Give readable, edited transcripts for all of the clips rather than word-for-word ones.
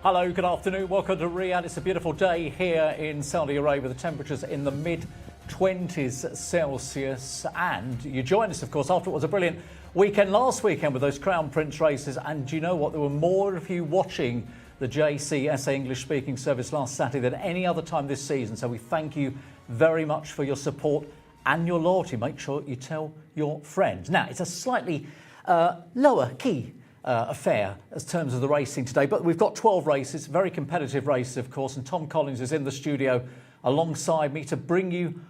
Hello, good afternoon. Welcome to Riyadh. It's a beautiful day here in Saudi Arabia. The temperatures in the mid-20s Celsius. And you joined us, of course, after what was a brilliant weekend last weekend with those Crown Prince races. And do you know what? There were more of you watching the Jcsa English-speaking service last Saturday than any other time this season. So we thank you very much for your support and your loyalty. Make sure you tell your friends. Now, it's a slightly lower key affair in terms of the racing today, but we've got 12 races, very competitive races, of course, and Tom Collins is in the studio alongside me to bring you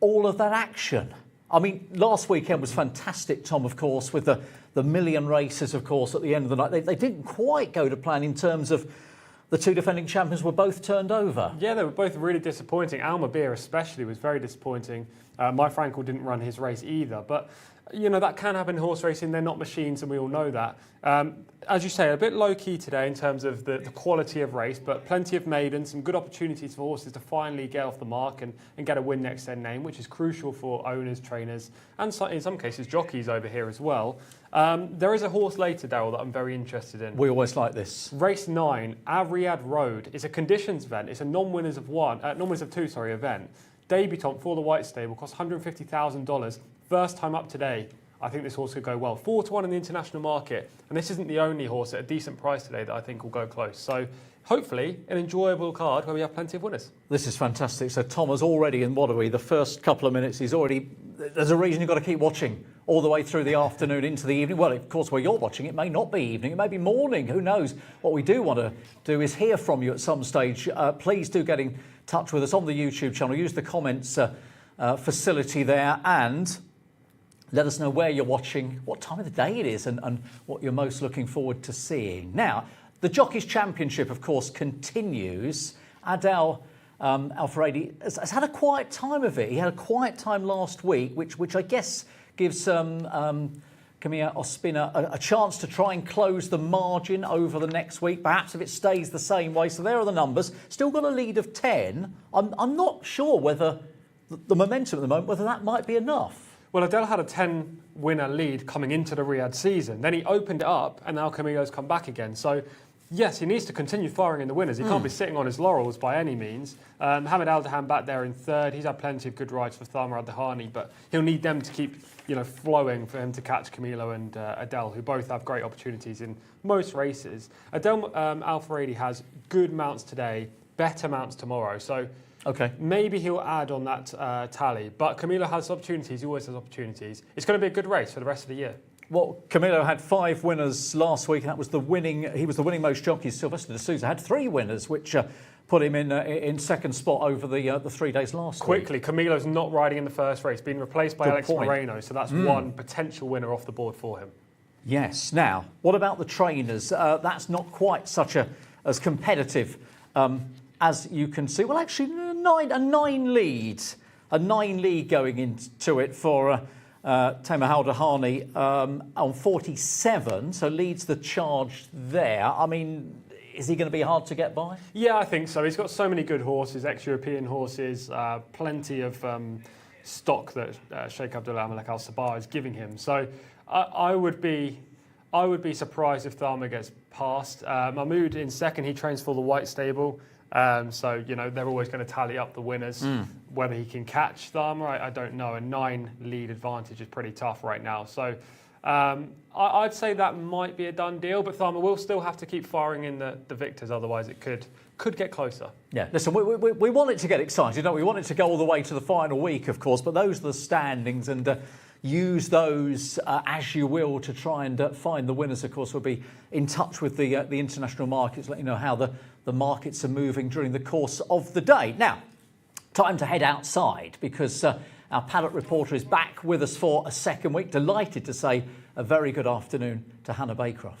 all of that action. I mean, last weekend was fantastic, Tom, of course, with the million races, of course, at the end of the night. They didn't quite go to plan in terms of the two defending champions were both turned over. Yeah, they were both really disappointing. Almabeer especially was very disappointing. My Frankel didn't run his race either, but you know, that can happen in horse racing. They're not machines, and we all know that. As you say, a bit low-key today in terms of the quality of race, but plenty of maidens, some good opportunities for horses to finally get off the mark and get a win next to their name, which is crucial for owners, trainers, and in some cases jockeys over here as well. There is a horse later, Daryl, that I'm very interested in. We always like this. Race 9, Al Riyadh Road. It's a conditions event. It's a non-winners of two event. Debutant for the White Stable, costs $150,000. First time up today. I think this horse could go well. 4-1 in the international market. And this isn't the only horse at a decent price today that I think will go close. So hopefully an enjoyable card where we have plenty of winners. This is fantastic. So Tom is already in, what are we, the first couple of minutes, he's already, there's a reason you've got to keep watching all the way through the afternoon into the evening. Well, of course, where you're watching, it may not be evening, it may be morning, who knows. What we do want to do is hear from you at some stage. Please do get in touch with us on the YouTube channel. Use the comments facility there and let us know where you're watching, what time of the day it is, and what you're most looking forward to seeing. Now, the Jockeys Championship, of course, continues. Adel Al-Faradi has had a quiet time of it. He had a quiet time last week, which I guess gives Camilla Ospina a chance to try and close the margin over the next week, perhaps if it stays the same way. So there are the numbers. Still got a lead of 10. I'm not sure whether the momentum at the moment, whether that might be enough. Well, Adel had a 10-winner lead coming into the Riyadh season. Then he opened it up, and now Camillo's come back again. So, yes, he needs to continue firing in the winners. He can't be sitting on his laurels by any means. Hamid Al-Dahan back there in third. He's had plenty of good rides for Thamar Al-Dahani, but he'll need them to keep, flowing for him to catch Camillo and Adel, who both have great opportunities in most races. Adel Al-Faradi has good mounts today, better mounts tomorrow. So, okay, maybe he'll add on that tally. But Camillo has opportunities. He always has opportunities. It's going to be a good race for the rest of the year. Well, Camillo had 5 winners last week, and that was the winning. He was the winning most jockey. Sylvester de Sousa had 3 winners, which put him in second spot over the 3 days last week. Quickly, Camillo's not riding in the first race, being replaced by Alex Moreno, so that's one potential winner off the board for him. Yes. Now, what about the trainers? That's not quite as competitive as you can see. Well, actually, a nine lead going into it for Thamar Al-Dahani on 47, so leads the charge there. I mean, is he going to be hard to get by? Yeah, I think so. He's got so many good horses, ex-European horses, plenty of stock that Sheikh Abdullah Al-Malak Al-Sabah is giving him. So I would be surprised if Thamar gets past. Mahmoud in second, he trains for the White Stable. So, they're always going to tally up the winners. Whether he can catch Thamar, I don't know. A 9 lead advantage is pretty tough right now. So I'd say that might be a done deal, but Thamar will still have to keep firing in the victors, otherwise it could get closer. Yeah, listen, we want it to get excited, don't we? We want it to go all the way to the final week, of course, but those are the standings, and use those as you will to try and find the winners. Of course, we'll be in touch with the international markets, let you know how the markets are moving during the course of the day. Now, time to head outside because our paddock reporter is back with us for a second week. Delighted to say a very good afternoon to Hannah Baycroft.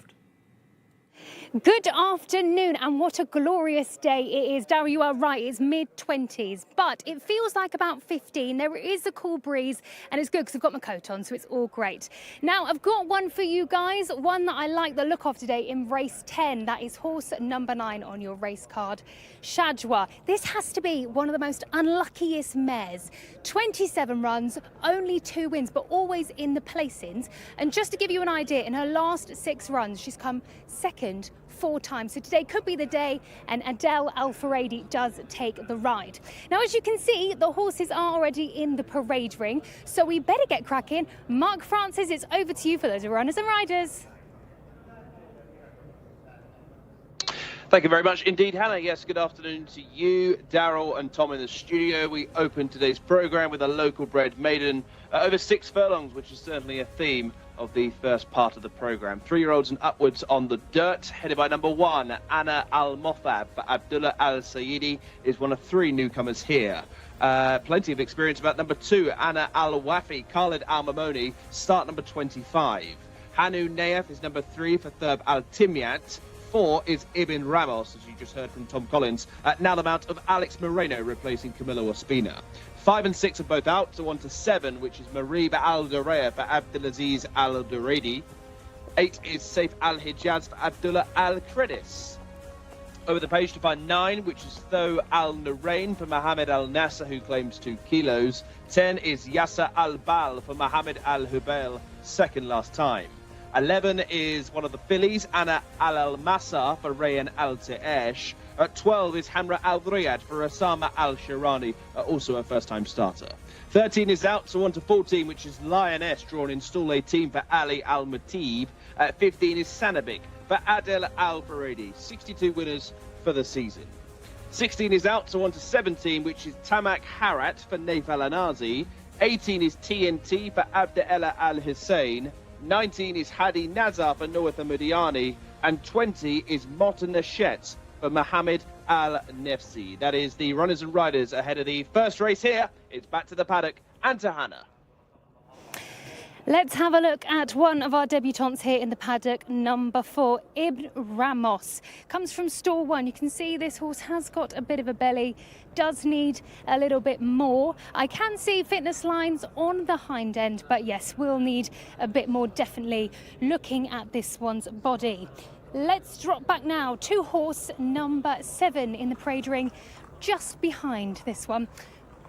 Good afternoon, and what a glorious day it is. Daryl, you are right, it's mid-20s, but it feels like about 15. There is a cool breeze, and it's good because I've got my coat on, so it's all great. Now, I've got one for you guys, one that I like the look of today in race 10. That is horse number 9 on your race card, Shajwa. This has to be one of the most unluckiest mares. 27 runs, only 2 wins, but always in the placings. And just to give you an idea, in her last 6 runs, she's come second 4 times. So today could be the day, and Adel Al Furedi does take the ride. Now, as you can see, the horses are already in the parade ring, so we better get cracking. Mark Francis, it's over to you for those runners and riders. Thank you very much indeed, Hannah. Yes, good afternoon to you, Daryl and Tom in the studio. We open today's programme with a local bred maiden over 6 furlongs, which is certainly a theme of the first part of the programme. 3-year-olds and upwards on the dirt, headed by number 1, Anna Al-Mothab. Abdullah Al-Sayidi is one of 3 newcomers here. Plenty of experience about number 2, Anna Al-Wafi. Khalid Al-Mamoni, start number 25. Hanu Nayef is number 3 for Thurb Al-Timyat. 4 is Ibn Ramos, as you just heard from Tom Collins. Now the mount of Alex Moreno replacing Camilo Ospina. 5 and 6 are both out, so on to 7, which is Marib Al-Dureya for Abdulaziz Al-Duredi. 8 is Saif Al-Hijaz for Abdullah Al-Credis. Over the page to find 9, which is Tho Al-Nurain for Mohammed Al-Nasser, who claims 2 kilos. 10 is Yasser Al-Bal for Mohammed Al-Hubail, second last time. 11 is one of the fillies, Anna Al-Massa for Rayan Al-Teesh. 12 is Hamra Al-Riyadh for Osama Al-Shirani, also a first-time starter. 13 is out, so on to 14, which is Lioness, drawn in stall 18 for Ali Al-Matib. 15 is Sanabik for Adel Al-Faredi. 62 winners for the season. 16 is out, so on to 17, which is Tamak Harat for Naif Al-Anazi. 18 is TNT for Abdella Al-Hussein. 19 is Hadi Nazar for Noatha Mudiani, and 20 is Motta Nashet for Mohammed Al-Nefsi. That is the runners and riders ahead of the first race here. It's back to the paddock and to Hannah. Let's have a look at one of our debutantes here in the paddock, number 4, Ibn Ramos. Comes from stall 1. You can see this horse has got a bit of a belly, does need a little bit more. I can see fitness lines on the hind end, but yes, we'll need a bit more, definitely, looking at this one's body. Let's drop back now to horse number 7 in the parade ring, just behind this one.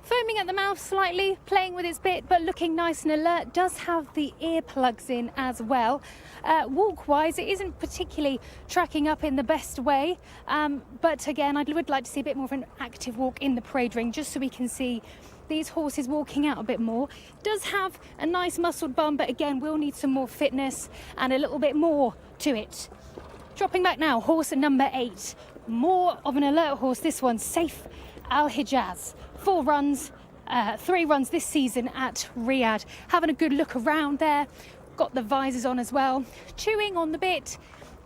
Foaming at the mouth slightly, playing with its bit, but looking nice and alert. Does have the earplugs in as well. Walk-wise, it isn't particularly tracking up in the best way. But again, I would like to see a bit more of an active walk in the parade ring, just so we can see these horses walking out a bit more. Does have a nice muscled bum, but again, we'll need some more fitness and a little bit more to it. Dropping back now, horse number 8. More of an alert horse, this one, Saif Al-Hijaz. 4 runs, 3 runs this season at Riyadh. Having a good look around there. Got the visors on as well. Chewing on the bit,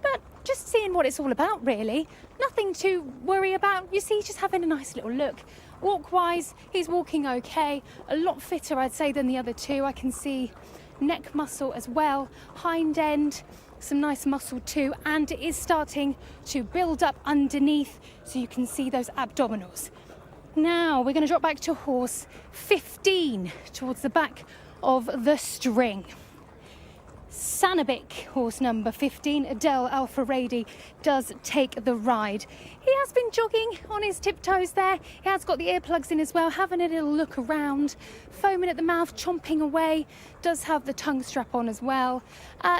but just seeing what it's all about, really. Nothing to worry about. You see, just having a nice little look. Walk-wise, he's walking okay. A lot fitter, I'd say, than the other 2. I can see neck muscle as well. Hind end, some nice muscle too. And it is starting to build up underneath, so you can see those abdominals. Now we're going to drop back to horse 15 towards the back of the string. Sanabik, horse number 15, Adel Al Furedi, does take the ride. He has been jogging on his tiptoes there. He has got the earplugs in as well, having a little look around, foaming at the mouth, chomping away. Does have the tongue strap on as well.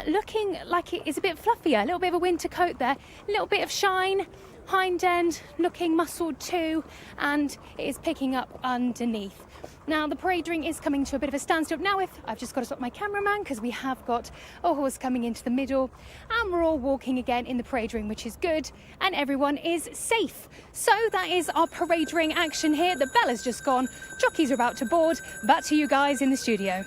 Looking like it is a bit fluffier, a little bit of a winter coat there, a little bit of shine. Hind end looking muscled too, and it is picking up underneath. Now the parade ring is coming to a bit of a standstill. Now I've just got to stop my cameraman, because we have got a horse coming into the middle, and we're all walking again in the parade ring, which is good, and everyone is safe. So that is our parade ring action here. The bell has just gone, jockeys are about to board. Back to you guys in the studio.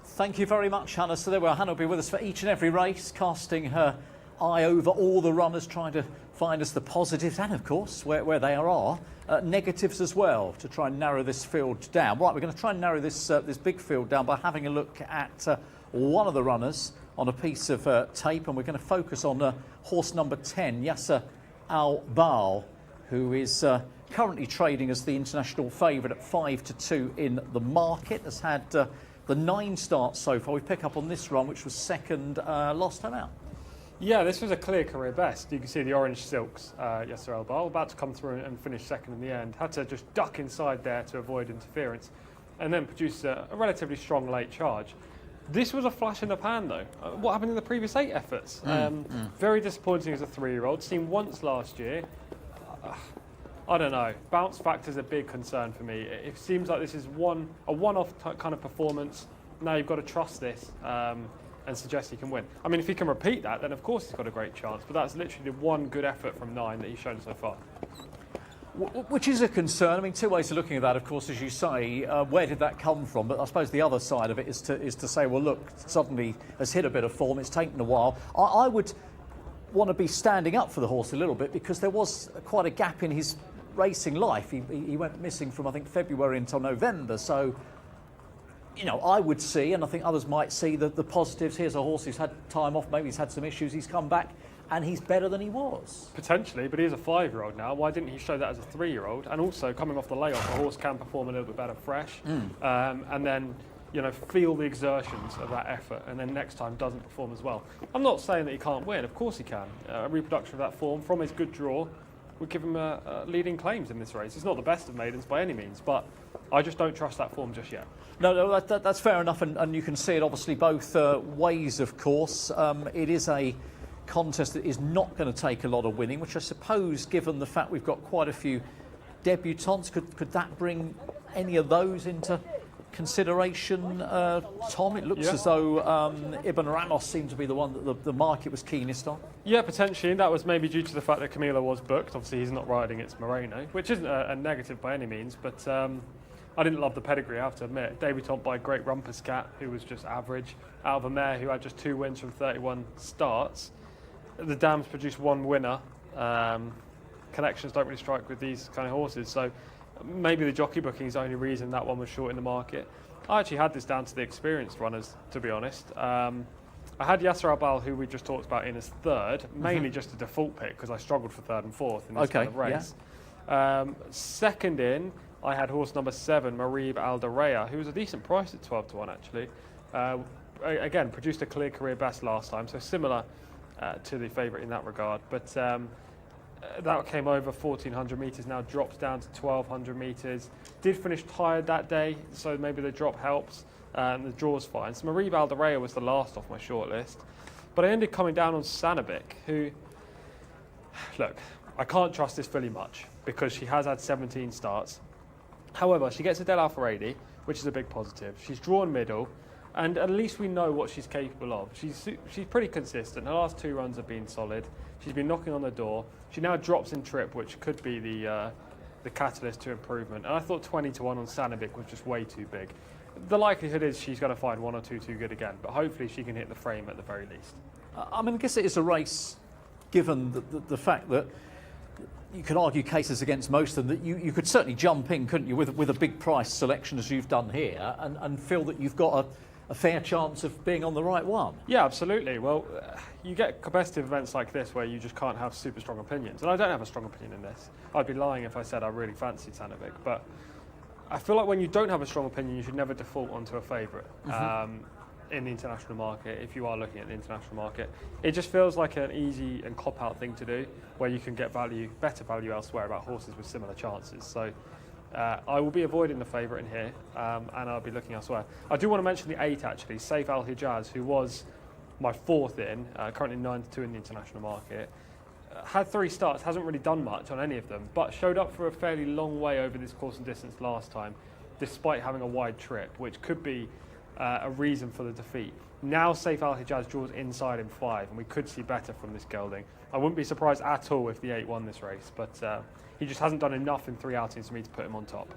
Thank you very much, Hannah. So there we are. Hannah will be with us for each and every race, casting her eye over all the runners, trying to find us the positives and, of course, where they are, negatives as well, to try and narrow this field down. Right, we're going to try and narrow this big field down by having a look at one of the runners on a piece of tape, and we're going to focus on horse number 10, Yasser Al-Bal, who is currently trading as the international favourite at 5-2 in the market. Has had the 9 starts so far. We pick up on this run, which was second last time out. Yeah, this was a clear career best. You can see the orange silks, Yasser Al-Bal, about to come through and finish second in the end. Had to just duck inside there to avoid interference, and then produce a relatively strong late charge. This was a flash in the pan, though. What happened in the previous 8 efforts? Very disappointing as a 3-year-old. Seen once last year. I don't know. Bounce factor is a big concern for me. It seems like this is a one-off kind of performance. Now you've got to trust this and suggest he can win. I mean, if he can repeat that, then of course he's got a great chance. But that's literally the one good effort from 9 that he's shown so far. Which is a concern. I mean, two ways of looking at that, of course, as you say. Where did that come from? But I suppose the other side of it is to say, well, look, suddenly has hit a bit of form. It's taken a while. I would want to be standing up for the horse a little bit, because there was quite a gap in his racing life. He went missing from, I think, February until November. So, you know, I would see, and I think others might see, the positives. Here's a horse who's had time off. Maybe he's had some issues. He's come back, and he's better than he was. Potentially, but he is a 5-year-old now. Why didn't he show that as a 3-year-old? And also, coming off the layoff, a horse can perform a little bit better fresh. And then, you know, feel the exertions of that effort, and then next time doesn't perform as well. I'm not saying that he can't win. Of course he can. A reproduction of that form from his good draw would give him leading claims in this race. It's not the best of maidens by any means, but I just don't trust that form just yet. No, that's fair enough, and you can see it obviously both ways, of course. It is a contest that is not going to take a lot of winning, which I suppose, given the fact we've got quite a few debutants, could that bring any of those into consideration, Tom? It looks as though Ibn Ramos seemed to be the one that the market was keenest on. Yeah, potentially. That was maybe due to the fact that Camilo was booked. Obviously, he's not riding, it's Moreno, which isn't a negative by any means, but I didn't love the pedigree, I have to admit. Debutant by Great Rumpus Cat, who was just average, out of a mare who had just 2 wins from 31 starts. The Dams produced 1 winner. Connections don't really strike with these kind of horses, so maybe the jockey booking is the only reason that one was short in the market. I actually had this down to the experienced runners, to be honest. I had Yasser Al-Bal, who we just talked about, in as 3rd, mainly just a default pick because I struggled for 3rd and 4th in this kind of race. Yeah. 2nd in, I had horse number 7, Marib Aldareya, who was a decent price at 12-1 actually. Again, produced a clear career best last time, so similar to the favourite in that regard. But that came over 1,400 metres, now drops down to 1,200 metres. Did finish tired that day, so maybe the drop helps, and the draw's fine. So Marib Aldareya was the last off my shortlist. But I ended coming down on Sanabic, who, look, I can't trust this filly much because she has had 17 starts. However, she gets a Del Alfaredi, which is a big positive. She's drawn middle, and at least we know what she's capable of. She's pretty consistent. Her last 2 runs have been solid. She's been knocking on the door. She now drops in trip, which could be the catalyst to improvement. And I thought 20-1 on Sanabic was just way too big. The likelihood is she's going to find 1 or 2 too good again, but hopefully she can hit the frame at the very least. I mean, I guess it is a race, given the fact that you could argue cases against most of them, that you could certainly jump in, couldn't you, with a big price selection as you've done here, and feel that you've got a fair chance of being on the right one. Yeah, absolutely. Well, you get competitive events like this where you just can't have super strong opinions, and I don't have a strong opinion in this. I'd be lying if I said I really fancied Sanabic, but I feel like when you don't have a strong opinion, you should never default onto a favourite in the international market, if you are looking at the international market. It just feels like an easy and cop-out thing to do, where you can get better value elsewhere about horses with similar chances. So I will be avoiding the favourite in here, and I'll be looking elsewhere. I do want to mention the 8 actually, Saif Al Hijaz, who was my 4th in, currently 9-2 in the international market. Had 3 starts, hasn't really done much on any of them, but showed up for a fairly long way over this course and distance last time, despite having a wide trip, which could be a reason for the defeat. Now Saif Al Hijaz draws inside in 5, and we could see better from this gelding. I wouldn't be surprised at all if the 8 won this race, but he just hasn't done enough in 3 outings for me to put him on top.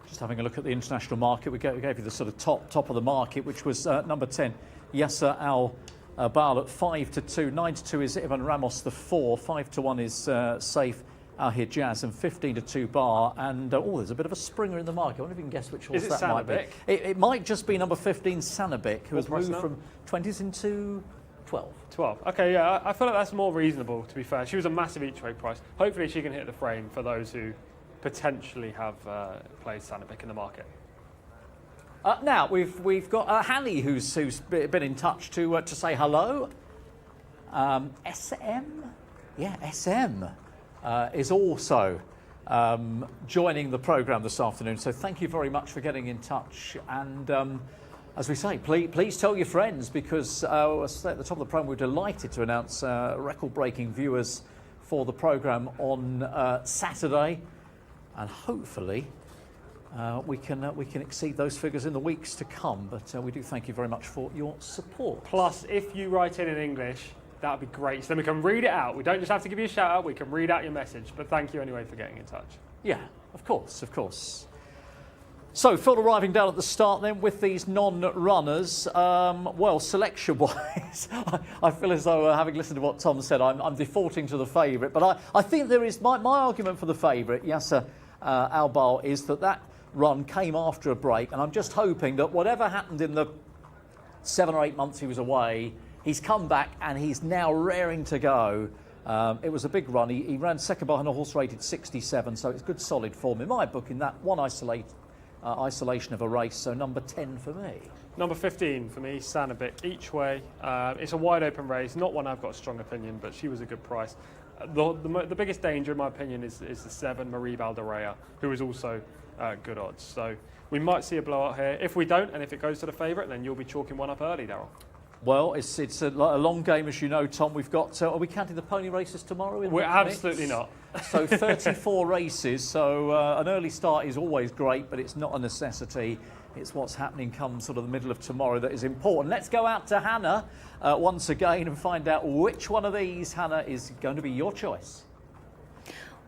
Just having a look at the international market, we gave you the sort of top of the market, which was number 10, Yasser Al-Bal at 5-2. 9-2 is Ibn Ramos the 4. 5-1 is Saif Al Hijaz, and 15-2 Bar. And there's a bit of a springer in the market. I wonder if you can guess which horse that might be. It might just be number 15, Sanabic, who has moved from 20s into 12. 12. Okay, yeah, I feel like that's more reasonable, to be fair. She was a massive each way price. Hopefully she can hit the frame for those who potentially have played Sanabic in the market. Now we've got Hanny who's been in touch to say hello. SM, yeah, SM is also joining the programme this afternoon. So thank you very much for getting in touch. And As we say, please tell your friends, because as I say at the top of the programme, we're delighted to announce record-breaking viewers for the programme on Saturday, and hopefully we can exceed those figures in the weeks to come. But we do thank you very much for your support. Plus, if you write in English, that would be great. So then we can read it out. We don't just have to give you a shout out, we can read out your message. But thank you anyway for getting in touch. Yeah, of course, of course. So, Phil, arriving down at the start then with these non-runners, well, selection-wise, I feel as though, having listened to what Tom said, I'm defaulting to the favourite. But I think there is, my argument for the favourite, Jcsa Albal, is that run came after a break. And I'm just hoping that whatever happened in the 7 or 8 months he was away, he's come back and he's now raring to go. It was a big run. He ran second behind a horse rated 67, so it's good solid form in my book in that one isolation of a race, so number 10 for me. Number 15 for me, Sanabik, each way. It's a wide open race, not one I've got a strong opinion, but she was a good price. The biggest danger, in my opinion, is the 7, Marib Alderea, who is also good odds. So we might see a blowout here. If we don't, and if it goes to the favourite, then you'll be chalking one up early, Daryl. Well, it's a long game, as you know, Tom. We've got, are we counting the pony races tomorrow? We're absolutely not. So 34 races, so an early start is always great, but it's not a necessity. It's what's happening come sort of the middle of tomorrow that is important. Let's go out to Hannah once again and find out which one of these, Hannah, is going to be your choice.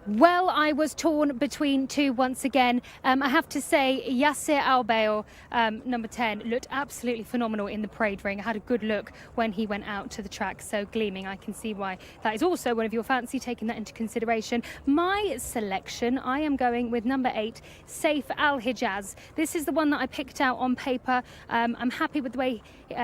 Well, I was torn between two once again. I have to say, Jcsa Albal, number 10, looked absolutely phenomenal in the parade ring. I had a good look when he went out to the track, so gleaming. I can see why that is also one of your fancy, taking that into consideration. My selection, I am going with number 8, Saif Al Hijaz. This is the one that I picked out on paper. I'm happy with the way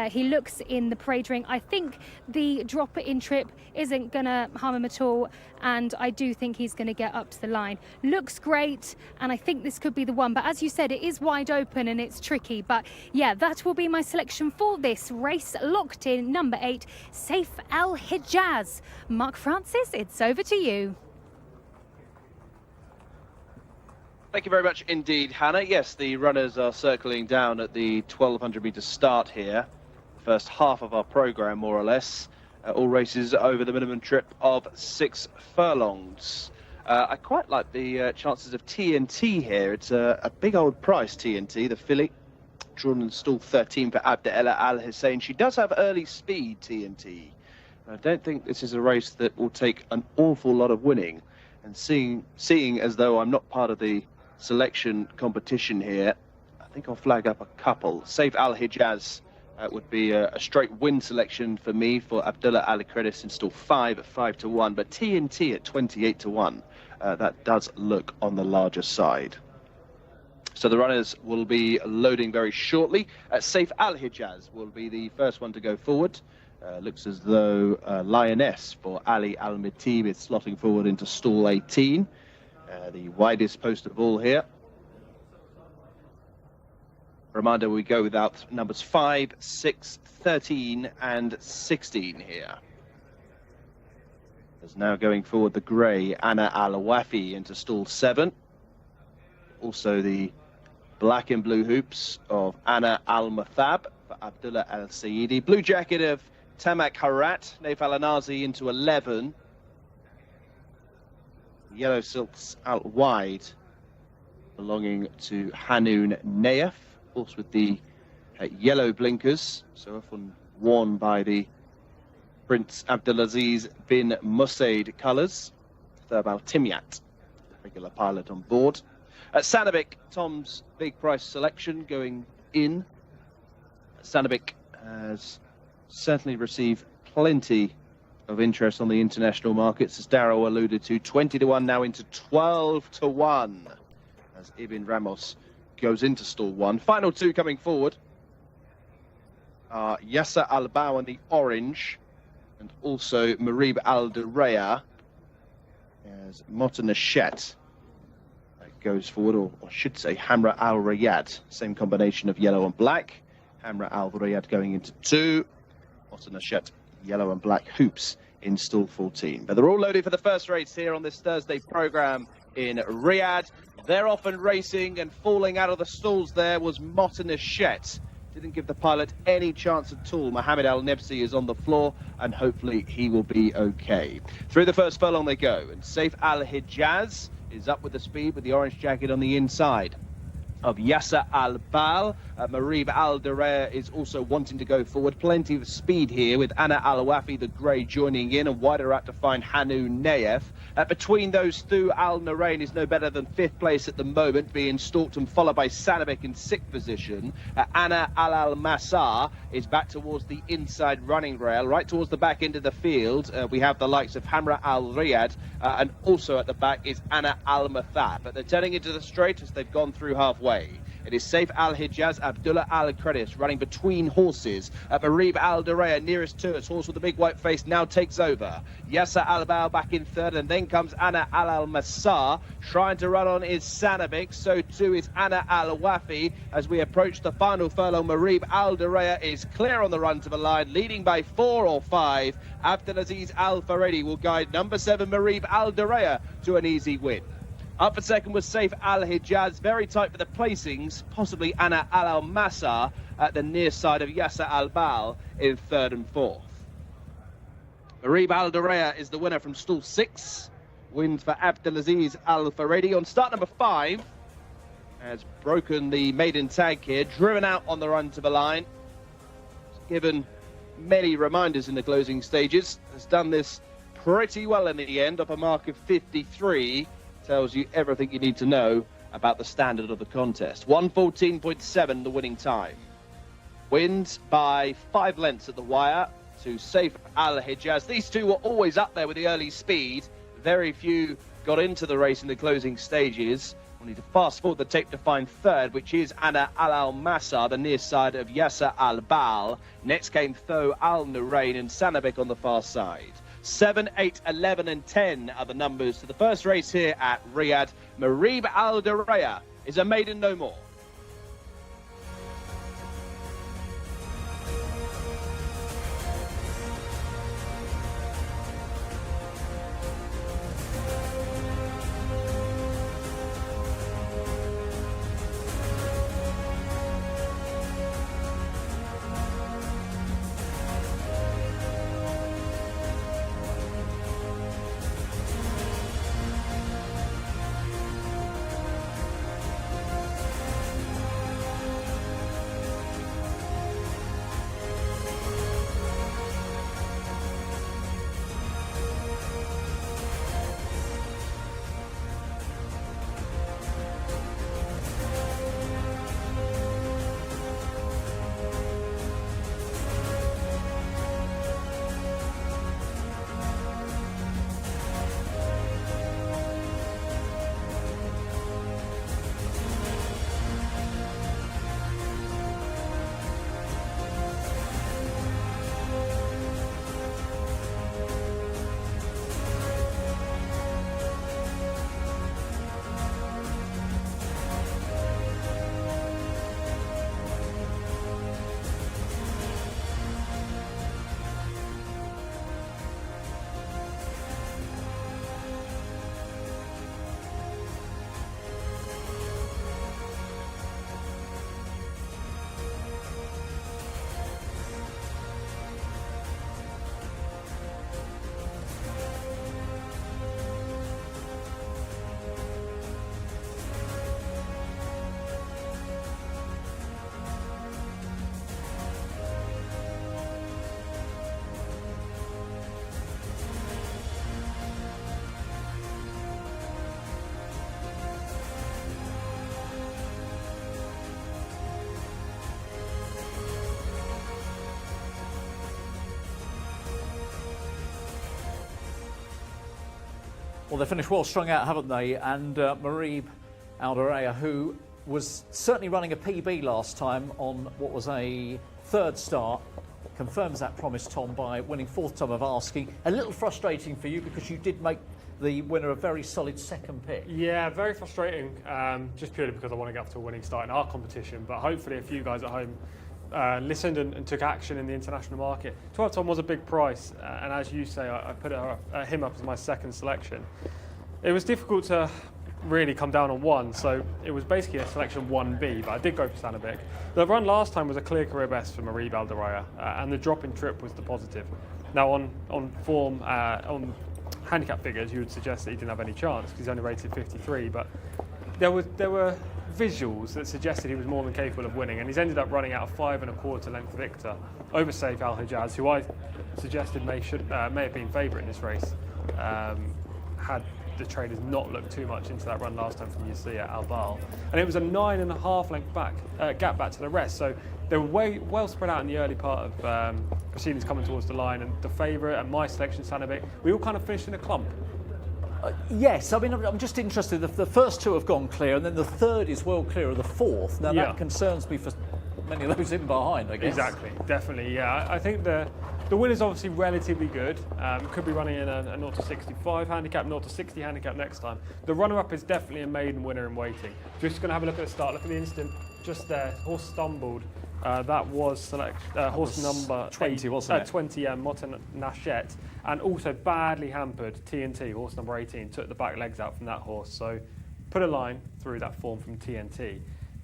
he looks in the parade ring. I think the drop in trip isn't going to harm him at all, and I do think he's going to get up to the line. Looks great, and I think this could be the one, but as you said, it is wide open and it's tricky. But yeah, that will be my selection for this race. Locked in, number 8, Saif Al Hijaz. Mark Francis, it's over to you. Thank you very much indeed, Hannah. Yes, the runners are circling down at the 1200 metre start here. First half of our programme, more or less. All races over the minimum trip of 6 furlongs. I quite like the chances of TNT here. It's a big old price, TNT, the filly. Drawn in stall 13 for Abdella Al Hussein. She does have early speed, TNT. I don't think this is a race that will take an awful lot of winning. And seeing as though I'm not part of the selection competition here, I think I'll flag up a couple. Saif Al Hijaz would be a straight win selection for me for Abdullah Ali Credis in stall 5 at 5-1, but TNT at 28-1. That does look on the larger side. So the runners will be loading very shortly. Saif Al Hijaz will be the first one to go forward. Looks as though Lioness for Ali Al Mitib is slotting forward into stall 18. The widest post of all here. Reminder, we go without numbers 5, 6, 13 and 16 here. There's now going forward the grey Anna Al Wafi into stall 7. Also the black and blue hoops of Anna Al Mathab for Abdullah Al Saidi. Blue jacket of Tamak Harat, Naif Al Anazi into 11. Yellow silks out wide belonging to Hanoun Nayef. Horse with the yellow blinkers, so often worn by the Prince Abdulaziz bin Musaid colours. Thurbal Timyat, regular pilot on board. At Sanabik, Tom's big price selection going in. Sanabik has certainly received plenty of interest on the international markets, as Darrow alluded to. 20-1 now into 12-1 as Ibn Ramos goes into stall 1. Final 2 coming forward are Jcsa Albal in the orange, and also Marib Alderea as Motanachet goes forward, or I should say Hamra Al Riyadh. Same combination of yellow and black. Hamra Al Riyadh going into 2. Motanachet, yellow and black hoops in stall 14. But they're all loaded for the first race here on this Thursday programme in Riyadh. They're off and racing, and falling out of the stalls there was Motanachet. Did didn't give the pilot any chance at all. Mohammed Al-Nebsi is on the floor, and hopefully he will be okay. Through the first furlong they go, and Saif Al-Hijaz is up with the speed with the orange jacket on the inside of Jcsa Al-Bal. Marib Al-Dareya is also wanting to go forward. Plenty of speed here with Anna Al-Wafi, the grey, joining in, and wider out to find Hanu Nayef. Between those two, Al-Narain is no better than 5th place at the moment, being stalked and followed by Sanabek in 6th position. Anna Al-Masar is back towards the inside running rail, right towards the back end of the field. We have the likes of Hamra Al-Riyadh, and also at the back is Anna Al-Mathab. But they're turning into the straight as they've gone through halfway. It is Saif Al-Hijaz, Abdullah Al-Kredis running between horses. Marib Al-Dareya nearest to us. Horse with the big white face now takes over. Jcsa Al-Bal back in 3rd, and then comes Anna Al-Masar. Trying to run on is Sanabik. So too is Anna Al-Wafi. As we approach the final furlong, Marib Al-Dareya is clear on the run to the line, leading by 4 or 5. Abdelaziz Al-Faredi will guide number 7, Marib Al-Dareya, to an easy win. Up for second was Saif Al-Hijaz, very tight for the placings, possibly Anna Al-Masar at the near side of Jcsa Al-Bal in 3rd and 4th. Marib Al-Dareya is the winner from stall 6. Wins for Abdelaziz Al-Faredi on start number 5. Has broken the maiden tag here, driven out on the run to the line. Given many reminders in the closing stages. Has done this pretty well in the end, up a mark of 53. Tells you everything you need to know about the standard of the contest. 1:14.7 the winning time. Wins by 5 lengths at the wire to Saif Al-Hijaz. These two were always up there with the early speed. Very few got into the race in the closing stages. We'll need to fast forward the tape to find 3rd, which is Anna Al-Masar, the near side of Jcsa Al-Bal. Next came Tho Al-Nurain and Sanabek on the far side. 7, 8, 11 and 10 are the numbers to the first race here at Riyadh. Marib Al-Dareya is a maiden no more. Well, they finished well strung out, haven't they? And Marib Al-Dareya, who was certainly running a PB last time on what was a 3rd start, confirms that promise, Tom, by winning 4th time of asking. A little frustrating for you because you did make the winner a very solid 2nd pick. Yeah, very frustrating, just purely because I want to get off to a winning start in our competition. But hopefully a few guys at home listened and took action in the international market. 12 Tom was a big price, and as you say, I put him up as my 2nd selection. It was difficult to really come down on one, so it was basically a selection 1B, but I did go for Sanabek. The run last time was a clear career best for Marie Balderaya, and the drop in trip was the positive. Now on form, on handicap figures, you would suggest that he didn't have any chance because he's only rated 53, but there were visuals that suggested he was more than capable of winning, and he's ended up running out a 5 1/4 length victor over Saif Al Hijaz, who I suggested may have been favourite in this race, had the traders not looked too much into that run last time from Jcsa Al Baal, and it was a 9.5 length gap back to the rest. So they were well spread out in the early part of proceedings coming towards the line, and the favourite and my selection, Sanabek, we all kind of finished in a clump. Yes, I mean, I'm just interested. The first two have gone clear, and then the third is well clear of the fourth. Now, that concerns me for many of those in behind, I guess. Exactly, definitely, yeah. I think the winner's obviously relatively good. Could be running in a 0 to 65 handicap, 0 to 60 handicap next time. The runner-up is definitely a maiden winner in waiting. Just going to have a look at the start. Look at the instant just there. Horse stumbled. That was horse number 20, wasn't it? 20, Motin Nashet, and also badly hampered TNT, horse number 18, took the back legs out from that horse. So put a line through that form from TNT.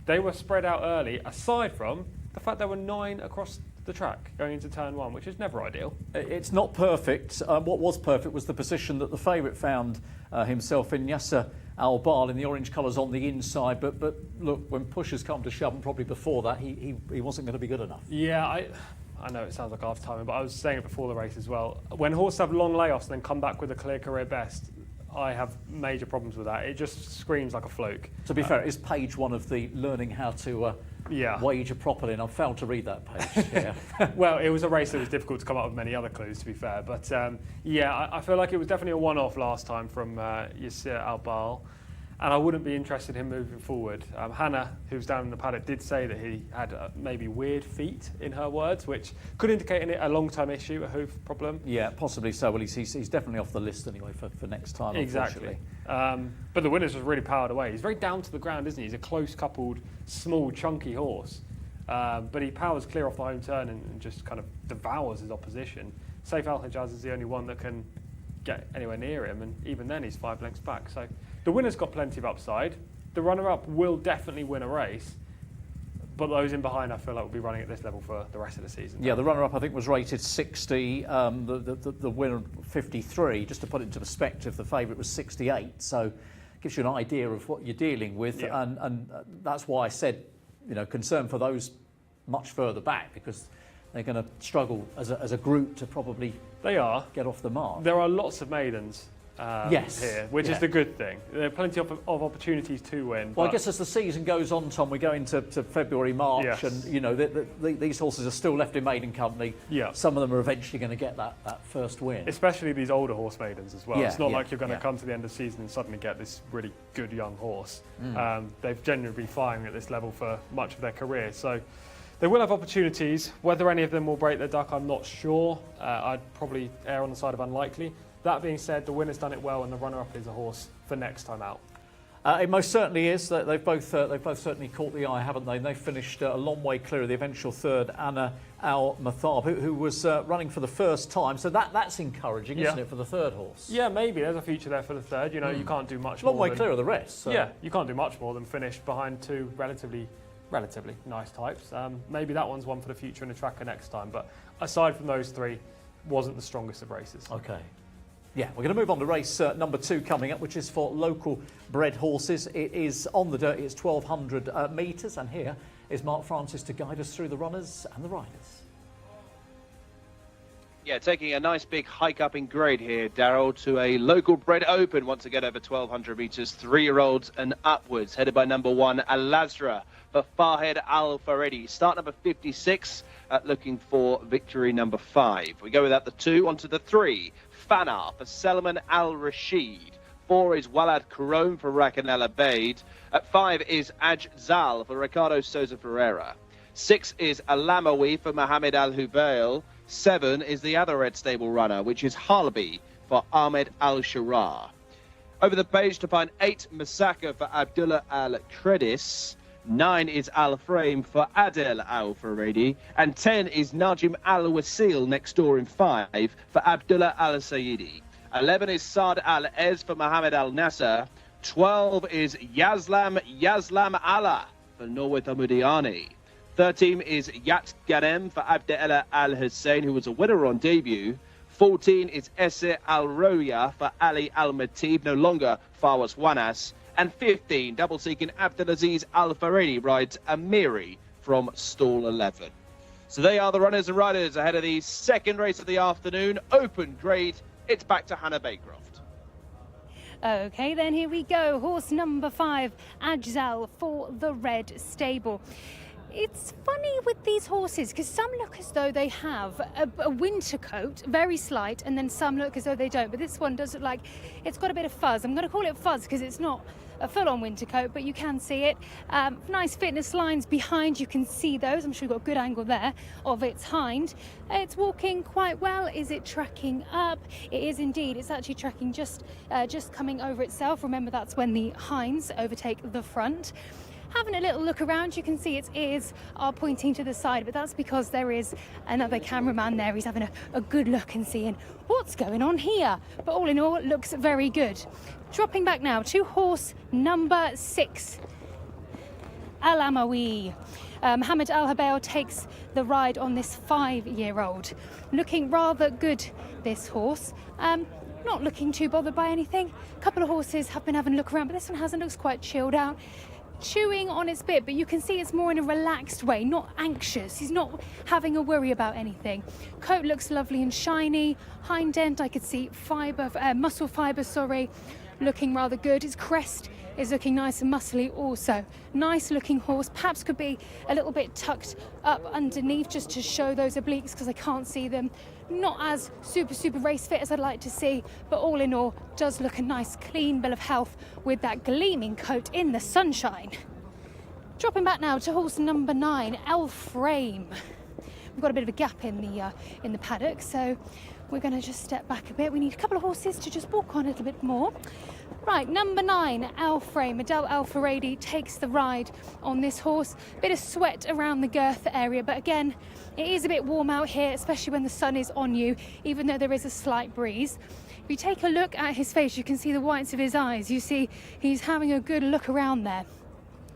They were spread out early, aside from the fact there were 9 across the track going into turn 1, which is never ideal. It's not perfect. What was perfect was the position that the favourite found himself in, Jcsa Al Baal, in the orange colours on the inside. But look, when push has come to shove, and probably before that, he wasn't going to be good enough. Yeah, I know it sounds like half timing, but I was saying it before the race as well. When horses have long layoffs and then come back with a clear career best, I have major problems with that. It just screams like a fluke. To be fair, it's page 1 of the learning how to wager properly, and I've failed to read that page. Yeah. Well, it was a race that was difficult to come up with many other clues, to be fair. But I feel like it was definitely a one-off last time from Jcsa Al Baal, and I wouldn't be interested in him moving forward. Hannah, who's down in the paddock, did say that he had maybe weird feet, in her words, which could indicate a long-term issue, a hoof problem. Yeah, possibly so. Well, he's definitely off the list anyway for next time, exactly. But the winner's was really powered away. He's very down to the ground, isn't he? He's a close-coupled, small, chunky horse. But he powers clear off the home turn and just kind of devours his opposition. Saif Al Hijaz is the only one that can get anywhere near him, and even then he's 5 lengths back. So the winner's got plenty of upside. The runner-up will definitely win a race, but those in behind I feel like will be running at this level for the rest of the season. Yeah, the runner-up I think was rated 60, the winner 53. Just to put it into perspective, the favourite was 68, so gives you an idea of what you're dealing with, and that's why I said, concern for those much further back, because they're going to struggle as a group to probably get off the mark. There are lots of maidens here, which is the good thing. There are plenty of opportunities to win. Well, I guess as the season goes on, Tom, we go into February, March, and these horses are still left in maiden company. Yeah. Some of them are eventually going to get that first win. Especially these older horse maidens as well. Yeah, it's not like you're going to come to the end of the season and suddenly get this really good young horse. They've generally been firing at this level for much of their career. So they will have opportunities. Whether any of them will break their duck, I'm not sure. I'd probably err on the side of unlikely. That being said, the winner's done it well, and the runner-up is a horse for next time out. It most certainly is. They've both certainly caught the eye, haven't they? And they finished a long way clear of the eventual third, Anna Al Mathab, who was running for the first time. So that's encouraging, isn't it, for the third horse? Yeah, maybe there's a future there for the third. You can't do much more. Long way clear of the rest. So. Yeah, you can't do much more than finish behind two relatively nice types. Maybe that one's one for the future in the tracker next time. But aside from those three, wasn't the strongest of races. Okay. Yeah, we're going to move on to race number 2 coming up, which is for local bred horses. It is on the dirt, it's 1,200 metres, and here is Mark Francis to guide us through the runners and the riders. Yeah, taking a nice big hike up in grade here, Daryl, to a local bred open, once again over 1,200 metres, 3-year-olds and upwards, headed by number 1, Al-Azra, for Fahed Al-Faredi. Start number 56, looking for victory number 5. We go without the 2, onto the 3. Fanar for Selman Al-Rashid. 4 is Walad Karom for Rakan El Abeid. At 5 is Ajzal for Ricardo Souza Ferreira. 6 is Alamawi for Mohamed Al-Hubail. 7 is the other red stable runner, which is Harbi for Ahmed Al-Sharar. Over the page to find 8, Masaka for Abdullah Al-Kredis. 9 is Al-Frame for Adel Al-Faredi, and 10 is Najim Al-Wasil next door in 5 for Abdullah Al-Sayyidi. 11 is Saad Al-Ez for Mohamed Al-Nasser. 12 is Yazlam Allah for Norwith Amudiani. 13 is Yat Ganem for Abdella Al Hussein, who was a winner on debut. 14 is Esser Al Roya for Ali Al Matib, no longer Farwas Wanas. And 15, double-seeking Abdelaziz Al Faredi rides Amiri from stall 11. So they are the runners and riders ahead of the second race of the afternoon, open grade. It's back to Hannah Baycroft. Okay, then here we go. Horse number 5, Ajzal for the Red Stable. It's funny with these horses because some look as though they have a winter coat, very slight, and then some look as though they don't. But this one does look like it's got a bit of fuzz. I'm going to call it fuzz because it's not a full-on winter coat, but you can see it. Nice fitness lines behind, you can see those. I'm sure you've got a good angle there of its hind. It's walking quite well. Is it tracking up? It is indeed. It's actually tracking just coming over itself. Remember, that's when the hinds overtake the front. Having a little look around, you can see its ears are pointing to the side, but that's because there is another cameraman there. He's having a good look and seeing what's going on here. But all in all, it looks very good. Dropping back now to horse number 6, Al Amawi. Mohammed Al Habail takes the ride on this 5-year-old. Looking rather good, this horse. Not looking too bothered by anything. A couple of horses have been having a look around, but this one hasn't. Looks quite chilled out. Chewing on its bit, but you can see it's more in a relaxed way, not anxious. He's not having a worry about anything. Coat looks lovely and shiny. Hind end, I could see muscle fibre, looking rather good. His crest is looking nice and muscly also. Nice looking horse, perhaps could be a little bit tucked up underneath just to show those obliques because I can't see them. Not as super race fit as I'd like to see, but all in all does look a nice clean bill of health with that gleaming coat in the sunshine. Dropping back now to horse number 9, El Frame. We've got a bit of a gap in the paddock, so we're going to just step back a bit. We need a couple of horses to just walk on a little bit more. Right, number 9, Al Frame. Adel Al Faredi takes the ride on this horse. Bit of sweat around the girth area, but again, it is a bit warm out here, especially when the sun is on you, even though there is a slight breeze. If you take a look at his face, you can see the whites of his eyes. You see he's having a good look around there,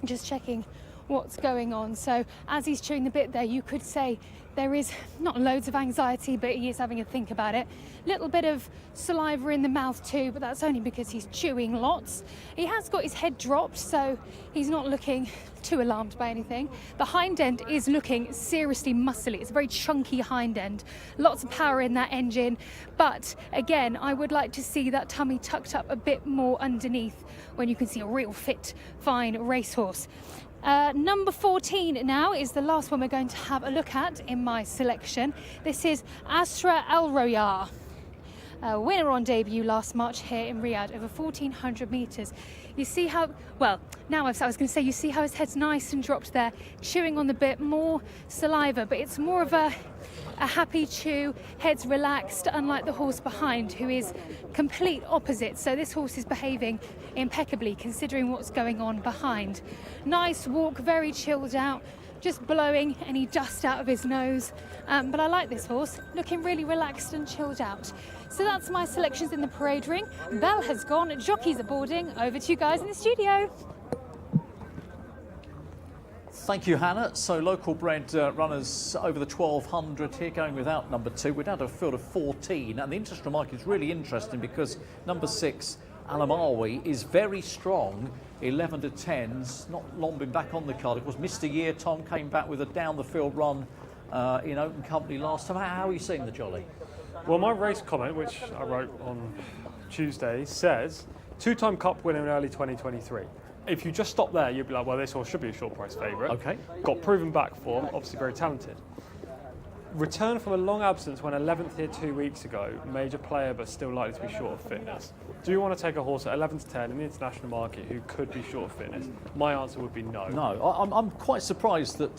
just checking what's going on. So as he's chewing the bit there, you could say there is not loads of anxiety, but he is having a think about it. Little bit of saliva in the mouth too, but that's only because he's chewing lots. He has got his head dropped, so he's not looking too alarmed by anything. The hind end is looking seriously muscly. It's a very chunky hind end. Lots of power in that engine, but again, I would like to see that tummy tucked up a bit more underneath when you can see a real fit, fine racehorse. Number 14 now is the last one we're going to have a look at in my selection. This is Asra Al Roya, winner on debut last March here in Riyadh, over 1,400 metres. You see how, well, now I was going to say, you see how his head's nice and dropped there, chewing on the bit, more saliva, but it's more of a happy chew, head's relaxed, unlike the horse behind, who is complete opposite. So this horse is behaving impeccably considering what's going on behind. Nice walk, very chilled out, just blowing any dust out of his nose. But I like this horse, looking really relaxed and chilled out. So that's my selections in the parade ring. Bell has gone, jockeys are boarding. Over to you guys in the studio. Thank you, Hannah. So local bred runners over the 1,200 here, going without number 2. We're down to a field of 14, and the interest remark is really interesting because number 6, Alamawi, is very strong. 11 to 10s, not long been back on the card. Of course, Mr. Year Tom came back with a down the field run in open company last time. How are you seeing the jolly? Well, my race comment, which I wrote on Tuesday, says 2-time Cup winner in early 2023. If you just stop there, you'd be like, well, this horse should be a short price favourite. Okay. Got proven back form, obviously very talented. Returned from a long absence when 11th here 2 weeks ago, major player but still likely to be short of fitness. Do you want to take a horse at 11 to 10 in the international market who could be short of fitness? My answer would be no. No, I'm quite surprised that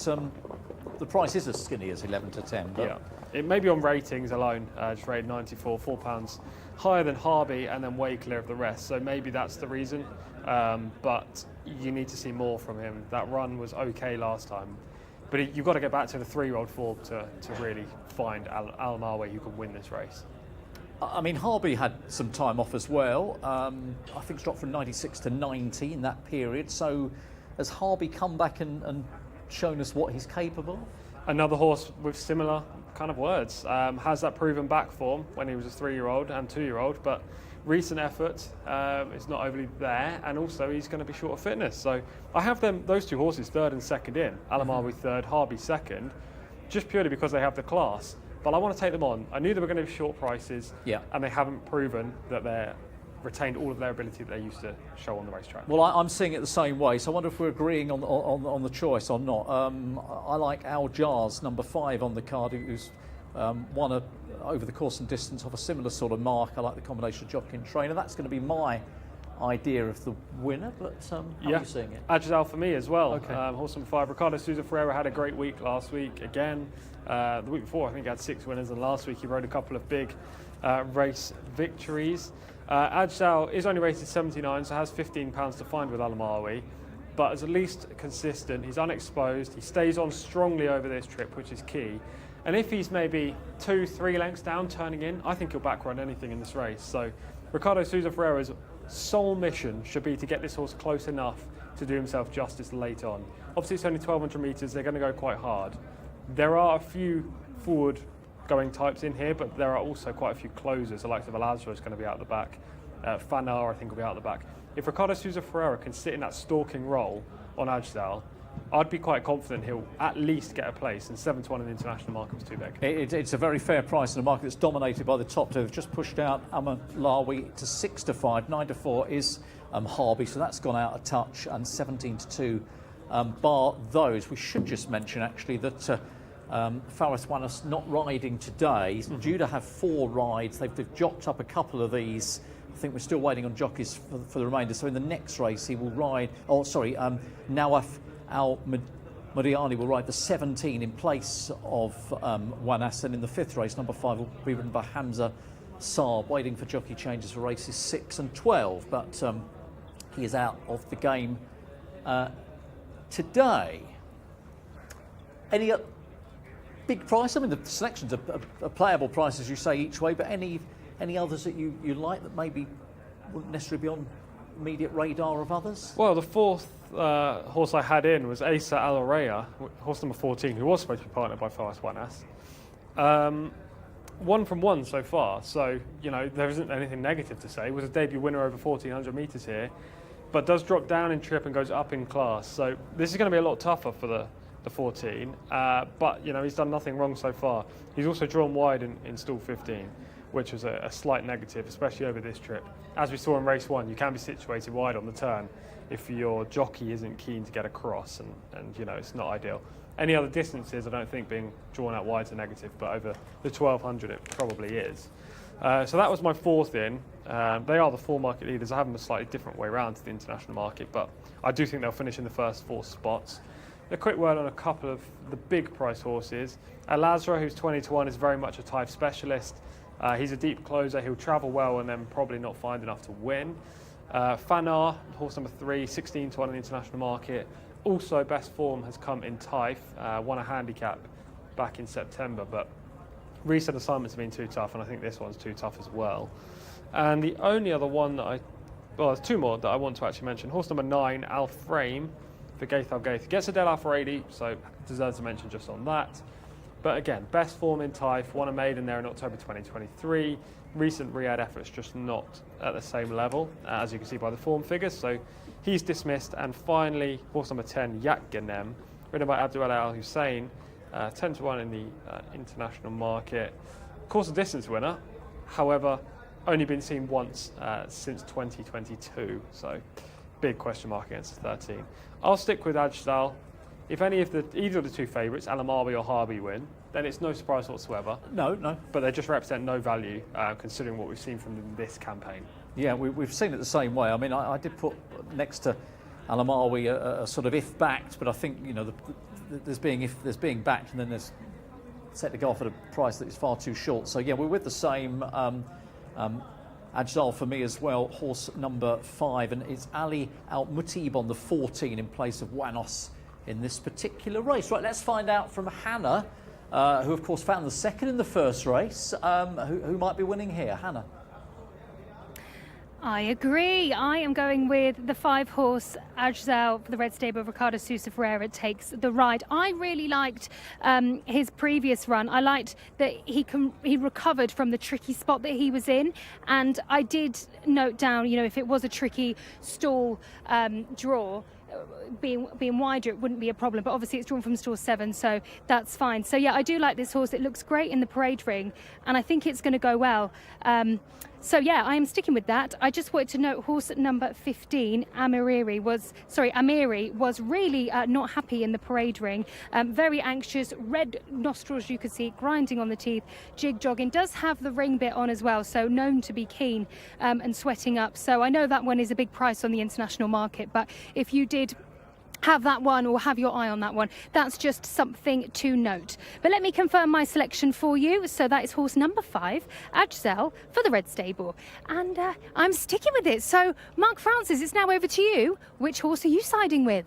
the price is as skinny as 11 to 10. But yeah, it may be on ratings alone, just rated 94, £4 higher than Harby and then way clear of the rest. So maybe that's the reason, but you need to see more from him. That run was okay last time. But you've got to get back to the 3-year-old form to really find Al Marway who can win this race. I mean, Harby had some time off as well. I think it's dropped from 96 to 90 in that period. So has Harby come back and shown us what he's capable? Another horse with similar kind of words. Has that proven back form when he was a 3-year-old and 2-year-old, but recent effort is not overly there, and also he's going to be short of fitness. So I have those two horses third and second in. Alamawi third, Harby second, just purely because they have the class. But I want to take them on. I knew they were going to be short prices, and they haven't proven that they're retained all of their ability that they used to show on the racetrack. Well, I'm seeing it the same way, so I wonder if we're agreeing on the choice or not. I like Jcsa, number 5 on the card, who's won over the course and distance of a similar sort of mark. I like the combination of jockey and trainer. That's going to be my idea of the winner, but how are you seeing it? Jcsa for me as well. Okay. Horse number 5, Ricardo Souza Ferreira, had a great week last week again. The week before, I think he had 6 winners, and last week he rode a couple of big race victories. Jcsa is only rated 79, so has £15 to find with Alamawi, but is at least consistent. He's unexposed. He stays on strongly over this trip, which is key. And if he's maybe 2-3 lengths down turning in, I think he'll back run anything in this race. So Ricardo Souza Ferreira's sole mission should be to get this horse close enough to do himself justice late on. Obviously it's only 1,200 metres, they're going to go quite hard. There are a few forward going types in here, but there are also quite a few closers. The likes of Alazra is going to be out the back. Fanar, I think, will be out the back. If Ricardo Souza Ferreira can sit in that stalking role on Jcsa, I'd be quite confident he'll at least get a place, and 7-1 in the international market was too big. It's a very fair price in a market that's dominated by the top two. They've just pushed out Amalawi to 6-5, 9-4 is Harby, so that's gone out a touch, and 17-2 bar those. We should just mention actually that Faris Wanas not riding today. He's due to have 4 rides. They've jocked up a couple of these. I think we're still waiting on jockeys for the remainder. So in the next race he will ride, Nawaf Al-Madiani will ride the 17 in place of Wanas, and in the 5th race, number 5 will be ridden by Hamza Saab, waiting for jockey changes for races 6 and 12, but he is out of the game today. Any big price? I mean, the selections are playable prices, you say, each way, but any others that you like that maybe wouldn't necessarily be on immediate radar of others? Well, the 4th horse I had in was Asa Al Araya, horse number 14, who was supposed to be partnered by Faris Wanas. 1 from 1 so far, so there isn't anything negative to say. He was a debut winner over 1,400 metres here, but does drop down in trip and goes up in class. So this is going to be a lot tougher for the 14, but he's done nothing wrong so far. He's also drawn wide in stall 15, which was a slight negative, especially over this trip. As we saw in race 1, you can be situated wide on the turn if your jockey isn't keen to get across, and it's not ideal. Any other distances, I don't think being drawn out wide is a negative, but over the 1,200 it probably is. So that was my 4th in. They are the 4 market leaders. I have them a slightly different way around to the international market, but I do think they'll finish in the first 4 spots. A quick word on a couple of the big price horses. Alazra, who's 20-1, is very much a type specialist. He's a deep closer. He'll travel well and then probably not find enough to win. Fanar, horse number 3, 16-1 in the international market. Also, best form has come in Taif. Won a handicap back in September, but recent assignments have been too tough, and I think this one's too tough as well. And the only other one that there's 2 more that I want to actually mention. Horse number 9, Al Frame, for Gaith Al Gaith. Gets a dead Alpha 80, so deserves a mention just on that. But again, best form in Taif, won a maiden there in October 2023. Recent Riyadh efforts just not at the same level, as you can see by the form figures. So he's dismissed. And finally, horse number 10, Yak Ganem, ridden by Abdul Al Hussein, 10-1 in the international market. Course of distance winner, however, only been seen once since 2022. So big question mark against the 13. I'll stick with Jcsa. If either of the 2 favourites, Alamawi or Harby, win, then it's no surprise whatsoever. No. But they just represent no value, considering what we've seen from them this campaign. Yeah, we've seen it the same way. I mean, I did put next to Alamawi a sort of if backed, but I think there's being backed, and then there's set to go off at a price that is far too short. So yeah, we're with the same. Jcsa for me as well, horse number 5, and it's Ali Al Mutib on the 14 in place of Wanos in this particular race. Right, let's find out from Hannah who of course found the second in the first race. Who might be winning here? Hannah? I agree. I am going with the 5-horse Ajzel for the Red Stable. Ricardo Sousa Ferreira takes the ride. I really liked his previous run. I liked that he recovered from the tricky spot that he was in, and I did note down, you know, if it was a tricky stall draw, being wider, it wouldn't be a problem, but obviously it's drawn from stall 7, so that's fine. So yeah, I do like this horse. It looks great in the parade ring, and I think it's going to go well. So yeah, I am sticking with that. I just wanted to note horse number 15, Amiri, was really not happy in the parade ring. Very anxious, red nostrils you could see, grinding on the teeth, jig jogging. Does have the ring bit on as well, so known to be keen and sweating up. So I know that one is a big price on the international market, but if you did have that one or have your eye on that one, that's just something to note. But let me confirm my selection for you. So that is horse number 5, Ajzel, for the Red Stable, and I'm sticking with it. So Mark Francis, it's now over to you. Which horse are you siding with?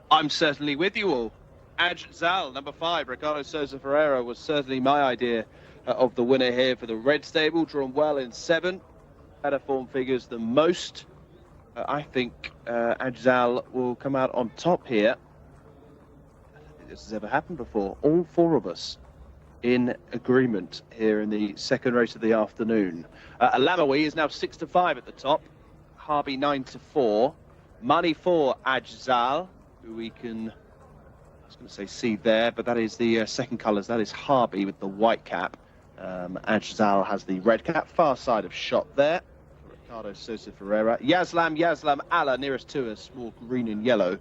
I'm certainly with you all. Ajzel, number 5, Ricardo Sousa Ferreira, was certainly my idea of the winner here for the Red Stable. Drawn well in 7, better form figures than most. I think Ajzel will come out on top here. I don't think this has ever happened before. All 4 of us in agreement here in the second race of the afternoon. Alamawi is now 6-5 at the top. Harby 9-4. Money for Ajzel, who we can, I was going to say see there, but that is the second colours. That is Harby with the white cap. Ajzel has the red cap. Far side of shot there. Ricardo Sousa Ferreira. Yazlam Allah nearest to us, more green and yellow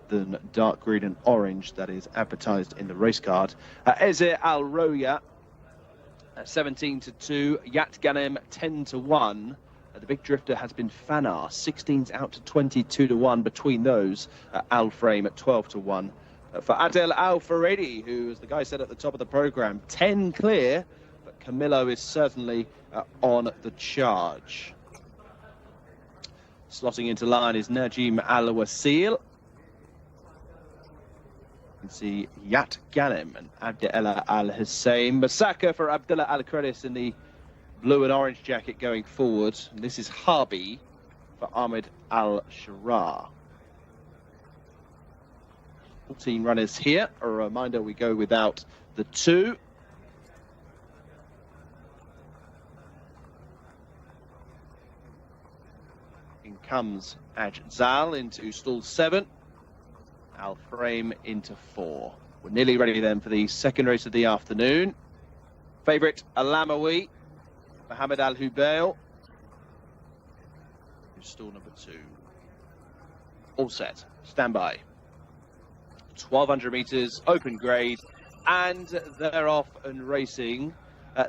than dark green and orange. That is advertised in the race card. Ezir Al Roya 17-2. Yat Ganem 10-1. The big drifter has been Fanar. 16's out to 22-1 between those. Al Frame at 12-1. For Adel Al Faredi, who, as the guy said at the top of the programme, 10 clear, but Camillo is certainly on the charge. Slotting into line is Najim Al Wasil. You can see Yat Ganem and Abdullah Al Hussein. Masaka for Abdullah Al Kredis in the blue and orange jacket going forward. And this is Harby for Ahmed Al Sharar. 14 runners here. A reminder, we go without the 2. Comes Ajzel into stall 7, Al Frame into 4. We're nearly ready then for the second race of the afternoon. Favourite Alamawi, Mohammed Al Hubail, stall number 2. All set, stand by. 1200 metres, open grade, and they're off and racing.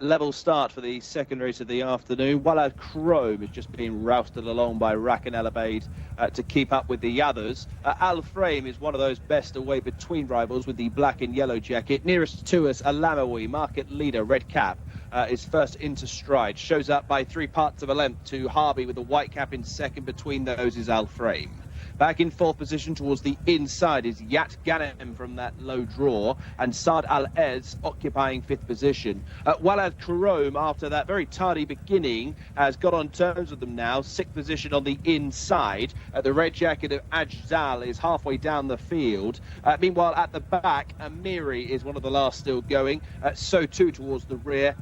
Level start for the second race of the afternoon. Walad Chrome is just being rousted along by Rakan El Abeid to keep up with the others. Al Frame is one of those best away between rivals with the black and yellow jacket. Nearest to us, Alamawi, market leader, red cap, is first into stride. Shows up by 3 parts of a length to Harby with the white cap in second. Between those is Al Frame. Back in 4th position towards the inside is Yat Ganem from that low draw, and Saad Al-Ez occupying 5th position. Walad Karom, after that very tardy beginning, has got on terms with them now. 6th position on the inside. The red jacket of Ajzel is halfway down the field. Meanwhile, at the back, Amiri is one of the last still going. So too towards the rear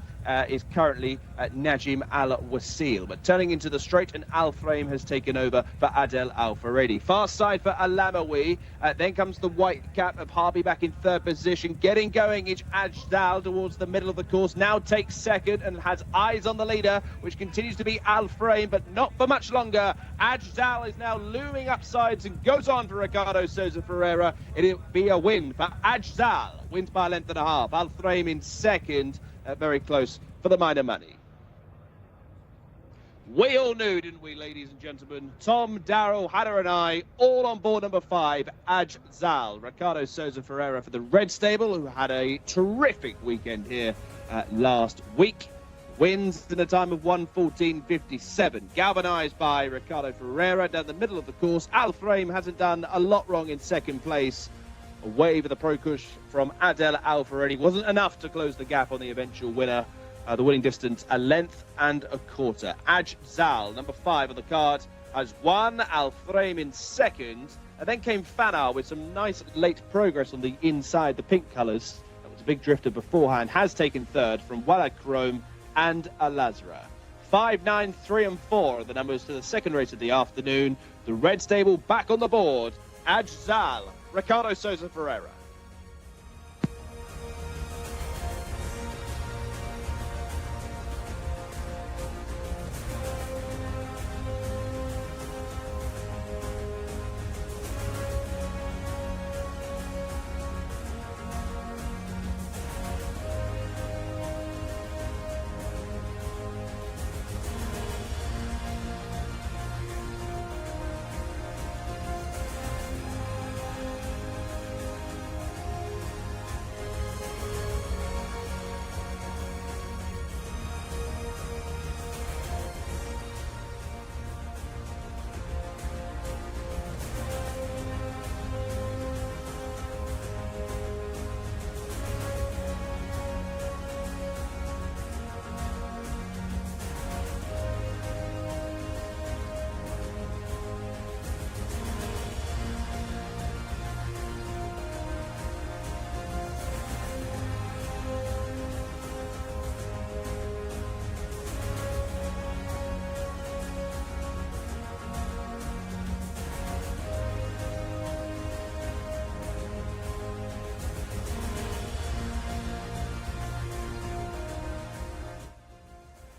is currently Najim Al Wasil. But turning into the straight, and Al Frame has taken over for Adel Al Faredi. Far side for Alamawi. Then comes the white cap of Harby back in 3rd position. Getting going is Ajzel towards the middle of the course. Now takes 2nd and has eyes on the leader, which continues to be Al Frame, but not for much longer. Ajzel is now looming upsides and goes on for Ricardo Sousa Ferreira. It'll be a win for Ajzel. Wins by a length and a half. Al Frame in 2nd. Very close for the minor money. We all knew, didn't we, ladies and gentlemen? Tom, Darryl, Hannah and I, all on board number 5, Ajzel. Ricardo Sousa Ferreira for the Red Stable, who had a terrific weekend here last week. Wins in a time of 1:14.57. Galvanised by Ricardo Ferreira down the middle of the course. Al Frame hasn't done a lot wrong in 2nd place. A wave of the Pro Kush from Adel Alfaredi wasn't enough to close the gap on the eventual winner. The winning distance, a length and a quarter. Zal, number 5 on the card, has won. Al Frame in second. And then came Fanar with some nice late progress on the inside, the pink colours. That was a big drifter beforehand. Has taken third from Walla Chrome and Al-Azra. 5, 9, 3 and 4 are the numbers to the second race of the afternoon. The red stable back on the board. Zal, Ricardo Sousa Ferreira.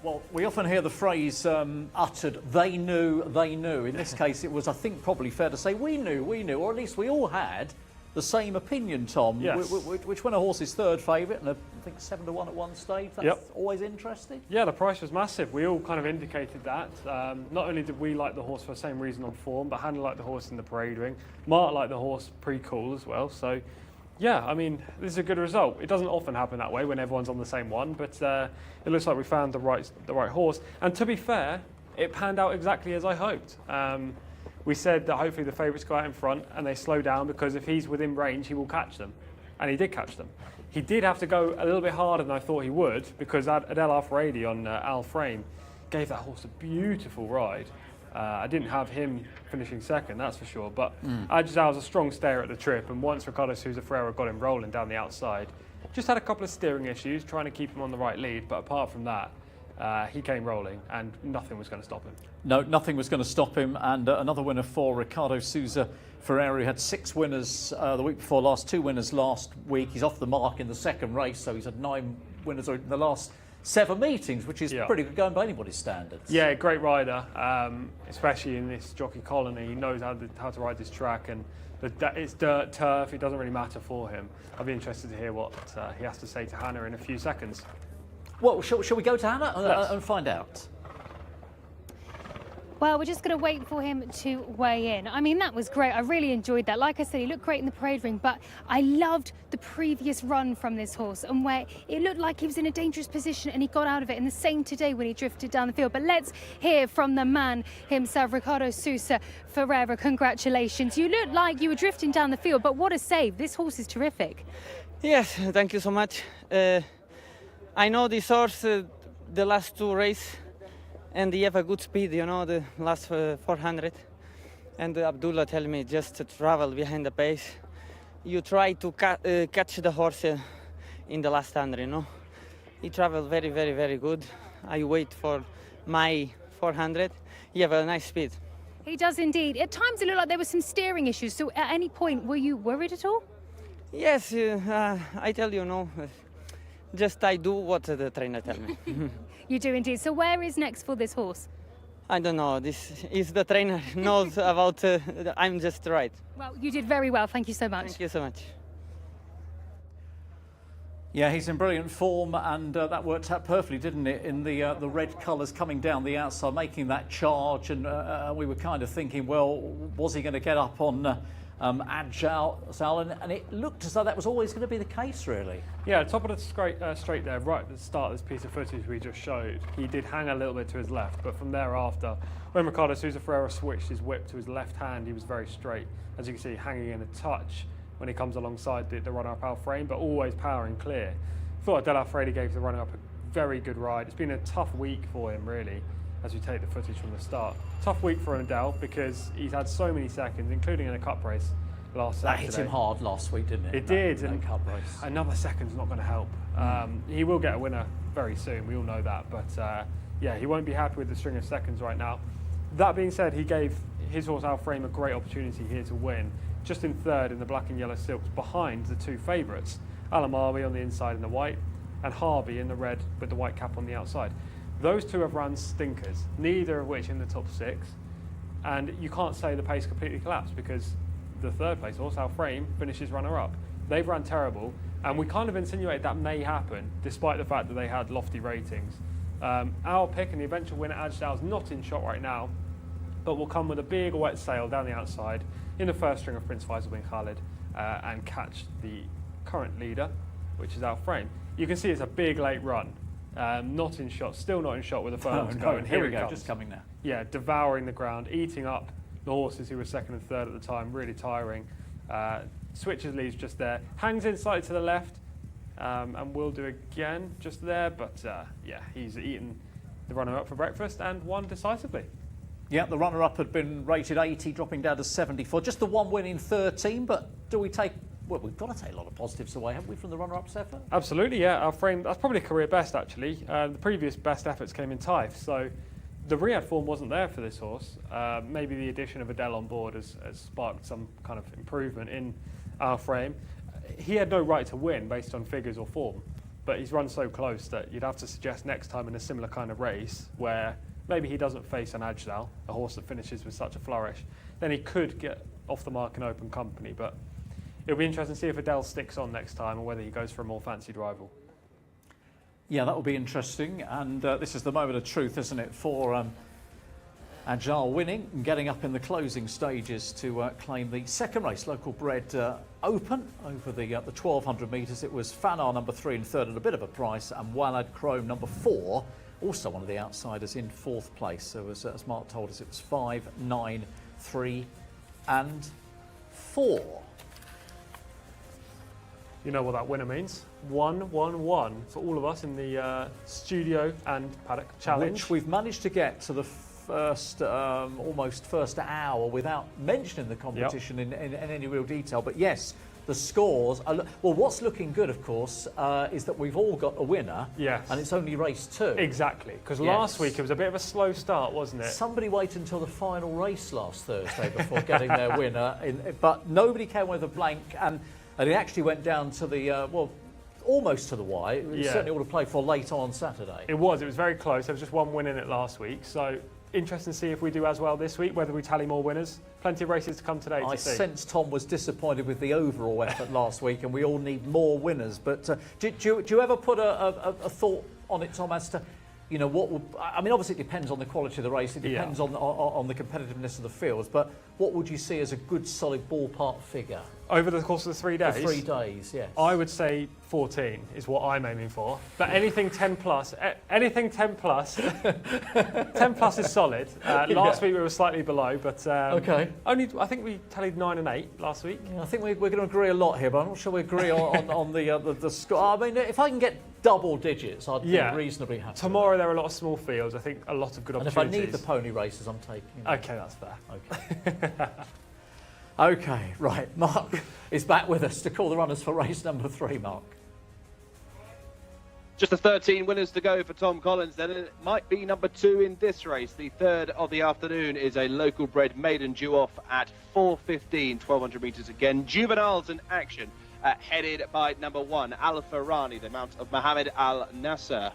Well, we often hear the phrase uttered, they knew, they knew. In this case, it was, I think, probably fair to say we knew, or at least we all had the same opinion, Tom. Yes. Which won a horse's third favourite, and I think 7 to 1 at one stage. That's always interesting. Yeah, the price was massive. We all kind of indicated that. Not only did we like the horse for the same reason on form, but Hannah liked the horse in the parade ring. Mark liked the horse pre-call as well. So, yeah, I mean, this is a good result. It doesn't often happen that way when everyone's on the same one, but it looks like we found the right horse. And to be fair, it panned out exactly as I hoped. We said that hopefully the favourites go out in front and they slow down because if he's within range, he will catch them. And he did catch them. He did have to go a little bit harder than I thought he would because Adel Alfaredi on Al Frame gave that horse a beautiful ride. I didn't have him finishing second, that's for sure. But Jcsa was a strong stayer at the trip, and once Ricardo Sousa Ferreira got him rolling down the outside, just had a couple of steering issues, trying to keep him on the right lead. But apart from that, he came rolling, and nothing was going to stop him. No, nothing was going to stop him. And another winner for Ricardo Sousa Ferreira. He had 6 winners the week before last, 2 winners last week. He's off the mark in the second race, so he's had 9 winners in the last 7 meetings, which is pretty good going by anybody's standards. Yeah, great rider, especially in this jockey colony. He knows how to ride this track, and it's dirt, turf. It doesn't really matter for him. I'll be interested to hear what he has to say to Hannah in a few seconds. Well, shall we go to Hannah and find out? Well, we're just going to wait for him to weigh in. I mean, that was great. I really enjoyed that. Like I said, he looked great in the parade ring, but I loved the previous run from this horse and where it looked like he was in a dangerous position and he got out of it. And the same today when he drifted down the field. But let's hear from the man himself, Ricardo Sousa Ferreira. Congratulations. You looked like you were drifting down the field, but what a save. This horse is terrific. Yes, thank you so much. I know this horse, the last 2 races, and he have a good speed, you know, the last 400. And Abdullah tell me just to travel behind the pace. You try to catch the horse in the last 100, you know. He traveled very, very, very good. I wait for my 400. He have a nice speed. He does indeed. At times it looked like there were some steering issues. So at any point, were you worried at all? Yes, I tell you, no. Just I do what the trainer tell me. You do indeed. So where is next for this horse? I don't know. This is the trainer knows about. I'm just right. Well, you did very well. Thank you so much. Thank you so much. Yeah, he's in brilliant form, and that worked out perfectly, didn't it? In the red colours coming down the outside, making that charge, and we were kind of thinking, well, was he going to get up on Jcsa? And it looked as though that was always going to be the case, really. Yeah, top of the straight there, right at the start of this piece of footage we just showed, he did hang a little bit to his left, but from thereafter, when Ricardo Sousa Ferreira switched his whip to his left hand, he was very straight. As you can see, hanging in a touch when he comes alongside the runner-up Al Frame, but always powering clear. Thought Adel Al-Frady gave the runner-up a very good ride. It's been a tough week for him, really, as we take the footage from the start. Tough week for Adel because he's had so many seconds, including in a cup race last Saturday. That hit him hard last week, didn't it? It did. That cup race. Another second's not going to help. He will get a winner very soon, we all know that, but yeah, he won't be happy with the string of seconds right now. That being said, he gave his horse Al Frame a great opportunity here to win, just in third in the black and yellow silks behind the two favourites, Alamawi on the inside in the white and Harvey in the red with the white cap on the outside. Those two have run stinkers, neither of which in the top 6, and you can't say the pace completely collapsed because the third place horse, Al Frame, finishes runner-up. They've run terrible, and we kind of insinuate that may happen despite the fact that they had lofty ratings. Our pick and the eventual winner, Ajdal's not in shot right now, but will come with a big wet sail down the outside in the first string of Prince Faisal bin Khalid and catch the current leader, which is Al Frame. You can see it's a big late run, not in shot, still not in shot with a furlong to go, and here we it go, comes. just coming now. Yeah, devouring the ground, eating up the horses who were second and third at the time, really tiring. Switches leads just there, hangs in slightly to the left, and will do again just there, but yeah, he's eaten the runner-up for breakfast and won decisively. Yeah, the runner-up had been rated 80, dropping down to 74. Just the one win in 13, but do we take... Well, we've got to take a lot of positives away, haven't we, from the runner-up's effort? Absolutely, yeah. Our frame, that's probably a career best, actually. The previous best efforts came in Taif, so the Riyadh form wasn't there for this horse. Maybe the addition of Adel on board has sparked some kind of improvement in our frame. He had no right to win based on figures or form, but he's run so close that you'd have to suggest next time in a similar kind of race where maybe he doesn't face an Ajdal, a horse that finishes with such a flourish, then he could get off the mark in open company. But it'll be interesting to see if Adel sticks on next time or whether he goes for a more fancied rival. Yeah, that will be interesting. And this is the moment of truth, isn't it, for Ajdal winning and getting up in the closing stages to claim the second race, local bred open over the 1,200 metres. It was Fanar number 3 and third at a bit of a price, and Walad Chrome number 4, also one of the outsiders, in fourth place. So as Mark told us, it was 5, 9, 3 and 4. You know what that winner means? 1-1-1 for all of us in the studio and paddock challenge. Which we've managed to get to the first, almost first hour without mentioning the competition in any real detail. But yes, the scores are, well, what's looking good, of course, is that we've all got a winner. Yes. And it's only race 2. Exactly, because Yes. last week it was a bit of a slow start, wasn't it? Somebody waited until the final race last Thursday before getting their winner, but nobody came with a blank, and it actually went down to the, well, almost to the wire. It certainly ought to play for late on Saturday. It was very close. There was just one win in it last week, so interesting to see if we do as well this week, whether we tally more winners. Plenty of races to come today to see. I sense Tom was disappointed with the overall effort last week, and we all need more winners. But do you ever put a thought on it, Tom, as to, you know, what would... I mean, obviously it depends on the quality of the race, it depends on the competitiveness of the fields, but what would you see as a good, solid ballpark figure? Over the course of the 3 days? For 3 days, yes. I would say 14 is what I'm aiming for. But anything 10 plus, 10 plus is solid. Last week we were slightly below, but okay. Only, I think we tallied 9 and 8 last week. Yeah, I think we're going to agree a lot here, but I'm not sure we agree on the score. I mean, if I can get double digits, I'd be reasonably happy. Tomorrow there are a lot of small fields. I think a lot of good opportunities. And if I need the pony races, I'm taking them. Okay, that's fair. Okay. Okay, right. Mark is back with us to call the runners for race number 3, Mark. Just the 13 winners to go for Tom Collins, then it might be number 2 in this race. The third of the afternoon is a local bred maiden due off at 4:15, 1,200 metres again. Juveniles in action, headed by number 1, Al Farani, the mount of Mohammed Al Nasser.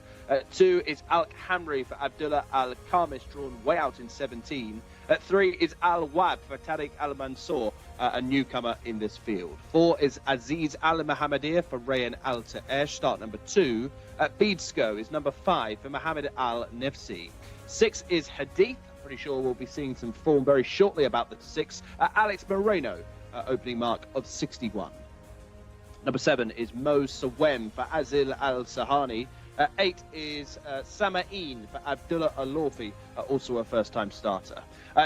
2 is Al Hamri for Abdullah Al Khamis, drawn way out in 17. 3 is Al Wab for Tariq Al Mansour, a newcomer in this field. 4 is Aziz Al Mohammedir for Rayan Al Ta'esh, start number 2. Beedsko is number 5 for Mohammed Al Nifsi. 6 is Hadith. Pretty sure we'll be seeing some form very shortly about the 6. Alex Moreno, opening mark of 61. Number 7 is Mo Sawem for Azil Al Sahani. 8 is Sama'in for Abdullah Al-Lawfi, also a first-time starter.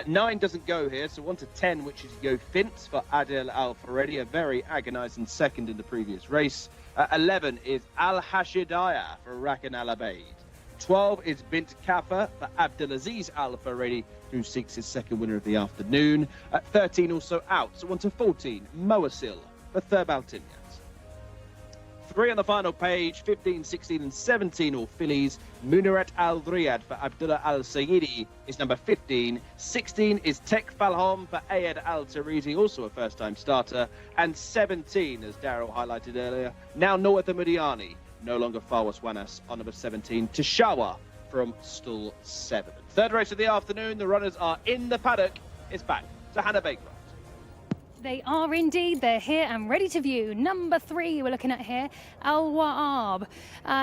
9 doesn't go here, so 1 to 10, which is Yo Fintz for Adel Al-Faredi, a very agonising second in the previous race. 11 is Al-Hashidaya for Rakan Al-Abaid. 12 is Bint Kafa for Abdulaziz Al-Faredi, who seeks his second winner of the afternoon. 13 also out, so 1 to 14, Moasil for Thurb Al-Tinyat. 3 on the final page, 15, 16 and 17 all fillies. Munarat Al-Riyadh for Abdullah Al-Sayyidi is number 15. 16 is Tek Falhom for Ayed Al-Tarizi, also a first-time starter. And 17, as Daryl highlighted earlier, now Noah Mudiani, no longer Farwas Wanas, on number 17, Tashawa from stall 7. Third race of the afternoon, the runners are in the paddock. It's back to Hannah Baker. They are indeed. They're here and ready to view. Number 3 we're looking at here, Al Waab.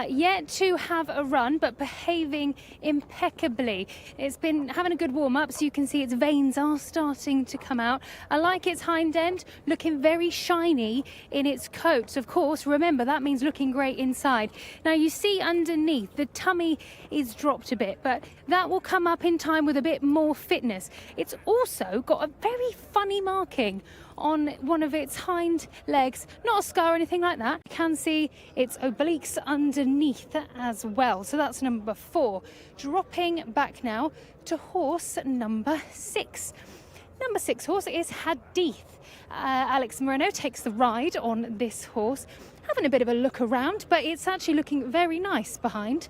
Yet to have a run, but behaving impeccably. It's been having a good warm-up, so you can see its veins are starting to come out. I like its hind end, looking very shiny in its coat. Of course, remember, that means looking great inside. Now, you see underneath, the tummy is dropped a bit, but that will come up in time with a bit more fitness. It's also got a very funny marking on one of its hind legs, not a scar or anything like that. You can see its obliques underneath as well. So that's number 4. Dropping back now to horse number 6. Number 6 horse is Hadith. Alex Moreno takes the ride on this horse, having a bit of a look around, but it's actually looking very nice behind.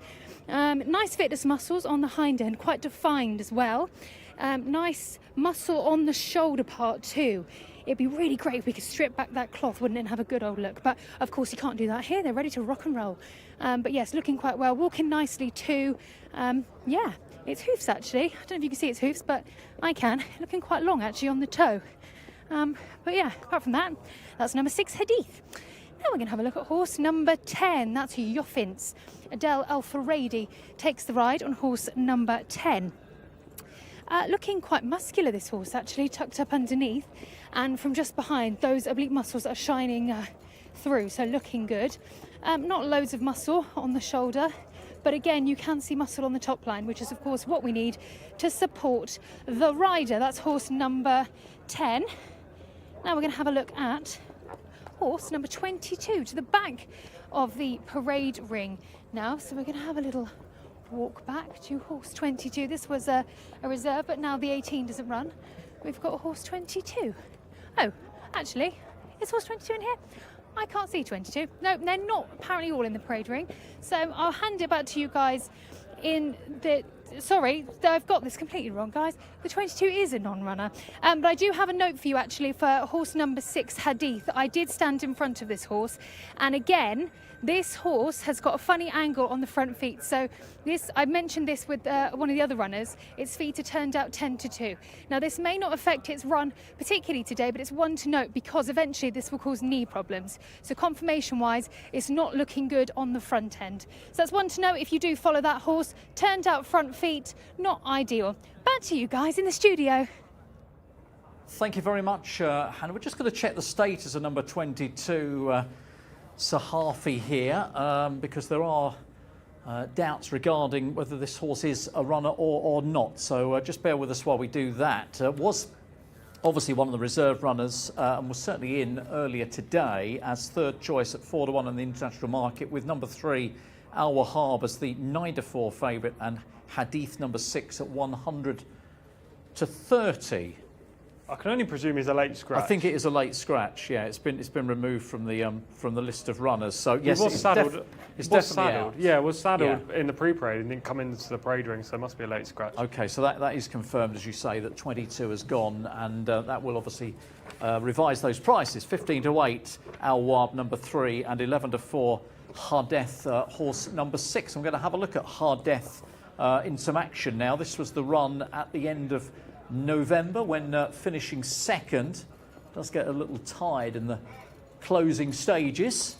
Nice fitness muscles on the hind end, quite defined as well. Nice muscle on the shoulder part too. It'd be really great if we could strip back that cloth, wouldn't it, and have a good old look. But of course you can't do that here. They're ready to rock and roll. But yes, looking quite well, walking nicely too. Yeah, its hoofs actually. I don't know if you can see its hoofs, but I can. Looking quite long actually on the toe. But yeah, apart from that, that's number 6 Hadith. Now we're going to have a look at horse number 10. That's Yofins. Adel Al-Faredi takes the ride on horse number 10. Looking quite muscular, this horse actually, tucked up underneath, and from just behind, those oblique muscles are shining through, so looking good. Not loads of muscle on the shoulder, but again, you can see muscle on the top line, which is of course what we need to support the rider. That's horse number 10. Now we're going to have a look at horse number 22 to the back of the parade ring now. So we're going to have a little walk back to horse 22. This was a reserve, but now the 18 doesn't run. We've got horse 22. Oh, actually, is horse 22 in here? I can't see 22. No, they're not apparently all in the parade ring. So I'll hand it back to you guys in the... Sorry, I've got this completely wrong, guys. The 22 is a non-runner. But I do have a note for you, actually, for horse number 6, Hadith. I did stand in front of this horse. And again, this horse has got a funny angle on the front feet. So this, I mentioned this with one of the other runners. Its feet are turned out 10 to 2. Now, this may not affect its run particularly today, but it's one to note because eventually this will cause knee problems. So conformation-wise, it's not looking good on the front end. So that's one to note if you do follow that horse. Turned out front feet, not ideal. Back to you guys in the studio. Thank you very much, Hannah. We're just going to check the status of number 22, Sahafi here, because there are doubts regarding whether this horse is a runner or not. So just bear with us while we do that. Was obviously one of the reserve runners and was certainly in earlier today as third choice at 4 to 1 in the international market, with number 3, Al Wahab, as the 9 to 4 favourite, and Hadith number 6 at 100 to 30. I can only presume he's a late scratch. I think it is a late scratch. Yeah, it's been removed from the list of runners. So yes, it was saddled. It's was definitely saddled. out. Yeah, it was saddled Yeah. in the pre-parade and didn't come into the parade ring, so it must be a late scratch. Okay, so that is confirmed, as you say, that 22 has gone, and that will obviously revise those prices. 15 to 8, Al Wahab number 3, and 11 to 4, Hardeth horse number 6. I'm going to have a look at Hardeth in some action now. This was the run at the end of November when finishing second. Does get a little tired in the closing stages,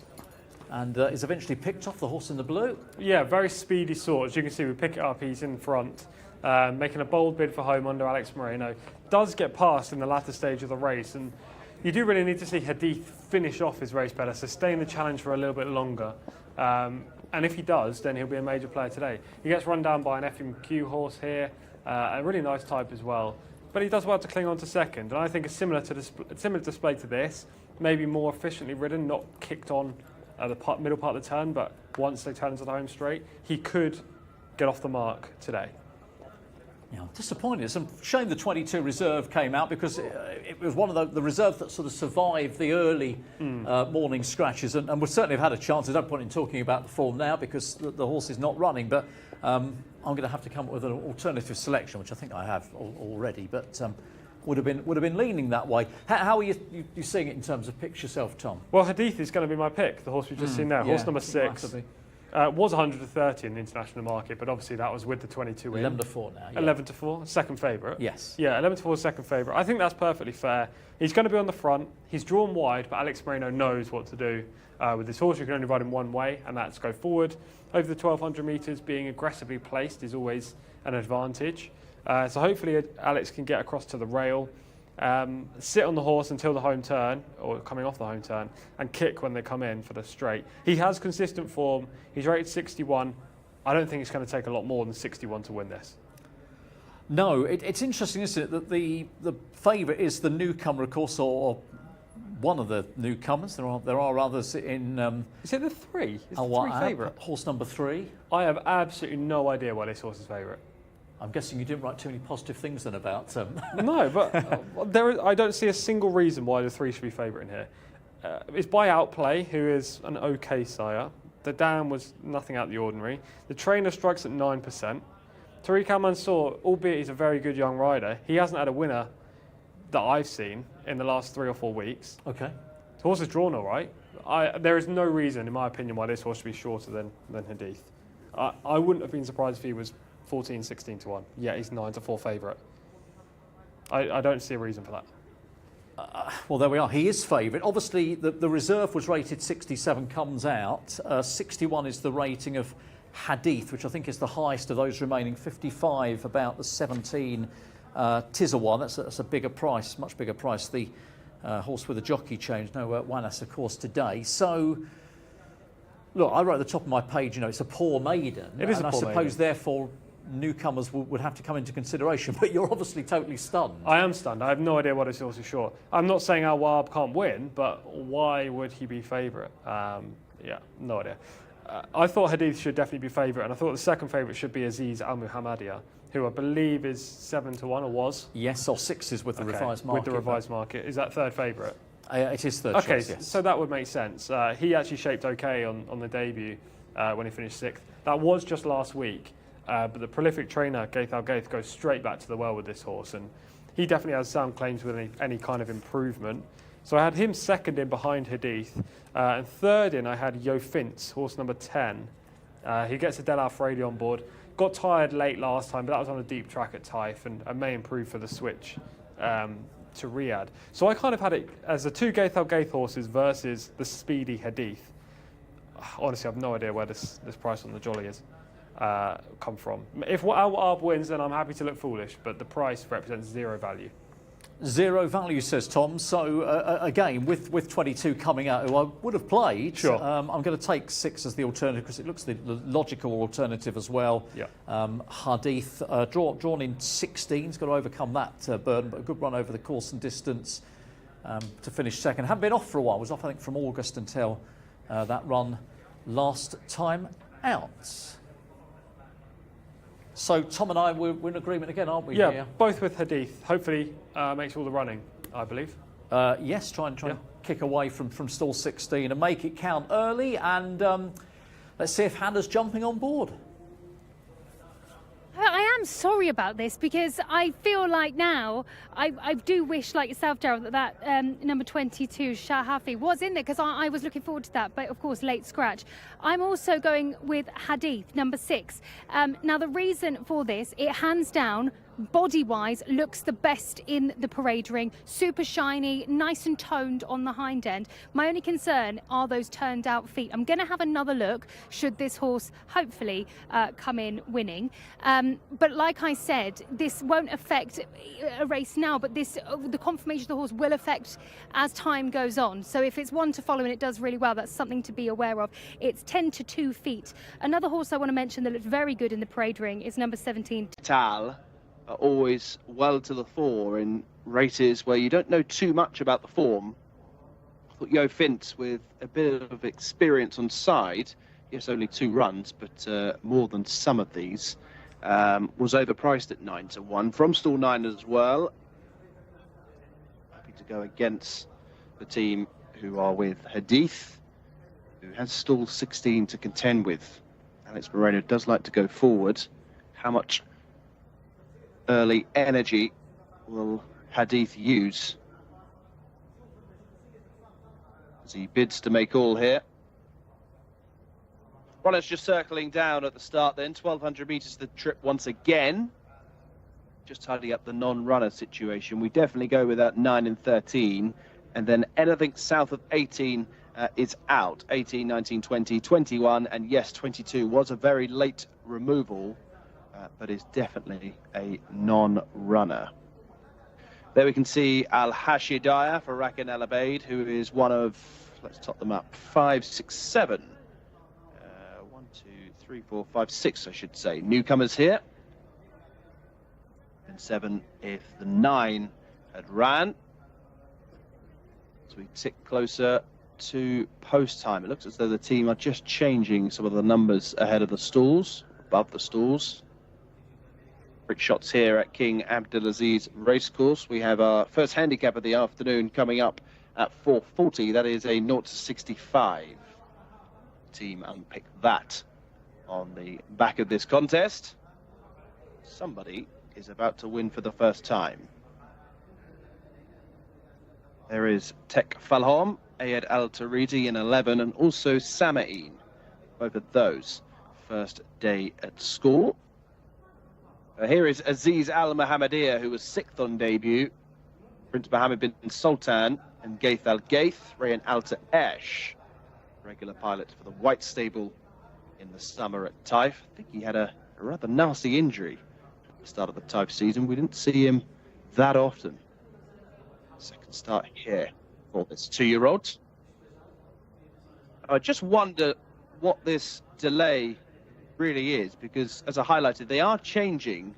and is eventually picked off, the horse in the blue. Yeah, very speedy sort. As you can see, we pick it up, he's in front, making a bold bid for home under Alex Moreno. Does get past in the latter stage of the race, and You do really need to see Hadith finish off his race better, sustain the challenge for a little bit longer. And if he does, then he'll be a major player today. He gets run down by an FMQ horse here, a really nice type as well. But he does well to cling on to second. And I think it's similar display to this, maybe more efficiently ridden, not kicked on at the middle part of the turn, but once they turn into the home straight, he could get off the mark today. Yeah, disappointing. It's a shame the 22 reserve came out because it was one of the reserve that sort of survived the early morning scratches and would certainly have had a chance. There's no point in talking about the form now because the horse is not running. But I'm going to have to come up with an alternative selection, which I think I have already. But would have been leaning that way. How are you seeing it in terms of picks yourself, Tom? Well, Hadith is going to be my pick. The horse we've just seen there, horse number 6. Was 130 in the international market, but obviously that was with the 22 win. 11 to 4 now. Yeah. 11 to 4, second favourite. Yes. Yeah, 11 to 4, second favourite. I think that's perfectly fair. He's going to be on the front. He's drawn wide, but Alex Moreno knows what to do with this horse. You can only ride him one way, and that's go forward. Over the 1,200 metres, being aggressively placed is always an advantage. So hopefully Alex can get across to the rail, sit on the horse until the home turn, or coming off the home turn, and kick when they come in for the straight. He has consistent form. He's rated 61. I don't think it's going to take a lot more than 61 to win this. No, it's interesting, isn't it, that the favourite is the newcomer, of course, or one of the newcomers. There are others in. Is it the 3? Is the 3 favourite? Horse number 3. I have absolutely no idea why this horse is favourite. I'm guessing you didn't write too many positive things then about. No, but I don't see a single reason why the 3 should be favourite in here. It's by Outplay, who is an okay sire. The dam was nothing out of the ordinary. The trainer strikes at 9%. Tariq Al-Mansour, albeit he's a very good young rider, he hasn't had a winner that I've seen in the last 3 or 4 weeks. Okay. The horse is drawn all right. There is no reason, in my opinion, why this horse should be shorter than Hadith. I wouldn't have been surprised if he was 14, 16 to 1. Yeah, he's 9 to 4 favourite. I don't see a reason for that. Well, there we are. He is favourite. Obviously, the reserve was rated 67, comes out. 61 is the rating of Hadith, which I think is the highest of those remaining. 55, about the 17 Tizawar. That's a bigger price, much bigger price. The horse with a jockey change. No Wanas, of course, today. So, look, I wrote at the top of my page, it's a poor maiden. It is a poor maiden. I suppose, therefore, newcomers would have to come into consideration, but you're obviously totally stunned. I am stunned. I have no idea what this horse is short. I'm not saying Al Wahab can't win, but why would he be favourite? Yeah, no idea. I thought Hadith should definitely be favourite, and I thought the second favourite should be Aziz Al Muhammadia, who I believe is 7 to 1 or was. Yes, or 6s with the revised market. With the revised market. Is that third favourite? It is third. Okay, choice, yes. So that would make sense. He actually shaped okay on the debut when he finished 6th. That was just last week. But the prolific trainer, Gaith Al-Gaith, goes straight back to the well with this horse, and he definitely has sound claims with any kind of improvement. So I had him second in behind Hadith, and third in I had Yo Fintz, horse number 10. He gets a Del Alfredi on board. Got tired late last time, but that was on a deep track at Taif, and may improve for the switch to Riyadh. So I kind of had it as the 2 Gaith Al-Gaith horses versus the speedy Hadith. Honestly, I have no idea where this price on the jolly is. Come from. If Al Wahab wins, then I'm happy to look foolish, but the price represents zero value. Zero value, says Tom. So again, with 22 coming out, who I would have played, sure. I'm going to take 6 as the alternative because it looks the logical alternative as well. Yeah. Hadith drawn in 16, he's got to overcome that burden, but a good run over the course and distance to finish second. Hadn't been off for a while. Was off, I think, from August until that run last time out. So Tom and I, we're in agreement again, aren't we? Yeah, here? Both with Hadith. Hopefully makes all the running, I believe. Yes, try and kick away from stall 16 and make it count early. And let's see if Hannah's jumping on board. I am sorry about this because I feel like now I do wish, like yourself, Daryl, that number 22 Shahafi was in there because I was looking forward to that, but of course late scratch. I'm also going with Hadith, number 6. Now the reason for this, it hands down body-wise, looks the best in the parade ring. Super shiny, nice and toned on the hind end. My only concern are those turned out feet. I'm going to have another look should this horse hopefully come in winning. But like I said, this won't affect a race now, but the conformation of the horse will affect as time goes on. So if it's one to follow and it does really well, that's something to be aware of. It's 10 to 2 feet. Another horse I want to mention that looked very good in the parade ring is number 17. Tal are always well to the fore in races where you don't know too much about the form. I thought Yo Fint, with a bit of experience on side, yes, only 2 runs, but more than some of these, was overpriced at 9 to 1 from stall 9 as well. Happy to go against the team who are with Hadith, who has stall 16 to contend with. Alex Moreno does like to go forward. How much early energy will Hadith use as he bids to make all here? Runners just circling down at the start then, 1200 metres the trip once again. Just tidy up the non-runner situation. We definitely go with that 9 and 13, and then anything south of 18 is out. 18, 19, 20, 21, and yes, 22 was a very late removal, but is definitely a non-runner. There we can see Al Hashidaya for Rakan El Abeid, who is one of, let's top them up, 5, 6, 7. 1, 2, 3, 4, 5, 6, I should say. Newcomers here. And 7 if the 9 had ran. As we tick closer to post time, it looks as though the team are just changing some of the numbers ahead of the stalls, above the stalls. Quick shots here at King Abdulaziz Racecourse. We have our first handicap of the afternoon coming up at 4:40. That is a 0 to 65. Team unpick that on the back of this contest. Somebody is about to win for the first time. There is Tek Falhom, Ayed Al Taridi in 11, and also Samain. Both of those first day at school. Here is Aziz Al Mohammedia, who was 6th on debut. Prince Mohammed bin Sultan and Gaith Al Gaith, Rayan Alta Ash, regular pilot for the White Stable in the summer at Taif. I think he had a rather nasty injury at the start of the Taif season. We didn't see him that often. Second start here for this 2-year-old. I just wonder what this delay really is, because as I highlighted, they are changing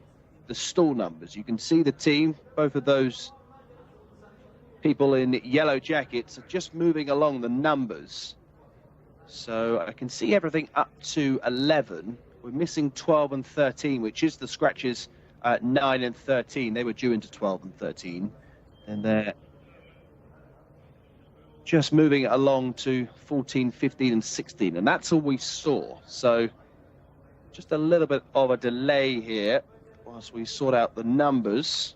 the stall numbers. You can see the team, both of those people in yellow jackets, are just moving along the numbers. So I can see everything up to 11. We're missing 12 and 13, which is the scratches at 9 and 13. They were due into 12 and 13. And they're just moving along to 14, 15 and 16. And that's all we saw. So just a little bit of a delay here whilst we sort out the numbers.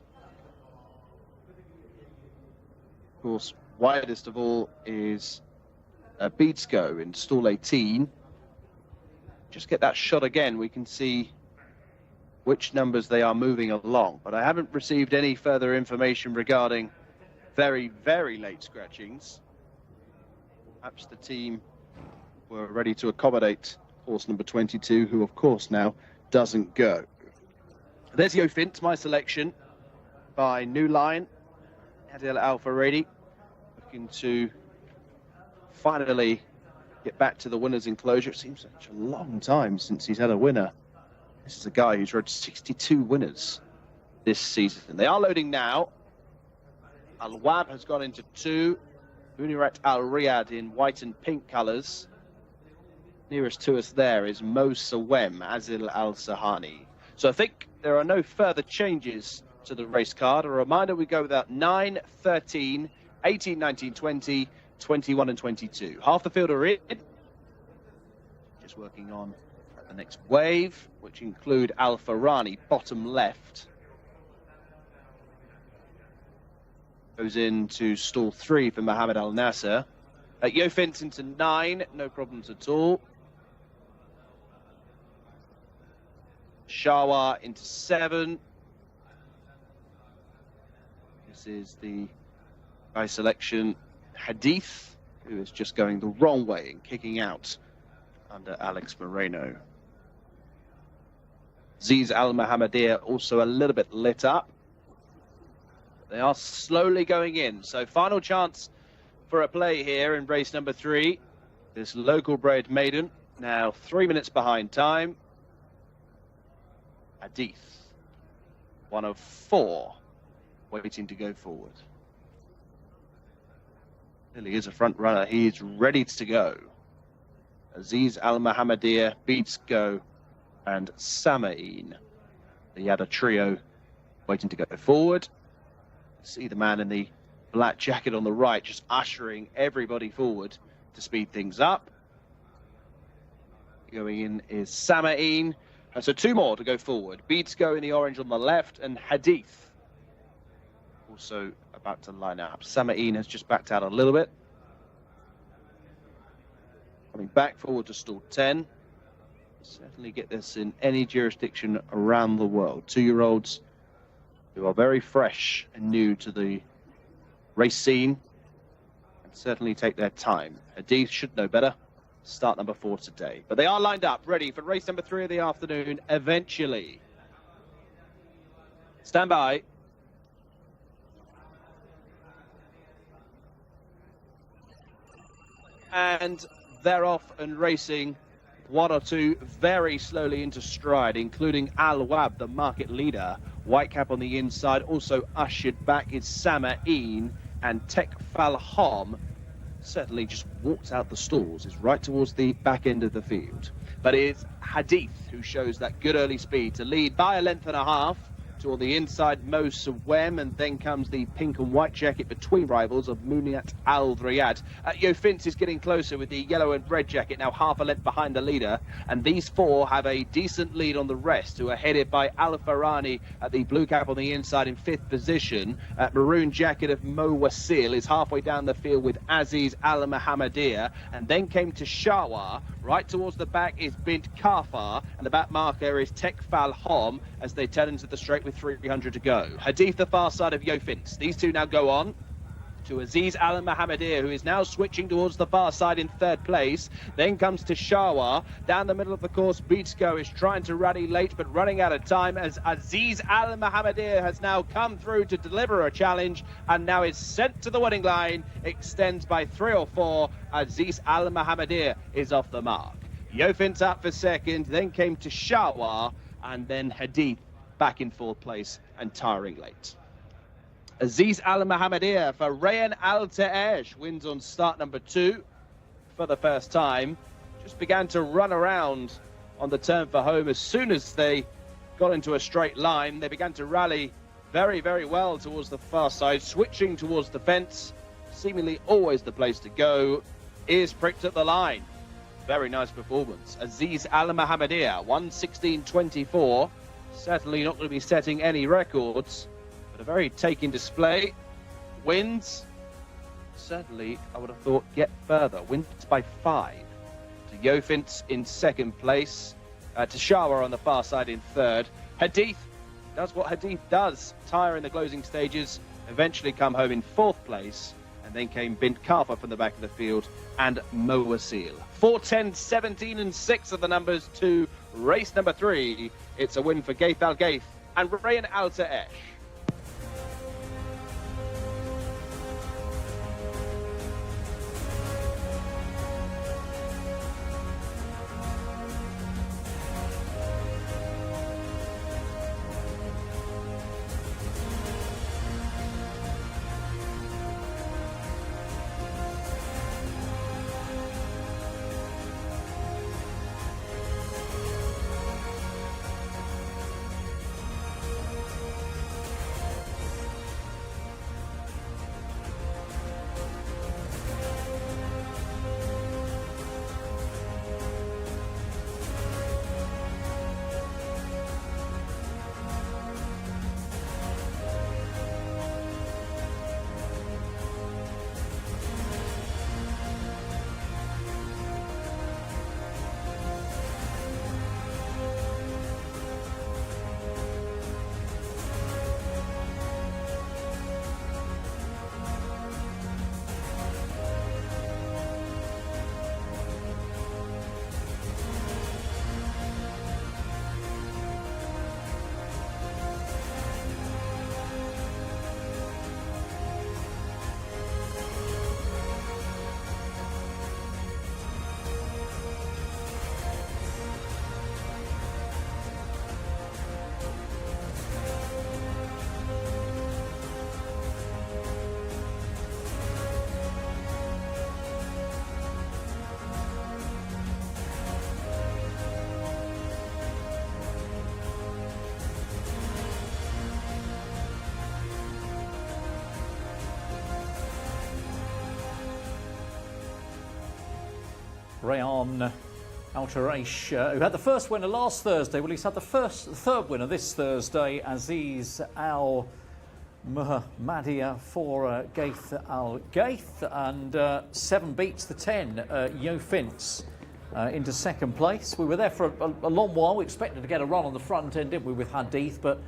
Of course, widest of all is Beatsco in stall 18. Just get that shot again, we can see which numbers they are moving along. But I haven't received any further information regarding very, very late scratchings. Perhaps the team were ready to accommodate horse number 22, who of course now doesn't go. There's Yo Fint, my selection by New Line. Adil Al Faradi looking to finally get back to the winner's enclosure. It seems such a long time since he's had a winner. This is a guy who's rode 62 winners this season. They are loading now. Al Wab has gone into 2. Unirat Al Riyadh in white and pink colours. Nearest to us there is Mo Sawem, Azil Al Sahani. So I think there are no further changes to the race card. A reminder, we go without 9, 13, 18, 19, 20, 21 and 22. Half the field are in. Just working on the next wave, which include Al Farani, bottom left. Goes into stall 3 for Mohammed Al Nasser. Yo Fint into 9, no problems at all. Shawa into 7. This is the guy selection, Hadith, who is just going the wrong way and kicking out under Alex Moreno. Aziz Al Mohammedia also a little bit lit up. They are slowly going in. So final chance for a play here in race number 3. This local bred maiden, now 3 minutes behind time. Hadith, one of 4 waiting to go forward. Really is a front runner. He is ready to go. Aziz Al Mohammedia, Beats Go, and Samain. The Yada trio waiting to go forward. See the man in the black jacket on the right just ushering everybody forward to speed things up. Going in is Samain. So 2 more to go forward. Beats Go in the orange on the left, and Hadith also about to line up. Samain has just backed out a little bit. Coming back forward to stall 10. Certainly get this in any jurisdiction around the world. 2-year-olds who are very fresh and new to the race scene and certainly take their time. Hadith should know better. Start number 4 today. But they are lined up, ready for race number 3 of the afternoon eventually. Stand by. And they're off and racing. 1 or 2 very slowly into stride, including Al Wab, the market leader. White cap on the inside. Also ushered back is Samain, and Tekfal Hom certainly just walked out the stalls, is right towards the back end of the field. But it's Hadith who shows that good early speed to lead by a length and a half. To on the inside, Mo Sawem, and then comes the pink and white jacket between rivals of Muniat Al Riyadh. Yo Fince is getting closer with the yellow and red jacket, now half a length behind the leader, and these 4 have a decent lead on the rest, who are headed by Al Farani at the blue cap on the inside in 5th position. Maroon jacket of Mo Wasil is halfway down the field with Aziz Al Mohammedia, and then came to Shawa. Right towards the back is Bint Kafar, and the back marker is Tekfal Hom as they turn into the straight with 300 to go. Hadith the far side of Yo Fince. These 2 now go on to Aziz Al Mohammedia, who is now switching towards the far side in 3rd place. Then comes to Shawa. Down the middle of the course, Beats Go is trying to rally late, but running out of time as Aziz Al Mohammedia has now come through to deliver a challenge and now is sent to the winning line. Extends by 3 or 4. Aziz Al Mohammedia is off the mark. Yo Fince up for 2nd, then came to Shawa, and then Hadith back in 4th place and tiring late. Aziz Al Mohammedia for Rayan Al Te'esh wins on start number 2 for the first time. Just began to run around on the turn for home. As soon as they got into a straight line, they began to rally very, very well towards the far side, switching towards the fence. Seemingly always the place to go. Ears pricked at the line. Very nice performance. Aziz Al Mohammedia, 1:16.24. Certainly not going to be setting any records, but a very taking display. Wins, certainly, I would have thought, get further. Wins by 5. To Yo Fince in 2nd place. To Shawa on the far side in 3rd. Hadith does what Hadith does. Tire in the closing stages. Eventually come home in 4th place. And then came Bint Kafar from the back of the field and Mo Wasil. 4, 10, 17 and 6 are the numbers to race number 3. It's a win for Gaith Al Gaith and Rayan Al Te'esh. Rayan Al-Taraish, who had the first winner last Thursday. Well, he's had the third winner this Thursday. Aziz Al Muhammadia for Gaith Al Gaith, and 7 beats the 10. Yo Fince into second place. We were there for a long while. We expected to get a run on the front end, didn't we, with Hadith, but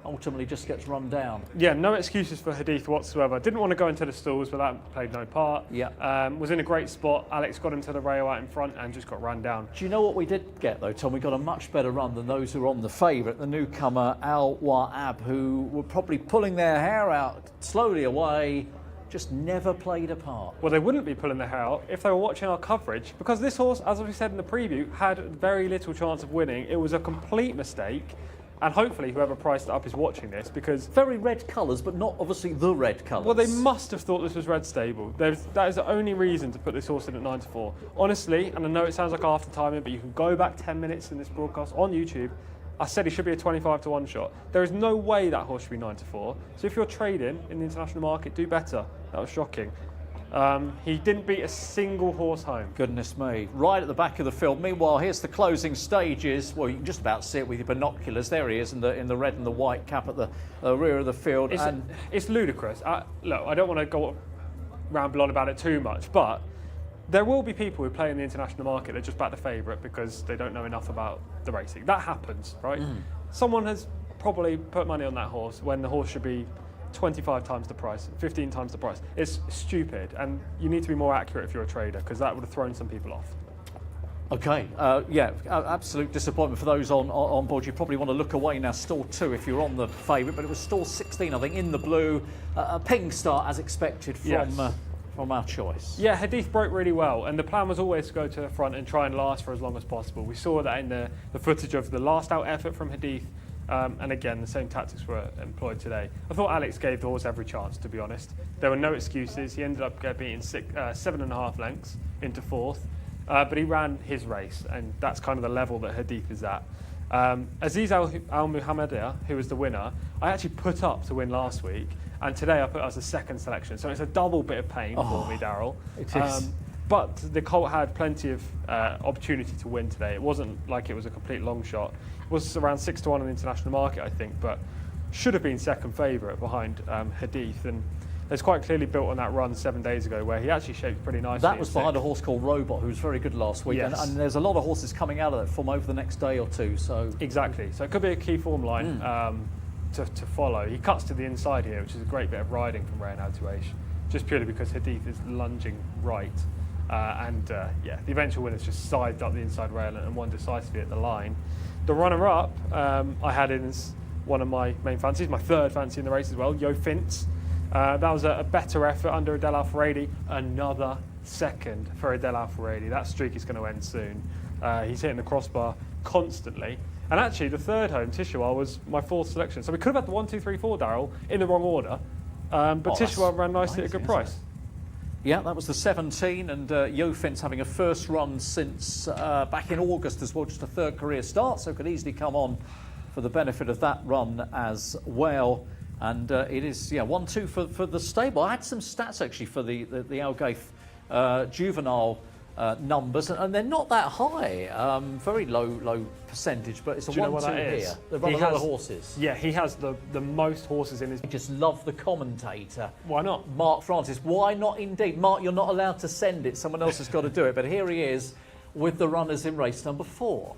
ultimately just gets run down. Yeah, no excuses for Hadith whatsoever. Didn't want to go into the stalls, but that played no part. Yeah. Was in a great spot. Alex got him to the rail out in front and just got run down. Do you know what we did get, though, Tom? We got a much better run than those who were on the favourite, the newcomer Al Wa'ab, who were probably pulling their hair out slowly away, just never played a part. Well, they wouldn't be pulling their hair out if they were watching our coverage, because this horse, as we said in the preview, had very little chance of winning. It was a complete mistake. And hopefully whoever priced it up is watching this, because... Very red colours, but not obviously the red colours. Well, they must have thought this was red stable. That is the only reason to put this horse in at 9 to 4. Honestly, and I know it sounds like after timing, but you can go back 10 minutes in this broadcast on YouTube. I said he should be a 25 to 1 shot. There is no way that horse should be 9 to 4. So if you're trading in the international market, do better. That was shocking. He didn't beat a single horse home. Goodness me. Right at the back of the field. Meanwhile, here's the closing stages. Well, you can just about see it with your binoculars. There he is in the red and the white cap at the rear of the field. It's ludicrous. Look, I don't want to go ramble on about it too much, but there will be people who play in the international market that just back the favourite because they don't know enough about the racing. That happens, right? Someone has probably put money on that horse when the horse should be 25 times the price, 15 times the price. It's stupid, and you need to be more accurate if you're a trader, because that would have thrown some people off. Okay, yeah, absolute disappointment for those on board. You probably want to look away now. Stall 2 if you're on the favourite, but it was stall 16, I think, in the blue. A ping start as expected from our choice. Yeah, Hadith broke really well, and the plan was always to go to the front and try and last for as long as possible. We saw that in the footage of the last out effort from Hadith. And again, the same tactics were employed today. I thought Alex gave the horse every chance, to be honest. There were no excuses. He ended up beating 7.5 lengths into 4th, but he ran his race, and that's kind of the level that Hadith is at. Aziz Al Muhammadia, who was the winner, I actually put up to win last week, and today I put as a second selection. So it's a double bit of pain for me, Daryl. It is. But the colt had plenty of opportunity to win today. It wasn't like it was a complete long shot. It was around 6 to 1 in the international market, I think, but should have been second favourite behind Hadith. And it's quite clearly built on that run 7 days ago where he actually shaped pretty nicely. That was behind a horse called Robot, who was very good last week. Yes. And there's a lot of horses coming out of that form over the next day or two. So exactly. So it could be a key form line to follow. He cuts to the inside here, which is a great bit of riding from Rayan Al-Taraish, just purely because Hadith is lunging right. The eventual winner's just sided up the inside rail and won decisively at the line. The runner-up I had in as one of my main fancies, my third fancy in the race as well, Yo Fince. That was a better effort under Adel Al-Faradi. Another second for Adel Al-Faradi. That streak is going to end soon. He's hitting the crossbar constantly. And actually, the third home, Tishwa, was my 4th selection. So we could have had the 1, 2, 3, 4, Daryl, in the wrong order. But Tishwa ran nicely at a good price. Yeah, that was the 17, and Yo Fince having a first run since back in August as well, just a 3rd career start, so could easily come on for the benefit of that run as well. And it is 1-2 for the stable. I had some stats actually for the Algaith juvenile numbers, and they're not that high. Very low percentage, but it's a 1-2 here. They've run a lot of horses. Yeah, he has the most horses in his... I just love the commentator. Why not? Mark Francis. Why not indeed? Mark, you're not allowed to send it. Someone else has got to do it. But here he is with the runners in race number 4.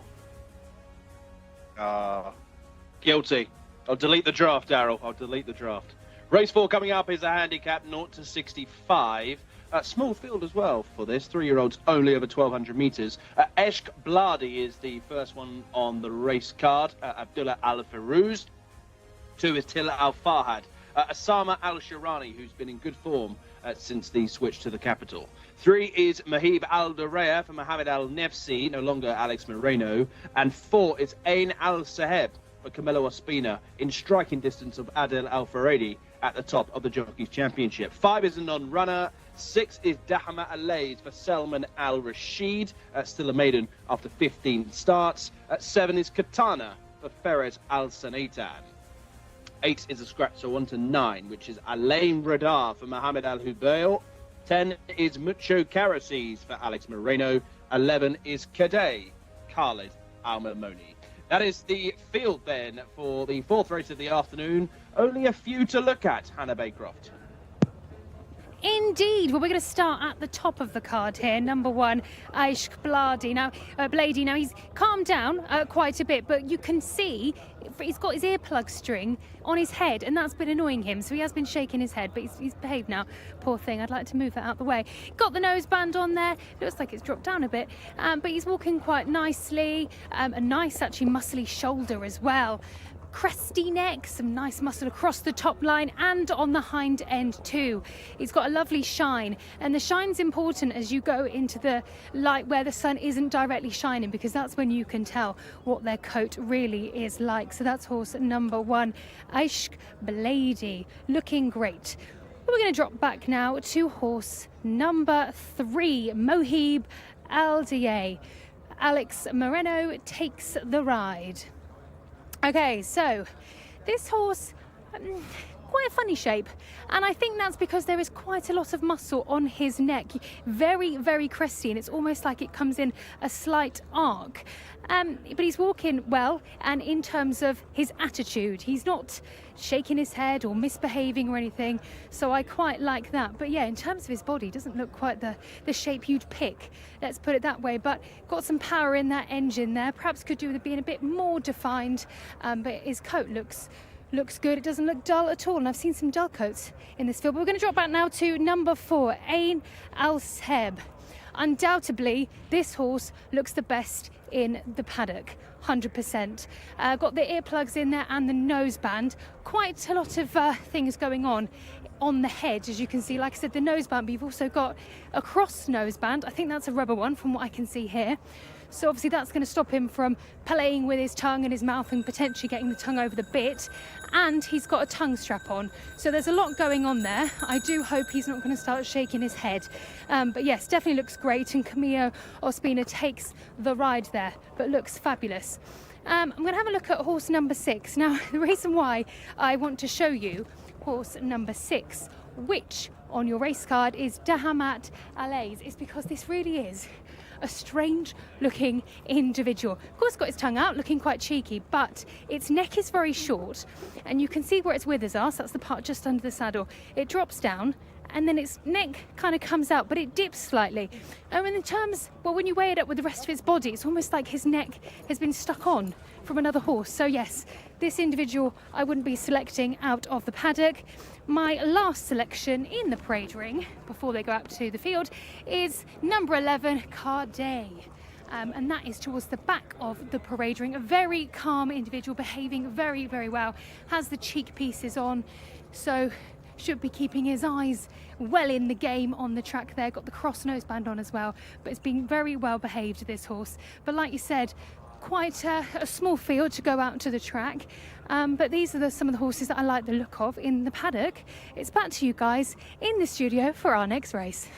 Guilty. I'll delete the draft, Daryl. I'll delete the draft. Race 4 coming up is a handicap 0 to 65. Small field as well for this. 3-year-olds only over 1,200 metres. Eshk Bladi is the first one on the race card. Abdullah Al-Farouz. 2 is Tilla Al-Fahad. Osama Al-Shirani, who's been in good form since the switch to the capital. 3 is Mahib Al-Duraya for Mohamed Al-Nefsi, no longer Alex Moreno. And 4 is Ain Al-Saheb for Camilo Ospina, in striking distance of Adel Al-Faradi at the top of the Jockeys Championship. 5 is a non-runner. 6 is Dahama Alays for Selman Al-Rashid, still a maiden after 15 starts. 7 is Katana for Ferez Al-Sanaitan. 8 is a scratch, so 1 to 9, which is Alain Radar for Mohamed Al-Hubayl. 10 is Mucho Caraces for Alex Moreno. 11 is Kadej Khalid Al-Mamoni. That is the field then for the fourth race of the afternoon. Only a few to look at, Hannah Baycroft. Indeed. Well, we're going to start at the top of the card here. Number 1, Aishk Blady. Now he's calmed down quite a bit, but you can see he's got his earplug string on his head, and that's been annoying him. So he has been shaking his head, but he's behaved now. Poor thing. I'd like to move that out the way. Got the noseband on there. Looks like it's dropped down a bit, but he's walking quite nicely. A nice, actually, muscly shoulder as well. Cresty neck, some nice muscle across the top line and on the hind end too. It's got a lovely shine, and the shine's important as you go into the light where the sun isn't directly shining, because that's when you can tell what their coat really is like. So that's horse number 1, Aishk Blady, looking great. We're going to drop back now to horse number 3, Mohib Aldia. Alex Moreno takes the ride. Okay, so this horse, quite a funny shape, and I think that's because there is quite a lot of muscle on his neck. Very, very cresty, and it's almost like it comes in a slight arc. But he's walking well, and in terms of his attitude, he's not shaking his head or misbehaving or anything, so I quite like that. But yeah, in terms of his body, doesn't look quite the shape you'd pick, let's put it that way, but got some power in that engine there. Perhaps could do with being a bit more defined, but his coat looks good. It doesn't look dull at all, and I've seen some dull coats in this field. But we're going to drop back now to number 4, Ain Al-Seb. Undoubtedly, this horse looks the best in the paddock, 100%. Got the earplugs in there and the noseband. Quite a lot of things going on the head, as you can see. Like I said, the noseband, but you've also got a cross noseband. I think that's a rubber one from what I can see here. So obviously that's going to stop him from playing with his tongue and his mouth and potentially getting the tongue over the bit. And he's got a tongue strap on. So there's a lot going on there. I do hope he's not going to start shaking his head. But yes, definitely looks great. And Camillo Ospina takes the ride there, but looks fabulous. I'm going to have a look at horse number 6. Now, the reason why I want to show you horse number 6, which on your race card is Dahamat Alays, is because this really is a strange looking individual. Of course, got his tongue out, looking quite cheeky, but its neck is very short, and you can see where its withers are. So that's the part just under the saddle. It drops down, and then its neck kind of comes out, but it dips slightly. And in terms, well, when you weigh it up with the rest of its body, it's almost like his neck has been stuck on from another horse. So yes, this individual I wouldn't be selecting out of the paddock. My last selection in the parade ring before they go out to the field is number 11, Kadej. And that is towards the back of the parade ring. A very calm individual, behaving very, very well. Has the cheek pieces on, so should be keeping his eyes well in the game on the track there. Got the cross noseband on as well, but it's been very well behaved, this horse. But like you said, quite a small field to go out to the track. But these are some of the horses that I like the look of in the paddock. It's back to you guys in the studio for our next race.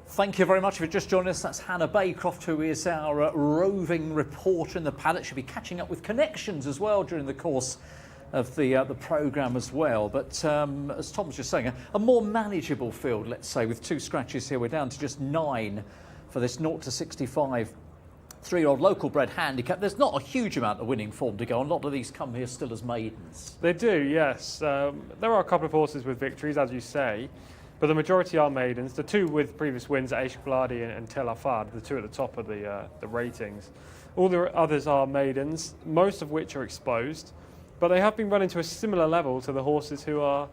Thank you very much. If you've just joined us, that's Hannah Baycroft, who is our roving reporter in the paddock. She'll be catching up with connections as well during the course of the programme as well. But as Tom was just saying, a more manageable field, let's say, with 2 scratches here. We're down to just 9 for this 0 to 65 3-year-old local bred handicap. There's not a huge amount of winning form to go on. A lot of these come here still as maidens. They do, yes. There are a couple of horses with victories, as you say, but the majority are maidens. The 2 with previous wins, Aishk Blady and Tel Afad, the 2 at the top of the ratings. All the others are maidens, most of which are exposed, but they have been running to a similar level to the horses who are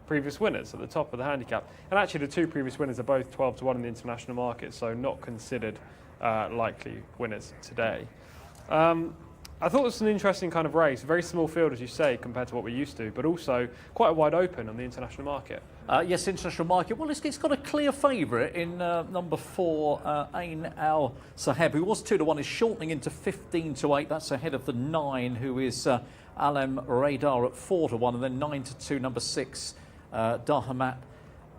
previous winners at the top of the handicap. And actually the 2 previous winners are both 12 to 1 in the international market, so not considered likely winners today. I thought it was an interesting kind of race, very small field, as you say, compared to what we're used to, but also quite a wide open on the international market. Yes, international market. Well, it's got a clear favourite in number 4, Ain Al-Saheb, who was 2 to 1, is shortening into 15 to 8. That's ahead of the 9, who is Alem Radar at 4 to 1, and then 9 to 2, number 6, Dahamat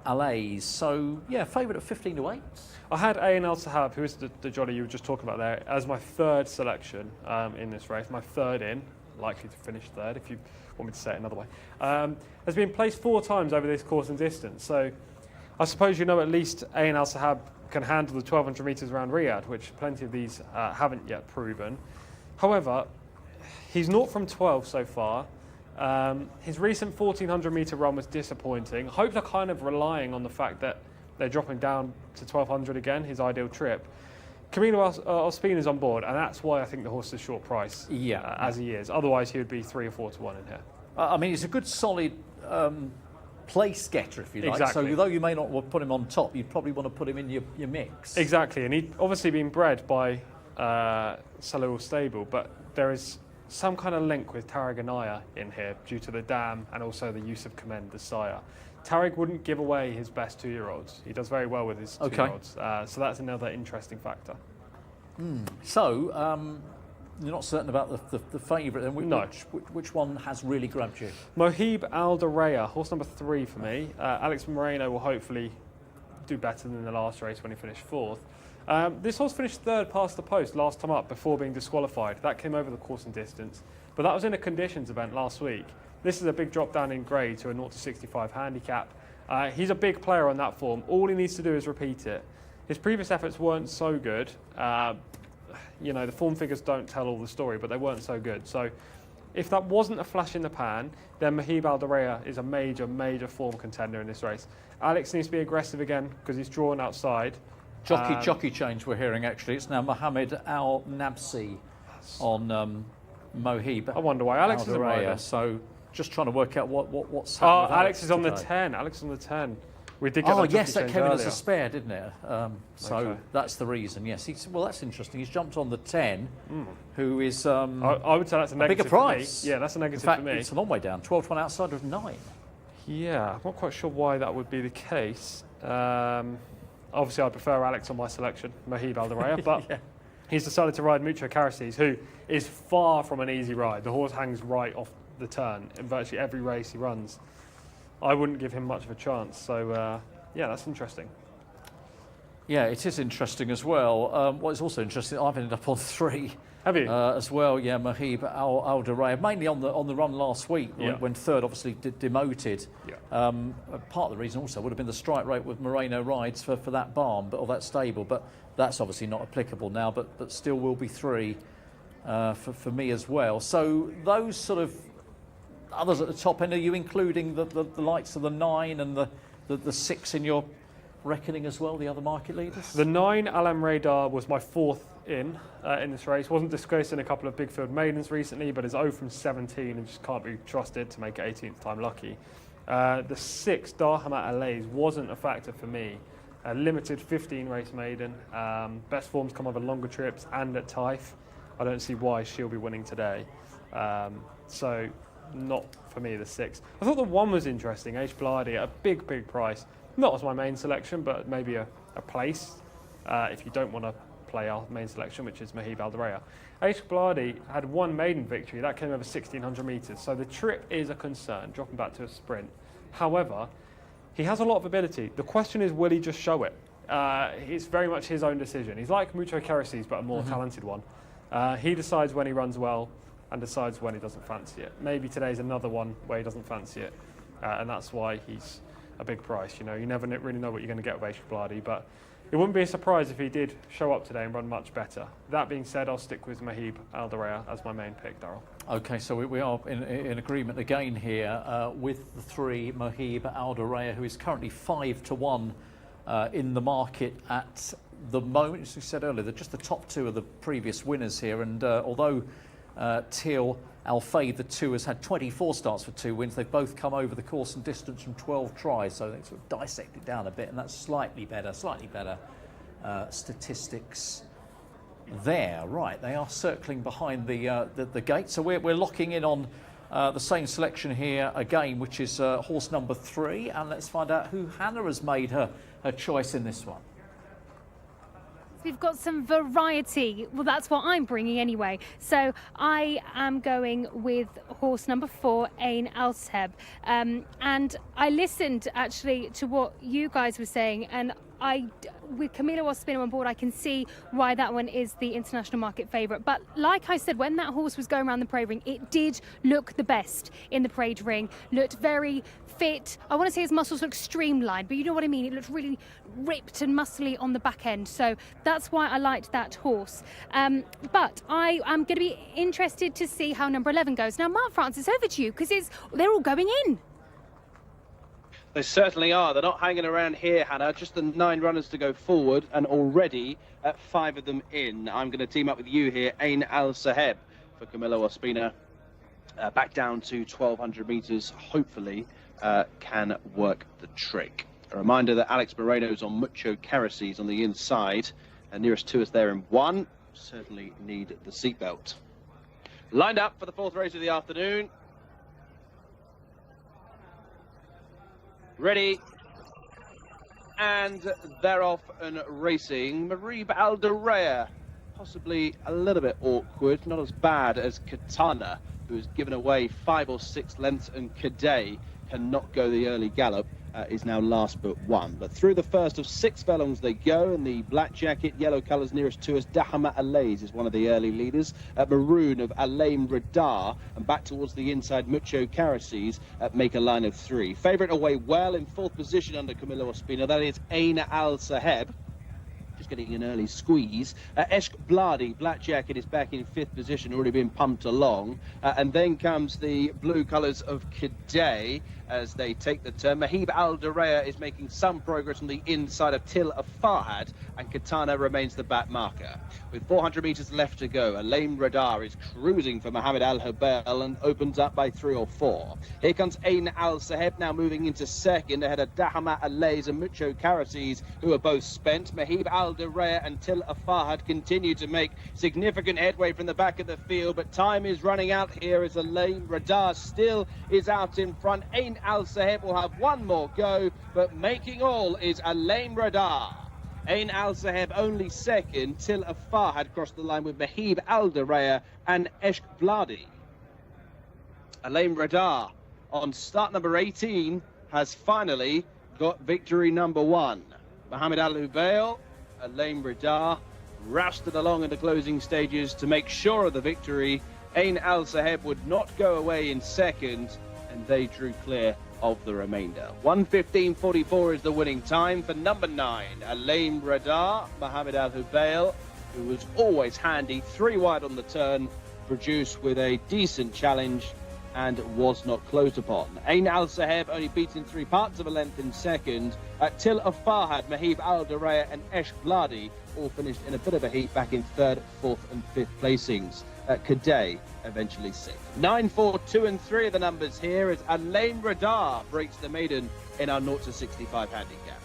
Alays. So, yeah, favourite at 15 to 8. I had Ain Al-Sahab, who is the jolly you were just talking about there, as my 3rd selection in this race, my 3rd in, likely to finish 3rd if you want me to say it another way, has been placed 4 times over this course and distance. So I suppose you know at least Ain Al-Sahab can handle the 1,200 metres around Riyadh, which plenty of these haven't yet proven. However, he's 0 from 12 so far. His recent 1,400 metre run was disappointing. I hope they're kind of relying on the fact that they're dropping down to 1,200 again, his ideal trip. Camilo Ospina's on board, and that's why I think the horse is short price, as he is. Otherwise, he would be 3 or 4 to 1 in here. I mean, he's a good, solid place getter, if you like. Exactly. So, though you may not want to put him on top, you'd probably want to put him in your mix. Exactly, and he'd obviously been bred by Salou Stable, but there is some kind of link with Tarek Anaya in here due to the dam and also the use of Commend, the sire. Tarek wouldn't give away his best 2-year-olds. He does very well with his 2-year-olds. So that's another interesting factor. So, you're not certain about the favourite, then? No. Which one has really grabbed you? Mohib Aldareya, horse number 3 for me. Alex Moreno will hopefully do better than the last race when he finished 4th. This horse finished 3rd past the post last time up before being disqualified. That came over the course and distance, but that was in a conditions event last week. This is a big drop down in grade to a 0 to 65 handicap. He's a big player on that form. All he needs to do is repeat it. His previous efforts weren't so good. You know, the form figures don't tell all the story, but they weren't so good. So if that wasn't a flash in the pan, then Mohib Aldareya is a major, major form contender in this race. Alex needs to be aggressive again because he's drawn outside. Jockey change we're hearing, actually. It's now Mohammed Al-Nabsi on Mohib. I wonder why Alex isn't rider. So just trying to work out what's happening. Alex is on the today. 10. Alex is on the 10. We did get yes, that change came in earlier. as a spare, didn't it? So Okay. that's the reason. Yes, well, that's interesting. He's jumped on the 10, who is I would say that's a negative bigger price. for me. Yeah, that's a negative in fact, for me. it's a long way down. 12 to 1 outside of 9. Yeah, I'm not quite sure why that would be the case. Obviously, I prefer Alex on my selection, Mohib Aldareya, but Yeah. he's decided to ride Mucho Caraces, who is far from an easy ride. The horse hangs right off the turn in virtually every race he runs. I wouldn't give him much of a chance. So, yeah, that's interesting. Yeah, it is interesting as well. What is also interesting, I've ended up on 3. Have you? As well, yeah, Mohib Aldareya, mainly on the run last week when 3rd obviously demoted. Yeah. Part of the reason also would have been the strike rate with Moreno rides for that barn, or that stable, but that's obviously not applicable now, but still will be 3 for me as well. So those sort of others at the top end, are you including the likes of the 9 and the 6 in your reckoning as well, the other market leaders? The 9 Alam Radar was my 4th in this race. Wasn't disgraced in a couple of big field maidens recently, but is 0 from 17 and just can't be trusted to make it 18th time lucky. The 6 Darhamat Alays wasn't a factor for me. A limited 15 race maiden. Best forms come over longer trips and at Taif. I don't see why she'll be winning today. So not for me, the 6. I thought the 1 was interesting. H. Blardy at a big price. Not as my main selection, but maybe a place if you don't want to play our main selection, which is Mohib Aldareya. H. Blardy had 1 maiden victory. That came over 1,600 metres. So the trip is a concern, dropping back to a sprint. However, he has a lot of ability. The question is, will he just show it? It's very much his own decision. He's like Mucho Caraces, but a more talented one. He decides when he runs well and decides when he doesn't fancy it. Maybe today's another one where he doesn't fancy it, and that's why he's a big price. You know, you never really know what you're going to get with H. Blardy, but it wouldn't be a surprise if he did show up today and run much better. That being said, I'll stick with Mohib Aldareya as my main pick, Darryl. Okay, so we are in agreement again here with the 3 Mohib Aldareya, who is currently 5 to 1 in the market at the moment. As we said earlier, they're just the top 2 of the previous winners here, and although Teal Al-Fayed, the 2, has had 24 starts for 2 wins. They've both come over the course and distance from 12 tries, so they sort of dissect it down a bit, and that's slightly better statistics there. Right, they are circling behind the gate, so we're locking in on the same selection here again, which is horse number 3, and let's find out who Hannah has made her choice in this one. We've got some variety. Well, that's what I'm bringing anyway. So I am going with horse number 4, Ain Alteb. And I listened actually to what you guys were saying, and with Camilo Ospina on board, I can see why that one is the international market favourite. But like I said, when that horse was going around the parade ring, it did look the best in the parade ring. Looked very fit. I want to say his muscles looked streamlined, but you know what I mean. It looked really ripped and muscly on the back end. So that's why I liked that horse. But I am going to be interested to see how number 11 goes. Now, Mark Francis, over to you, because they're all going in. They certainly are. They're not hanging around here, Hannah. Just the 9 runners to go forward, and already 5 of them in. I'm going to team up with you here, Ain Al Saheb for Camilo Ospina. Back down to 1,200 metres, hopefully can work the trick. A reminder that Alex Moreno's on Mucho Caraces on the inside, and nearest to us there in 1. Certainly need the seatbelt. Lined up for the 4th race of the afternoon. Ready, and they're off and racing. Marib Alderea, possibly a little bit awkward, not as bad as Katana, who's given away 5 or 6 lengths, and Cadet cannot go the early gallop, is now last but 1. But through the first of 6 furlongs they go, and the black jacket, yellow colours nearest to us, Dahama Alays is one of the early leaders. Maroon of Alaim Radar, and back towards the inside, Mucho Caraces make a line of 3. Favourite away well in 4th position under Camilo Ospina, that is Ain Al Saheb. Just getting an early squeeze. Eshk Bladi, black jacket, is back in 5th position, already been pumped along. And then comes the blue colours of Cadet as they take the turn. Mahib Alderea is making some progress on the inside of Til of Farhad, and Katana remains the back marker. With 400 metres left to go, Alaim Radar is cruising for Mohamed Al Hubel and opens up by 3 or 4. Here comes Ain Al Saheb now moving into 2nd ahead of Dahama Alays and Mucho Caraces, who are both spent. Mahib Alderea and Til of Farhad continue to make significant headway from the back of the field, but time is running out here as Alaim Radar still is out in front. Ain Al Saheb will have one more go, but making all is Alaim Radar. Ain Al Saheb only 2nd, Til of Farhad crossed the line with Mahib Alderea and Eshk Bladi. Alaim Radar on start number 18 has finally got victory number 1. Mohamed Al Hubel, Alaim Radar rousted along in the closing stages to make sure of the victory. Ain Al Saheb would not go away in 2nd, and they drew clear of the remainder. 1:15.44 is the winning time for number 9, Alaim Radar. Mohamed Al Hubel, who was always handy, 3 wide on the turn, produced with a decent challenge and was not closed upon. Ain Al Saheb only beaten 3 parts of a length in 2nd. Til of Farhad, Mahib Alderea and Eshk Bladi all finished in a bit of a heat back in 3rd, 4th and 5th placings. Cadet eventually 6th. 9, 4, 2 and 3 are the numbers here as Alaim Radar breaks the maiden in our 0 to 65 handicap.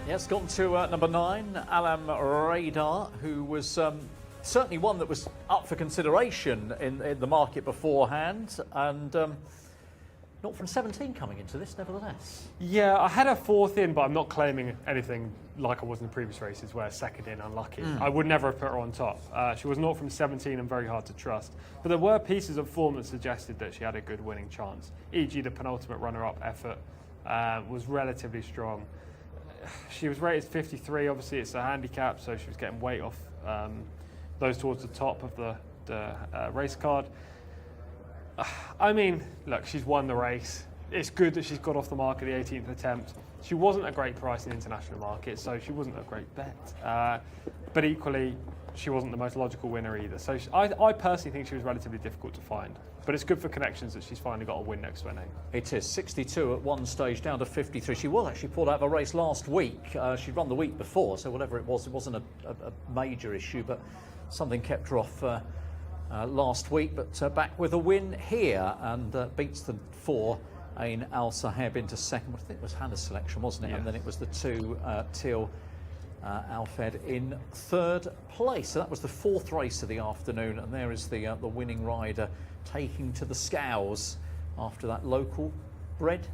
Yeah, it's gone to number 9, Alam Radar, who was certainly one that was up for consideration in the market beforehand, and not from 17 coming into this, nevertheless. Yeah, I had her 4th in, but I'm not claiming anything like I was in the previous races where 2nd in, unlucky. I would never have put her on top. She was not from 17 and very hard to trust. But there were pieces of form that suggested that she had a good winning chance. E.g. the penultimate runner-up effort was relatively strong. She was rated 53, obviously it's a handicap, so she was getting weight off those towards the top of the race card. I mean, look, she's won the race. It's good that she's got off the mark at the 18th attempt. She wasn't a great price in the international market, so she wasn't a great bet. But equally, she wasn't the most logical winner either. So I personally think she was relatively difficult to find. But it's good for connections that she's finally got a win next to her name. It is 62 at one stage, down to 53. She was actually pulled out of a race last week. She'd run the week before, so whatever it wasn't a major issue, but something kept her off last week. But back with a win here, and beats the 4, Ain Al Saheb, into second. I think it was Hannah's selection, wasn't it? Yes. And then it was the 2, Teal Alfed, in 3rd place. So that was the 4th race of the afternoon, and there is the winning rider taking to the scales after that local bred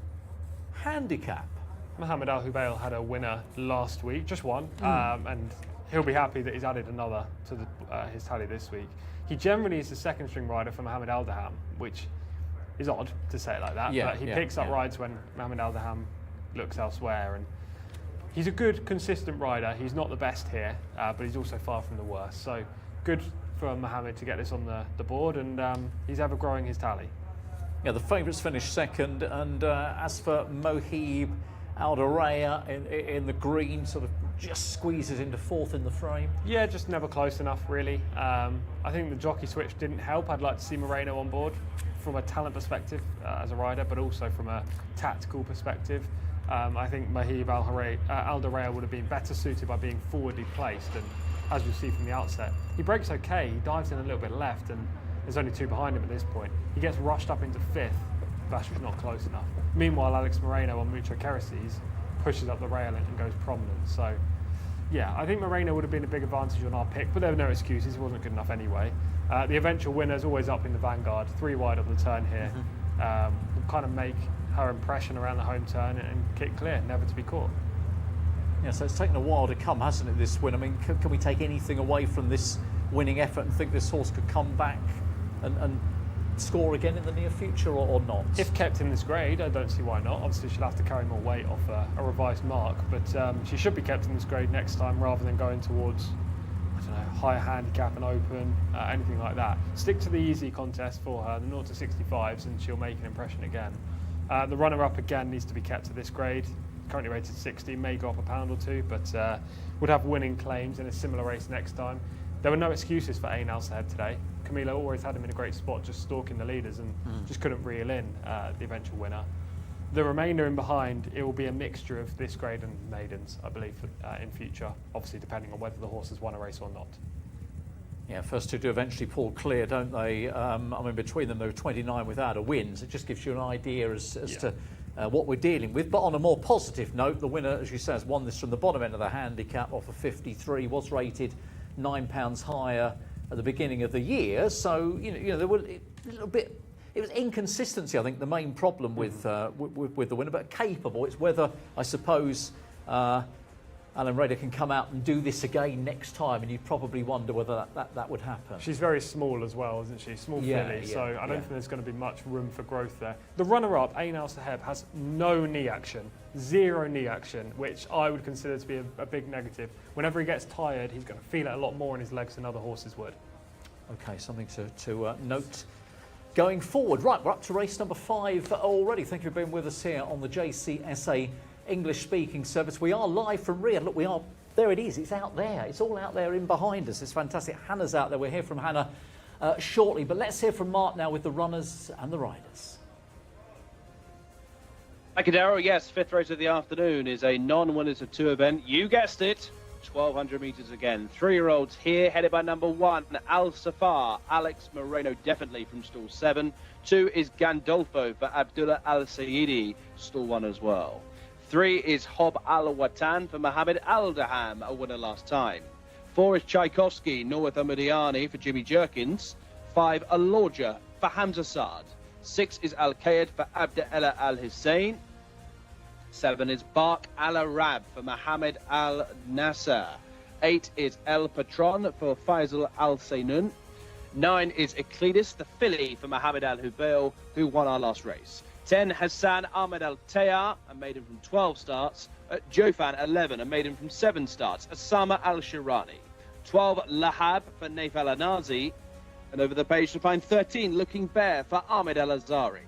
handicap. Mohammed Al Hubail had a winner last week, just one, and he'll be happy that he's added another to his tally this week. He generally is the 2nd string rider for Mohammed Al Daham, which is odd to say it like that, but he picks up rides when Mohammed Al Daham looks elsewhere, and he's a good, consistent rider. He's not the best here, but he's also far from the worst. So good for Mohammed to get this on the board, and he's ever growing his tally. Yeah, the favourites finished 2nd, and as for Mohib Aldaraya in the green, sort of just squeezes into 4th in the frame. Yeah, just never close enough, really. I think the jockey switch didn't help. I'd like to see Moreno on board from a talent perspective as a rider, but also from a tactical perspective. I think Mohib Aldaraya would have been better suited by being forwardly placed, and as you'll see from the outset, he breaks okay, he dives in a little bit left, and there's only 2 behind him at this point. He gets rushed up into 5th, but actually not close enough. Meanwhile, Alex Moreno on Mucho Kereces pushes up the rail and goes prominent. So, yeah, I think Moreno would have been a big advantage on our pick, but there were no excuses, he wasn't good enough anyway. The eventual winner's always up in the vanguard, 3 wide on the turn here. Will kind of make her impression around the home turn and kick clear, never to be caught. Yeah, so it's taken a while to come, hasn't it, this win? I mean, can we take anything away from this winning effort and think this horse could come back and score again in the near future, or not? If kept in this grade, I don't see why not. Obviously, she'll have to carry more weight off a revised mark, but she should be kept in this grade next time rather than going towards, I don't know, higher handicap and open, anything like that. Stick to the easy contest for her, the 0 to 65s, and she'll make an impression again. The runner-up again needs to be kept to this grade. Currently rated 60, may go up a pound or 2, but would have winning claims in a similar race next time. There were no excuses for Ain Al Saheb today. Camilo always had him in a great spot, just stalking the leaders, and just couldn't reel in the eventual winner. The remainder in behind, it will be a mixture of this grade and maidens, I believe, in future, obviously depending on whether the horse has won a race or not. Yeah, first 2 do eventually pull clear, don't they? I mean, between them, there were 29 without a win, so it just gives you an idea as to what we're dealing with. But on a more positive note, the winner, as you say, has won this from the bottom end of the handicap off of 53, was rated £9 higher at the beginning of the year. So, you know there were a little bit, it was inconsistency, I think, the main problem with the winner, but capable. It's whether, I suppose, Alan Rader can come out and do this again next time, and you'd probably wonder whether that would happen. She's very small as well, isn't she? Small filly, so I don't think there's going to be much room for growth there. The runner-up, Ain Al Saheb, has no knee action, 0 knee action, which I would consider to be a big negative. Whenever he gets tired, he's going to feel it a lot more in his legs than other horses would. Okay, something to note going forward. Right, we're up to race number 5 already. Thank you for being with us here on the Jcsa English speaking service. We are live from Riyadh. Look, we are, there it is, it's out there. It's all out there in behind us. It's fantastic. Hannah's out there. We'll hear from Hannah shortly, but let's hear from Mark now with the runners and the riders. Thank you, Darryl. Yes, 5th race of the afternoon is a non-winners of 2 event. You guessed it, 1,200 metres again. 3-year-olds here, headed by number 1, Al Safar. Alex Moreno, definitely from stall 7. 2 is Gandolfo for Abdullah Al Sayidi, stall 1 as well. 3 is Hob Al Watan for Mohammed Al Daham, a winner last time. 4 is Tchaikovsky, North Amadiani for Jimmy Jerkins. 5, Alorja for Hamza Saad. 6 is Al Qaid for Abdallah Al Hussein. 7 is Bark Al Arab for Mohammed Al Nasser. 8 is El Patron for Faisal Al Saynun. 9 is Eclidus, the filly for Mohammed Al Hubail, who won our last race. 10, Hassan Ahmed Al Tayar, a maiden from 12 starts. Jofan, 11, a maiden from 7 starts. Osama Al Shirani. 12, Lahab for Naif Al Anazi. And over the page to find 13, Looking Bear for Ahmed Al Azari.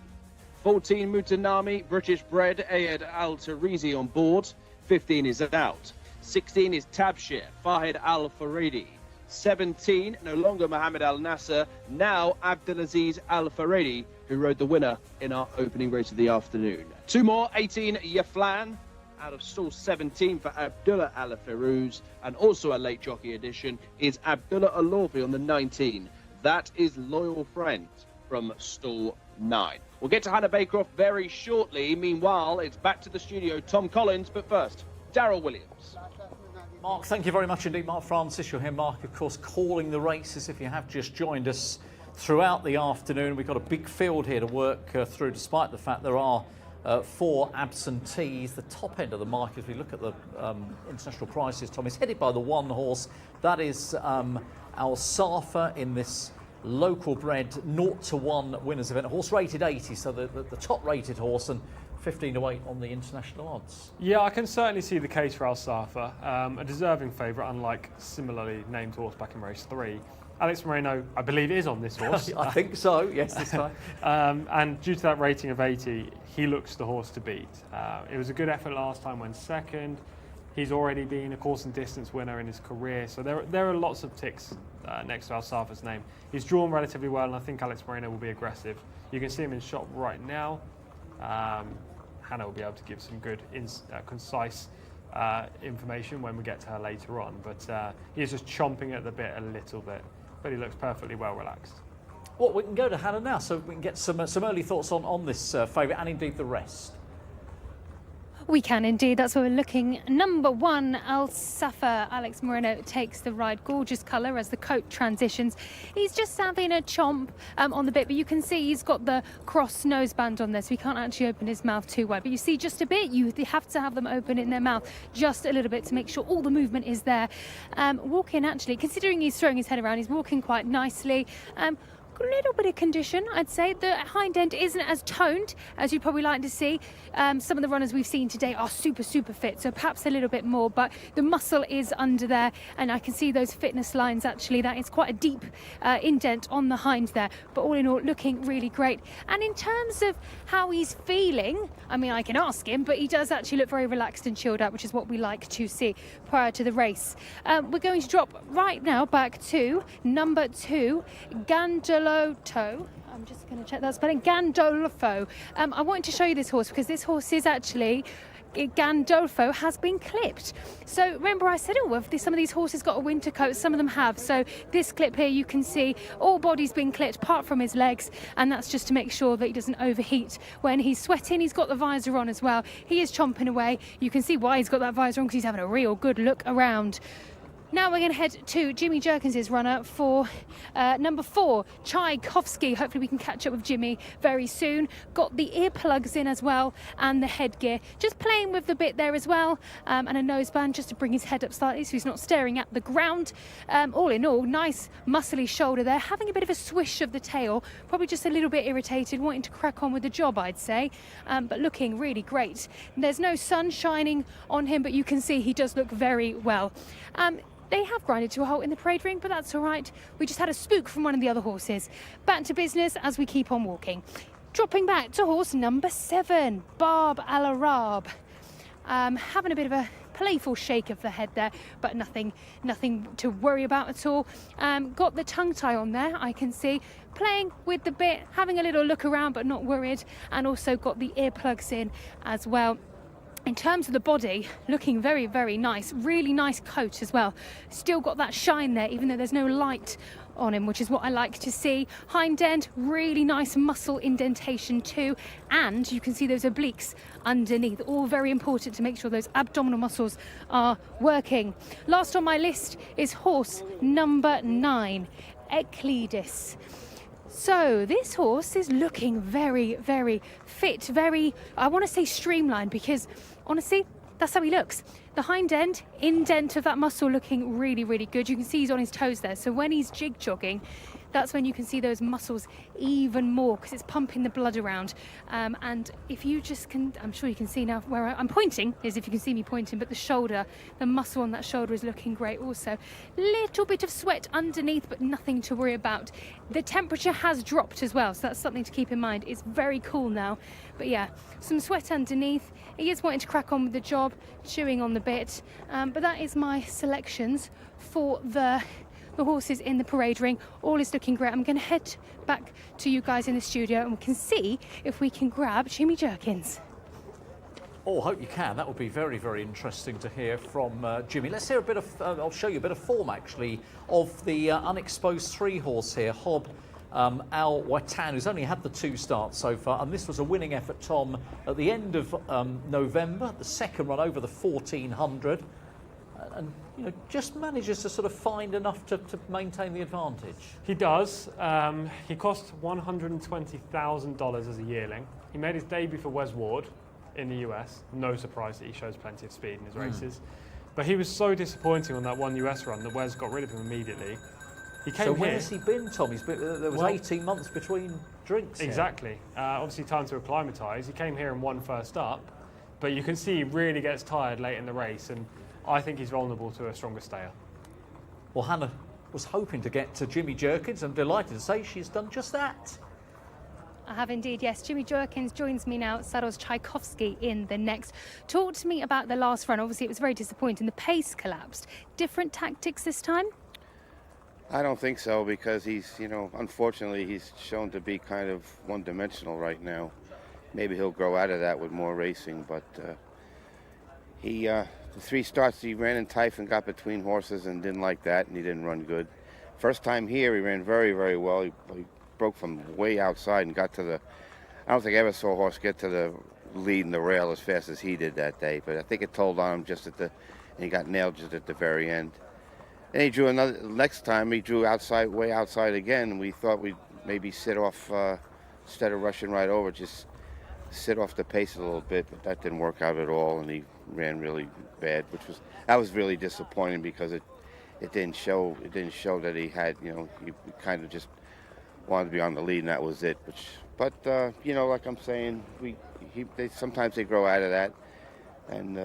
14, Mutanami, British bred, Ayed Al Tarizi on board. 15 is out. 16 is Tabshir, Fahid Al Faridi. 17, no longer Mohammed Al Nasser, now Abdulaziz Al Faridi, who rode the winner in our opening race of the afternoon. 2 more, 18, Yaflan, out of stall 17 for Abdullah Al Firuz, and also a late jockey edition is Abdullah Al-Lawfi on the 19. That is Loyal Friend from stall 9. We'll get to Hannah Baycroft very shortly. Meanwhile, it's back to the studio, Tom Collins, but first, Daryl Williams. Mark, thank you very much indeed. Mark Francis, you're here. Mark, of course, calling the races if you have just joined us throughout the afternoon. We've got a big field here to work through, despite the fact there are 4 absentees. The top end of the market, as we look at the international prices, Tom, is headed by the 1 horse. That is Al Safa in this local bred 0-1 winners event. A horse rated 80, so the top rated horse, and 15-8 on the international odds. Yeah, I can certainly see the case for Al Safa, a deserving favourite, unlike similarly named horse back in race 3. Alex Moreno, I believe, is on this horse. I think so, yes, this time. And due to that rating of 80, he looks the horse to beat. It was a good effort last time when second. He's already been a course and distance winner in his career, so there are lots of ticks next to Al Safa's name. He's drawn relatively well, and I think Alex Moreno will be aggressive. You can see him in shop right now. Hannah will be able to give some good, concise information when we get to her later on, but he's just chomping at the bit a little bit, but he looks perfectly well relaxed. Well, we can go to Hannah now, so we can get some early thoughts on this favourite and indeed the rest. We can indeed. That's where we're looking. Number 1, Al Safa. Alex Moreno takes the ride. Gorgeous colour as the coat transitions. He's just having a chomp on the bit, but you can see he's got the cross noseband on there, so he can't actually open his mouth too wide. But you see just a bit. You have to have them open in their mouth just a little bit to make sure all the movement is there. Walking, actually, considering he's throwing his head around, he's walking quite nicely. A little bit of condition, I'd say. The hind end isn't as toned as you'd probably like to see. Some of the runners we've seen today are super fit, so perhaps a little bit more, but the muscle is under there, and I can see those fitness lines. Actually, that is quite a deep indent on the hind there, but all in all, looking really great. And in terms of how he's feeling, I mean, I can ask him, but he does actually look very relaxed and chilled out, which is what we like to see prior to the race. We're going to drop right now back to number 2, Gandolo. I'm just going to check that spelling. Gandolfo. I wanted to show you this horse because this horse is actually, Gandolfo has been clipped. So remember I said, some of these horses got a winter coat, some of them have. So this clip here, you can see all body's been clipped apart from his legs, and that's just to make sure that he doesn't overheat when he's sweating. He's got the visor on as well. He is chomping away. You can see why he's got that visor on, because he's having a real good look around. Now we're going to head to Jimmy Jerkins' runner for number 4, Tchaikovsky. Hopefully we can catch up with Jimmy very soon. Got the earplugs in as well and the headgear. Just playing with the bit there as well, and a noseband just to bring his head up slightly so he's not staring at the ground. All in all, nice muscly shoulder there. Having a bit of a swish of the tail. Probably just a little bit irritated, wanting to crack on with the job, I'd say. But looking really great. There's no sun shining on him, but you can see he does look very well. They have grinded to a halt in the parade ring, but that's all right. We just had a spook from one of the other horses. Back to business as we keep on walking. Dropping back to horse number 7, Barb Al Arab. Having a bit of a playful shake of the head there, but nothing to worry about at all. Got the tongue tie on there, I can see. Playing with the bit, having a little look around, but not worried. And also got the earplugs in as well. In terms of the body, looking very nice. Really nice coat as well. Still got that shine there, even though there's no light on him, which is what I like to see. Hind end, really nice muscle indentation too, and you can see those obliques underneath, all very important to make sure those abdominal muscles are working. Last on my list is horse number 9, Eclidis. So this horse is looking very, very fit, very, I want to say streamlined, because honestly, that's how he looks. The hind end, indent of that muscle looking really, really good. You can see he's on his toes there. So when he's jig jogging, that's when you can see those muscles even more, because it's pumping the blood around. And if you just can, I'm sure you can see now where I'm pointing, is if you can see me pointing, but the shoulder, the muscle on that shoulder is looking great also. Little bit of sweat underneath, but nothing to worry about. The temperature has dropped as well, so that's something to keep in mind. It's very cool now. But yeah, some sweat underneath. He is wanting to crack on with the job, chewing on the bit. But that is my selections for the horses in the parade ring. All is looking great. I'm going to head back to you guys in the studio and we can see if we can grab Jimmy Jerkins. Oh, I hope you can. That would be very, very interesting to hear from Jimmy. Let's hear a bit of, I'll show you a bit of form actually of the unexposed 3 horse here, Hob Al Watan, who's only had the 2 starts so far, and this was a winning effort, Tom, at the end of November, the second run over the 1400. And you know, just manages to sort of find enough to maintain the advantage. He does. He cost $120,000 as a yearling. He made his debut for Wes Ward in the US. No surprise that he shows plenty of speed in his races. But he was so disappointing on that one US run that Wes got rid of him immediately. He came so here. where has he been, Tom? There was 18 months between drinks. Exactly. Obviously time to acclimatise. He came here and won first up, but you can see he really gets tired late in the race, and I think he's vulnerable to a stronger stayer. Well, Hannah was hoping to get to Jimmy Jerkins. I'm delighted to say she's done just that. I have indeed, yes. Jimmy Jerkins joins me now. Saros Tchaikovsky in the next. Talk to me about the last run. Obviously, it was very disappointing. The pace collapsed. Different tactics this time? I don't think so, because he's, unfortunately, he's shown to be kind of one-dimensional right now. Maybe he'll grow out of that with more racing, but the 3 starts he ran in Typhon, got between horses and didn't like that, and he didn't run good. First time here, he ran very, very well. He broke from way outside and got to the, I don't think I ever saw a horse get to the lead in the rail as fast as he did that day, but I think it told on him just and he got nailed just at the very end. Then he drew next time he drew outside, way outside again, and we thought we'd maybe sit off, instead of rushing right over, just sit off the pace a little bit, but that didn't work out at all, and he ran really bad, that was really disappointing, because it didn't show that he had, he kind of just wanted to be on the lead, and that was it. But like I'm saying, sometimes they grow out of that, and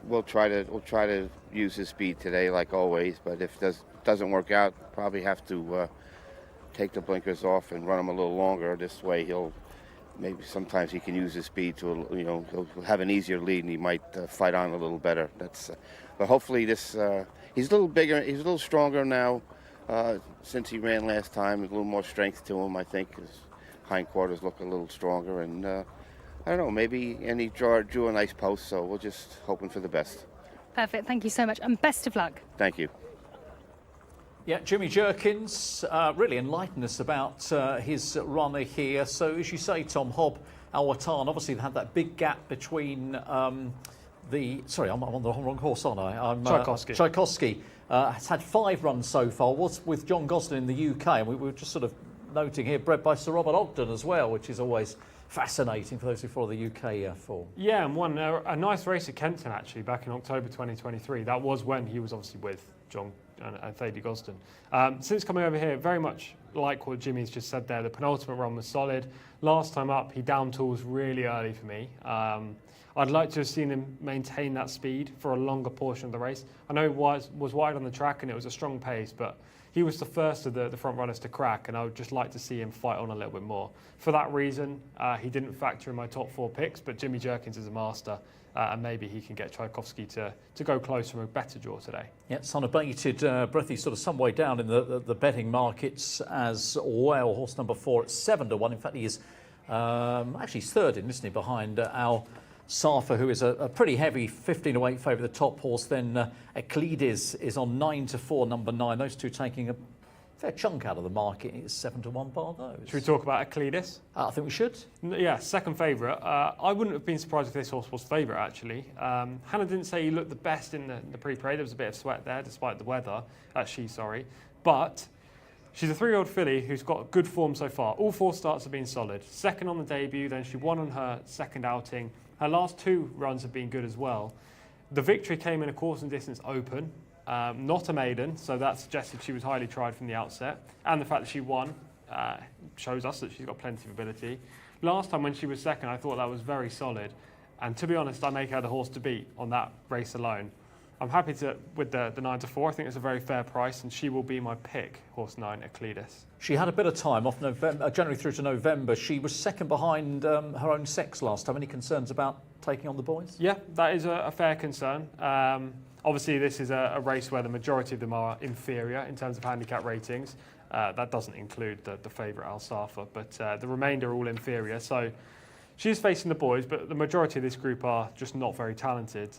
we'll try to use his speed today, like always. But if it doesn't work out, probably have to take the blinkers off and run him a little longer. This way, maybe sometimes he can use his speed to, he'll have an easier lead, and he might fight on a little better. But hopefully he's a little bigger, he's a little stronger now since he ran last time. A little more strength to him, I think. His hindquarters look a little stronger, and I don't know, and he drew a nice post, so we're just hoping for the best. Perfect. Thank you so much, and best of luck. Thank you. Yeah, Jimmy Jerkins really enlightened us about his runner here. So, as you say, Tom, Hob Al Watan, obviously they had that big gap between Sorry, I'm on the wrong horse, aren't I? I'm Tchaikovsky. Tchaikovsky has had 5 runs so far. Was with John Gosden in the UK, and we were just sort of noting here, bred by Sir Robert Ogden as well, which is always fascinating for those who follow the UK form. Yeah, and won a nice race at Kenton actually back in October 2023. That was when he was obviously with John and Thady Gosden. Since coming over here, very much like what Jimmy's just said there, the penultimate run was solid. Last time up, he down tools really early for me. I'd like to have seen him maintain that speed for a longer portion of the race. I know he was wide on the track and it was a strong pace, but he was the first of the front runners to crack, and I would just like to see him fight on a little bit more. For that reason, he didn't factor in my top 4 picks, but Jimmy Jerkins is a master, and maybe he can get Tchaikovsky to go close from a better draw today. Yeah, it's unabated. Breathy's sort of some way down in the betting markets as well. Horse number 4 at 7-1. In fact, he is actually he's third in, isn't he, behind Al Safa, who is a pretty heavy 15-8 favourite, the top horse. Then Eclidis is on 9-4, number 9. Those two taking fair chunk out of the market. It's 7-1 bar those. Should we talk about Eclidis? I think we should. Yeah, second favourite. I wouldn't have been surprised if this horse was favourite, actually. Hannah didn't say he looked the best in the pre-parade. There was a bit of sweat there, despite the weather. But she's a 3-year-old filly who's got good form so far. All 4 starts have been solid. Second on the debut, then she won on her second outing. Her last 2 runs have been good as well. The victory came in a course and distance open. Not a maiden, so that suggested she was highly tried from the outset. And the fact that she won shows us that she's got plenty of ability. Last time when she was second, I thought that was very solid. And to be honest, I make her the horse to beat on that race alone. I'm happy with the 9-4. I think it's a very fair price, and she will be my pick, horse 9, Eclidis. She had a bit of time off January through to November. She was second behind her own sex last time. Any concerns about taking on the boys? Yeah, that is a fair concern. Obviously, this is a race where the majority of them are inferior in terms of handicap ratings. That doesn't include the favourite Al Safa, but the remainder are all inferior. So she's facing the boys, but the majority of this group are just not very talented.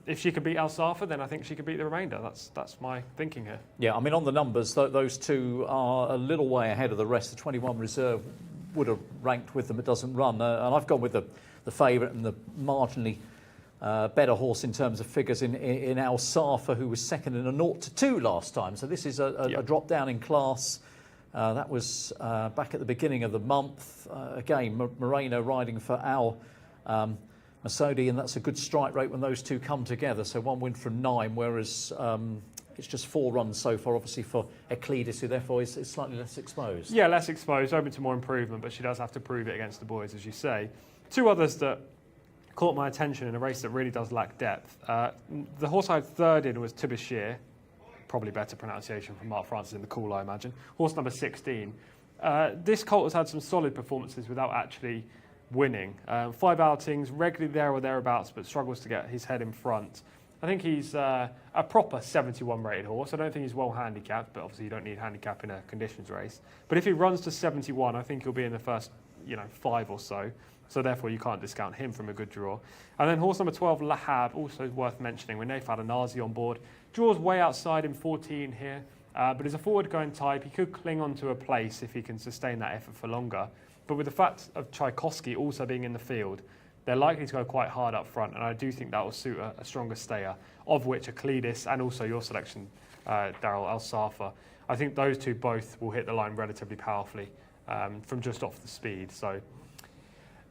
If she could beat Al Safa, then I think she could beat the remainder. That's my thinking here. Yeah, I mean, on the numbers, those 2 are a little way ahead of the rest. The 21 reserve would have ranked with them. It doesn't run. And I've gone with the favourite and the marginally better horse in terms of figures in Al Safa, who was second in a 0-2 last time. So this is a drop down in class. That was back at the beginning of the month. Again, Moreno riding for Al Masodi, and that's a good strike rate when those 2 come together. So 1 win from 9, whereas it's just 4 runs so far, obviously, for Eclidis, who therefore is slightly less exposed. Yeah, less exposed, open to more improvement, but she does have to prove it against the boys, as you say. 2 others that caught my attention in a race that really does lack depth. The horse I had third in was Tibashir, probably better pronunciation from Mark Francis in the call, I imagine. Horse number 16. This colt has had some solid performances without actually winning. 5 outings, regularly there or thereabouts, but struggles to get his head in front. I think he's a proper 71 rated horse. I don't think he's well handicapped, but obviously you don't need handicap in a conditions race. But if he runs to 71, I think he'll be in the first 5 or so. So therefore you can't discount him from a good draw. And then horse number 12, Lahab, also worth mentioning when they've had a Nazi on board. Draws way outside in 14 here, but is a forward going type. He could cling on to a place if he can sustain that effort for longer. But with the fact of Tchaikovsky also being in the field, they're likely to go quite hard up front, and I do think that will suit a stronger stayer, of which Eclidis and also your selection, Daryl, Al Safa. I think those 2 both will hit the line relatively powerfully from just off the speed. So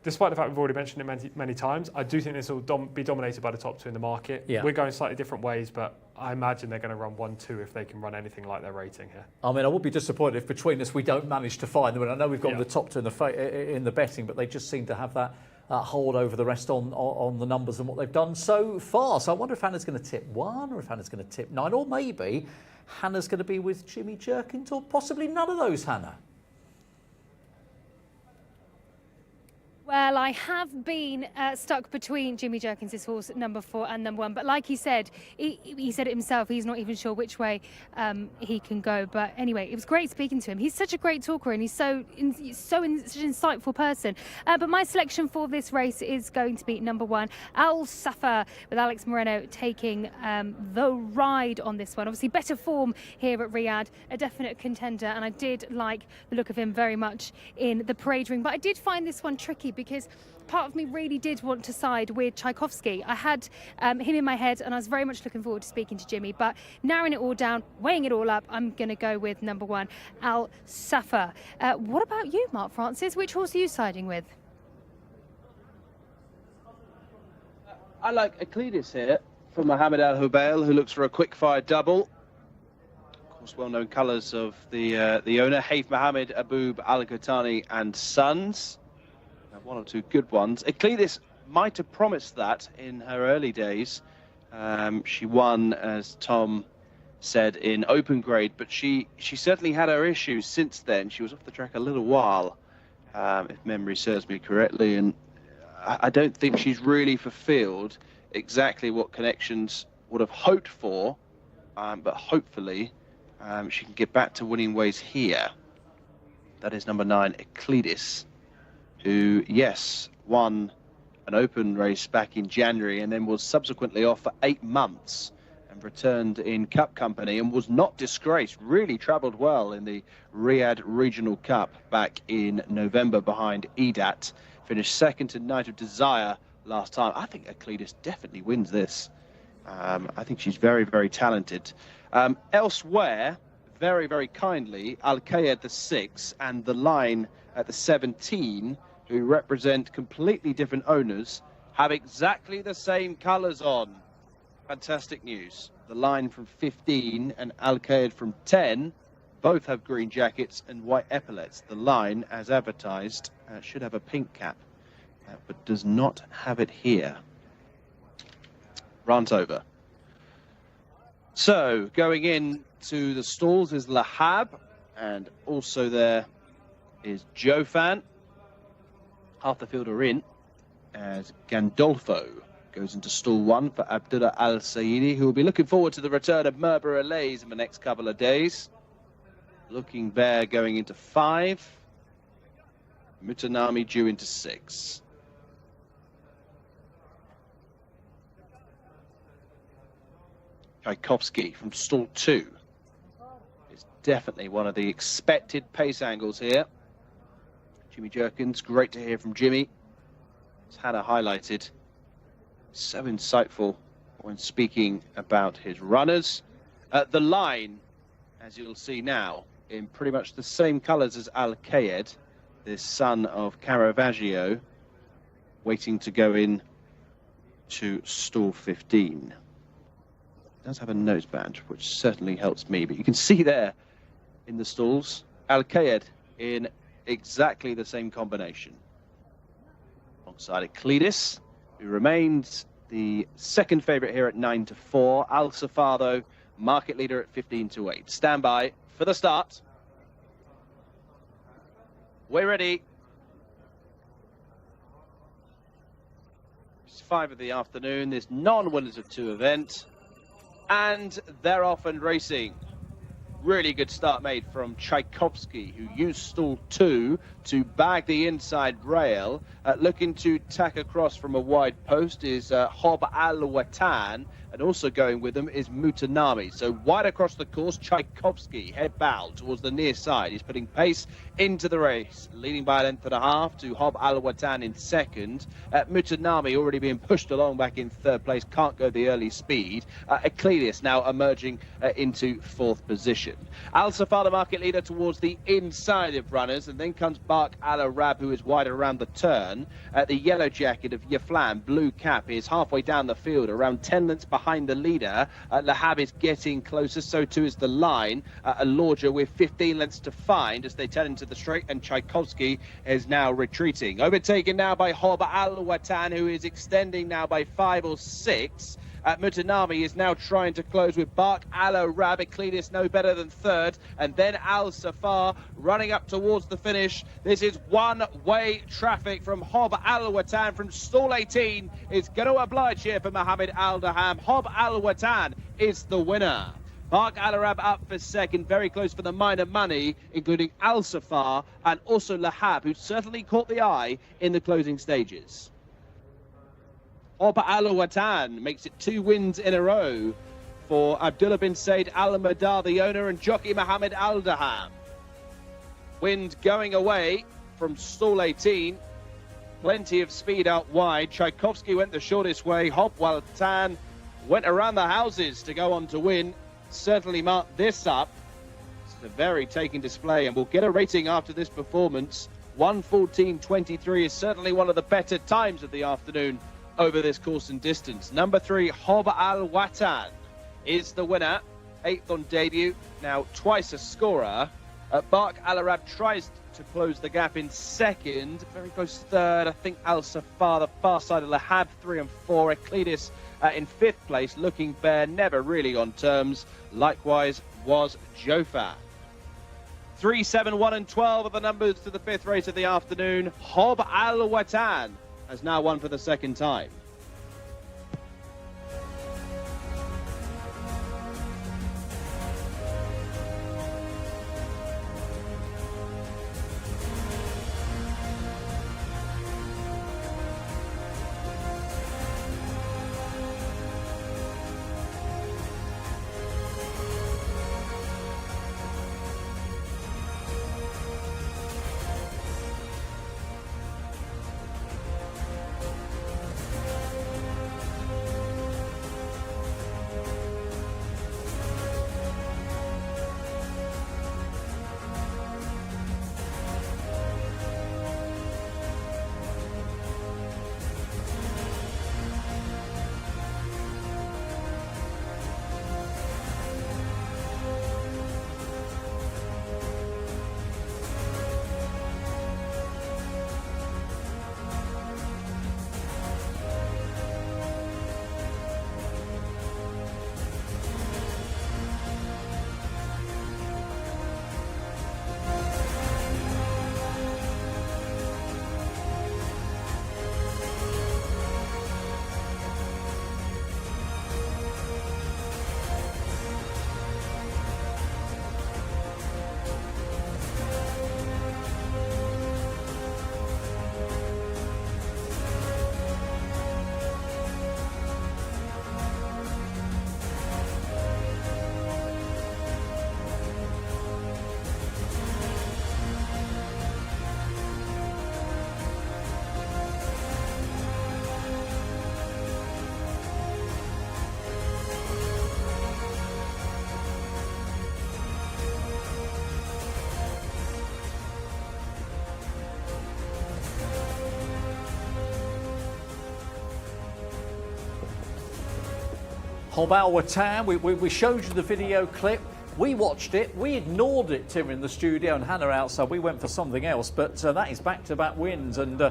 despite the fact we've already mentioned it many times, I do think this will be dominated by the top 2 in the market. Yeah. We're going slightly different ways, but I imagine they're going to run 1-2 if they can run anything like their rating here. I mean, I would be disappointed if between us we don't manage to find them. And I know we've got the top 2 in the betting, but they just seem to have that hold over the rest on the numbers and what they've done so far. So I wonder if Hannah's going to tip 1 or if Hannah's going to tip 9, or maybe Hannah's going to be with Jimmy Jerkins, or possibly none of those, Hannah. Well, I have been stuck between Jimmy Jerkins' horse number 4 and number 1, but like he said it himself, he's not even sure which way he can go. But anyway, it was great speaking to him. He's such a great talker, and he's such an insightful person. But my selection for this race is going to be number 1, Al Safa, with Alex Moreno taking the ride on this one. Obviously, better form here at Riyadh, a definite contender, and I did like the look of him very much in the parade ring. But I did find this one tricky, because part of me really did want to side with Tchaikovsky. I had him in my head, and I was very much looking forward to speaking to Jimmy, but narrowing it all down, weighing it all up, I'm going to go with number 1, Al Safa. What about you, Mark Francis? Which horse are you siding with? I like Eclidis here for Mohammed Al Hubail, who looks for a quick-fire double. Of course, well-known colours of the owner, Haif Mohammed, Aboub Al-Qatani and Sons. 1 or 2 good ones. Eclidis might have promised that in her early days. She won, as Tom said, in open grade, but she certainly had her issues since then. She was off the track a little while, if memory serves me correctly, and I don't think she's really fulfilled exactly what Connections would have hoped for, but hopefully she can get back to winning ways here. That is number 9, Eclidis, who, yes, won an open race back in January and then was subsequently off for 8 months and returned in cup company and was not disgraced. Really travelled well in the Riyadh Regional Cup back in November behind Edat. Finished second to Night of Desire last time. I think Euclidis definitely wins this. I think she's very, very talented. Elsewhere, very, very kindly, Al-Qaed the 6 and the line at the 17, who represent completely different owners, have exactly the same colours on. Fantastic news. The line from 15 and Al-Qaed from 10 both have green jackets and white epaulets. The line, as advertised, should have a pink cap, but does not have it here. Rant over. So, going in to the stalls is Lahab, and also there is Jofan. Half the field are in, as Gandolfo goes into stall 1 for Abdullah Al-Saidi, who will be looking forward to the return of Merber Alays in the next couple of days. Looking Bear going into 5. Mutanami due into 6. Tchaikovsky from stall 2 is definitely one of the expected pace angles here. Jimmy Jerkins, great to hear from Jimmy. As Hannah highlighted, so insightful when speaking about his runners. The line, as you'll see now, in pretty much the same colours as Al-Qaed, this son of Caravaggio, waiting to go in to stall 15. It does have a noseband, which certainly helps me, but you can see there in the stalls, Al-Qaed in exactly the same combination. Alongside Euclidis, who remains the second favourite here at 9-4. Al-Safar, though, market leader at 15-8. Stand by for the start. We're ready. It's 5 of the afternoon. There's non-winners of 2 events. And they're off and racing. Really good start made from Tchaikovsky, who used stall 2 to bag the inside rail. Looking to tack across from a wide post is Hob Al-Watan, and also going with them is Mutanami. So wide across the course, Tchaikovsky head bowed towards the near side. He's putting pace into the race, leading by a length and a half to Hob Al-Watan in second. Mutanami already being pushed along back in third place, can't go the early speed. Euclidis now emerging into 4th position. Al-Safar, the market leader, towards the inside of runners, and then comes Bark Al-Arab, who is wide around the turn. The yellow jacket of Yaflan, blue cap, is halfway down the field, around 10 lengths behind the leader. Lahab is getting closer, so too is the line. Alorja with 15 lengths to find as they turn into the straight, and Tchaikovsky is now retreating. Overtaken now by Hob Al-Watan, who is extending now by 5 or 6. Mutanami is now trying to close with Bark Al-Arab. Euclidis no better than 3rd, and then Al-Safar running up towards the finish. This is one-way traffic from Hob Al-Watan from stall 18. It's going to oblige here for Mohammed Al-Daham. Hob Al-Watan is the winner. Bark Al-Arab up for 2nd, very close for the minor money, including Al-Safar and also Lahab, who certainly caught the eye in the closing stages. Hob Al-Watan makes it 2 wins in a row for Abdullah bin Said Al-Madar, the owner, and jockey Mohammed Al-Daham. Wind going away from stall 18. Plenty of speed out wide. Tchaikovsky went the shortest way. Hob Al-Watan went around the houses to go on to win. Certainly marked this up. It's a very taking display, and we'll get a rating after this performance. 1:14.23 is certainly one of the better times of the afternoon over this course and distance. Number 3, Hob Al-Watan, is the winner. 8th on debut, now twice a scorer. Bark Al-Arab tries to close the gap in 2nd, very close 3rd. I think Al-Safar, the far side of Lahab, 3 and 4. Euclidis in 5th place, looking bare, never really on terms. Likewise was Jofan. 3, 7, 1 and 12 are the numbers to the 5th race of the afternoon. Hob Al-Watan has now won for the 2nd time. Hob Al Watan. We showed you the video clip. We watched it. We ignored it, Tim, in the studio, and Hannah outside. We went for something else. But that is back-to-back wins. And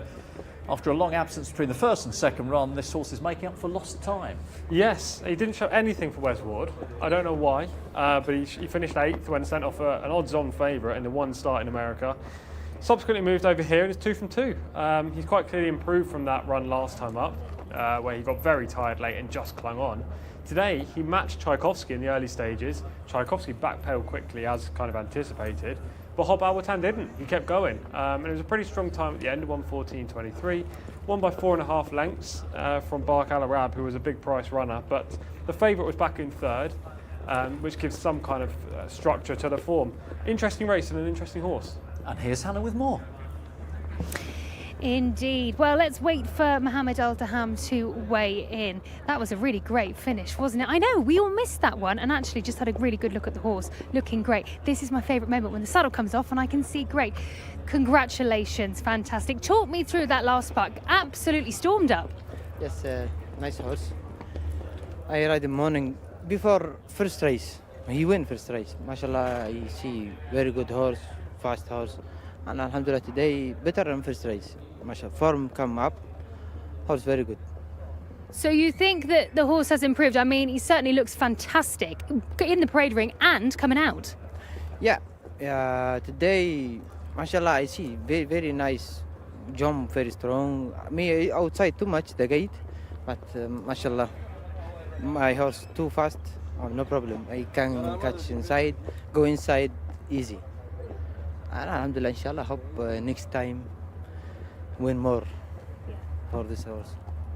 after a long absence between the first and second run, this horse is making up for lost time. Yes, he didn't show anything for Wes Ward. I don't know why, but he finished 8th when sent off an odds-on favourite in the one start in America. Subsequently moved over here and is 2 from 2. He's quite clearly improved from that run last time up, where he got very tired late and just clung on. Today, he matched Tchaikovsky in the early stages. Tchaikovsky backpedaled quickly as kind of anticipated, but Hob Al Watan didn't. He kept going, and it was a pretty strong time at the end, 1:14.23. Won by 4.5 lengths from Bark Al Arab, who was a big price runner, but the favourite was back in third, which gives some kind of structure to the form. Interesting race and an interesting horse. And here's Hannah with more. Indeed. Well, let's wait for Mohammed Al Daham to weigh in. That was a really great finish, wasn't it? I know, we all missed that one and actually just had a really good look at the horse, looking great. This is my favourite moment, when the saddle comes off and I can see great. Congratulations, fantastic. Talk me through that last part. Absolutely stormed up. Yes, nice horse. I ride in morning before first race. He win first race. MashaAllah, I see very good horse, fast horse. And Alhamdulillah today better than first race. MashaAllah, form come up. Horse very good. So you think that the horse has improved? I mean, he certainly looks fantastic in the parade ring and coming out. Yeah, today, MashaAllah, I see very, very nice jump, very strong. Me outside too much the gate, but MashaAllah, my horse too fast. Oh, no problem. I can catch inside, go inside easy. And Alhamdulillah, inshallah, hope next time win more for this horse.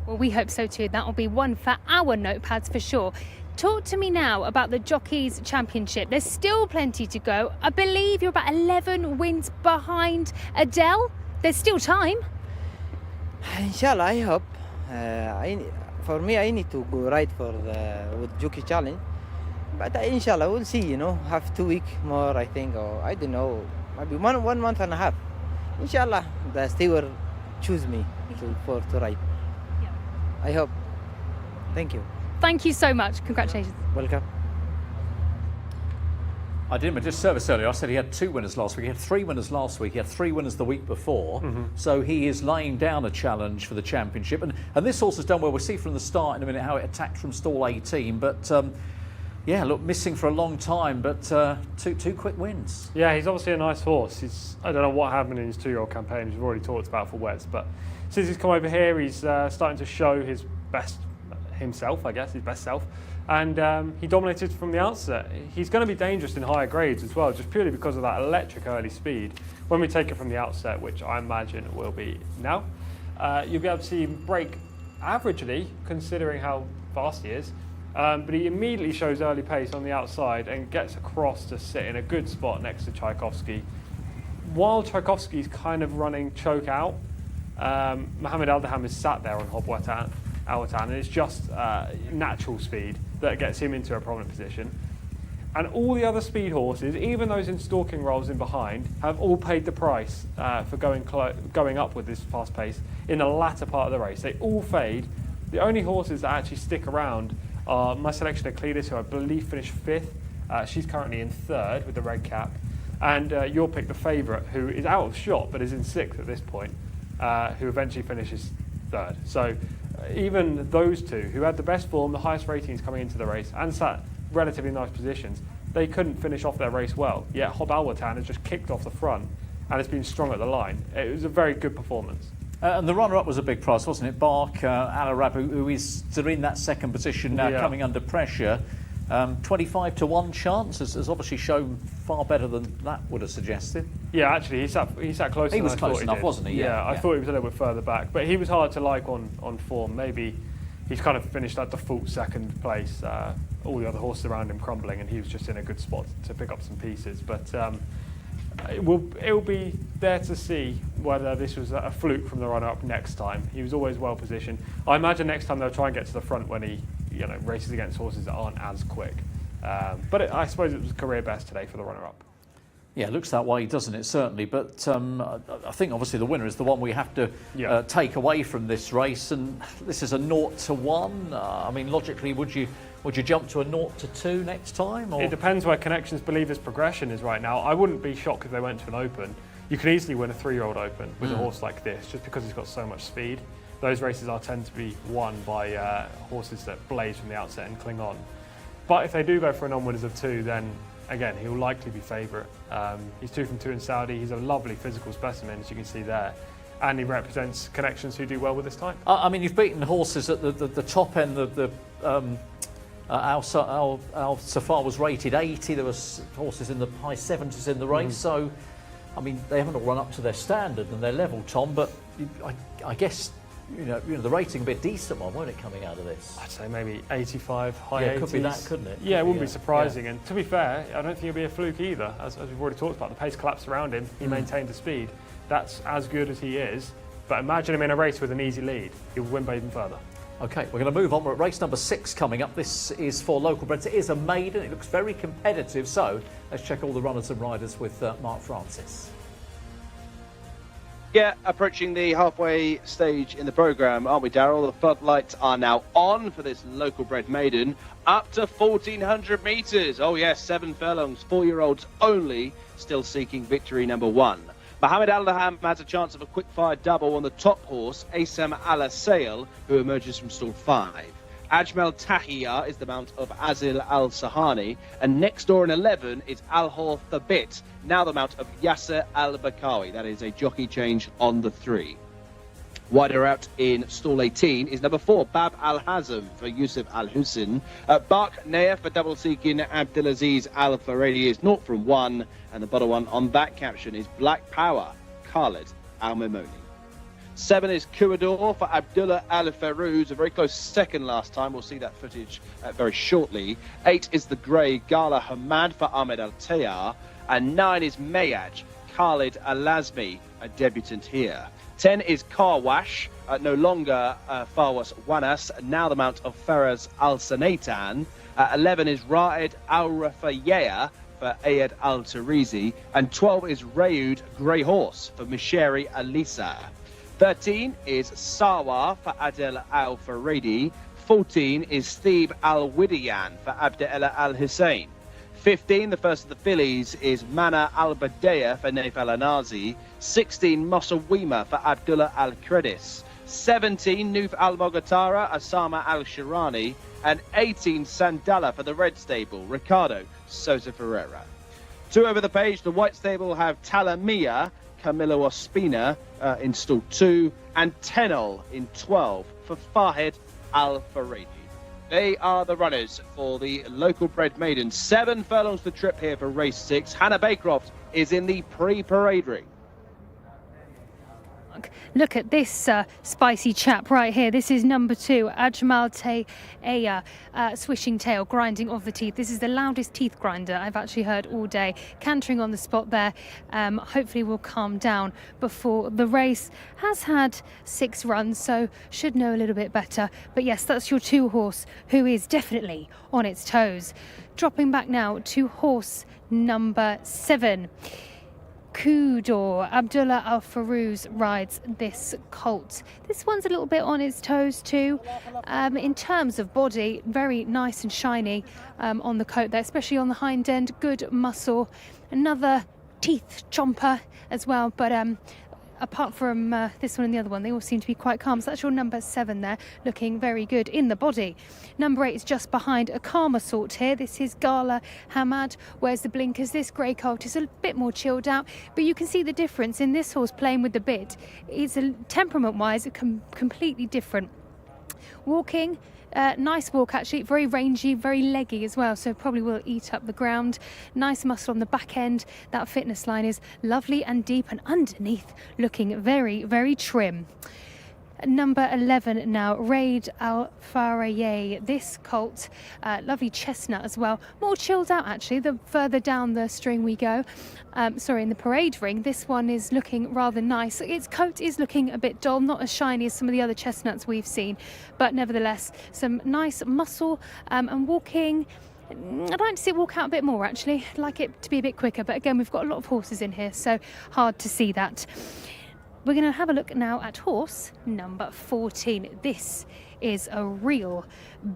Well, we hope so too. That will be one for our notepads for sure. Talk to me now about the Jockeys Championship. There's still plenty to go. I believe you're about 11 wins behind Adele. There's still time. Inshallah, I hope. For me, I need to go ride for with Jockey Challenge. But inshallah, we'll see, have 2 weeks more, I think, or I don't know, maybe one month and a half. Inshallah, the steward choose me to ride. Yeah. I hope. Thank you. Thank you so much. Congratulations. Welcome. I did him a disservice earlier. I said he had 2 winners last week. He had 3 winners last week. He had 3 winners the week before. So he is laying down a challenge for the championship. And this horse has done well. We'll see from the start in a minute how it attacked from stall 18. But yeah, look, missing for a long time, but two quick wins. Yeah, he's obviously a nice horse. I don't know what happened in his 2-year-old campaign, which we've already talked about for Wes, but since he's come over here, he's starting to show his best himself, I guess, his best self. And he dominated from the outset. He's going to be dangerous in higher grades as well, just purely because of that electric early speed. When we take it from the outset, which I imagine it will be now, you'll be able to see him break averagely, considering how fast he is. But he immediately shows early pace on the outside and gets across to sit in a good spot next to Tchaikovsky. While Tchaikovsky's kind of running choke out, Mohammed Al Daham is sat there on Hob Al Watan, and it's just natural speed that gets him into a prominent position. And all the other speed horses, even those in stalking roles in behind, have all paid the price for going up with this fast pace in the latter part of the race. They all fade. The only horses that actually stick around are my selection of Cletus, who I believe finished 5th. She's currently in 3rd with the red cap. And your pick, the favourite, who is out of shot but is in 6th at this point, who eventually finishes 3rd. So even those two, who had the best form, the highest ratings coming into the race, and sat relatively nice positions, they couldn't finish off their race well. Yet Hob Al Watan has just kicked off the front and has been strong at the line. It was a very good performance. And the runner-up was a big price, wasn't it? Bark Al Arab, who is still in that second position now, coming under pressure. 25 to 1 chance has obviously shown far better than that would have suggested. Yeah, actually, he sat closer. He was than I close thought enough, he did. wasn't he? Yeah, I thought he was a little bit further back, but he was hard to like on form. Maybe he's kind of finished at default second place. All the other horses around him crumbling, and he was just in a good spot to pick up some pieces. But it will be there to see whether this was a fluke from the runner-up next time. He was always well positioned. I imagine next time they'll try and get to the front when he races against horses that aren't as quick. But I suppose it was career best today for the runner-up. Yeah, it looks that way, doesn't it? Certainly. But I think obviously the winner is the one we have to take away from this race. And this is a 0 to 1. I mean, logically, would you Would you jump to a 0-2 next time? Or? It depends where Connections believe his progression is right now. I wouldn't be shocked if they went to an Open. You could easily win a 3-year-old Open with a horse like this, just because he's got so much speed. Those races tend to be won by horses that blaze from the outset and cling on. But if they do go for a non-winners of 2, then again, he'll likely be favourite. He's 2 from 2 in Saudi. He's a lovely physical specimen, as you can see there. And he represents Connections who do well with this type. I mean, you've beaten horses at the top end. Al Safar was rated 80. There was horses in the high 70s in the race. So, I mean, they haven't all run up to their standard and their level, Tom. But I guess you know the rating would be a decent one, won't it, coming out of this? I'd say maybe 85, high 80s. It could be that, couldn't it? Yeah, it wouldn't be surprising. Yeah. And to be fair, I don't think it'll be a fluke either. As we've already talked about, the pace collapsed around him. He maintained the speed. That's as good as he is. But imagine him in a race with an easy lead. He will win by even further. OK, we're going to move on. We're at race number 6 coming up. This is for local breds. It is a maiden. It looks very competitive. So let's check all the runners and riders with Mark Francis. Yeah, approaching the halfway stage in the programme, aren't we, Darryl? The floodlights are now on for this local bred maiden. Up to 1,400 metres. Oh, yes, 7 furlongs, 4-year-olds only, still seeking victory number 1. Mohamed Al-Daham has a chance of a quick-fire double on the top horse, Asam Al-Sail, who emerges from stall 5. Ajmal Tahiyya is the mount of Azil Al-Sahani, and next door in 11 is Al-Hor Thabit, now the mount of Yasser Al-Bakawi. That is a jockey change on the 3. Wider out in stall 18 is number 4, Bab Al-Hazm for Yusuf Al-Hussein. Bark Naya for double seeking Abdulaziz Al-Faradi is 0 from 1. And the bottom one on that caption is Black Power, Khalid Al-Mimoni. 7 is Cuador for Abdullah Al-Farouz, a very close second last time. We'll see that footage very shortly. 8 is the grey Gala Hamad for Ahmed Al-Tayyar. And 9 is Mayaj, Khalid Al-Lazmi, a debutant here. 10 is Karwash, no longer Farwas Wanas, now the mount of Faraz Al-Sanaitan. 11 is Ra'ed Al-Rafayea for Ayed Al-Tarizi. And 12 is Rayud Grey Horse for Misheri Alisa. 13 is Sawa for Adel Al-Faradi. 14 is Steve Al-Widiyan for Abdullah Al-Hussein. 15, the first of the fillies, is Mana Al-Badaya for Naif Al-Anazi. 16, Mosawima for Abdullah Al-Kredis. 17, Nuf Al-Mogatara, Asama Al-Shirani. And 18, Sandala for the Red Stable, Ricardo Sosa Ferreira. 2 over the page, the White Stable have Talamia, Camilo Ospina in stall 2, and Tenol in 12 for Fahed Al-Faradi. They are the runners for the local bred maiden. 7 furlongs the trip here for race 6. Hannah Baycroft is in the pre-parade ring. Look at this spicy chap right here. This is number 2, Ajmal Tahiyya, swishing tail, grinding of the teeth. This is the loudest teeth grinder I've actually heard all day. Cantering on the spot there. Hopefully will calm down before the race. Has had 6 runs, so should know a little bit better. But yes, that's your 2 horse, who is definitely on its toes. Dropping back now to horse number 7. Kudor, Abdullah Al-Farouz rides this colt. This one's a little bit on its toes too. In terms of body, very nice and shiny on the coat there, especially on the hind end. Good muscle. Another teeth chomper as well, but apart from this one and the other one, they all seem to be quite calm. So that's your number 7 there, looking very good in the body. Number 8 is just behind a calmer sort here. This is Gala Hamad. Wears the blinkers. This grey colt is a bit more chilled out, but you can see the difference in this horse playing with the bit. It's temperament-wise completely different. Walking. Nice walk actually, very rangy, very leggy as well, so probably will eat up the ground. Nice muscle on the back end. That fitness line is lovely and deep, and underneath looking very, very trim. Number 11 now, Raid Al-Faraye. This colt, lovely chestnut as well. More chilled out actually, the further down the string we go. In the parade ring, this one is looking rather nice. Its coat is looking a bit dull, not as shiny as some of the other chestnuts we've seen, but nevertheless, some nice muscle and walking. I'd like to see it walk out a bit more actually. I'd like it to be a bit quicker, but again, we've got a lot of horses in here, so hard to see that. We're going to have a look now at horse number 14. This is a real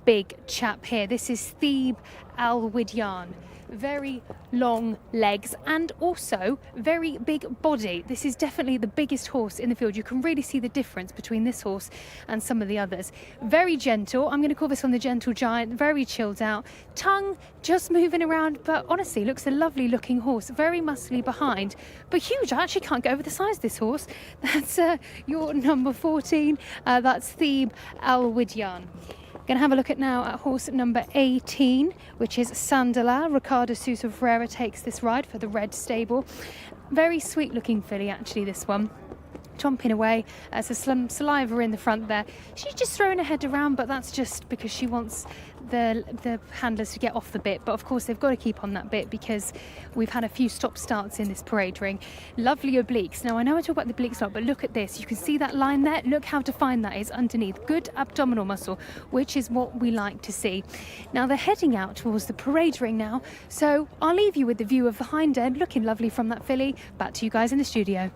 big chap here. This is Thebe Al Widyan. Very long legs and also very big body. This is definitely the biggest horse in the field. You can really see the difference between this horse and some of the others. Very gentle. I'm going to call this one the gentle giant. Very chilled out. Tongue just moving around, but honestly looks a lovely looking horse. Very muscly behind, but huge. I actually can't get over the size of this horse. That's your number 14. That's Thebe Al Widyan. Going to have a look at now at horse number 18, which is Sandala. Ricardo Sousa Ferreira takes this ride for the red stable. Very sweet looking filly, actually, this one. Chomping away, so some saliva in the front there. She's just throwing her head around, but that's just because she wants the handlers to get off the bit. But of course they've got to keep on that bit because we've had a few stop starts in this parade ring. Lovely obliques. Now I know I talk about the obliques a lot, but look at this. You can see that line there. Look how defined that is underneath. Good abdominal muscle, which is what we like to see. Now they're heading out towards the parade ring now, so I'll leave you with the view of the hind end, looking lovely from that filly. Back to you guys in the studio.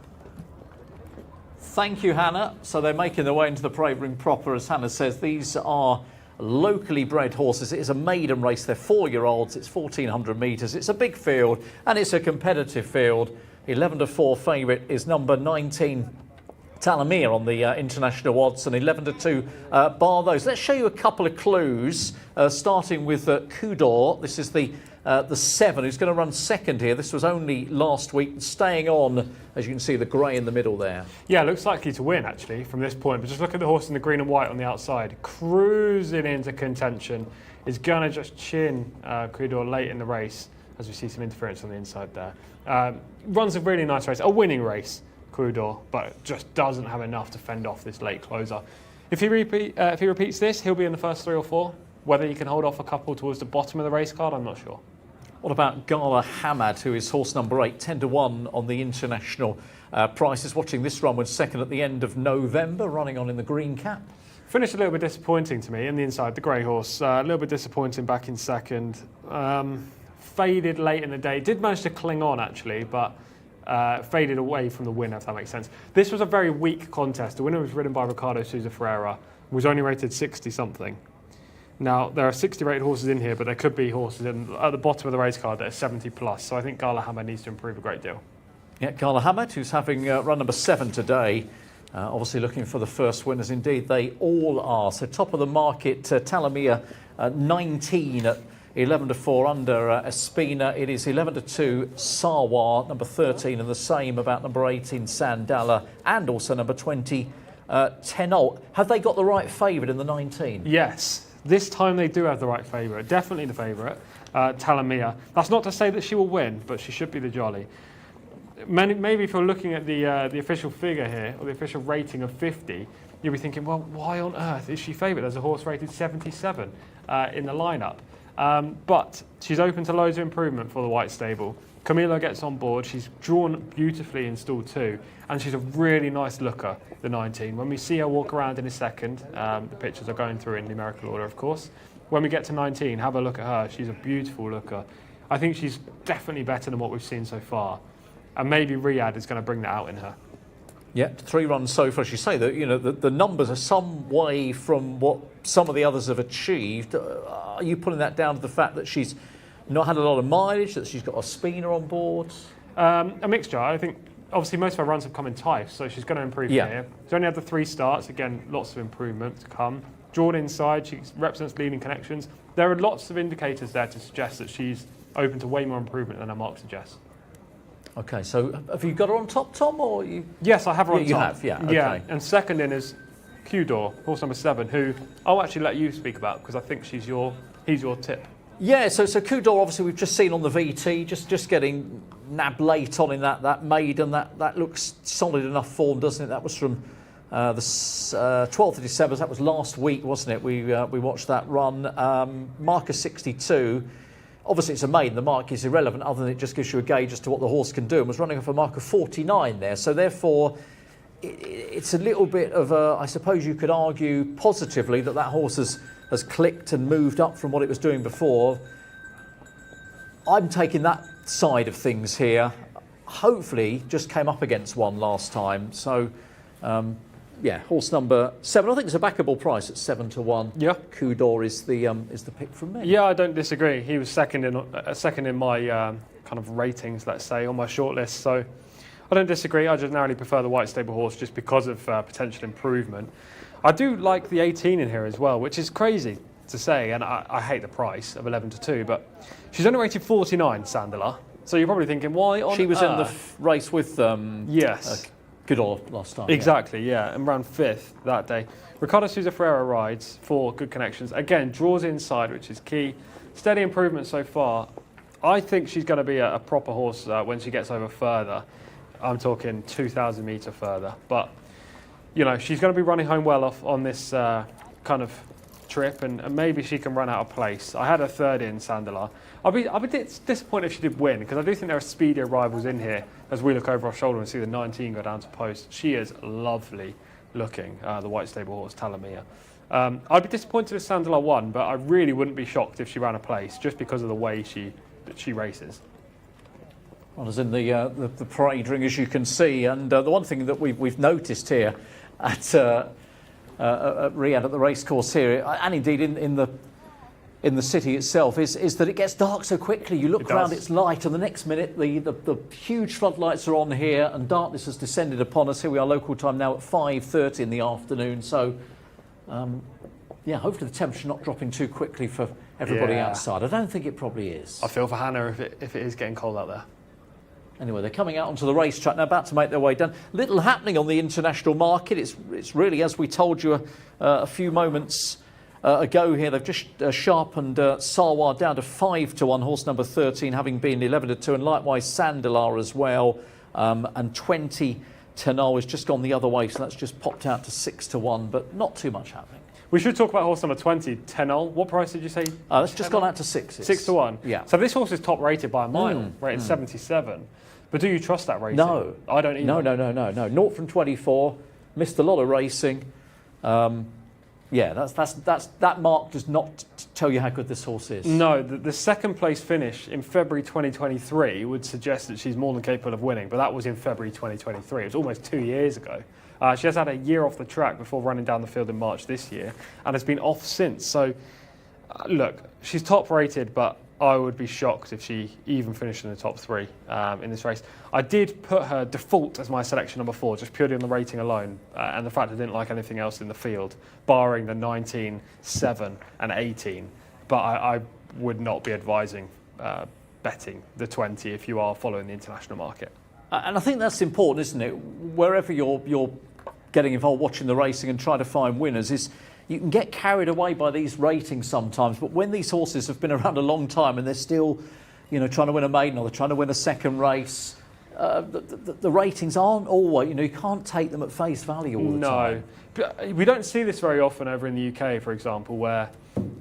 Thank you, Hannah. So they're making their way into the parade ring proper, as Hannah says. These are locally bred horses. It is a maiden race. They're 4-year-olds. It's 1,400 metres. It's a big field and it's a competitive field. 11-4 favourite is number 19, Talamir, on the international odds, and 11-2 bar those. Let's show you a couple of clues, starting with Kudor. This is the 7 who's going to run second here. This was only last week, staying on, as you can see, the grey in the middle there. Yeah, looks likely to win actually from this point, but just look at the horse in the green and white on the outside, cruising into contention. Is going to just chin Kudor late in the race, as we see some interference on the inside there. Runs a really nice race, a winning race, Kudor, but just doesn't have enough to fend off this late closer. If he repeats this, he'll be in the first 3 or 4. Whether he can hold off a couple towards the bottom of the race card, I'm not sure. What about Gala Hamad, who is horse number 8, 10-1 on the international prices? Watching this run, was second at the end of November, running on in the green cap. Finished a little bit disappointing to me in the inside, the grey horse. A little bit disappointing back in second. Faded late in the day. Did manage to cling on actually, but faded away from the winner, if that makes sense. This was a very weak contest. The winner was ridden by Ricardo Sousa Ferreira, was only rated 60-something. Now, there are 60 rated horses in here, but there could be horses at the bottom of the race card that are 70 plus. So I think Gala Hamad needs to improve a great deal. Yeah, Gala Hamad, who's having run number 7 today. Obviously looking for the first winners. Indeed, they all are. So top of the market, Talamir, 19 at 11-4 under Espina. It is 11-2 Sarwar, number 13, and the same about number 18 Sandala, and also number 20 Tenol. Have they got the right favourite in the 19? Yes. This time they do have the right favourite, definitely the favourite, Talamir. That's not to say that she will win, but she should be the jolly. Maybe if you're looking at the official figure here, or the official rating of 50, you'll be thinking, well, why on earth is she favourite? There's a horse rated 77 in the lineup. But she's open to loads of improvement for the white stable. Camilo gets on board. She's drawn beautifully in stall 2, and she's a really nice looker, the 19. When we see her walk around in a second, the pictures are going through in numerical order, of course. When we get to 19, have a look at her. She's a beautiful looker. I think she's definitely better than what we've seen so far, and maybe Riyadh is going to bring that out in her. Yeah, 3 runs so far. As you say, that the numbers are some way from what some of the others have achieved. Are you putting that down to the fact that she's not had a lot of mileage, that she's got a spinner on board? A mixture. I think obviously most of her runs have come in Tife, so she's going to improve here. She's only had the 3 starts. Again, lots of improvement to come. Drawn inside, she represents leading connections. There are lots of indicators there to suggest that she's open to way more improvement than her mark suggests. Okay, so have you got her on top, Tom, or you? Yes, I have her on top. You have, yeah. Okay. Yeah, and second in is Kudor, horse number 7, who I'll actually let you speak about because I think he's your tip. Yeah, so Kudor, obviously we've just seen on the VT, just getting nabbed late on in that maiden. That looks solid enough form, doesn't it? That was from the 12th of December. That was last week, wasn't it? We watched that run. Marker 62. Obviously, it's a maiden. The mark is irrelevant, other than it just gives you a gauge as to what the horse can do. And was running off a mark of 49 there. So therefore, it's a little bit of a, I suppose you could argue positively that horse has clicked and moved up from what it was doing before. I'm taking that side of things here. Hopefully, just came up against one last time. So Yeah, horse number 7. I think it's a backable price at 7-1. Yeah. Kudor is the pick from me. Yeah, I don't disagree. He was second in my kind of ratings, let's say, on my shortlist. So I don't disagree. I just narrowly prefer the white stable horse just because of potential improvement. I do like the 18 in here as well, which is crazy to say, and I hate the price of 11-2, but she's only rated 49, Sandala. So you're probably thinking, why on She was in the earth? race with Yes. Kudor last time. Exactly, yeah, and ran 5th that day. Ricardo Souza Ferreira rides for Good Connections. Again, draws inside, which is key. Steady improvement so far. I think she's going to be a proper horse when she gets over further. I'm talking 2,000 metre further. But, you know, she's going to be running home well off on this kind of trip, and maybe she can run out of place. I had a 3rd in Sandala. I'll be disappointed if she did win, because I do think there are speedier rivals in here as we look over our shoulder and see the 19 go down to post. She is lovely looking, the white stable horse, Talamia. I'd be disappointed if Sandala won, but I really wouldn't be shocked if she ran a place just because of the way she races. Well, as in the parade ring, as you can see, and the one thing that we've noticed here at Riyadh, at the racecourse here, and indeed in the city itself, is that it gets dark so quickly. You look around, it's light, and the next minute the huge floodlights are on here, and darkness has descended upon us. Here we are, local time now at 5:30 in the afternoon. So, yeah, hopefully the temperature not dropping too quickly for everybody outside. I don't think it probably is. I feel for Hannah if it is getting cold out there. Anyway, they're coming out onto the racetrack now, about to make their way down. Little happening on the international market. It's really, as we told you a few moments ago here, they've just sharpened Sarwar down to 5-1, horse number 13 having been 11-2, and likewise Sandalar as well, and 20 Tenor has just gone the other way, so that's just popped out to 6-1, but not too much happening. We should talk about horse number 20, Tenol. What price did you say? It's just gone out to 6. 6-1. Yeah. So this horse is top rated by a mile, rated 77. But do you trust that rating? No. I don't either. No. 0 from 24. Missed a lot of racing. Yeah, that mark does not tell you how good this horse is. No, the second place finish in February 2023 would suggest that she's more than capable of winning, but that was in February 2023. It was almost 2 years ago. She has had a year off the track before running down the field in March this year, and has been off since. So, look, she's top rated, but I would be shocked if she even finished in the top 3 in this race. I did put her default as my selection number 4, just purely on the rating alone, and the fact I didn't like anything else in the field, barring the 19, 7 and 18. But I would not be advising betting the 20 if you are following the international market. And I think that's important, isn't it? Wherever you're getting involved watching the racing and trying to find winners, is you can get carried away by these ratings sometimes, but when these horses have been around a long time and they're still, trying to win a maiden or they're trying to win a second race, the ratings aren't always, you can't take them at face value all the time. No, we don't see this very often over in the UK, for example, where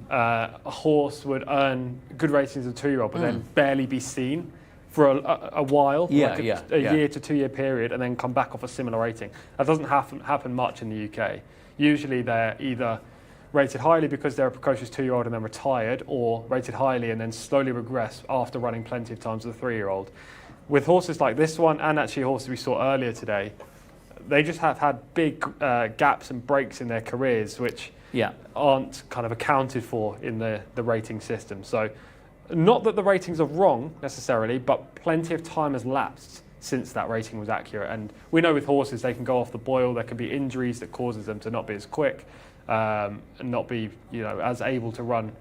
a horse would earn good ratings as a 2-year-old, but then barely be seen for a while, a year to 2 year period, and then come back off a similar rating. That doesn't happen much in the UK. Usually they're either rated highly because they're a precocious 2-year-old and then retired, or rated highly and then slowly regress after running plenty of times as a 3-year-old. With horses like this one, and actually horses we saw earlier today, they just have had big gaps and breaks in their careers, which aren't kind of accounted for in the rating system. So, not that the ratings are wrong necessarily, but plenty of time has lapsed since that rating was accurate. And we know with horses they can go off the boil. There can be injuries that causes them to not be as quick and not be as able to run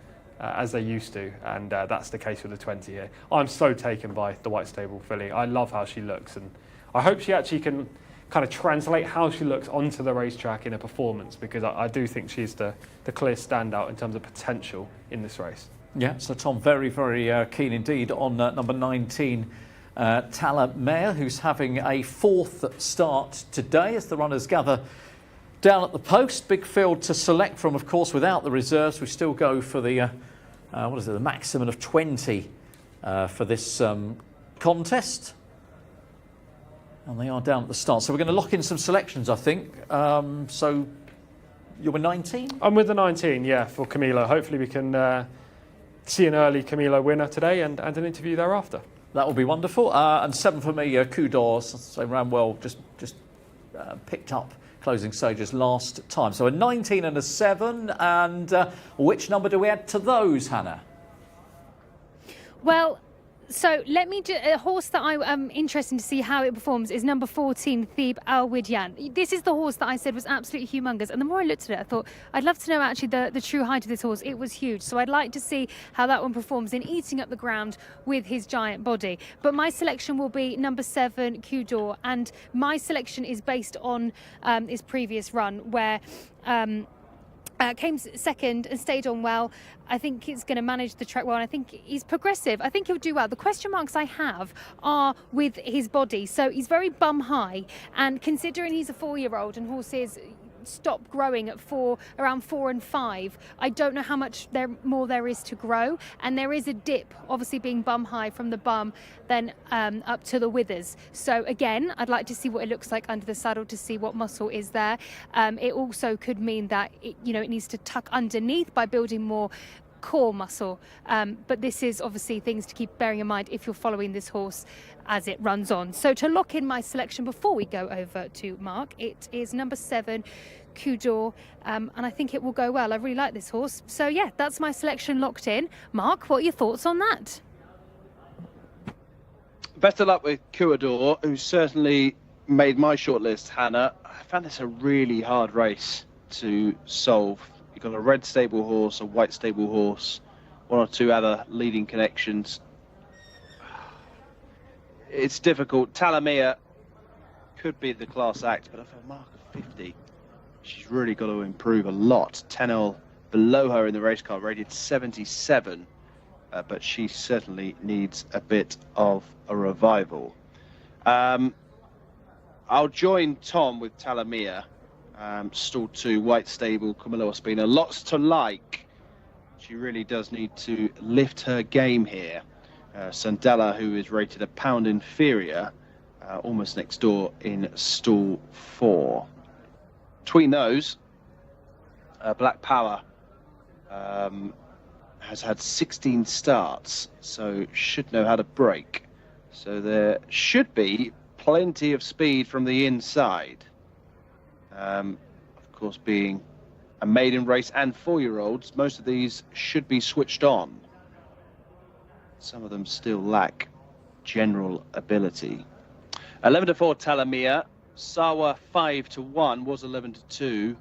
as they used to. And that's the case with the 20 here. I'm so taken by the white stable filly. I love how she looks, and I hope she actually can kind of translate how she looks onto the racetrack in a performance, because I do think she's the clear standout in terms of potential in this race. Yeah, so Tom, very, very keen indeed on number 19, Talamea, who's having a 4th start today as the runners gather down at the post. Big field to select from, of course, without the reserves. We still go for the, the maximum of 20 for this contest. And they are down at the start. So we're going to lock in some selections, I think. So you're with 19? I'm with the 19, yeah, for Camilo. Hopefully we can see an early Camilo winner today and an interview thereafter. That will be wonderful. And 7 for me, Kudor, so ran well, just picked up closing stages last time. So a 19 and a 7, and which number do we add to those, Hannah? Well, so let me a horse that I am interested to see how it performs is number 14, Thebe Al Widyan. This is the horse that I said was absolutely humongous, and the more I looked at it, I thought I'd love to know actually the true height of this horse. It was huge, so I'd like to see how that one performs in eating up the ground with his giant body. But my selection will be number 7, Qdor, and my selection is based on his previous run where came second and stayed on well. I think he's going to manage the track well, and I think he's progressive. I think he'll do well. The question marks I have are with his body. So he's very bum high, and considering he's a 4-year-old and horses stop growing at around 4 and 5, I don't know how much more there is to grow, and there is a dip, obviously being bum high from the bum then up to the withers. So again, I'd like to see what it looks like under the saddle to see what muscle is there. It also could mean that it needs to tuck underneath by building more core muscle, but this is obviously things to keep bearing in mind if you're following this horse as it runs on. So to lock in my selection before we go over to Mark, it is number 7, Qdor, and I think it will go well. I really like this horse. So yeah, that's my selection locked in. Mark, what are your thoughts on that? Best of luck with Qdor, who certainly made my shortlist, Hannah. I found this a really hard race to solve. You've got a red stable horse, a white stable horse, 1 or 2 other leading connections. It's difficult. Talamea could be the class act, but for a mark of 50, she's really got to improve a lot. Tenel below her in the race car, rated 77, but she certainly needs a bit of a revival. I'll join Tom with Talamea. Stall 2, white stable, Camilo Ospina. Lots to like. She really does need to lift her game here. Sandella, who is rated a pound inferior, almost next door in stall 4. Between those, Black Power has had 16 starts, so should know how to break. So there should be plenty of speed from the inside. Of course, being a maiden race and 4-year-olds, most of these should be switched on. Some of them still lack general ability. 11 to 4 Talamea. Sawa 5 to 1 was 11 to 2.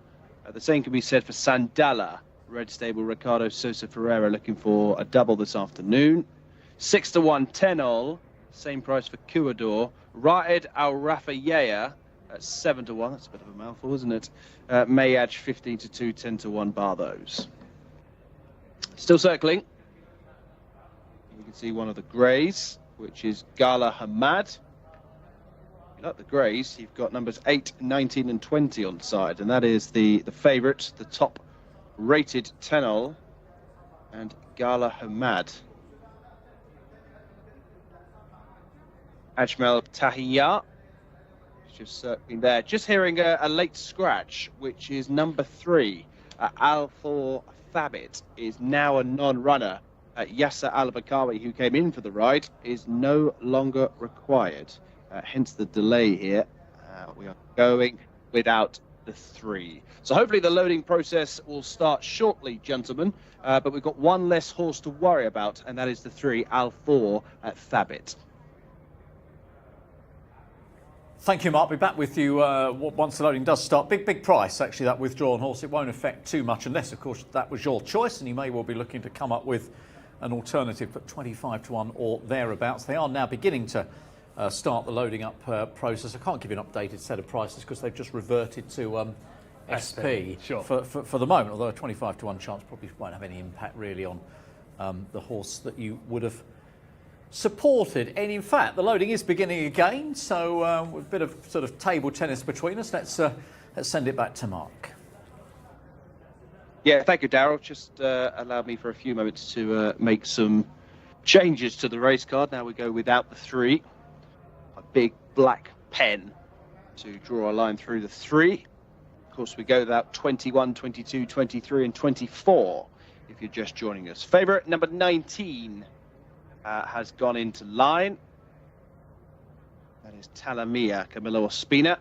The same can be said for Sandala. Red stable Ricardo Sosa Ferreira looking for a double this afternoon. 6 to 1 Tenol. Same price for Qdor. Raed Al Rafayea at 7 to 1. That's a bit of a mouthful, isn't it? Mayaj 15 to 2, 10 to 1 bar those. Still circling. You can see one of the greys, which is Gala Hamad. If you like the greys, you've got numbers 8, 19 and 20 on side, and that is the favourite, the top rated Tenol and Gala Hamad. Ajmal Tahiyya, just circling there. Just hearing a late scratch, which is number 3. Al4 Thabit is now a non-runner. Jcsa Al-Bakawi, who came in for the ride, is no longer required. Hence the delay here. We are going without the 3. So hopefully the loading process will start shortly, gentlemen. But we've got one less horse to worry about, and that is the 3, Al4 at Thabit. Thank you, Mark. Be back with you once the loading does start. Big price, actually, that withdrawn horse. It won't affect too much unless, of course, that was your choice, and you may well be looking to come up with an alternative, but 25 to 1 or thereabouts. They are now beginning to start the loading up process. I can't give you an updated set of prices because they've just reverted to SP sure. for the moment, although a 25 to 1 chance probably won't have any impact really on the horse that you would have supported. And in fact, the loading is beginning again, so with a bit of sort of table tennis between us, let's send it back to Mark. Yeah, thank you, Daryl. Just allow me for a few moments to make some changes to the race card. Now we go without the 3. A big black pen to draw a line through the 3. Of course, we go without 21, 22, 23 and 24 if you're just joining us. Favourite number 19 has gone into line. That is Talamea, Camilo Ospina.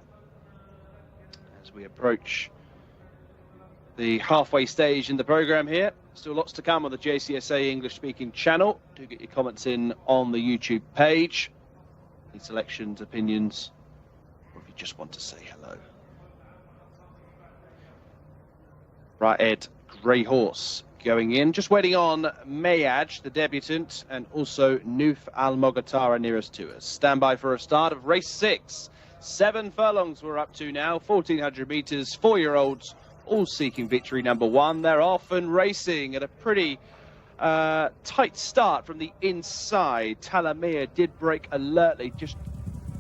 As as we approach the halfway stage in the program here. Still lots to come on the JCSA English-speaking channel. Do get your comments in on the YouTube page. Any selections, opinions, or if you just want to say hello. Right, Ed, Grey Horse going in. Just waiting on Mayaj, the debutant, and also Nuf Al Mogatara nearest to us. Stand by for a start of race 6. 7 furlongs we're up to now, 1,400 metres, 4-year-olds, all seeking victory number 1. They're off and racing at a pretty tight start from the inside. Talamea did break alertly, just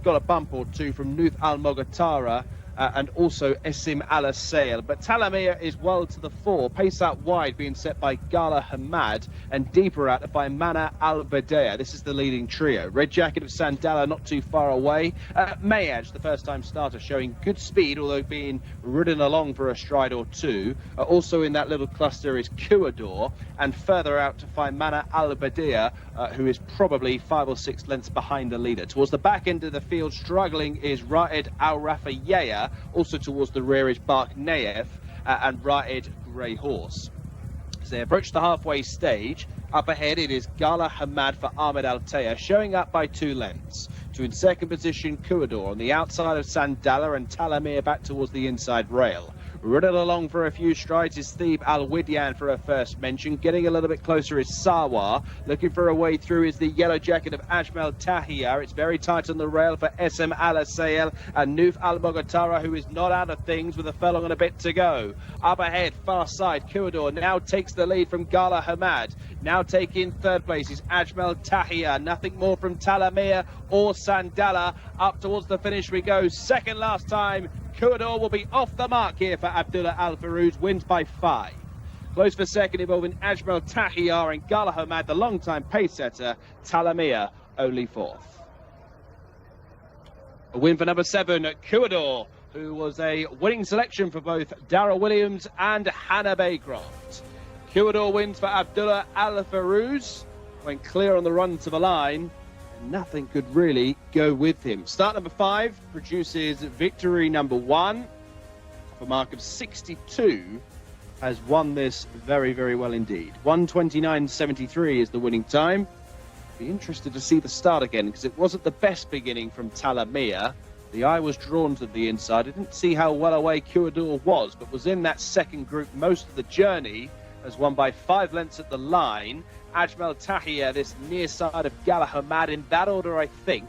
got a bump or two from Nuf Al Mogatara. And also Esim Al Sail, but Talamea is well to the fore. Pace out wide being set by Gala Hamad, and deeper out by Mana Al Badea. This is the leading trio. Red Jacket of Sandala not too far away. Mayaj, the first time starter, showing good speed, although being ridden along for a stride or two. Also in that little cluster is Kuador, and further out to find Mana Al Badea, who is probably 5 or 6 lengths behind the leader. Towards the back end of the field, struggling is Raed Al Rafayea. Also towards the rear is Bark Naef and Raed Grey Horse. As they approach the halfway stage, up ahead it is Gala Hamad for Ahmed Altea, showing up by 2 lengths. To in second position, Kuador on the outside of Sandala, and Talamea back towards the inside rail. Ridden along for a few strides is Thebe Al Widyan for her first mention. Getting a little bit closer is Sawa. Looking for a way through is the yellow jacket of Ajmal Tahir. It's very tight on the rail for SM Al Asail and Nuf Al Mogatara, who is not out of things with a furlong and a bit to go. Up ahead, far side, Kuador now takes the lead from Gala Hamad. Now taking third place is Ajmal Tahir. Nothing more from Talamea or Sandala. Up towards the finish we go. Second last time. Kuador will be off the mark here for Abdullah Al Farouz, wins by 5. Close for second involving Ajmal Tahir and Gala Hamad, the long-time pace setter. Talamea only 4th. A win for number 7, Kuador, who was a winning selection for both Darrell Williams and Hannah Baycroft. Kuador wins for Abdullah Al Farouz, went clear on the run to the line. Nothing could really go with him. Start number 5 produces victory number 1. For a mark of 62, has won this very, very well indeed. 1:29.73 is the winning time. Be interested to see the start again, because it wasn't the best beginning from Talamea. The eye was drawn to the inside. I didn't see how well away Kuador was, but was in that second group most of the journey. Has won by 5 lengths at the line. Ajmal Tahir, this near side of Gala Hamad, in that order, I think.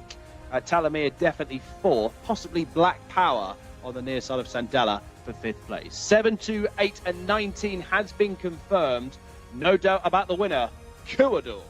Talamea definitely 4th, possibly Black Power on the near side of Sandala for 5th place. 7, 2, 8 and 19 has been confirmed. No doubt about the winner, Kuador.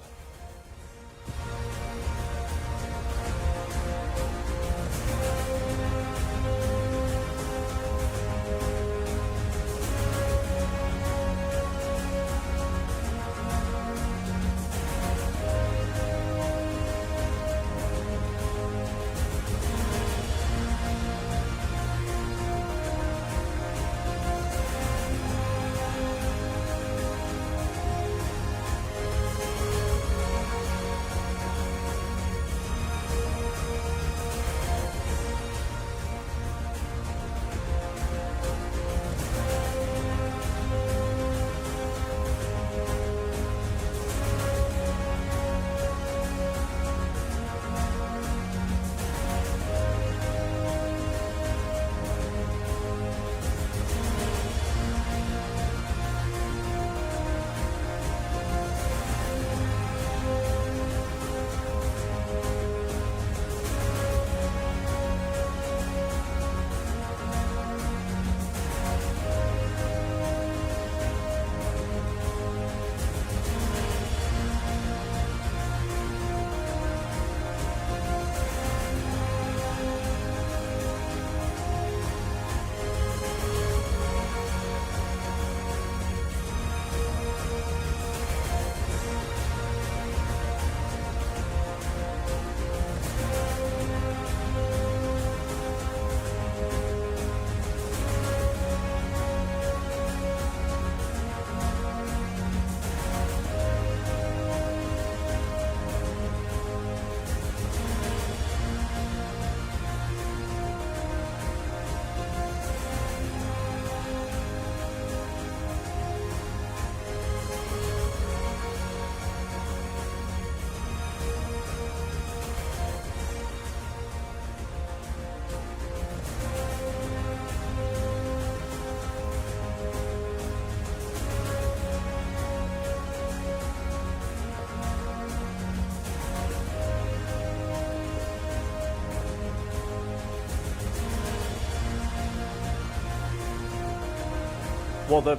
Well, the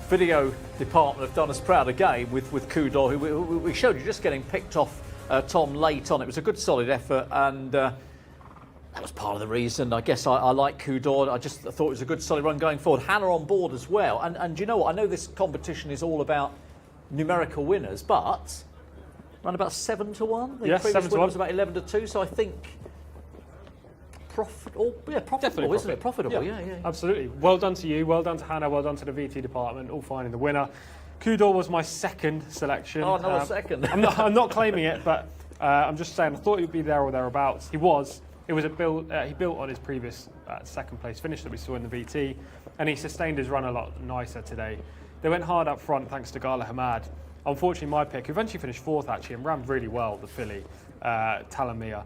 video department have done us proud again with Kudor, who we showed you just getting picked off Tom late on. It was a good solid effort, and that was part of the reason. I guess I like Kudor. I thought it was a good solid run going forward. Hannah on board as well. And you know what? I know this competition is all about numerical winners, but around about 7-1. The previous winner was about 11-2. So I think profitable, Definitely isn't it? Profitable, yeah. Absolutely. Well done to you. Well done to Hannah. Well done to the VT department. All finding the winner. Kudor was my second selection. Oh, no, a second. I'm not claiming it, but I'm just saying I thought he would be there or thereabouts. He was. It was he built on his previous second place finish that we saw in the VT, and he sustained his run a lot nicer today. They went hard up front thanks to Gala Hamad. Unfortunately, my pick, who eventually finished fourth actually and ran really well, the filly, Talamia.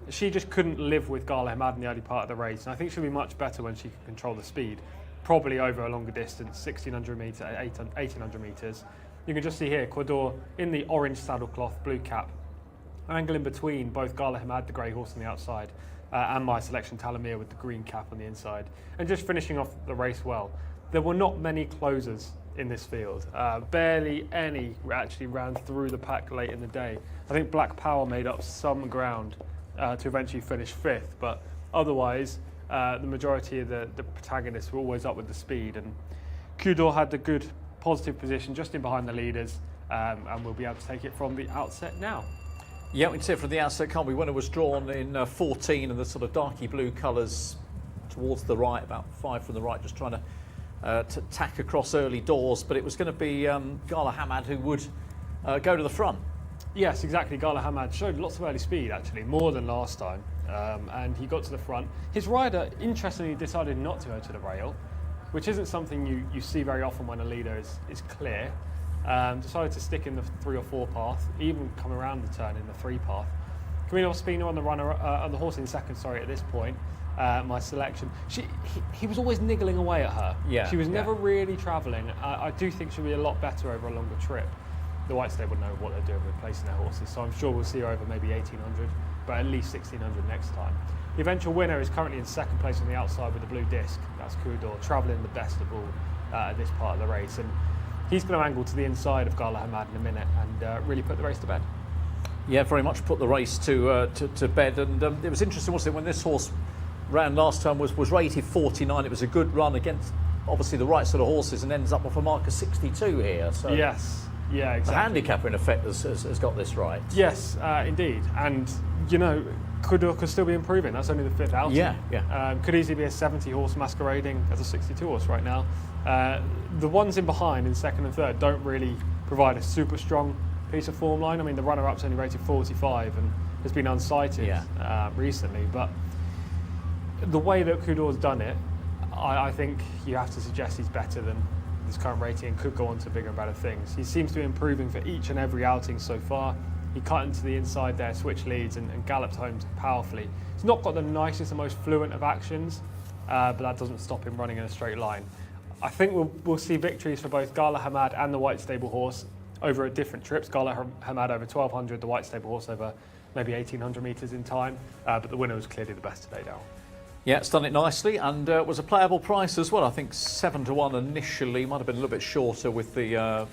She just couldn't live with Gala Hamad in the early part of the race, and I think she'll be much better when she can control the speed, probably over a longer distance, 1,600 metres, 1,800 metres. You can just see here, Kudor in the orange saddlecloth, blue cap, angle in between both Gala Hamad, the grey horse on the outside, and my selection Talamia with the green cap on the inside, and just finishing off the race well. There were not many closers in this field. Barely any actually ran through the pack late in the day. I think Black Power made up some ground to eventually finish fifth, but otherwise the majority of the protagonists were always up with the speed, and Kudor had the good positive position just in behind the leaders, and we'll be able to take it from the outset now. Yeah, we can see it from the outset, can't we? When it was drawn in 14 and the sort of darky blue colours towards the right, about 5 from the right, just trying to tack across early doors, but it was going to be Gala Hamad who would go to the front. Yes, exactly. Gala Hamad showed lots of early speed, actually, more than last time, and he got to the front. His rider, interestingly, decided not to go to the rail, which isn't something you see very often when a leader is clear. Decided to stick in the 3 or 4 path, even come around the turn in the 3 path. Camino Ospina on the runner, on the horse in second. Sorry, at this point, my selection. He was always niggling away at her. Yeah, she was never really travelling. I do think she'll be a lot better over a longer trip. The White Stable know what they're doing with placing their horses, so I'm sure we'll see her over maybe 1,800, but at least 1,600 next time. The eventual winner is currently in second place on the outside with the blue disc. That's Kudor, travelling the best of all at this part of the race, and he's going to angle to the inside of Gala Hamad in a minute and really put the race to bed. Yeah, very much put the race to bed, and it was interesting, wasn't it, when this horse ran last time was rated 49. It was a good run against obviously the right sort of horses, and ends up off a mark of 62 here. So yes, yeah, exactly. The handicapper in effect has got this right. Yes, indeed, and you know, Kudor could still be improving. That's only the 5th outing. Yeah. Could easily be a 70 horse masquerading as a 62 horse right now. The ones in behind in second and third don't really provide a super strong piece of form line. I mean, the runner-up's only rated 45 and has been unsighted recently, but the way that Kudor's done it, I think you have to suggest he's better than his current rating and could go on to bigger and better things. He seems to be improving for each and every outing so far. He cut into the inside there, switched leads and galloped home powerfully. He's not got the nicest and most fluent of actions, but that doesn't stop him running in a straight line. I think we'll see victories for both Gala Hamad and the White Stable horse over at different trips. Gala Hamad over 1,200, the White Stable horse over maybe 1,800 metres in time, but the winner was clearly the best today, Darryl. Yeah, it's done it nicely, and was a playable price as well. I think 7-1 initially, might have been a little bit shorter with the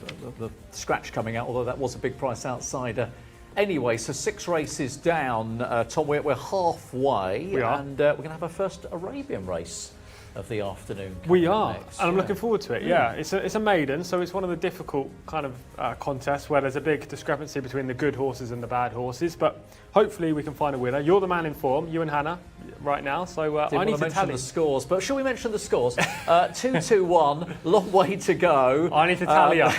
scratch coming out, although that was a big price outsider. Anyway, so 6 races down, Tom. We're halfway, we are. And we're going to have our first Arabian race of the afternoon. We are, next. and I'm looking forward to it. Yeah, it's a maiden, so it's one of the difficult kind of contests where there's a big discrepancy between the good horses and the bad horses. But hopefully we can find a winner. You're the man in form, you and Hannah, right now. So I need to mention tally the scores, but shall we mention the scores? 2-1, long way to go. I need to tally up.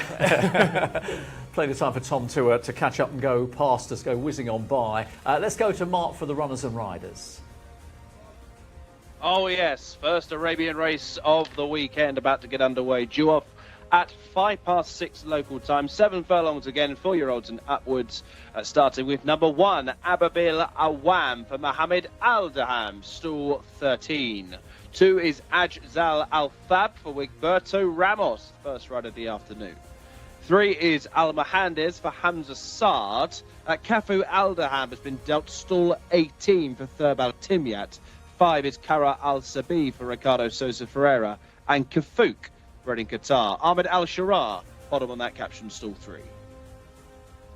Plenty of time for Tom to catch up and go past us, go whizzing on by. Let's go to Mark for the runners and riders. Oh yes, first Arabian race of the weekend about to get underway. Due off at 6:05 local time. 7 furlongs again, 4-year-olds and upwards. Starting with number 1, Ababil Awam for Mohammed Al-Daham, stall 13. 2 is Ajzal Al-Fab for Wigberto Ramos, first ride of the afternoon. 3 is Al-Mahandes for Hamza Saad. Kafu Al-Daham has been dealt stall 18 for Thurb Al-Timyat. 5 is Kara Al-Sabi for Ricardo Sosa Ferreira, and Kafuk bred in Qatar. Ahmed Al-Sharar, bottom on that caption, stall 3.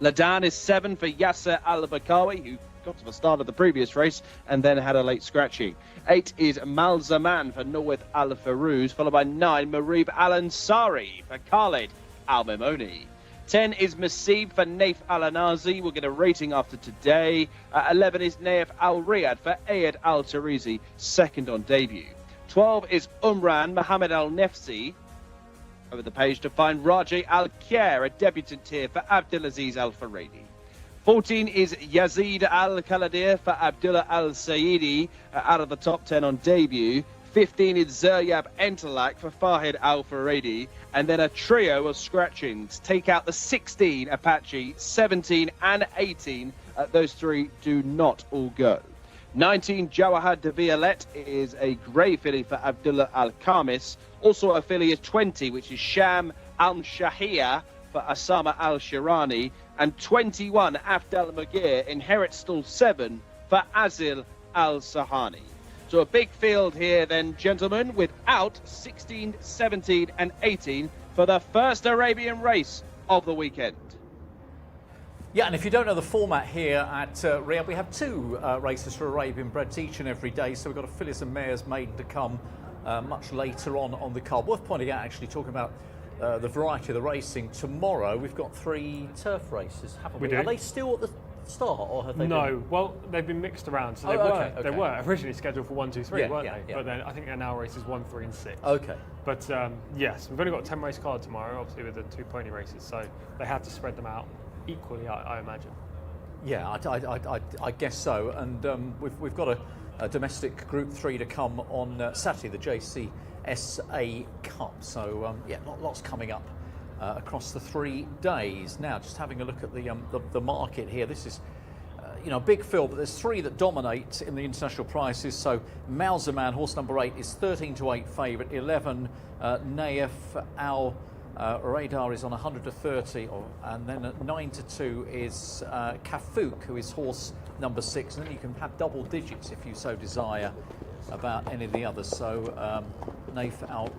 Ladan is 7 for Yasser Al-Bakawi, who got to the start of the previous race and then had a late scratching. 8 is Malzaman for Norwith Al-Farouz, followed by 9, Marib Al-Ansari for Khalid Al-Mimoni. 10 is Masib for Naif Al-Anazi. We'll get a rating after today. 11 is Naif Al-Riyadh for Ayed Al-Tarizi, second on debut. 12 is Umran Mohammed Al-Nefsi. Over the page to find Raji Al-Khair, a debutant here for Abdulaziz Al-Faradi. 14 is Yazid Al-Kaladir for Abdullah Al-Saidi, out of the top 10 on debut. 15 is Zeryab Entelak for Fahid Al-Faradi. And then a trio of scratchings. Take out the 16 Apache, 17 and 18. Those 3 do not all go. 19 Jawahar de Violet is a grey filly for Abdullah Al-Khamis. Also a filly is 20, which is Sham Al-Shahia for Asama Al-Shirani. And 21 Afdal Magir inherits stall 7 for Azil Al-Sahani. So a big field here then, gentlemen, without 16, 17 and 18 for the first Arabian race of the weekend. Yeah, and if you don't know the format here at Riyadh, we have 2 races for Arabian breds each and every day. So we've got a fillies and mares maiden to come much later on the card. Worth pointing out, actually, talking about the variety of the racing, tomorrow we've got 3 turf races, haven't we? We do. Are they still at the start, or have they No, well, they've been mixed around. So they were originally scheduled for 1, 2, 3, weren't they? Yeah. But then I think they're now races 1, 3 and 6. Okay. But yes, we've only got a 10 race card tomorrow, obviously with the 2 pony races, so they had to spread them out equally, I imagine. Yeah, I guess so. And we've got a domestic Group 3 to come on Saturday, the Jcsa Cup. So yeah, lots coming up across the 3 days. Now, just having a look at the market here. This is a big field, but there's 3 that dominate in the international prices. So Malzaman, horse number 8, is 13-8 favourite. 11 Naif Al Radar is on 100-30, and then at 9-2 is Kafuk, who is horse number 6, and then you can have double digits if you so desire about any of the others. So Naif Al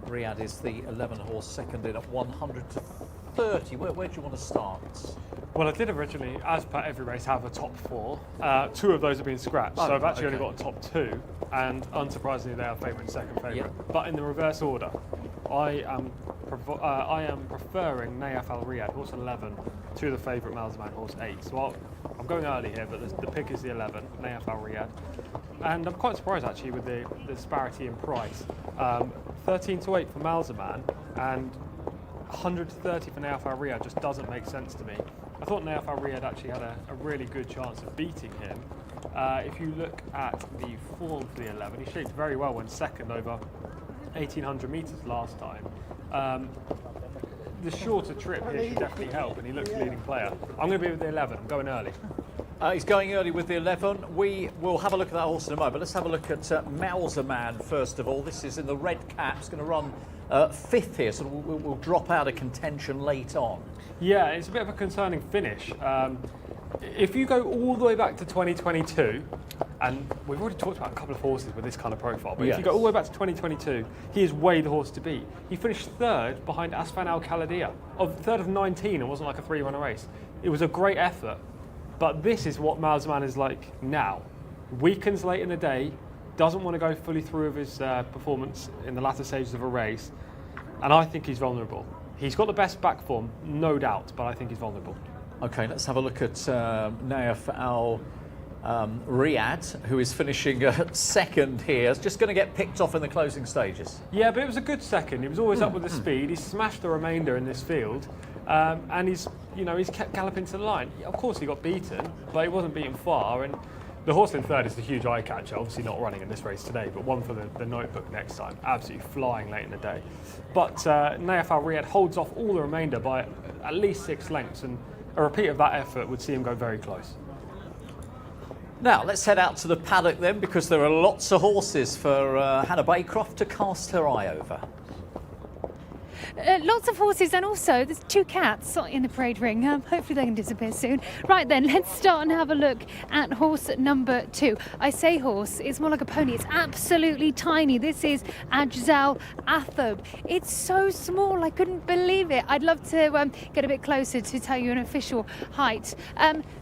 Riyadh is the 11 horse, second in at 100-30. Where do you want to start? Well, I did originally, as per every race, have a top 4. 2 of those have been scratched, so I've actually only got a top 2, and unsurprisingly, they are favourite and second favourite. Yeah. But in the reverse order, I am preferring Naif Al Riyadh, horse 11, to the favourite Malzaman, horse 8. So I'm going early here, but the pick is the 11, Naif Al Riyadh. And I'm quite surprised actually with the disparity in price. 13-8 for Malzaman and 130 for Naif Al Riyadh just doesn't make sense to me. I thought Naif Al Riyadh actually had a really good chance of beating him. If you look at the form for the 11, he shaped very well when second over 1,800 metres last time. The shorter trip here should definitely help, and he looks leading player. I'm going to be with the 11. I'm going early. He's going early with the 11. We will have a look at that horse in a moment. Let's have a look at Malzaman first of all. This is in the red cap. It's going to run 5th here, so we'll drop out of contention late on. Yeah, it's a bit of a concerning finish. If you go all the way back to 2022, and we've already talked about a couple of horses with this kind of profile, but if you go all the way back to 2022, he is way the horse to beat. He finished 3rd behind Asfan Al-Kaladir, of 3rd of 19. It wasn't like a 3-runner race. It was a great effort, but this is what Malzaman is like now. Weakens late in the day, doesn't want to go fully through with his performance in the latter stages of a race, and I think he's vulnerable. He's got the best back form, no doubt, but I think he's vulnerable. Okay, let's have a look at Naif Al Riyadh, who is finishing 2nd here. It's just going to get picked off in the closing stages. Yeah, but it was a good second. He was always up with the speed. He smashed the remainder in this field, and he's kept galloping to the line. Of course, he got beaten, but he wasn't beaten far. And the horse in 3rd is the huge eye catcher. Obviously, not running in this race today, but one for the notebook next time. Absolutely flying late in the day. But Naif Al Riyadh holds off all the remainder by at least 6 lengths, and a repeat of that effort would see him go very close. Now, let's head out to the paddock then, because there are lots of horses for Hannah Baycroft to cast her eye over. Lots of horses, and also there's 2 cats in the parade ring. Hopefully they can disappear soon. Right then, let's start and have a look at horse number 2. I say horse, it's more like a pony. It's absolutely tiny. This is Jcsa Athob. It's so small, I couldn't believe it. I'd love to get a bit closer to tell you an official height.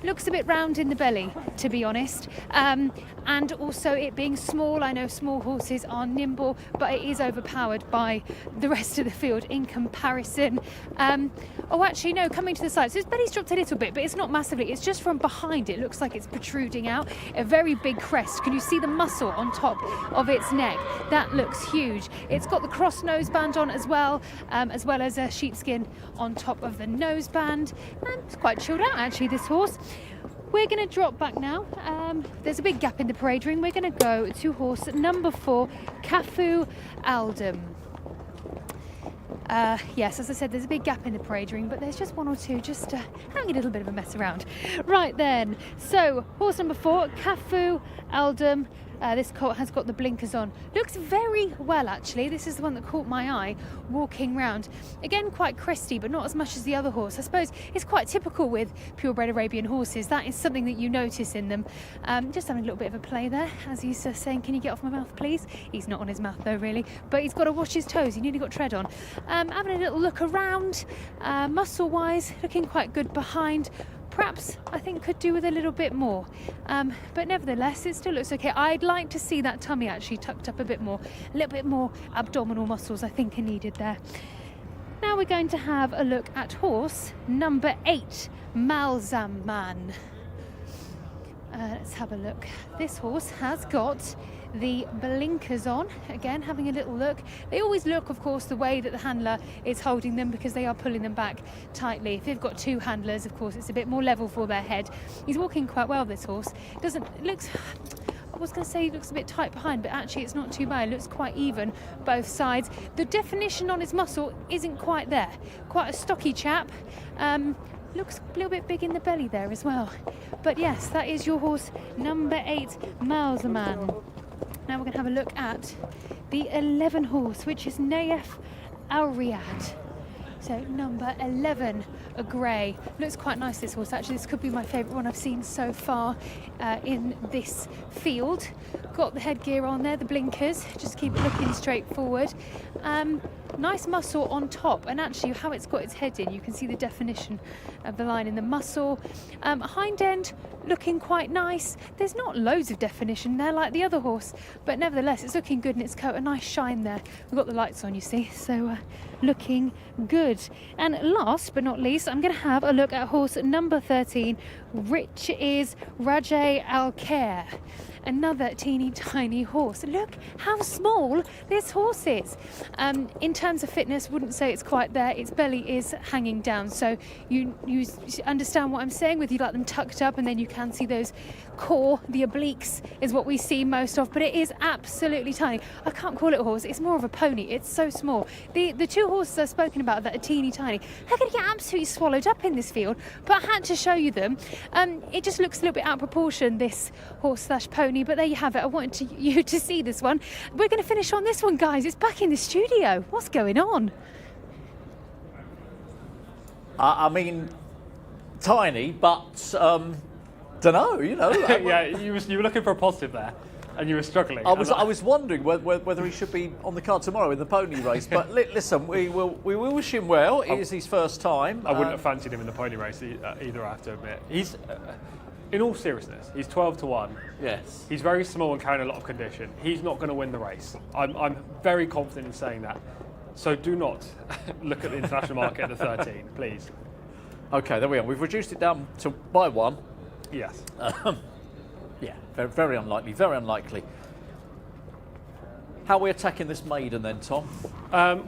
Looks a bit round in the belly, to be honest. And also it being small, I know small horses are nimble, but it is overpowered by the rest of the field in comparison. Oh, actually, no, coming to the side. So his belly's dropped a little bit, but it's not massively. It's just from behind. It looks like it's protruding out. A very big crest. Can you see the muscle on top of its neck? That looks huge. It's got the cross noseband on as well as a sheepskin on top of the noseband. And it's quite chilled out, actually, this horse. We're going to drop back now. There's a big gap in the parade ring. We're going to go to horse number 4, Cafu Aldum. Yes, as I said, there's a big gap in the parade ring, but there's just 1 or 2 just having a little bit of a mess around. Right then, so horse number 4, Cafu Aldum. This colt has got the blinkers on. Looks very well, actually. This is the one that caught my eye walking round. Again, quite cresty, but not as much as the other horse. I suppose it's quite typical with purebred Arabian horses. That is something that you notice in them. Just having a little bit of a play there, as he's saying, can you get off my mouth, please? He's not on his mouth, though, really. But he's got to wash his toes. He nearly got tread on. Having a little look around, muscle-wise, looking quite good behind. Perhaps, I think, could do with a little bit more. But nevertheless, it still looks okay. I'd like to see that tummy actually tucked up a bit more. A little bit more abdominal muscles, I think, are needed there. Now we're going to have a look at horse number 8, Malzaman. Let's have a look. This horse has got the blinkers on. Again, having a little look. They always look, of course, the way that the handler is holding them, because they are pulling them back tightly. If they've got 2 handlers, of course, it's a bit more level for their head. He's walking quite well, this horse. I was going to say he looks a bit tight behind, but actually it's not too bad. It looks quite even both sides. The definition on his muscle isn't quite there. Quite a stocky chap. Looks a little bit big in the belly there as well. But yes, that is your horse number 8, Malzaman. Now we're going to have a look at the 11 horse, which is Nayef Al Riyadh. So number 11, a grey. Looks quite nice, this horse, actually. This could be my favourite one I've seen so far in this field. Got the headgear on there, the blinkers, just keep it looking straight forward. Nice muscle on top, and actually how it's got its head in, you can see the definition of the line in the muscle. Hind end looking quite nice. There's not loads of definition there like the other horse, but nevertheless it's looking good in its coat. A nice shine there. We've got the lights on, you see, so looking good. And last but not least, I'm going to have a look at horse number 13, which is Rajay Al-Khair. Another teeny tiny horse. Look how small this horse is. In terms of fitness, wouldn't say it's quite there. Its belly is hanging down, so you understand what I'm saying with you got them tucked up, and then you can see those core, the obliques is what we see most of, but it is absolutely tiny. I can't call it a horse, it's more of a pony. It's so small. The 2 horses I've spoken about that are teeny tiny, they're going to get absolutely swallowed up in this field, but I had to show you them. It just looks a little bit out of proportion, this horse/pony, but there you have it. I wanted you to see this one. We're going to finish on this one, guys. It's back in the studio. What's going on? I mean, tiny, but don't know. Yeah, you were looking for a positive there, and you were struggling. I was wondering whether he should be on the card tomorrow in the pony race. But listen, we will wish him well. It is his first time. I wouldn't have fancied him in the pony race either, I have to admit. He's, in all seriousness, he's 12-1. Yes. He's very small and carrying a lot of condition. He's not going to win the race. I'm very confident in saying that. So do not look at the international market at the 13, please. Okay, there we are. We've reduced it down to by 1. Yes. Yeah, very, very unlikely, very unlikely. How are we attacking this maiden then, Tom?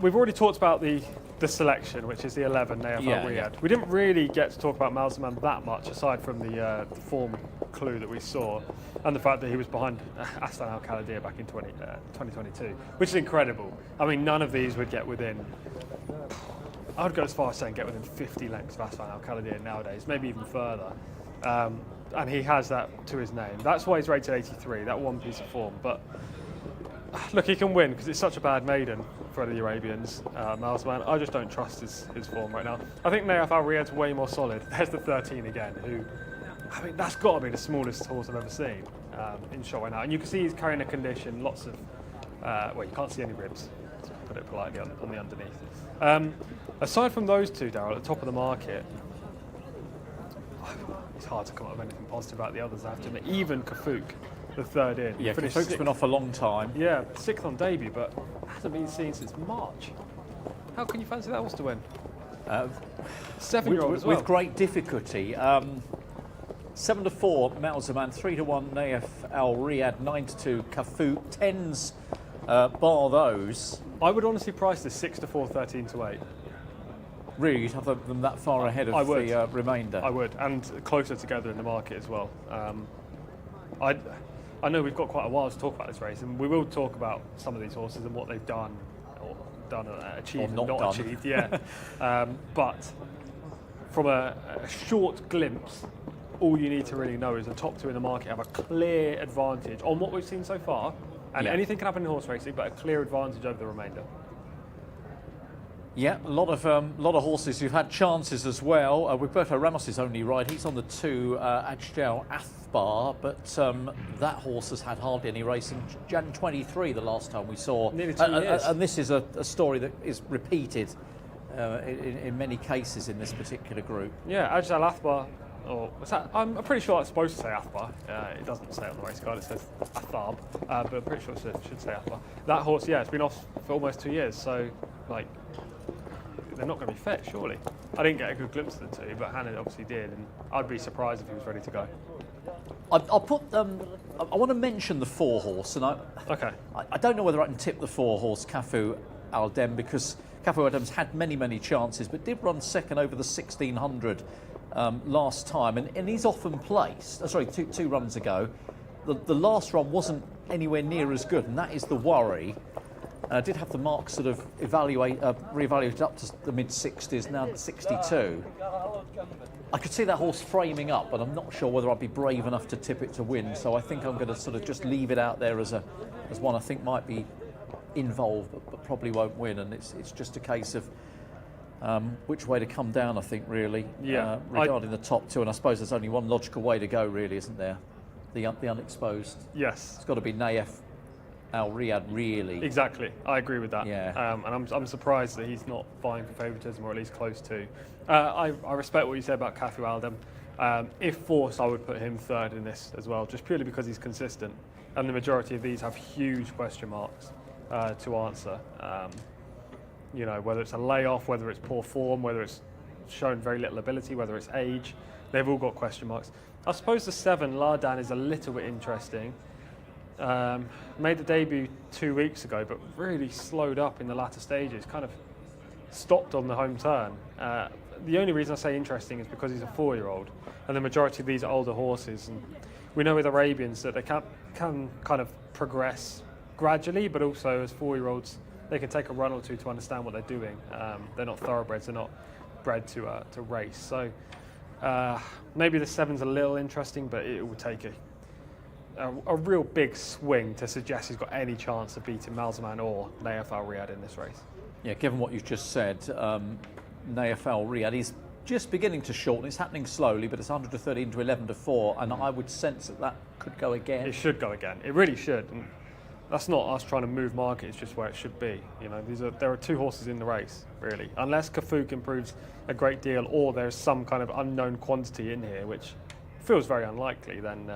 We've already talked about the selection, which is the 11, Nayef Al Riyadh. Yeah. We didn't really get to talk about Malzaman that much, aside from the form clue that we saw, and the fact that he was behind Aslan Al Khalidiyah back in 2022, which is incredible. I mean, none of these would get within, I would go as far as saying get within 50 lengths of Aslan Al Khalidiyah nowadays, maybe even further. And he has that to his name. That's why he's rated 83, that one piece of form. But Look, he can win because it's such a bad maiden for the Arabians. Malzaman, I just don't trust his form right now. I think Nayef Al Riyad's way more solid. There's the 13 again, who, I mean, that's got to be the smallest horse I've ever seen in shot right now. And you can see he's carrying a condition, lots of, well, you can't see any ribs, to put it politely, on the underneath. Aside from those two, Darryl, at the top of the market, it's hard to come up with anything positive about the others, I have to admit. Even Kafuk, the third in. Yeah, finished Kafuk's sixth. been off a long time. Yeah, 6th on debut, but hasn't been seen since March. How can you fancy that horse to win? 7-year-old as well. With great difficulty. 7-4 Malzaman, 3-1 Nayef Al Riyad, 9-2 Kafuk, 10s bar those. I would honestly price this 6-4, 13-8. Really, you'd have them that far ahead of the remainder. I would, and closer together in the market as well. I know we've got quite a while to talk about this race, and we will talk about some of these horses and what they've done, or achieved, or and not done. achieved. Yeah, but from a short glimpse, all you need to really know is the top two in the market have a clear advantage on what we've seen so far, and anything can happen in horse racing, but a clear advantage over the remainder. Yeah, a lot of horses who've had chances as well. Roberto Ramos is only right. He's on the 2 Ajjal Athbar, but that horse has had hardly any race in Jan 23 the last time we saw. Nearly 2 years. And this is a story that is repeated in many cases in this particular group. Yeah, Ajjal Athbar. Or what's that? I'm pretty sure it's supposed to say Athbar. It doesn't say it on the race card, it says Athab, but I'm pretty sure it should say Athbar. That horse, yeah, it's been off for almost 2 years, so like they're not going to be fit, surely. I didn't get a good glimpse of the two, but Hannah obviously did, and I'd be surprised if he was ready to go. I'll put. I want to mention the 4 horse, and I don't know whether I can tip the 4 horse Cafu Aldem, because Cafu Aldem's had many chances, but did run second over the 1600 last time, and he's often placed. Sorry, two runs ago. The last run wasn't anywhere near as good, and that is the worry. Did have the marks sort of reevaluated up to the mid-60s, now at 62. I could see that horse framing up, but I'm not sure whether I'd be brave enough to tip it to win. So I think I'm going to sort of just leave it out there as one I think might be involved, but probably won't win. And it's just a case of which way to come down, I think, really. Yeah. Regarding the top two, and I suppose there's only one logical way to go, really, isn't there? The unexposed. Yes. It's got to be Nayef Al Riyad, really. Exactly, I agree with that. Yeah. And I'm surprised that he's not vying for favouritism, or at least close to. I respect what you said about Cafu Aldem. If forced, I would put him third in this as well, just purely because he's consistent. And the majority of these have huge question marks to answer. You know, whether it's a layoff, whether it's poor form, whether it's shown very little ability, whether it's age, they've all got question marks. I suppose the 7, Lardan, is a little bit interesting. Made the debut 2 weeks ago, but really slowed up in the latter stages, kind of stopped on the home turn. The only reason I say interesting is because he's a 4-year-old, and the majority of these are older horses. And we know with Arabians that they can kind of progress gradually, but also as 4-year-olds, they can take a run or two to understand what they're doing. They're not thoroughbreds, they're not bred to race. So maybe the 7's a little interesting, but it will take a real big swing to suggest he's got any chance of beating Malzaman or Nayef Al Riyad in this race. Yeah, given what you've just said, Nayef Al Riyad is just beginning to shorten. It's happening slowly, but it's 113 to 11 to 4, and I would sense that could go again. It should go again. It really should. And that's not us trying to move market. It's just where it should be. You know, there are 2 horses in the race, really. Unless Kafuk improves a great deal, or there's some kind of unknown quantity in here, which feels very unlikely, then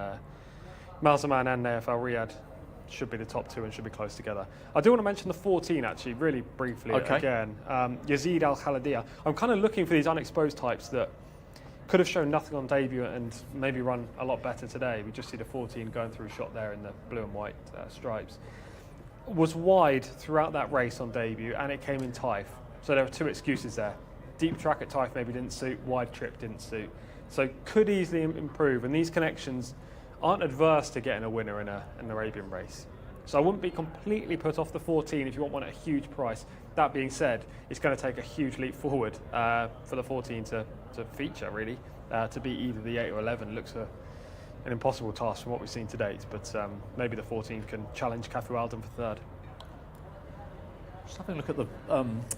Malzaman and Nayef Al Riyad should be the top 2 and should be close together. I do want to mention the 14 actually, really briefly again. Yazid Al Khaladia. I'm kind of looking for these unexposed types that could have shown nothing on debut and maybe run a lot better today. We just see the 14 going through shot there in the blue and white stripes. Was wide throughout that race on debut, and it came in Taif. So there were 2 excuses there. Deep track at Taif maybe didn't suit, wide trip didn't suit. So could easily improve, and these connections aren't adverse to getting a winner in an Arabian race. So I wouldn't be completely put off the 14 if you want one at a huge price. That being said, it's going to take a huge leap forward for the 14 to feature, really. To beat either the 8 or 11 looks an impossible task from what we've seen to date, but maybe the 14 can challenge Cafu Aldem for third. Just having a look at the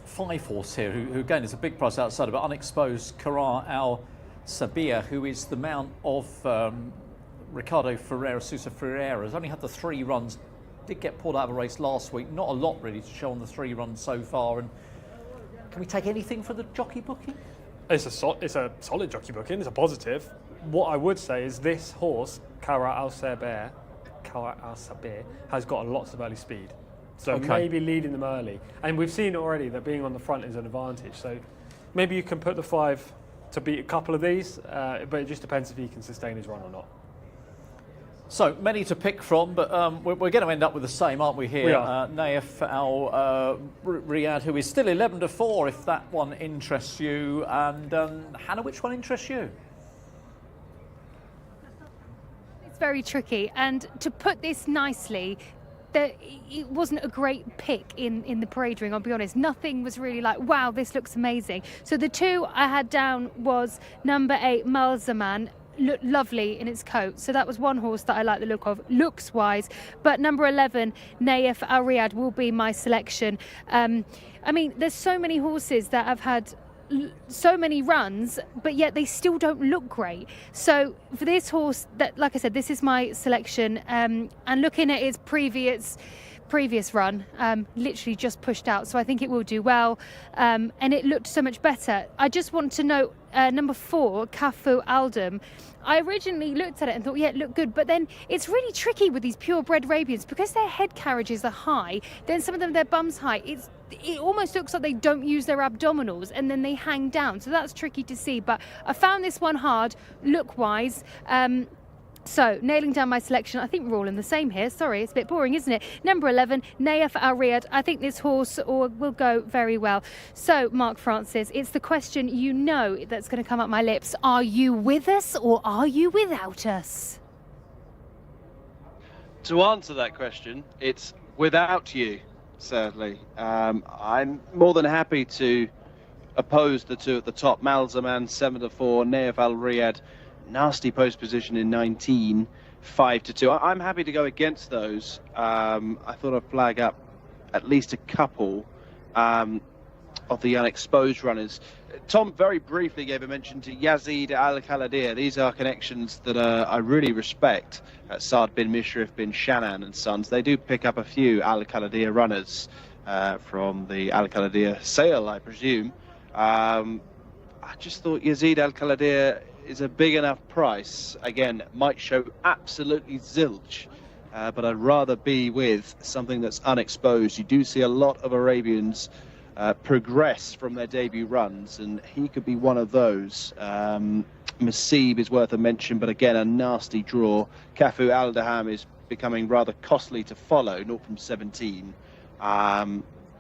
5 horse here, who again is a big price outsider, but unexposed, Kara Al Sabia, who is the mount of Ricardo Ferreira, Sousa Ferreira, has only had the 3 runs, did get pulled out of a race last week, not a lot really to show on the 3 runs so far. And can we take anything for the jockey booking? It's a solid jockey booking, it's a positive. What I would say is this horse, Kara Al Sabir, has got lots of early speed. So maybe leading them early. And we've seen already that being on the front is an advantage. So maybe you can put the 5 to beat a couple of these, but it just depends if he can sustain his run or not. So many to pick from, but we're going to end up with the same, aren't we, here? We are. Naif Al Riyadh, who is still 11-4, if that one interests you. And Hannah, which one interests you? It's very tricky. And to put this nicely, it wasn't a great pick in the parade ring, I'll be honest. Nothing was really like, wow, this looks amazing. So the 2 I had down was number 8, Malzaman. Looked lovely in its coat. So that was one horse that I like the look of, looks-wise. But number 11, Naif Al Riyadh, will be my selection. I mean, there's so many horses that have had so many runs, but yet they still don't look great. So for this horse, that, like I said, this is my selection. And looking at its previous run, literally just pushed out, so I think it will do well, and it looked so much better. I just want to note number 4, Kafu Aldam. I originally looked at it and thought, yeah, it looked good, but then it's really tricky with these purebred Arabians because their head carriages are high, then some of them, their bum's high. It almost looks like they don't use their abdominals and then they hang down, so that's tricky to see. But I found this one hard, look-wise. So, nailing down my selection. I think we're all in the same here. Sorry, it's a bit boring, isn't it? Number 11, Naif Al Riyadh. I think this horse will go very well. So, Mark Francis, it's the question you know that's going to come up my lips. Are you with us or are you without us? To answer that question, it's without you, certainly. I'm more than happy to oppose the 2 at the top. Malzaman, 7-4, Naif Al Riyadh. Nasty post position in 19, 5-2. I'm happy to go against those. I thought I'd flag up at least a couple of the unexposed runners. Tom very briefly gave a mention to Yazid Al Khaladir. These are connections that I really respect. Saad bin Mishrif bin Shannan and Sons. They do pick up a few Al Khaladir runners from the Al Khaladir sale, I presume. I just thought Yazid Al Khaladir is a big enough price. Again, might show absolutely zilch, but I'd rather be with something that's unexposed. You do see a lot of Arabians progress from their debut runs, and he could be one of those. Masib is worth a mention, but again, a nasty draw. Kafu Al Daham is becoming rather costly to follow, 0 from 17.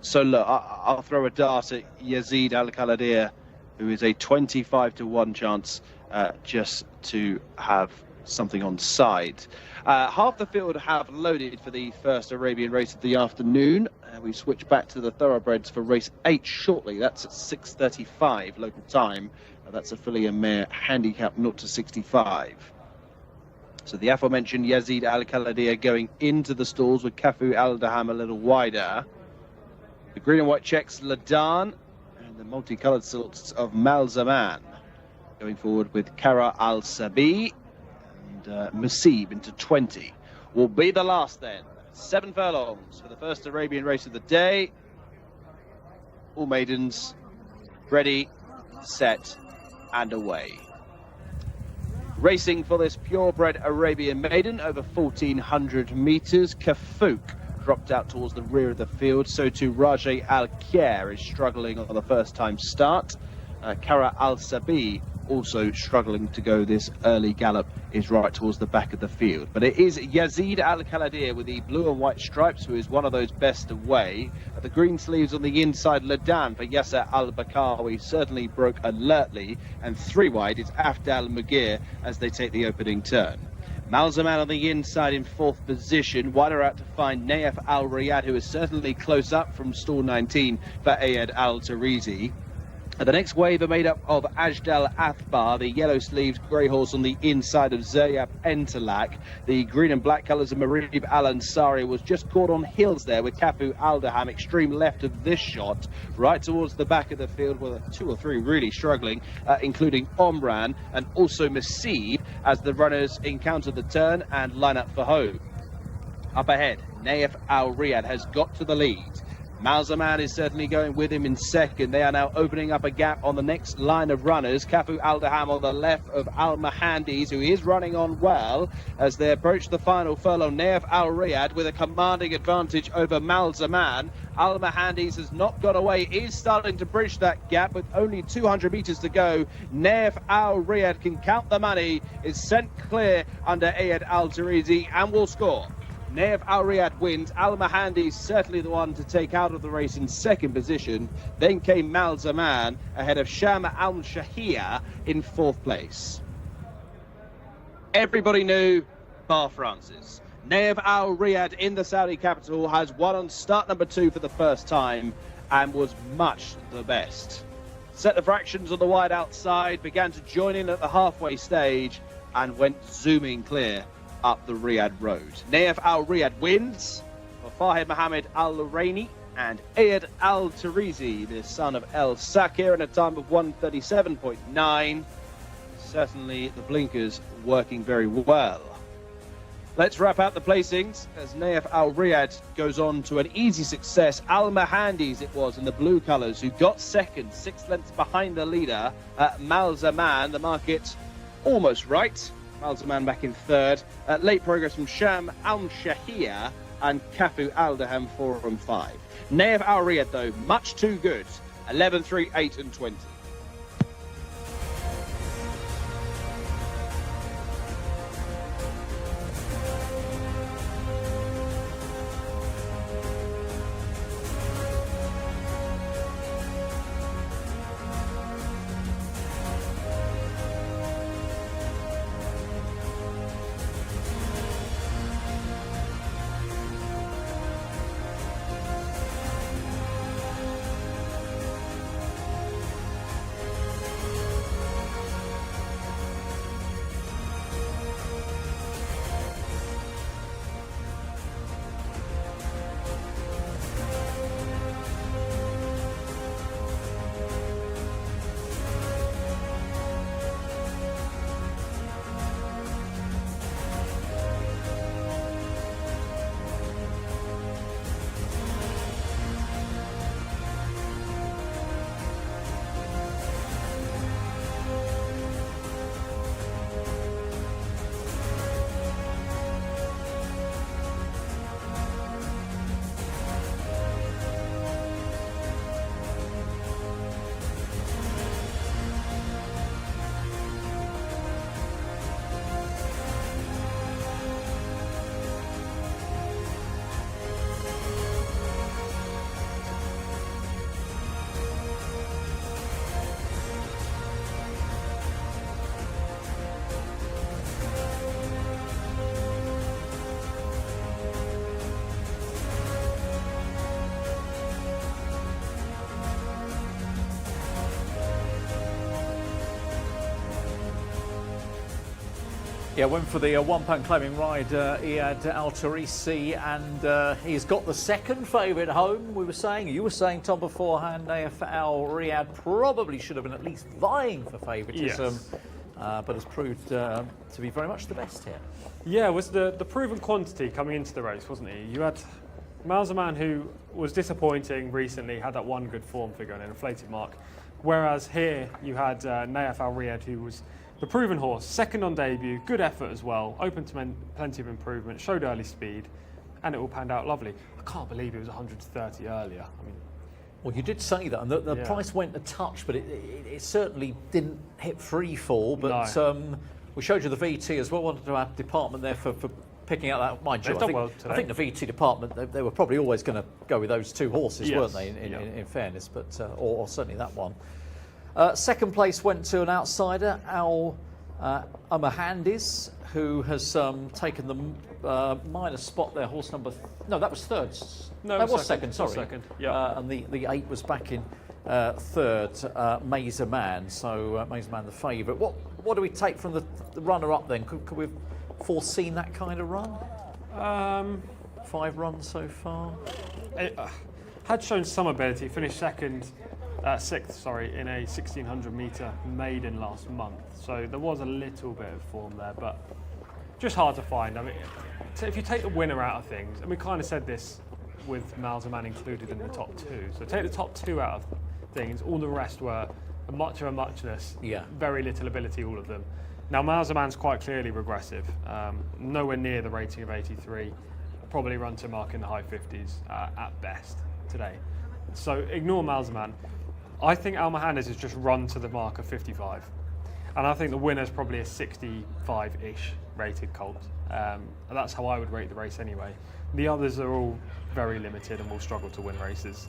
So look, I'll throw a dart at Yazid Al Khaladir, who is a 25-1 chance just to have something on side. Half the field have loaded for the first Arabian race of the afternoon. We switch back to the thoroughbreds for race 8 shortly. That's at 6:35 local time. That's a filly and mare handicap 0-65. So the aforementioned Yazid Al Khaladir going into the stalls with Kafu Al Daham a little wider. The green and white checks Ladan, and the multicoloured silks of Malzaman. Going forward with Kara Al Sabi and Masib into 20. Will be the last then. 7 furlongs for the first Arabian race of the day. All maidens ready, set and away. Racing for this purebred Arabian maiden over 1,400 metres. Kafuk dropped out towards the rear of the field. So too Rajay Al Khair is struggling on the first time start. Kara Al Sabi also struggling to go this early gallop, is right towards the back of the field. But it is Yazid Al Khaladir with the blue and white stripes, who is one of those best away. The green sleeves on the inside, Ladan for Yasser Al Bakawi certainly broke alertly, and 3 wide is Afdal Mugir as they take the opening turn. Malzaman on the inside in 4th position. Wider out to find Naif Al Riyadh, who is certainly close up from stall 19 for Ayed Al Tarizi. The next wave are made up of Ajdal Athbar, the yellow-sleeved grey horse on the inside of Zeryab Entelak. The green and black colours of Marib Al-Ansari was just caught on heels there with Kafu Aldaham, extreme left of this shot, right towards the back of the field, with 2 or 3 really struggling, including Omran and also Masib, as the runners encounter the turn and line up for home. Up ahead, Nayef Al Riyadh has got to the lead. Malzaman is certainly going with him in second. They are now opening up a gap on the next line of runners. Kafu Aldaham on the left of Al Mahandis, who is running on well as they approach the final furlong. Nayef Al Riyadh with a commanding advantage over Malzaman. Al Mahandis has not got away, is starting to bridge that gap with only 200 metres to go. Nayef Al Riyadh can count the money, is sent clear under Ayed Al Tarizi and will score. Nayef Al Riyadh wins. Al Mahandi is certainly the one to take out of the race in second position. Then came Mal Zaman ahead of Sham Al Shahia in fourth place. Everybody knew, bar Francis. Nayef Al Riyadh in the Saudi capital has won on start number 2 for the first time and was much the best. Set the fractions on the wide outside, began to join in at the halfway stage and went zooming clear up the Riyadh road. Nayef Al Riyadh wins for Fahed Mohammed Al Luraini and Ayed Al Tarizi, the son of El Sakir, in a time of 1:37.9. Certainly the blinkers working very well. Let's wrap out the placings as Nayef Al Riyadh goes on to an easy success. Al Mahandis it was in the blue colours who got second, 6 lengths behind the leader, Mal Zaman. The market almost right. Mal Zaman back in third. Late progress from Sham Al Shahia and Kafu Aldaham 4 and 5. Nayef Al Riyadh though much too good. 11, 3, 8 and 20. Yeah, went for the £1 claiming ride, Ayed Al Tarizi, and he's got the second favourite home. We were saying, you were saying, Tom, beforehand, Nayef Al Riyadh probably should have been at least vying for favouritism, Yes. but has proved to be very much the best here. Yeah, it was the proven quantity coming into the race, wasn't he? You had Malzaman, who was disappointing recently, had that one good form figure and an inflated mark. Whereas here you had Nayef Al Riyadh, who was the proven horse, second on debut, good effort as well, open to plenty of improvement, showed early speed, and it all panned out lovely. I can't believe it was 130 earlier. I mean, Well, you did say that, and the Yeah. price went a touch, but it certainly didn't hit free fall. But No. we showed you the VT as well. Wanted to have department there for picking out that. Mind you, They've done well I today. think the VT department, they were probably always going to go with those two horses, Yes, weren't they? yeah. In fairness, but or certainly that one. Second place went to an outsider, Al Amahandis, who has taken the minor spot there. Horse number no, that was third. No, that it was second. second. Sorry, Second, yeah. And the 8 was back third, Mazer Man. So Mazer Man the favourite. What do we take from the runner-up then? Could we have foreseen that kind of run? 5 runs so far. It had shown some ability. Finished sixth, in a 1600-metre maiden last month. So there was a little bit of form there, but just hard to find. I mean, if you take the winner out of things, and we kind of said this with Mazer Man included in the top 2. So take the top 2 out of things, all the rest were a much of a muchness, very little ability, all of them. Now Mazer Man's quite clearly regressive, nowhere near the rating of 83, probably run to mark in the high 50s at best today. So ignore Mazer Man. I think Al Mohandes has just run to the mark of 55. And I think the winner's probably a 65-ish rated colt. And that's how I would rate the race anyway. The others are all very limited and will struggle to win races,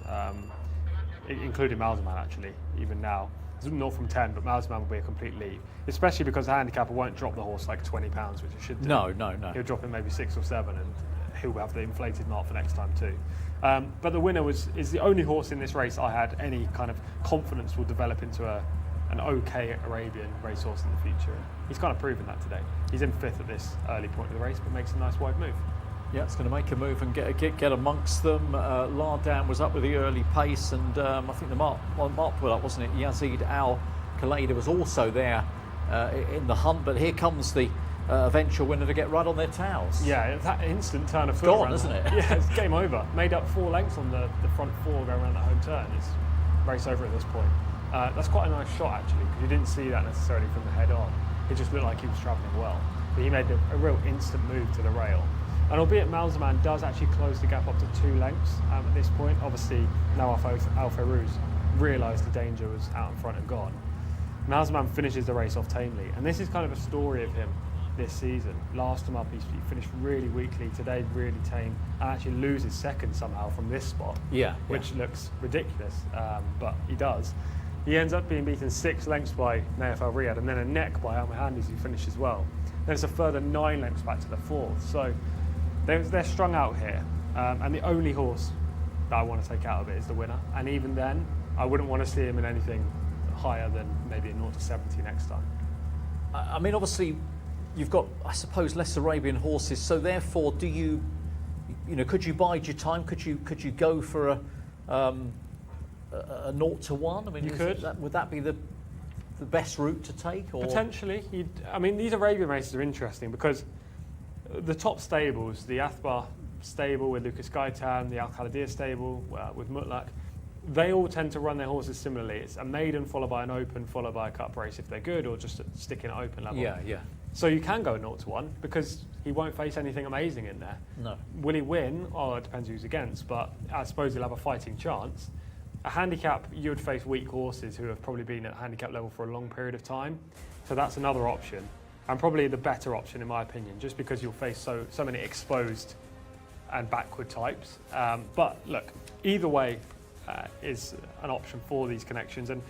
including Mazer Man actually, even now. It's not from 10, but Mazer Man will be a complete leave, especially because the handicapper won't drop the horse like 20 pounds, which it should do. No. He'll drop it maybe 6 or 7, and he'll have the inflated mark for next time too. But the winner is the only horse in this race I had any kind of confidence will develop into an okay Arabian racehorse in the future. He's kind of proven that today. He's in 5th at this early point of the race, but makes a nice wide move. Yeah, it's going to make a move and get amongst them. Lardan was up with the early pace, and I think the mark put up, wasn't it? Yazid Al Khaleda was also there in the hunt, but here comes the eventual winner to get right on their tails. Yeah, that instant turn of foot. Gone, isn't it? Yeah, it's game over. Made up 4 lengths on the front 4 going around that home turn. It's race over at this point. That's quite a nice shot actually, because you didn't see that necessarily from the head on. It just looked like he was travelling well. But he made a real instant move to the rail. And albeit Mazer Man does actually close the gap up to 2 lengths at this point, obviously now Al Fairuz realised the danger was out in front and gone. Mazer Man finishes the race off tamely, and this is kind of a story of him this season. Last time up he finished really weakly, today really tame, and actually loses second somehow from this spot, which looks ridiculous, but he does. He ends up being beaten 6 lengths by Nayef Al Riyadh, and then a neck by Al Mohandes, who finishes well. Then it's a further 9 lengths back to the 4th. So they're strung out here, and the only horse that I want to take out of it is the winner. And even then, I wouldn't want to see him in anything higher than maybe a 0 to 70 next time. I mean, obviously, you've got, I suppose, less Arabian horses. So therefore, could you bide your time? Could you go for a 0 to 1? I mean, you could. Would that be the best route to take? Or? Potentially. I mean, these Arabian races are interesting because the top stables, the Athbar stable with Lucas Gaitan, the Al Khaladir stable with Mutlaq, they all tend to run their horses similarly. It's a maiden followed by an open, followed by a cup race if they're good, or just stick in at open level. Yeah. So you can go 0 to 1 because he won't face anything amazing in there. No. Will he win? Oh, it depends who's against, but I suppose he'll have a fighting chance. A handicap, you would face weak horses who have probably been at handicap level for a long period of time. So that's another option, and probably the better option in my opinion, just because you'll face so many exposed and backward types. But look, either way is an option for these connections. And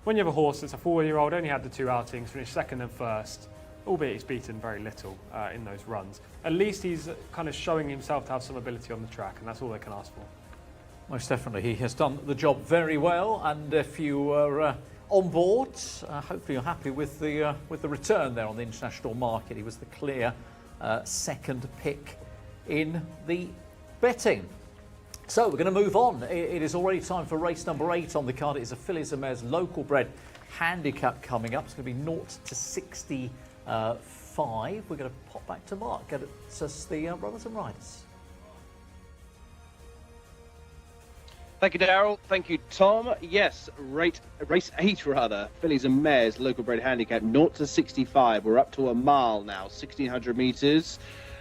when you have a horse that's a 4-year-old, only had the 2 outings, finished second and first, albeit he's beaten very little in those runs, at least he's kind of showing himself to have some ability on the track, and that's all they can ask for. Most definitely, he has done the job very well, and if you were on board, hopefully you're happy with the return there on the international market. He was the clear second pick in the betting. So we're going to move on. It is already time for race number 8 on the card. It is a Fillies and Mares local bred handicap coming up. It's going to be 0 to 65. We're going to pop back to Mark, get us the runners and riders. Thank you, Daryl. Thank you, Tom. Yes, race 8 rather. Fillies and Mares local bred handicap 0 to 65. We're up to a mile now, 1,600 metres.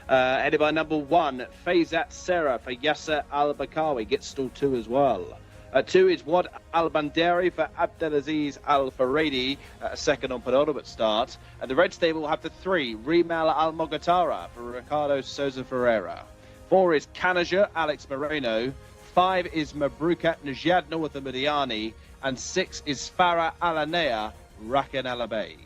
Headed by number 1, Faizat Serra for Yasser Al-Bakawi. Gets stall 2 as well. 2 is Wad Al-Bandari for Abdelaziz Al-Faradi, second on penultimate start. And the red stable will have the 3, Rimal Al-Mogatara for Ricardo Souza Ferreira. 4 is Kanaja Alex Moreno. 5 is Mabrukat Najadna with the Mediani. And 6 is Farah Alanea, Rakan Alabaid.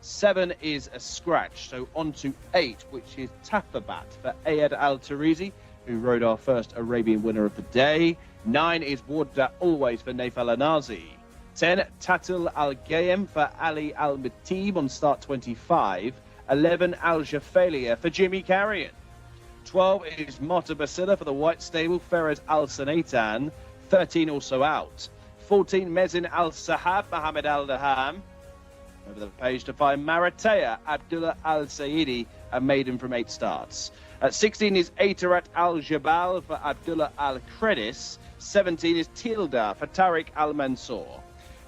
7 is a scratch, so on to 8, which is Tafabat for Ayad Al-Tarizi, who rode our first Arabian winner of the day. 9 is Warda Always for Naif Al Anazi. 10, Tatil Al Gayem for Ali Al Matib on start 25. 11, Al Jafalia for Jimmy Carrion. 12 is Mota Basila for the White Stable, Ferez Al Sanaitan. 13 also out. 14, Mezin Al Sahab, Mohammed Al Daham. Over the page to find Maratea, Abdullah Al Saidi, a maiden from 8 starts. At 16 is Aitarat Al Jabal for Abdullah Al Credis. 17 is Tilda for Tariq Al Mansour.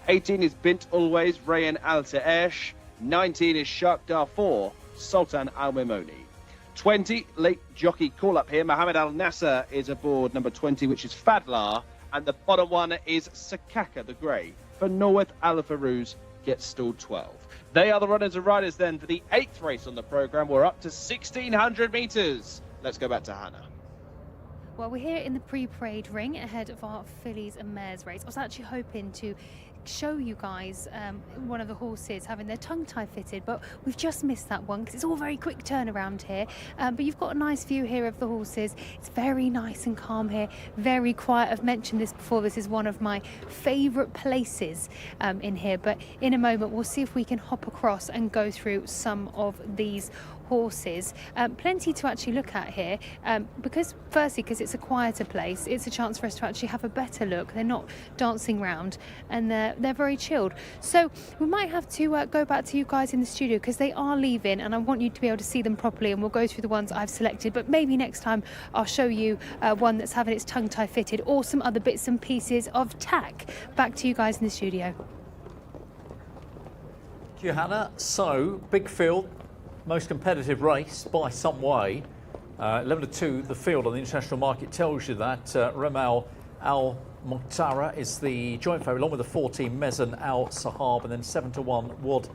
18 is Bint Always, Rayan Al Taesh. 19 is Shark Darfur, Sultan Al Mimoni. 20, late jockey call up here. Mohammed Al Nasser is aboard number 20, which is Fadlar. And the bottom one is Sakaka the Grey for Norweth Al Farouz, gets stalled 12. They are the runners and riders then for the 8th race on the programme. We're up to 1,600 metres. Let's go back to Hannah. Well, we're here in the pre-parade ring ahead of our fillies and mares race. I was actually hoping to show you guys one of the horses having their tongue tie fitted, but we've just missed that one because it's all very quick turnaround here. But you've got a nice view here of the horses. It's very nice and calm here, very quiet. I've mentioned this before, this is one of my favourite places in here, but in a moment we'll see if we can hop across and go through some of these horses. Plenty to actually look at here because it's a quieter place, it's a chance for us to actually have a better look. They're not dancing round and they're very chilled, so we might have to go back to you guys in the studio because they are leaving and I want you to be able to see them properly, and we'll go through the ones I've selected, but maybe next time I'll show you one that's having its tongue tie fitted or some other bits and pieces of tack. Back to you guys in the studio. Thank you, Hannah. So, big field, most competitive race by some way. 11-2, the field on the international market tells you that. Remal Al Muhtara is the joint favourite, along with the 14 Mezan Al Sahab, and then 7-1 Wad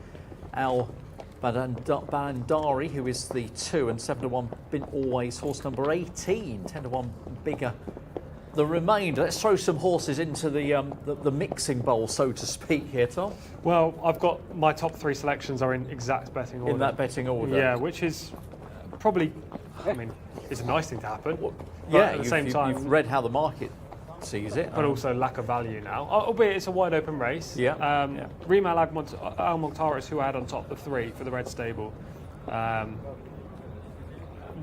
Al Bandari, who is the 2, and 7-1 Bint Always, horse number 18. 10-1 bigger the remainder. Let's throw some horses into the mixing bowl, so to speak, here, Tom. Well, I've got my top 3 selections are in exact betting order. In that betting order. Yeah, which is probably, I mean, it's a nice thing to happen. Well, but yeah, at the same time, you've read how the market sees it. But also lack of value now. Albeit it's a wide open race. Yeah. Remal Al Mukhtar is who I had on top, the 3 for the Red Stable. The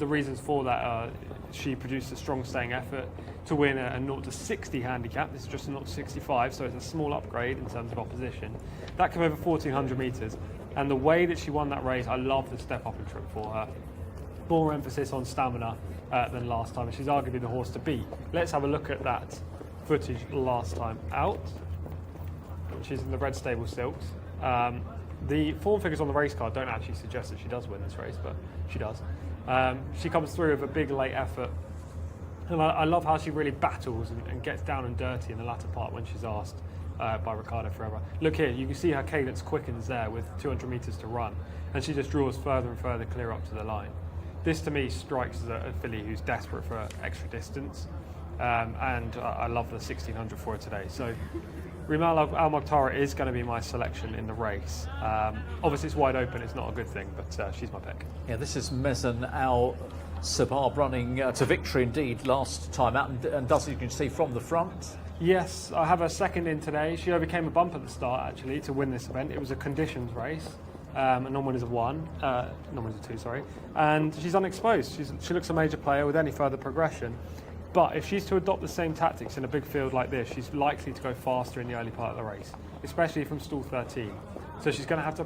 reasons for that are she produced a strong staying effort to win a 0-60 handicap. This is just a 0-65, so it's a small upgrade in terms of opposition. That came over 1,400 metres, and the way that she won that race, I love the step up and trip for her. More emphasis on stamina than last time, and she's arguably the horse to beat. Let's have a look at that footage last time out, which is in the Red Stable Silks. The form figures on the race card don't actually suggest that she does win this race, but she does. She comes through with a big late effort, and I love how she really battles and gets down and dirty in the latter part when she's asked by Ricardo Ferreira. Look here, you can see her cadence quickens there with 200 metres to run, and she just draws further and further clear up to the line. This to me strikes as a filly who's desperate for extra distance, and I love the 1,600 for her today. So Remal Al Mukhtar is going to be my selection in the race. Obviously it's wide open, it's not a good thing, but she's my pick. Yeah, this is Mezan Al Sabab running to victory indeed last time out, and does, you can see from the front. Yes, I have her second in today. She overcame a bump at the start actually to win this event. It was a conditions race. A non-winners of 1, non-winners of 2, sorry. And she's unexposed. She looks a major player with any further progression. But if she's to adopt the same tactics in a big field like this, she's likely to go faster in the early part of the race, especially from stall 13. So she's going to have to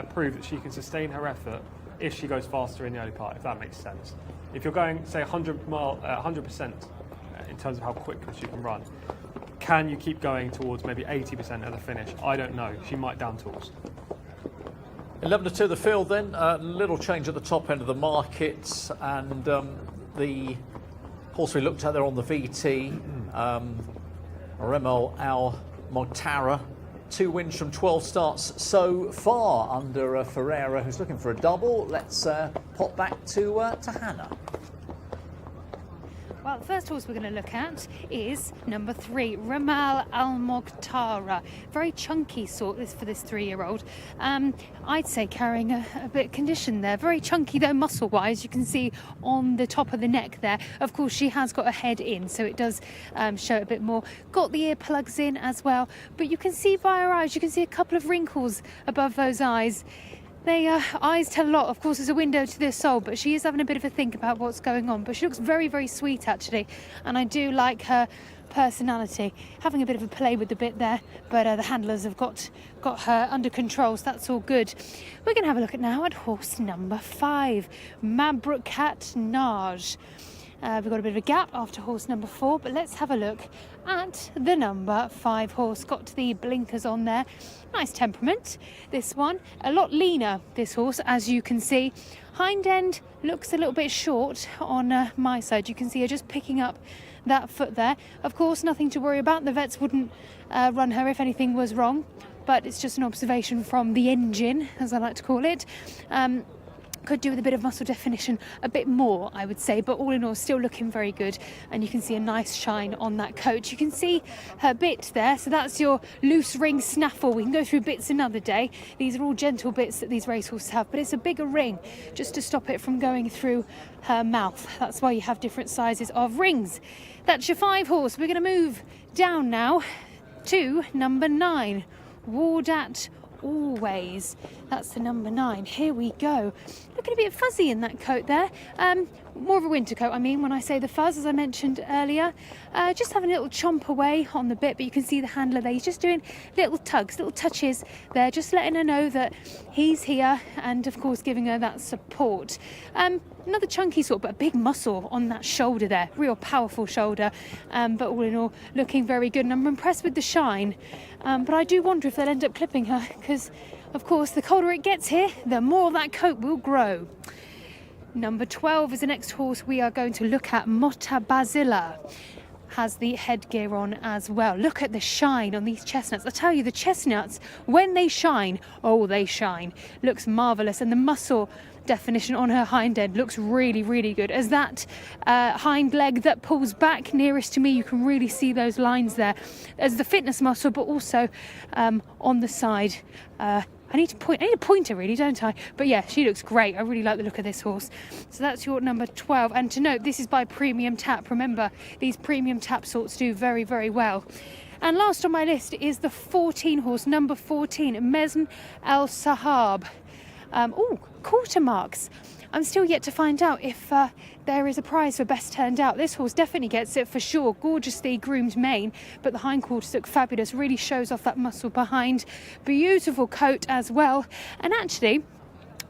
prove that she can sustain her effort if she goes faster in the early part, if that makes sense. If you're going, say, 100% in terms of how quick she can run, can you keep going towards maybe 80% at the finish? I don't know. She might down tools. 11-2 the field then. A little change at the top end of the market, and the horse we looked at there on the VT, Remal Al Muhtara, 2 wins from 12 starts so far under Ferreira, who's looking for a double. Let's pop back to Hannah. Well, the first horse we're going to look at is number 3, Ramal Al Moghtara. Very chunky sort this for this 3-year-old. I'd say carrying a bit of condition there. Very chunky though, muscle-wise. You can see on the top of the neck there. Of course, she has got a head in, so it does show it a bit more. Got the earplugs in as well, but you can see by her eyes, you can see a couple of wrinkles above those eyes. Eyes tell a lot. Of course, there's a window to their soul, but she is having a bit of a think about what's going on. But she looks very, very sweet, actually, and I do like her personality. Having a bit of a play with the bit there, but the handlers have got her under control, so that's all good. We're going to have a look now at horse number 5, Mabrukat Naj. We've got a bit of a gap after horse number 4, but let's have a look at the number 5 horse. Got the blinkers on there. Nice temperament, this one. A lot leaner, this horse, as you can see. Hind end looks a little bit short on my side. You can see her just picking up that foot there. Of course, nothing to worry about. The vets wouldn't run her if anything was wrong, but it's just an observation from the engine, as I like to call it. Could do with a bit of muscle definition a bit more, I would say, but all in all still looking very good, and you can see a nice shine on that coat. You can see her bit there, so that's your loose ring snaffle. We can go through bits another day. These are all gentle bits that these racehorses have, but it's a bigger ring just to stop it from going through her mouth. That's why you have different sizes of rings. That's your 5 horse. We're going to move down now to number 9, Wardat Always. That's the number 9. Here we go. Looking a bit fuzzy in that coat there. More of a winter coat, I mean, when I say the fuzz, as I mentioned earlier. Just having a little chomp away on the bit, but you can see the handler there. He's just doing little tugs, little touches there, just letting her know that he's here, and of course giving her that support. Another chunky sort, but a big muscle on that shoulder there. Real powerful shoulder, but all in all looking very good, and I'm impressed with the shine. But I do wonder if they'll end up clipping her, because of course the colder it gets here, the more that coat will grow. Number 12 is the next horse we are going to look at. Motabazilla has the headgear on as well. Look at the shine on these chestnuts. I tell you, the chestnuts, when they shine, oh, they shine. Looks marvellous, and the muscle definition on her hind end looks really, really good. As that hind leg that pulls back nearest to me, you can really see those lines there. There's the fitness muscle, but also on the side. I need a pointer really, don't I? But yeah, she looks great. I really like the look of this horse. So that's your number 12. And to note, this is by Premium Tap. Remember, these Premium Tap sorts do very, very well. And last on my list is the 14 horse, number 14, Mesn El Sahab. Quarter marks. I'm still yet to find out if there is a prize for best turned out. This horse definitely gets it for sure. Gorgeously groomed mane, but the hindquarters look fabulous. Really shows off that muscle behind. Beautiful coat as well. And actually,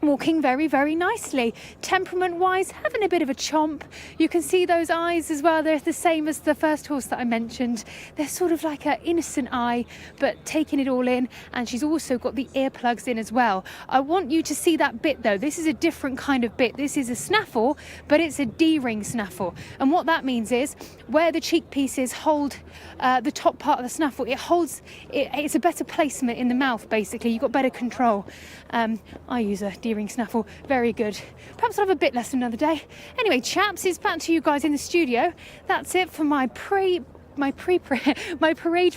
walking very, very nicely. Temperament-wise, having a bit of a chomp. You can see those eyes as well. They're the same as the first horse that I mentioned. They're sort of like an innocent eye, but taking it all in. And she's also got the earplugs in as well. I want you to see that bit though. This is a different kind of bit. This is a snaffle, but it's a D-ring snaffle. And what that means is where the cheek pieces hold the top part of the snaffle, it's a better placement in the mouth, basically. You've got better control. I use a D-ring snaffle, very good. Perhaps I'll have a bit less another day. Anyway, chaps, it's back to you guys in the studio. That's it for my parade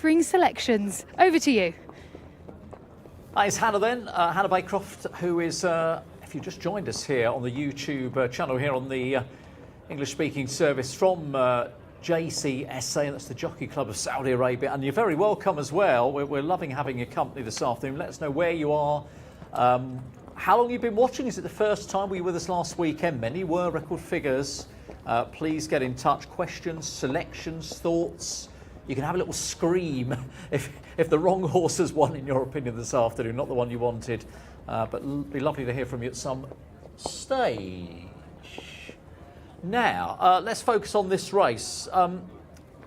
ring selections. Over to you. It's Hannah then, Hannah Baycroft, who is, if you just joined us here on the YouTube channel here on the English-speaking service from Jcsa, that's the Jockey Club of Saudi Arabia, and you're very welcome as well. We're loving having your company this afternoon. Let us know where you are. How long you've been watching? Is it the first time? Were you with us last weekend? Many were record figures. Please get in touch. Questions, selections, thoughts. You can have a little scream if the wrong horse has won, in your opinion, this afternoon, not the one you wanted. But it'd be lovely to hear from you at some stage. Now, let's focus on this race.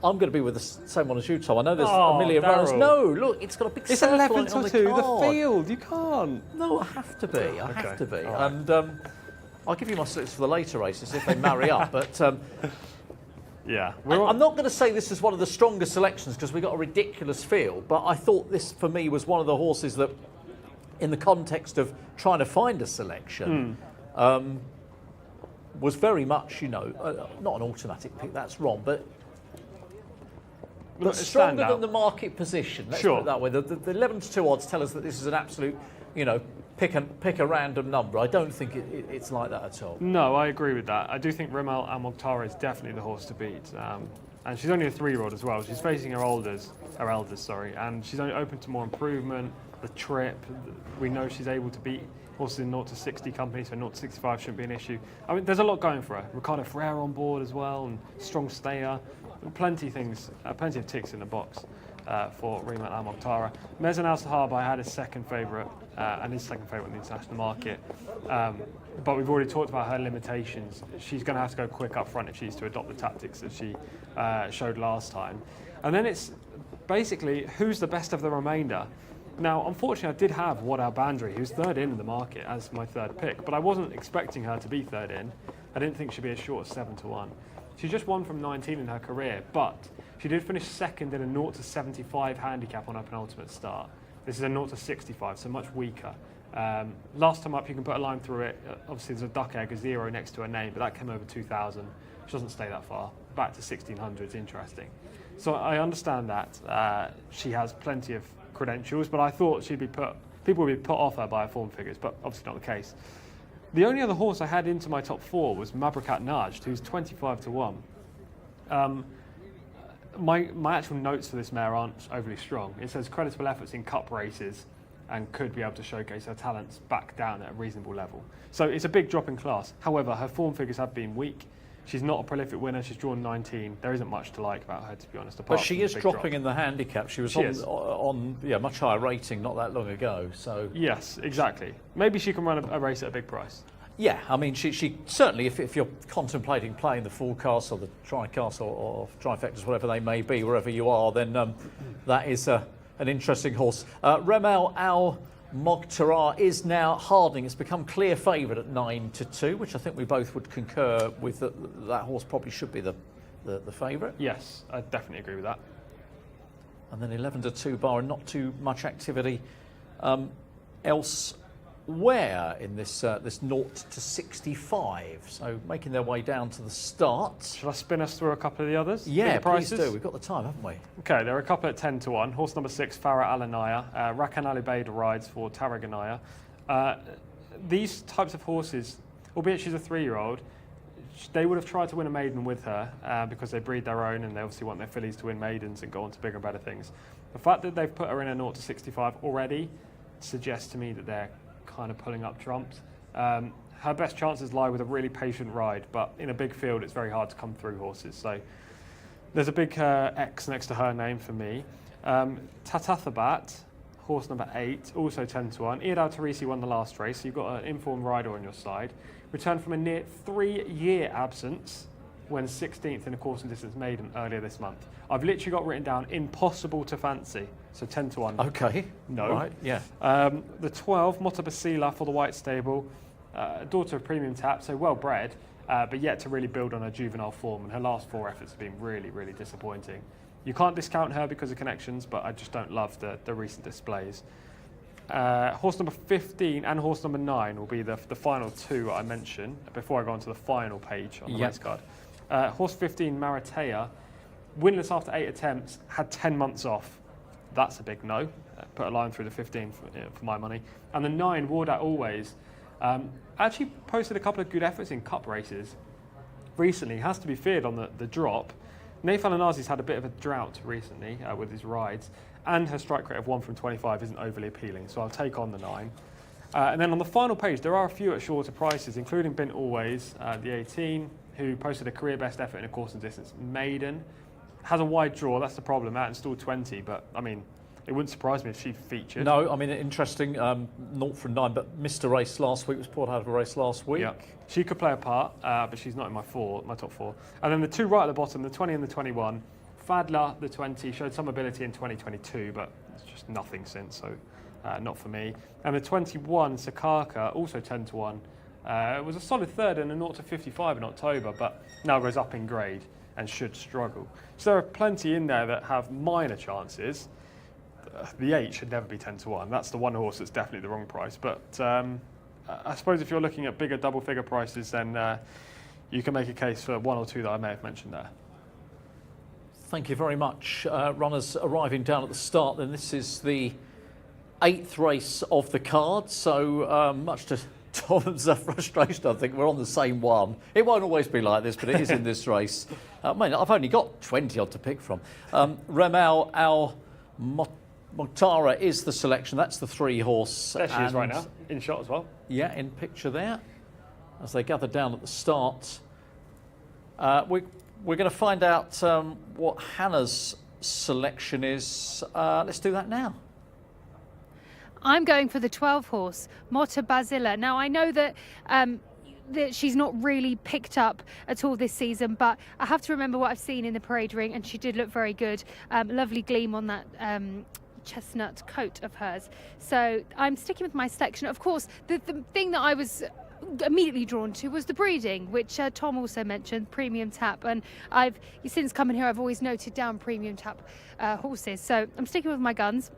I'm going to be with the same one as you, Tom. I know there's a million runners. No, look, it's got a big circle on it on the card. It's 11 to 2, the field. You can't. No, I have to be. I have to be. Right. And I'll give you my selections for the later races if they marry up. But yeah, I'm not going to say this is one of the strongest selections because we got a ridiculous field. But I thought this, for me, was one of the horses that, in the context of trying to find a selection, was very much, not an automatic pick, that's wrong, but stronger than the market position. Let's put it that way. The 11-2 odds tell us that this is an absolute, pick a random number. I don't think it's like that at all. No, I agree with that. I do think Rimmel Al Mokhtar is definitely the horse to beat. And she's only a 3-year-old as well. She's facing her elders, and she's only open to more improvement. The trip, we know she's able to beat horses in 0 to 60 company, so 0 to 65 shouldn't be an issue. I mean, there's a lot going for her. Ricardo Ferreira on board as well, and strong stayer. Plenty of ticks in the box for Rimmel Al Mokhtar. Mezan Al Sahab, I had his second favourite, and his second favourite in the international market. But we've already talked about her limitations. She's going to have to go quick up front if she's to adopt the tactics that she showed last time. And then it's basically who's the best of the remainder. Now, unfortunately, I did have Wad Al Bandri, who's third in the market as my third pick, but I wasn't expecting her to be third in. I didn't think she'd be as short as 7 to 1. She's just won from 19 in her career, but she did finish second in a 0 to 75 handicap on her penultimate start. This is a 0 to 65, so much weaker. Last time up, you can put a line through it. Obviously, there's a duck egg, a 0 next to her name, but that came over 2,000. She doesn't stay that far. Back to 1,600 is interesting. So I understand that she has plenty of credentials, but I thought people would be put off her by her form figures, but obviously not the case. The only other horse I had into my top 4 was Mabrakat Najd, who's 25 to 1. My actual notes for this mare aren't overly strong. It says creditable efforts in cup races and could be able to showcase her talents back down at a reasonable level. So it's a big drop in class. However, her form figures have been weak. She's not a prolific winner. She's drawn 19. There isn't much to like about her, to be honest. But she is dropping in the handicap. She was on much higher rating not that long ago. So yes, exactly. Maybe she can run a race at a big price. Yeah, I mean, she certainly, if you're contemplating playing the full cast or the tri-cast or trifectas, whatever they may be, wherever you are, then that is an interesting horse. Rimmel Al Mokhtar is now hardening. It's become clear favourite at 9 to 2, which I think we both would concur with. That horse probably should be the favourite. Yes, I definitely agree with that. And then 11 to 2 bar, and not too much activity elsewhere in this 0 to 65. So making their way down to the start. Shall I spin us through a couple of the others? Yeah, please do. We've got the time, haven't we? Okay, there are a couple at 10 to 1. Horse number 6, Farah Al Anaya. Rakan Ali Bader rides for Taraganaya. These types of horses, albeit she's a 3-year-old, they would have tried to win a maiden with her because they breed their own and they obviously want their fillies to win maidens and go on to bigger and better things. The fact that they've put her in a 0 to 65 already suggests to me that they're kind of pulling up trumps. Her best chances lie with a really patient ride, but in a big field it's very hard to come through horses. So there's a big X next to her name for me. Tatathabat, horse number 8, also 10 to 1. Iyad Al Tarisi won the last race, so you've got an informed rider on your side. Returned from a near 3-year absence when 16th in a course and distance maiden earlier this month. I've literally got written down impossible to fancy, so 10 to 1. Okay. No. Right, yeah. The 12, Motabasila for the White Stable, daughter of Premium Tap, so well bred, but yet to really build on her juvenile form, and her last 4 efforts have been really, really disappointing. You can't discount her because of connections, but I just don't love the recent displays. Horse number 15 and horse number 9 will be the final 2 I mention before I go on to the final page on the race card. Horse 15, Maratea, winless after 8 attempts, had 10 months off. That's a big no. Put a line through the 15 for my money. And the 9, Wardat Always, actually posted a couple of good efforts in cup races recently. Has to be feared on the drop. Naif Al-Anazi's had a bit of a drought recently with his rides, and her strike rate of 1 from 25 isn't overly appealing, so I'll take on the 9. And then on the final page, there are a few at shorter prices, including Bint Always, the 18, who posted a career best effort in a course and distance maiden. Has a wide draw, that's the problem, out in stall 20, but I mean, it wouldn't surprise me if she featured. No, I mean, interesting, 0 from 9, but missed a race last week, was pulled out of a race last week. Yeah. She could play a part, but she's not in my top 4. And then the 2 right at the bottom, the 20 and the 21, Fadla, the 20, showed some ability in 2022, but it's just nothing since, so not for me. And the 21, Sakaka, also 10 to 1, was a solid third in a 0 to 55 in October, but now goes up in grade and should struggle. So there are plenty in there that have minor chances. The 8 should never be 10 to 1. That's the one horse that's definitely the wrong price. But I suppose if you're looking at bigger double-figure prices, then you can make a case for one or two that I may have mentioned there. Thank you very much. Runners arriving down at the start, then this is the 8th race of the card, so much to Tom's frustration, I think we're on the same one. It won't always be like this, but it is in this race. I've only got 20 odd to pick from. Remal Al Mohtara is the selection. That's the 3-horse. There she is right now, in shot as well. Yeah, in picture there, as they gather down at the start. We're going to find out what Hannah's selection is. Let's do that now. I'm going for the 12-horse, Mota Basila. Now, I know that that she's not really picked up at all this season, but I have to remember what I've seen in the parade ring, and she did look very good. Lovely gleam on that chestnut coat of hers. So I'm sticking with my selection. Of course, the thing that I was immediately drawn to was the breeding, which Tom also mentioned, premium tap, and since coming here I've always noted down premium tap horses, so I'm sticking with my guns.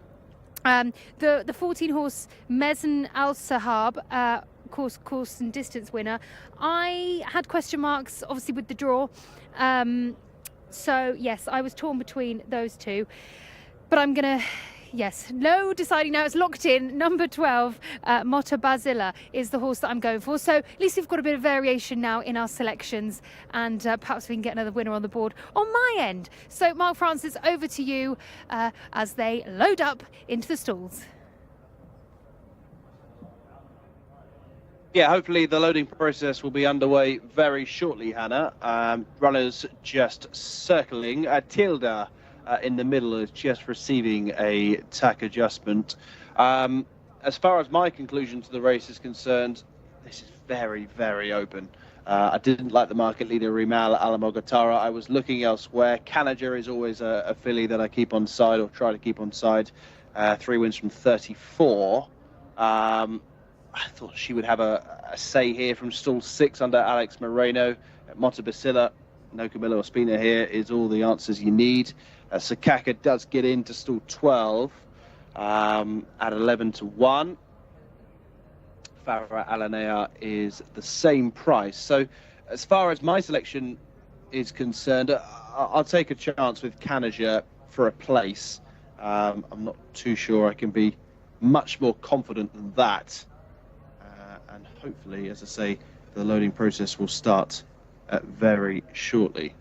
The 14-horse Mezen Al Sahab, course and distance winner, I had question marks obviously with the draw, so yes, I was torn between those two, but I'm gonna deciding now, it's locked in. Number 12, Mota Basila is the horse that I'm going for. So at least we've got a bit of variation now in our selections, and perhaps we can get another winner on the board on my end. So Mark Francis, over to you as they load up into the stalls. Yeah, hopefully the loading process will be underway very shortly, Hannah. Runners just circling. Tilda in the middle is just receiving a tack adjustment. As far as my conclusion to the race is concerned, this is very, very open. I didn't like the market leader Rimal Alamogatara. I was looking elsewhere. Kanaja is always a filly that I keep on side, or try to keep on side. 3 wins from 34. I thought she would have a say here from stall 6 under Alex Moreno. Mota Basila, no Camilo Ospina here is all the answers you need. Sakaka does get into stall 12 at 11-1. Farah Alanea is the same price. So as far as my selection is concerned, I'll take a chance with Kanaja for a place. I'm not too sure I can be much more confident than that. And hopefully, as I say, the loading process will start very shortly.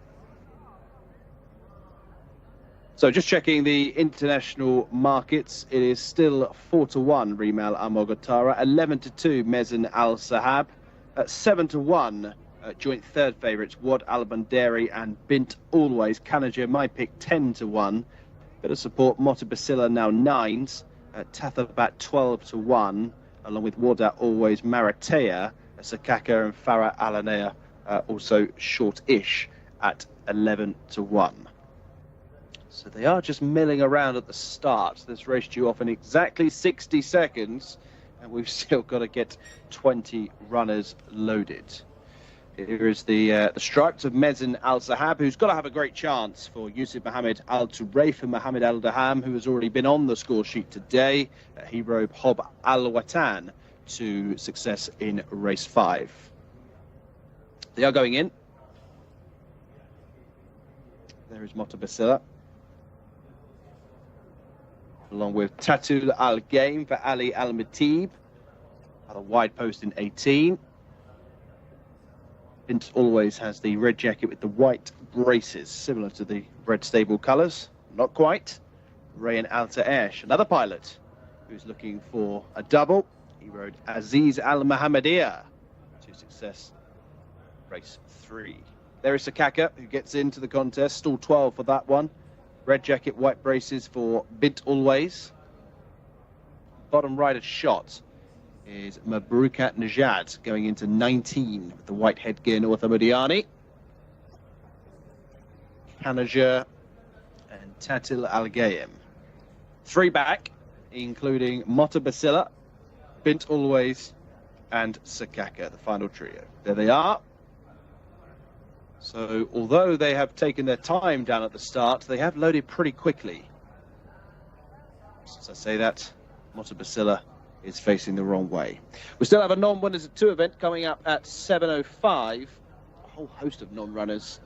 So just checking the international markets, it is still 4-1 Rimal Amogatara, 11-2 Mezen Al Sahab, 7-1 joint third favourites Wad Al Banderi and Bint Always. Kanaja, my pick, 10-1. Bit of support, Mota Basila now 9s, Tathabat 12-1, along with Wada Always, Maratea, Sakaka and Farah Alanea also short-ish at 11-1. So they are just milling around at the start. This race due off in exactly 60 seconds, and we've still got to get 20 runners loaded. Here is the stripes of Mezen Al Sahab, who's got to have a great chance for Yusuf Mohammed Al Turaif and Mohammed Al Daham, who has already been on the score sheet today. He rode Hob Al Watan to success in race 5. They are going in. There is Mota Basila, along with Tatul Al Game for Ali Al Matib at a wide post in 18. Bint Always has the red jacket with the white braces, similar to the red stable colours. Not quite. Rayan Al Ta'esh, another pilot who's looking for a double. He rode Aziz Al Mohammedia to success race 3. There is Sakaka, who gets into the contest, stall 12 for that one. Red jacket, white braces for Bint Always. Bottom right of shot is Mabruka Najad, going into 19 with the white headgear, North Amudiani. Kanaja and Tatil Al Gayem. 3 back, including Mota Basila, Bint Always, and Sakaka, the final trio. There they are. So, although they have taken their time down at the start, they have loaded pretty quickly. Since I say that, Mota Basila is facing the wrong way. We still have a non-winners at 2 event coming up at 7:05. whole host of non-runners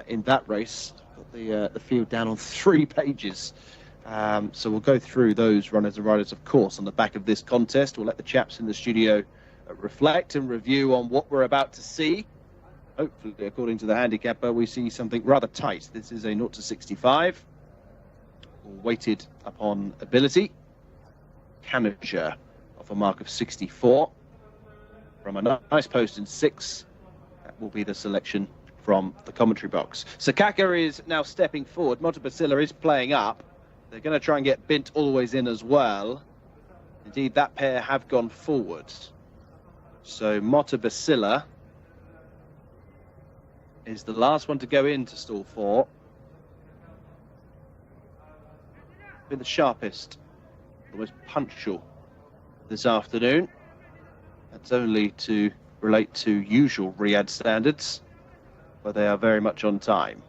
in that race. Got the field down on 3 pages. So we'll go through those runners and riders, of course, on the back of this contest. We'll let the chaps in the studio reflect and review on what we're about to see. Hopefully, according to the handicapper, we see something rather tight. This is a 0 to 65, weighted upon ability. Kanaja off a mark of 64. From a nice post in 6, that will be the selection from the commentary box. Sakaka is now stepping forward. Montebasilla is playing up. They're going to try and get Bint always in as well. Indeed, that pair have gone forward. So Montebasilla is the last one to go into stall 4. Been the sharpest, the most punctual this afternoon. That's only to relate to usual Riyadh standards, but they are very much on time.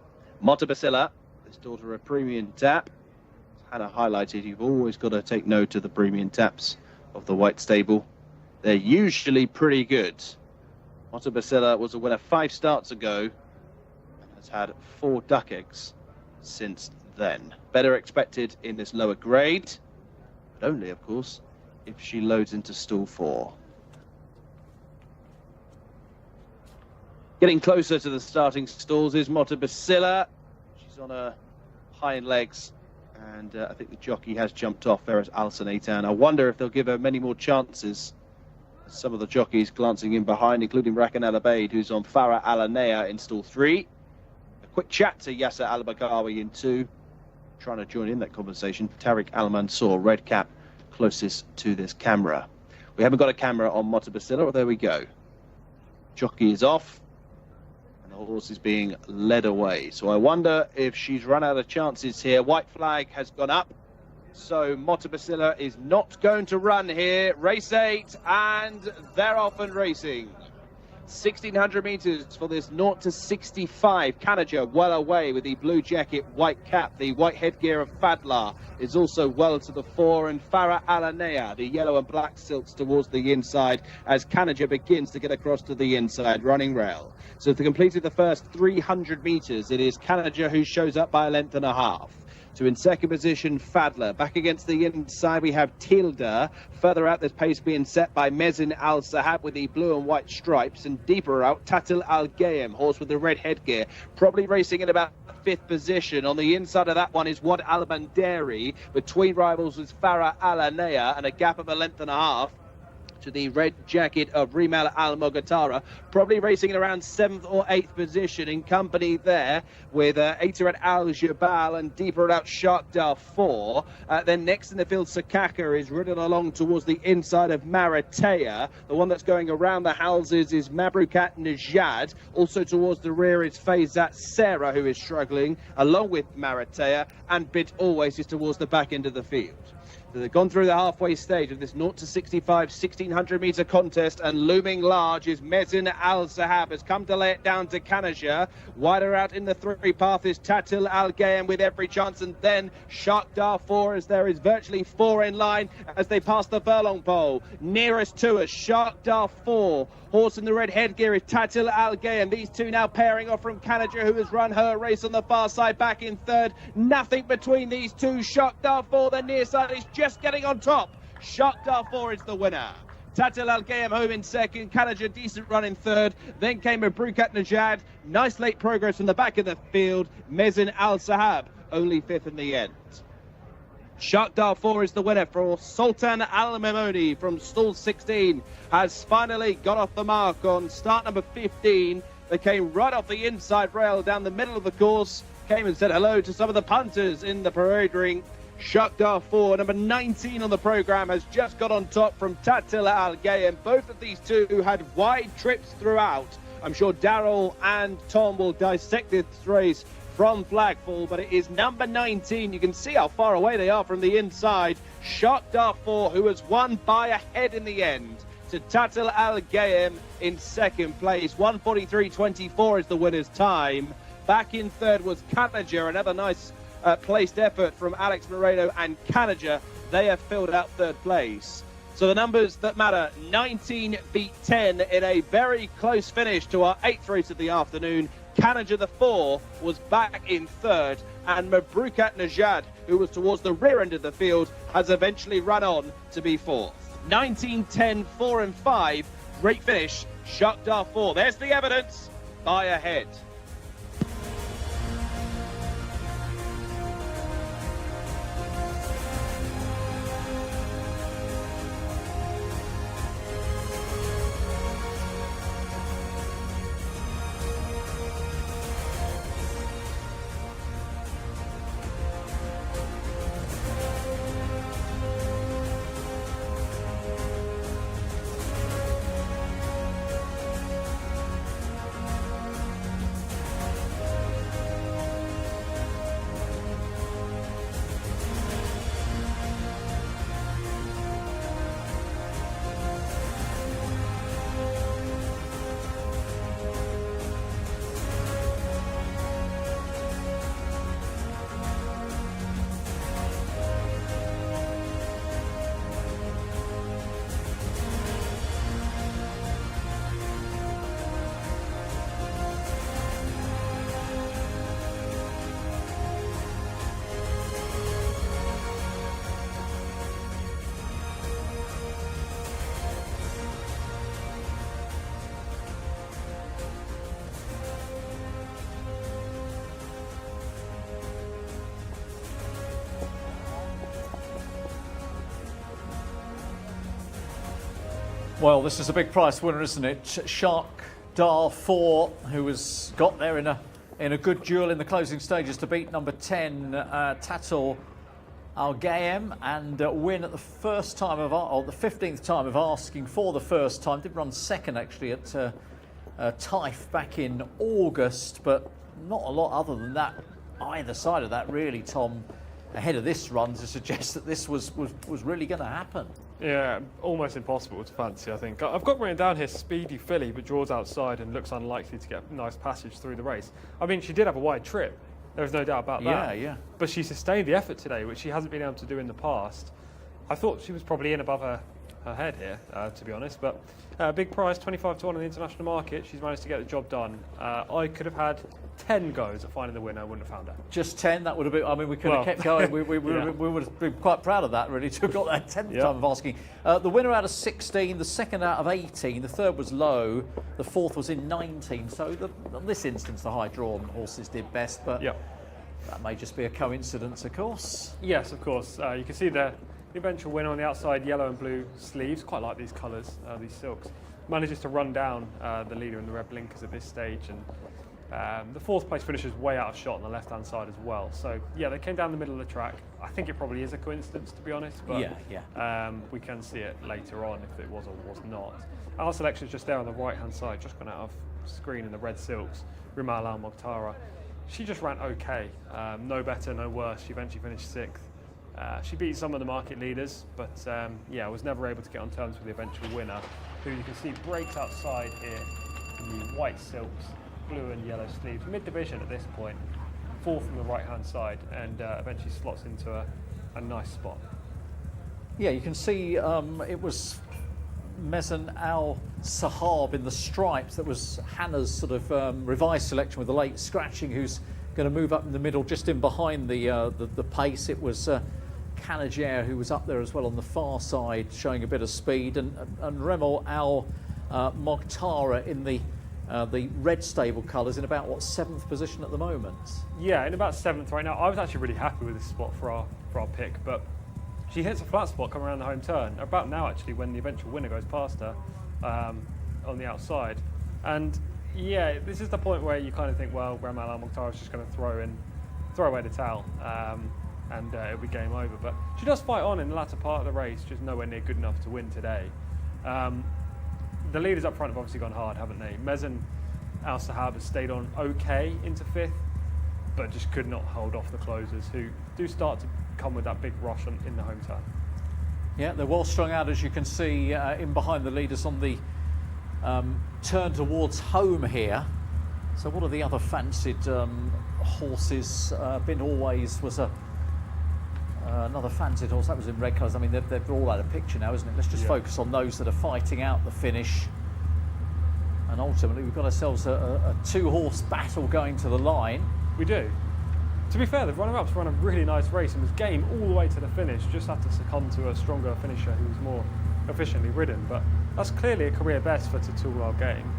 Montebasilla, this daughter of Premium Tap. Hannah highlighted, you've always got to take note of the Premium Taps of the White Stable. They're usually pretty good. Montebasilla was a winner 5 starts ago and has had 4 duck eggs since then. Better expected in this lower grade, but only, of course, if she loads into stall 4. Getting closer to the starting stalls is Montebasilla. She's on her hind legs, and I think the jockey has jumped off. There is Alison Aitan. I wonder if they'll give her many more chances. Some of the jockeys glancing in behind, including Rakan Al Abeid, who's on Farah Alanea in stall 3. A quick chat to Yasser Al Bagawi in 2. Trying to join in that conversation. Tariq Al Mansour, red cap, closest to this camera. We haven't got a camera on Montebasilla. Well, there we go. Jockey is off, and the horse is being led away. So I wonder if she's run out of chances here. White flag has gone up. So Montebasilla is not going to run here. Race 8, and they're off and racing. 1,600 metres for this 0 to 65. Kanaja well away with the blue jacket, white cap. The white headgear of Fadla is also well to the fore, and Farah Alanea, the yellow and black silks towards the inside as Kanaja begins to get across to the inside, running rail. So to complete the first 300 metres, it is Kanaja who shows up by a length and a half. So in second position, Fadler. Back against the inside, we have Tilda. Further out, this pace being set by Mezin Al Sahab with the blue and white stripes. And deeper out, Tatil Al Gayem, horse with the red headgear. Probably racing in about 5th position. On the inside of that one is Wad Al Bandari. Between rivals is Farah Alanea, and a gap of a length and a half to the red jacket of Rimal Al Mogatara, probably racing in around 7th or 8th position, in company there with Aitarat Al Jabal, and deeper out Shark Darfour. Then next in the field, Sakaka is ridden along towards the inside of Maratea. The one that's going around the houses is Mabrukat Najad. Also towards the rear is Faizat Sarah, who is struggling along with Maratea, and Bit Always is towards the back end of the field. So they've gone through the halfway stage of this 0 to 65 1,600 metre contest, and looming large is Mezin Al Sahab, has come to lay it down to Kanaja. Wider out in the 3 path is Tatil Al Gayem with every chance, and then Shark Darfour, as there is virtually 4 in line as they pass the furlong pole. Nearest to us, Shark Darfour. Horse in the red headgear is Tatil Al Gayem. These two now pairing off from Kanaja, who has run her race on the far side, back in 3rd. Nothing between these two. Shark Darfour, the near side, is just getting on top. Shark Darfour is the winner. Tatil Al Gayem home in 2nd. Kanaja, decent run in 3rd. Then came a Brukat Najad. Nice late progress from the back of the field. Mezin Al Sahab, only 5th in the end. Shark Darfour is the winner for Sultan Al Memoni from stall 16. Has finally got off the mark on start number 15. They came right off the inside rail down the middle of the course. Came and said hello to some of the punters in the parade ring. Shark Darfour, number 19 on the programme, has just got on top from Tatil Al Gayem. Both of these two had wide trips throughout. I'm sure Darryl and Tom will dissect this race from flagfall, but it is number 19. You can see how far away they are from the inside. Shark Darfour, who has won by a head in the end, to Tatil Al Gayem in 2nd place. 1:43.24 is the winner's time. Back in 3rd was Kanaja, another nice placed effort from Alex Moreno and Kanaja. They have filled out 3rd place. So the numbers that matter, 19 beat 10 in a very close finish to our 8th race of the afternoon. Kanaja the 4 was back in 3rd, and Mabrukat Najad, who was towards the rear end of the field, has eventually run on to be 4th. 19, 10, 4 and 5, great finish, Shakhtar 4. There's the evidence, by ahead. Well, this is a big prize winner, isn't it? Shakhtar 4, who has got there in a good duel in the closing stages to beat number 10 Tatul Al-Gaem and win at the first time of or the 15th time of asking for the first time. Did run second actually at Taif back in August, but not a lot other than that either side of that really, Tom, ahead of this run to suggest that this was really going to happen. Yeah, almost impossible to fancy, I think. I've got written down here speedy filly, but draws outside and looks unlikely to get a nice passage through the race. I mean, she did have a wide trip. There's no doubt about that. Yeah. But she sustained the effort today, which she hasn't been able to do in the past. I thought she was probably in above her head here, to be honest. But big prize, 25 to 1 in the international market. She's managed to get the job done. I could have had 10 goes at finding the winner. I wouldn't have found her. Just 10, that would have been, I mean, we could have kept going. We Yeah. would have been quite proud of that, really, to have got that 10th time of asking. The winner out of 16, the second out of 18, the third was low, the fourth was in 19. So in this instance, the high-drawn horses did best, but that may just be a coincidence, of course. Yes, of course. You can see the eventual winner on the outside, yellow and blue sleeves. Quite like these colours, these silks. Manages to run down the leader in the red blinkers at this stage, and the fourth place finisher is way out of shot on the left-hand side as well. So yeah, they came down the middle of the track. I think it probably is a coincidence, to be honest, but we can see it later on if it was or was not. Our selection is just there on the right-hand side, just gone out of screen in the red silks. Rumal Al Mokhtar. She just ran okay, no better, no worse. She eventually finished 6th. She beat some of the market leaders, but was never able to get on terms with the eventual winner, who you can see breaks outside here in the white silks, blue and yellow sleeves, mid-division at this point, 4th from the right-hand side, and eventually slots into a nice spot. Yeah, you can see it was Mezan Al-Sahab in the stripes that was Hannah's sort of revised selection with the late scratching, who's going to move up in the middle just in behind the pace. It was Kanaja who was up there as well on the far side showing a bit of speed, and Rumal Al Mokhtar in the red stable colours in about, what, 7th position at the moment? Yeah, in about 7th right now. I was actually really happy with this spot for our pick, but she hits a flat spot coming around the home turn, about now actually, when the eventual winner goes past her on the outside. And yeah, this is the point where you kind of think, well, Rumal Al Mokhtar is just going to throw away the towel and it'll be game over. But she does fight on in the latter part of the race, just nowhere near good enough to win today. The leaders up front have obviously gone hard, haven't they? Mezan Al-Sahab has stayed on okay into 5th, but just could not hold off the closers, who do start to come with that big rush in the home turn. Yeah, they're well strung out, as you can see, in behind the leaders on the turn towards home here. So what are the other fancied horses? Bin Always was a Another fancied horse, that was in red colours. I mean, they're all out of picture now, isn't it? Let's just focus on those that are fighting out the finish. And ultimately, we've got ourselves a two-horse battle going to the line. We do. To be fair, the runner-ups ran a really nice race and was game all the way to the finish, just had to succumb to a stronger finisher who was more efficiently ridden. But that's clearly a career best for Tatul Game,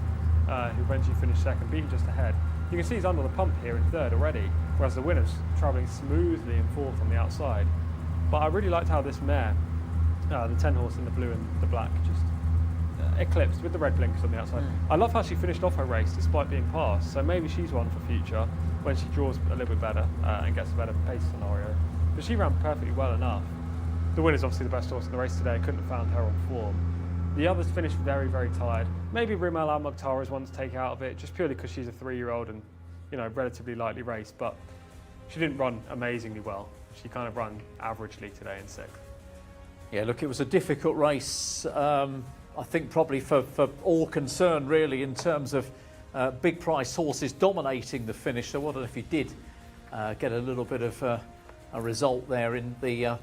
who eventually finished second, beating just ahead. You can see he's under the pump here in third already, whereas the winner's travelling smoothly in fourth on the outside. But I really liked how this mare, the 10 horse in the blue and the black, just eclipsed with the red blinkers on the outside. I love how she finished off her race despite being passed, so maybe she's one for future when she draws a little bit better and gets a better pace scenario. But she ran perfectly well enough. The winner's obviously the best horse in the race today. Couldn't have found her on form. The others finished very, very tired. Maybe Rimal Al Mukhtar is one to take out of it, just purely because she's a 3-year-old and, you know, relatively lightly raced. But she didn't run amazingly well. She kind of ran averagely today in sixth. Yeah, look, it was a difficult race. I think probably for all concerned, really, in terms of big price horses dominating the finish. So I wonder if you did get a little bit of a result there in the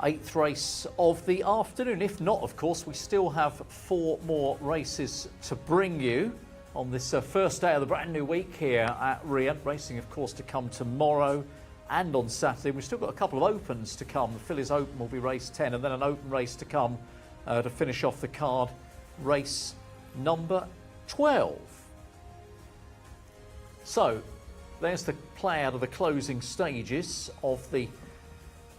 8th race of the afternoon. If not, of course, we still have 4 more races to bring you on this first day of the brand new week here at Riyadh. Racing, of course, to come tomorrow and on Saturday. We've still got a couple of opens to come. The Fillies Open will be race 10, and then an open race to come to finish off the card, race number 12. So there's the play out of the closing stages of the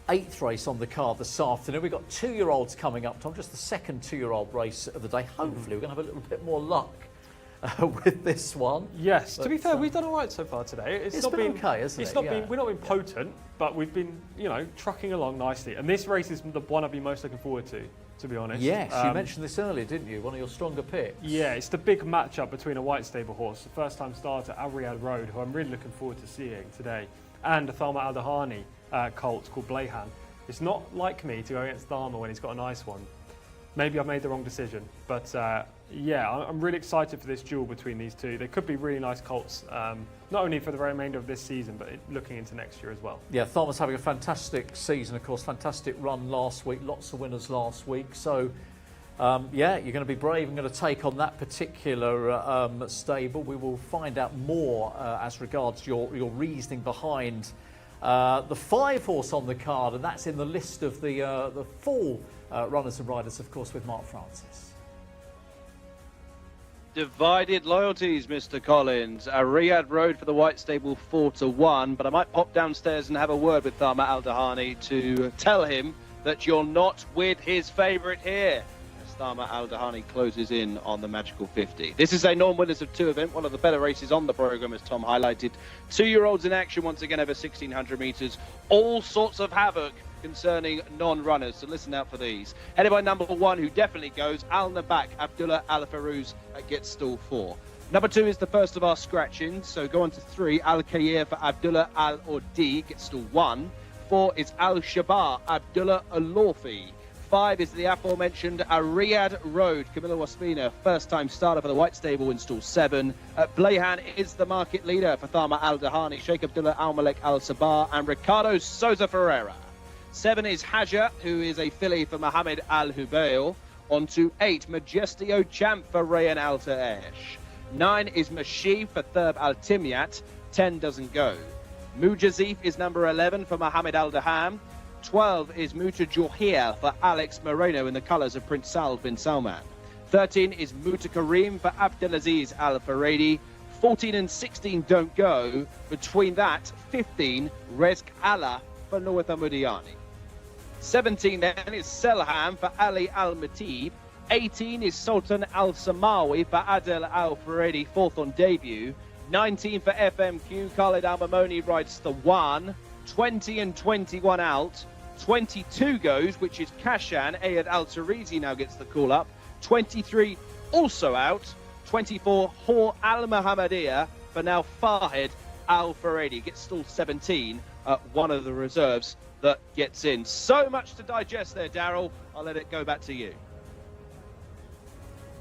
8th race on the card this afternoon. We've got 2-year-olds coming up, Tom, just the second 2-year-old race of the day. Hopefully we're going to have a little bit more luck with this one. Yes, but, to be fair, we've done all right so far today. It's not been okay, hasn't it? It's not been, we've not been potent, but we've been, you know, trucking along nicely. And this race is the one I'd be most looking forward to be honest. Yes, you mentioned this earlier, didn't you? One of your stronger picks. Yeah, it's the big matchup between a white stable horse, the first-time starter, Al Riyadh Road, who I'm really looking forward to seeing today, and a Thalma Al Dahani colt called Blahan. It's not like me to go against Thalma when he's got a nice one. Maybe I've made the wrong decision, but yeah, I'm really excited for this duel between these two. They could be really nice colts, not only for the remainder of this season, but looking into next year as well. Yeah, Thalma's having a fantastic season, of course, fantastic run last week, lots of winners last week. So, yeah, you're going to be brave and going to take on that particular stable. We will find out more as regards your reasoning behind the 5-horse on the card, and that's in the list of the full runners and riders, of course, with Mark Francis. Divided loyalties, Mr. Collins. A Riyadh Road for the White Stable 4-1, but I might pop downstairs and have a word with Thalma Al Dahani to tell him that you're not with his favourite here. As Thalma Al Dahani closes in on the Magical 50. This is a non-winners of 2 event, one of the better races on the programme, as Tom highlighted. 2-year-olds in action once again over 1,600 metres. All sorts of havoc concerning non-runners, so listen out for these. Headed by number 1, who definitely goes, Al Nabak, Abdullah Al Farouz gets stall 4. Number 2 is the first of our scratchings, so go on to 3, Al Khayyar for Abdullah Al Ordi gets stall 1. 4 is Al Shabar, Abdullah Al Lawfi. 5 is the aforementioned Riyadh Road, Camilla Waspina, first-time starter for the White Stable in stall 7. Blahan is the market leader for Thalma Al Dahani, Sheikh Abdullah Al Malek Al Sabah, and Ricardo Souza Ferreira. 7 is Haja, who is a filly for Mohammed Al Hubail. On to 8, Majestio Champ for Rayan Al Taesh. 9 is Mashif for Thurb Al Timyat. 10 doesn't go. Mujazif is number 11 for Mohammed Al Daham. 12 is Muta Juhiel for Alex Moreno in the colours of Prince Saud bin Salman. 13 is Muta Karim for Abdelaziz Al Faredi. 14 and 16 don't go. Between that, 15, Rezk Allah for Nawatha Mudiani. 17 then is Selham for Ali Al-Matib. 18 is Sultan Al-Samawi for Adel Al-Faredi, 4th on debut. 19 for FMQ, Khalid Al-Mamoni rides the 1. 20 and 21 out. 22 goes, which is Kashan. Ayad Al-Tarizi now gets the call up. 23 also out. 24, Hor Al-Muhammadiyah for now Fahed Al-Faredi. Gets stall 17, one of the reserves that gets in. So much to digest there, Daryl. I'll let it go back to you.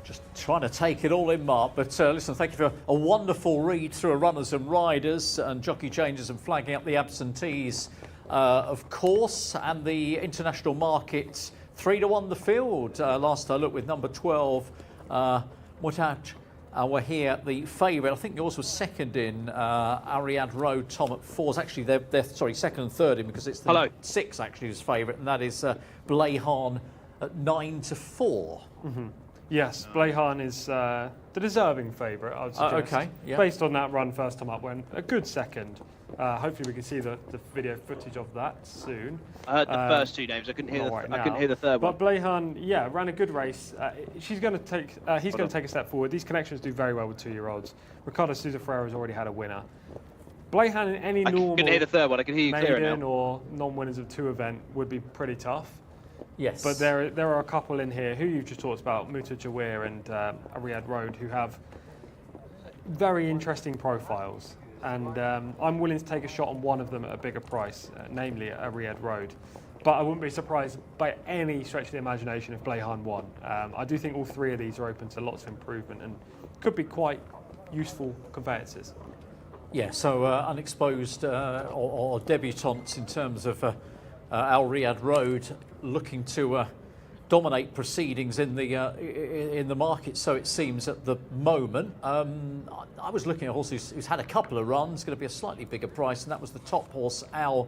Just trying to take it all in, Mark. But listen, thank you for a wonderful read through runners and riders and jockey changes and flagging up the absentees of course, and the international markets 3-1 the field. Last I looked with number 12, Mutaj. We're here, the favourite. I think yours was second in Riyadh Road, Tom, at 4s. Actually, they're second and third in, because it's the 6 actually who's favourite, and that is Blayhan at 9-4. Yes, Blayhan is the deserving favourite, I would suggest. Okay, yeah. Based on that run first time up, went a good second. Hopefully we can see the video footage of that soon. I heard the first 2 names. I couldn't hear the third one. But Blayhan, yeah, ran a good race. He's going to take a step forward. These connections do very well with 2-year-olds. Ricardo Souza Ferreira has already had a winner. Blayhan in any normal I couldn't hear the third one. I can hear you clearer maiden now. or non-winners of 2 event would be pretty tough. Yes. But there are a couple in here who you've just talked about, Muta Jawir and Riyadh Road, who have very interesting profiles. And I'm willing to take a shot on one of them at a bigger price, namely at Riyadh Road. But I wouldn't be surprised by any stretch of the imagination if Blayhan won. I do think all 3 of these are open to lots of improvement and could be quite useful conveyances. Yeah, so unexposed or debutantes in terms of Al Riyadh Road looking to dominate proceedings in the market, so it seems at the moment. I was looking at a horse who's had a couple of runs, going to be a slightly bigger price, and that was the top horse, Al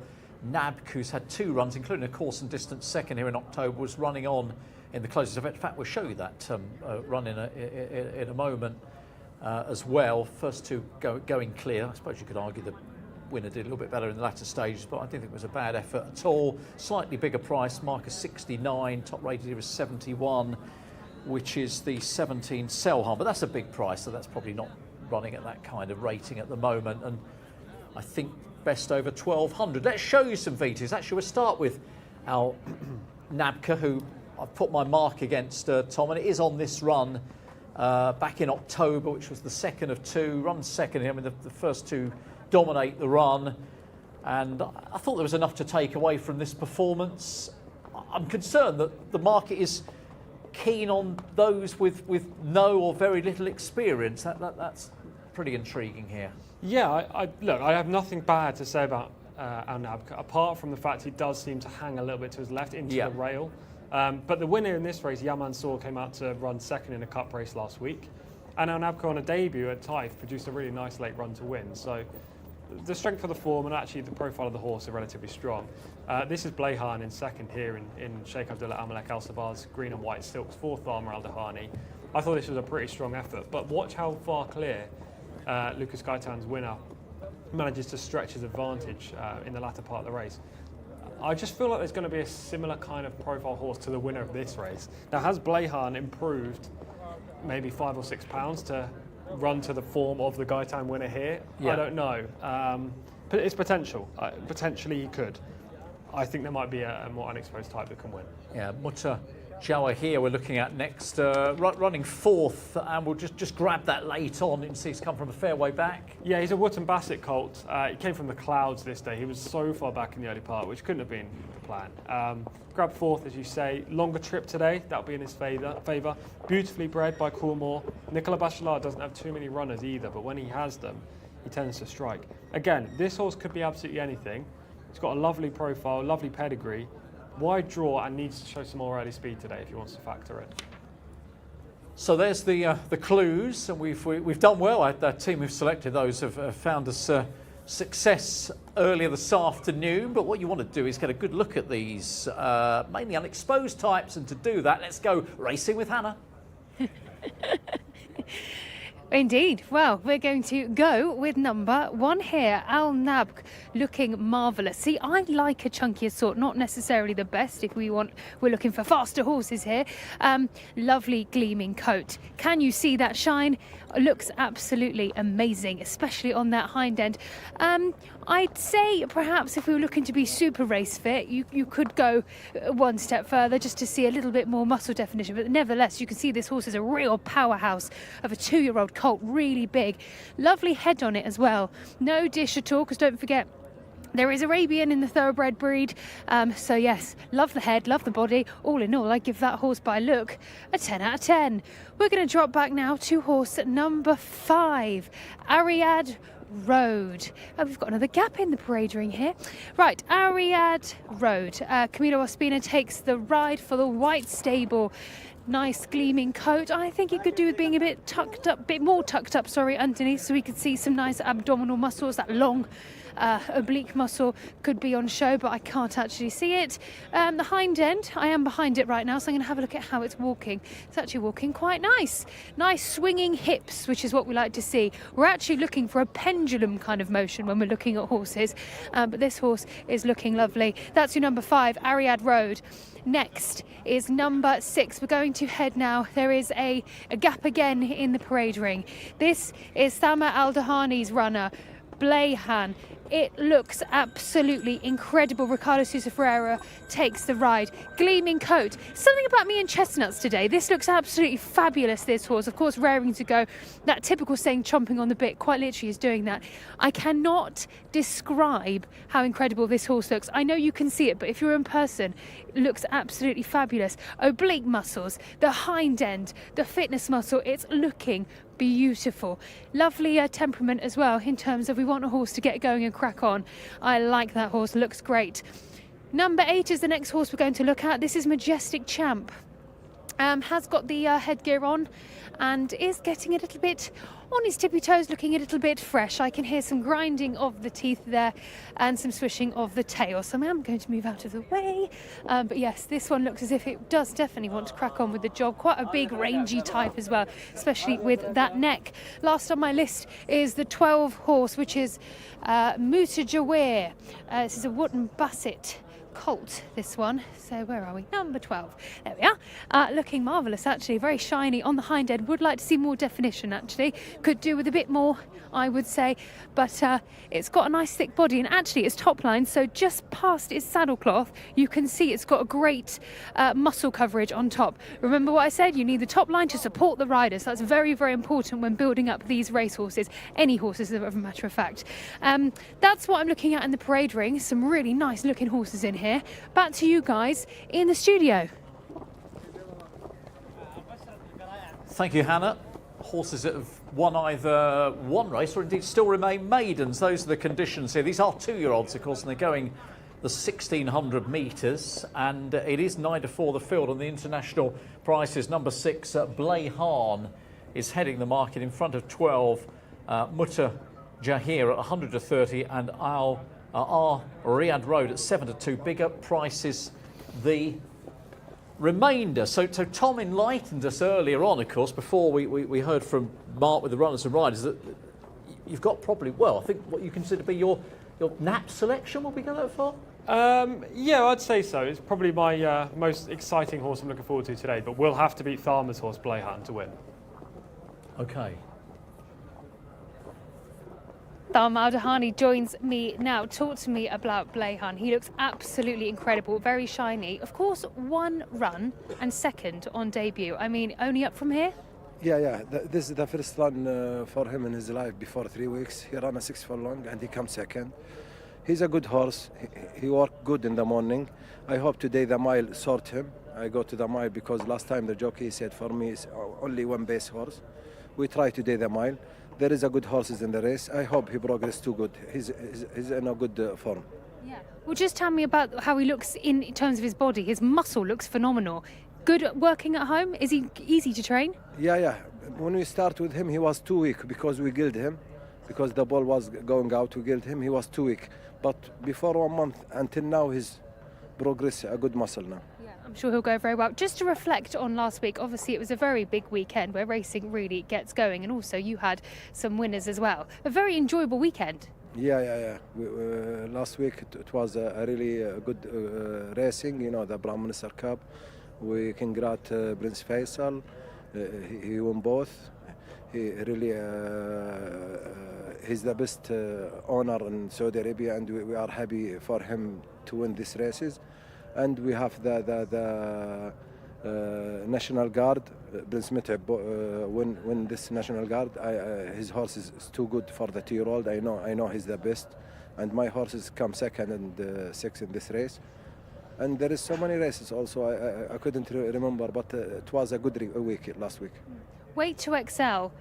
Nabk, who's had 2 runs, including a course and distance second here in October, was running on in the closest event. In fact, we'll show you that run in a moment as well. First 2 going clear. I suppose you could argue the winner did a little bit better in the latter stages, but I didn't think it was a bad effort at all. Slightly bigger price, marker 69, top rated here was 71, which is the 17 Selham, but that's a big price, so that's probably not running at that kind of rating at the moment, and I think best over 1200. Let's show you some V2s. Actually, we'll start with Al Nabka, who I've put my mark against, Tom, and it is on this run back in October, which was the second of 2, run second here. I mean, the first 2 dominate the run, and I thought there was enough to take away from this performance. I'm concerned that the market is keen on those with no or very little experience. That's pretty intriguing here. Yeah, look, I have nothing bad to say about Al Nabka, apart from the fact he does seem to hang a little bit to his left into the rail. But the winner in this race, Yaman Soor, came out to run second in a cup race last week, and Al Nabka on a debut at Taif produced a really nice late run to win. So the strength of the form and actually the profile of the horse are relatively strong. This is Blayhan in second here in Sheikh Abdullah Amalek Al Sabar's green and white silks, 4th Armour Al Dahani. I thought this was a pretty strong effort, but watch how far clear Lucas Gaitan's winner manages to stretch his advantage in the latter part of the race. I just feel like there's going to be a similar kind of profile horse to the winner of this race. Now, has Blayhan improved maybe 5 or 6 pounds to run to the form of the Gaitan winner here? I don't know. But it's potential. Potentially he could. I think there might be a more unexposed type that can win. Yeah, Mutta Jawa here we're looking at next, running 4th, and we'll just grab that late on and see he's come from a fair way back. Yeah, he's a Wootton Bassett colt. He came from the clouds this day. He was so far back in the early part, which couldn't have been the plan. Grab 4th, as you say. Longer trip today, that'll be in his favour. Beautifully bred by Coolmore. Nicola Bachelard doesn't have too many runners either, but when he has them, he tends to strike. Again, this horse could be absolutely anything. He's got a lovely profile, lovely pedigree, wide draw, and needs to show some more early speed today if he wants to factor in. So there's the clues, and we've done well. Our team who've selected those have found us success earlier this afternoon. But what you want to do is get a good look at these mainly unexposed types, and to do that, let's go racing with Hannah. Indeed. Well, we're going to go with number 1 here, Al Nabk, looking marvellous. See, I like a chunkier sort, not necessarily the best if we're looking for faster horses here. Lovely gleaming coat. Can you see that shine? Looks absolutely amazing, especially on that hind end. I'd say perhaps if we were looking to be super race fit, you could go one step further just to see a little bit more muscle definition. But nevertheless, you can see this horse is a real powerhouse of a 2-year-old colt, really big. Lovely head on it as well. No dish at all, because don't forget, there is Arabian in the thoroughbred breed. So yes, love the head, love the body. All in all, I give that horse by look a 10 out of 10. We're going to drop back now to horse number 5, Riyadh Road. Oh, we've got another gap in the parade ring here. Right, Riyadh Road. Camilo Ospina takes the ride for the white stable. Nice gleaming coat. I think it could do with being a bit more tucked up, underneath, so we could see some nice abdominal muscles. That long oblique muscle could be on show, but I can't actually see it. The hind end, I am behind it right now, so I'm going to have a look at how it's walking. It's actually walking quite nice. Nice swinging hips, which is what we like to see. We're actually looking for a pendulum kind of motion when we're looking at horses, but this horse is looking lovely. That's your number 5, Riyadh Road. Next is number 6. We're going to head now. There is a gap again in the parade ring. This is Thamma Al-Dahani's runner, Blayhan. It looks absolutely incredible. Ricardo Sousa Ferreira takes the ride. Gleaming coat. Something about me and chestnuts today. This looks absolutely fabulous, this horse. Of course, raring to go. That typical saying, chomping on the bit, quite literally is doing that. I cannot describe how incredible this horse looks. I know you can see it, but if you're in person, it looks absolutely fabulous. Oblique muscles, the hind end, the fitness muscle. It's looking beautiful. Lovely temperament as well, in terms of we want a horse to get going and crack on. I like that horse, looks great. Number 8 is the next horse we're going to look at. This is Majestic Champ. Has got the headgear on and is getting a little bit on his tippy toes, looking a little bit fresh. I can hear some grinding of the teeth there and some swishing of the tail. So I'm going to move out of the way. But yes, this one looks as if it does definitely want to crack on with the job. Quite a big, rangy type as well, especially with that neck. Last on my list is the 12 horse, which is Mutajawir. This is a Wootton Basset colt, this one. So where are we? Number 12. There we are. Looking marvellous, actually. Very shiny on the hind end. Would like to see more definition, actually. Could do with a bit more, I would say. But it's got a nice thick body, and actually it's top line, so just past its saddle cloth, you can see it's got a great muscle coverage on top. Remember what I said? You need the top line to support the rider. So that's very, very important when building up these racehorses. Any horses, as a matter of fact. That's what I'm looking at in the parade ring. Some really nice looking horses in here. Back to you guys in the studio. Thank you, Hannah. Horses that have won either one race or indeed still remain maidens. Those are the conditions here. These are 2-year-olds, of course, and they're going the 1,600 metres, and it is 9 to 4 the field on the international prices. Number 6, Blayhan, is heading the market in front of 12, Mutta Jahir at 100 to 30, and Riyadh Road at 7 to 2. Bigger prices the remainder. So Tom enlightened us earlier on, of course, before we heard from Mark with the runners and riders, that you've got probably, well, I think what you consider to be your nap selection. Will we go that far? Yeah, I'd say so. It's probably my most exciting horse I'm looking forward to today, but we'll have to beat Thamma's horse, Blayhan, to win. Okay. Thamma Al-Dahani joins me now. Talk to me about Blayhan. He looks absolutely incredible, very shiny. Of course, one run and second on debut. I mean, only up from here? Yeah. This is the first run for him in his life before 3 weeks. He ran a 6 furlong and he comes second. He's a good horse. He worked good in the morning. I hope today the mile sort him. I go to the mile because last time the jockey said for me it's only one base horse. We try today the mile. There is a good horses in the race. I hope he progresses too good. He's in a good form. Yeah. Well, just tell me about how he looks in terms of his body. His muscle looks phenomenal. Good at working at home? Is he easy to train? Yeah. When we start with him, he was too weak because we gilled him. Because the ball was going out, we gilled him. He was too weak. But before 1 month, until now, he's progressed a good muscle now. I'm sure he'll go very well. Just to reflect on last week, obviously it was a very big weekend where racing really gets going, and also you had some winners as well. A very enjoyable weekend. Yeah. Last week it was a really good racing, the Prime Minister Cup. We congratulate Prince Faisal. He won both. He really he's the best owner in Saudi Arabia, and we are happy for him to win these races. And we have the National Guard. Prince Mut'ab win this National Guard. His horse is too good for the 2-year-old. I know he's the best. And my horses come second and sixth in this race. And there is so many races also. I couldn't remember, but it was a good week last week. Jcsa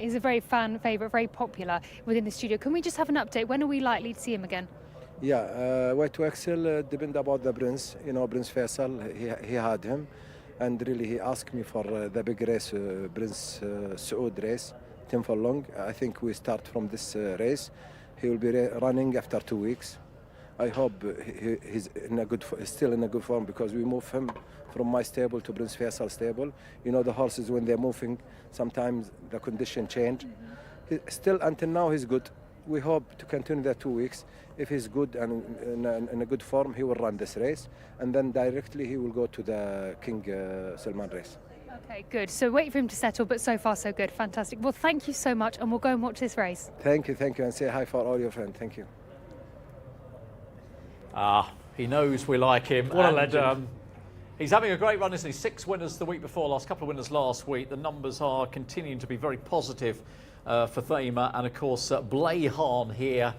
is a very fan favourite, very popular within the studio. Can we just have an update? When are we likely to see him again? Yeah, way to excel depend about the Prince. You know, Prince Faisal, he had him, and really he asked me for the big race, Prince Saud race, 10 furlong. I think we start from this race. He will be running after 2 weeks. I hope he's in still in a good form, because we move him from my stable to Prince Faisal stable. You know, the horses, when they're moving, sometimes the condition change. Still, until now, he's good. We hope to continue the 2 weeks. If he's good and in a good form, he will run this race, and then directly he will go to the King Salman race. Okay, good. So wait for him to settle, but so far so good. Fantastic. Well, thank you so much, and we'll go and watch this race. Thank you, and say hi for all your friends. Thank you. He knows we like him. What a legend. He's having a great run, isn't he? 6 winners the week before, last couple of winners last week. The numbers are continuing to be very positive for Thamer, and of course Blayhan here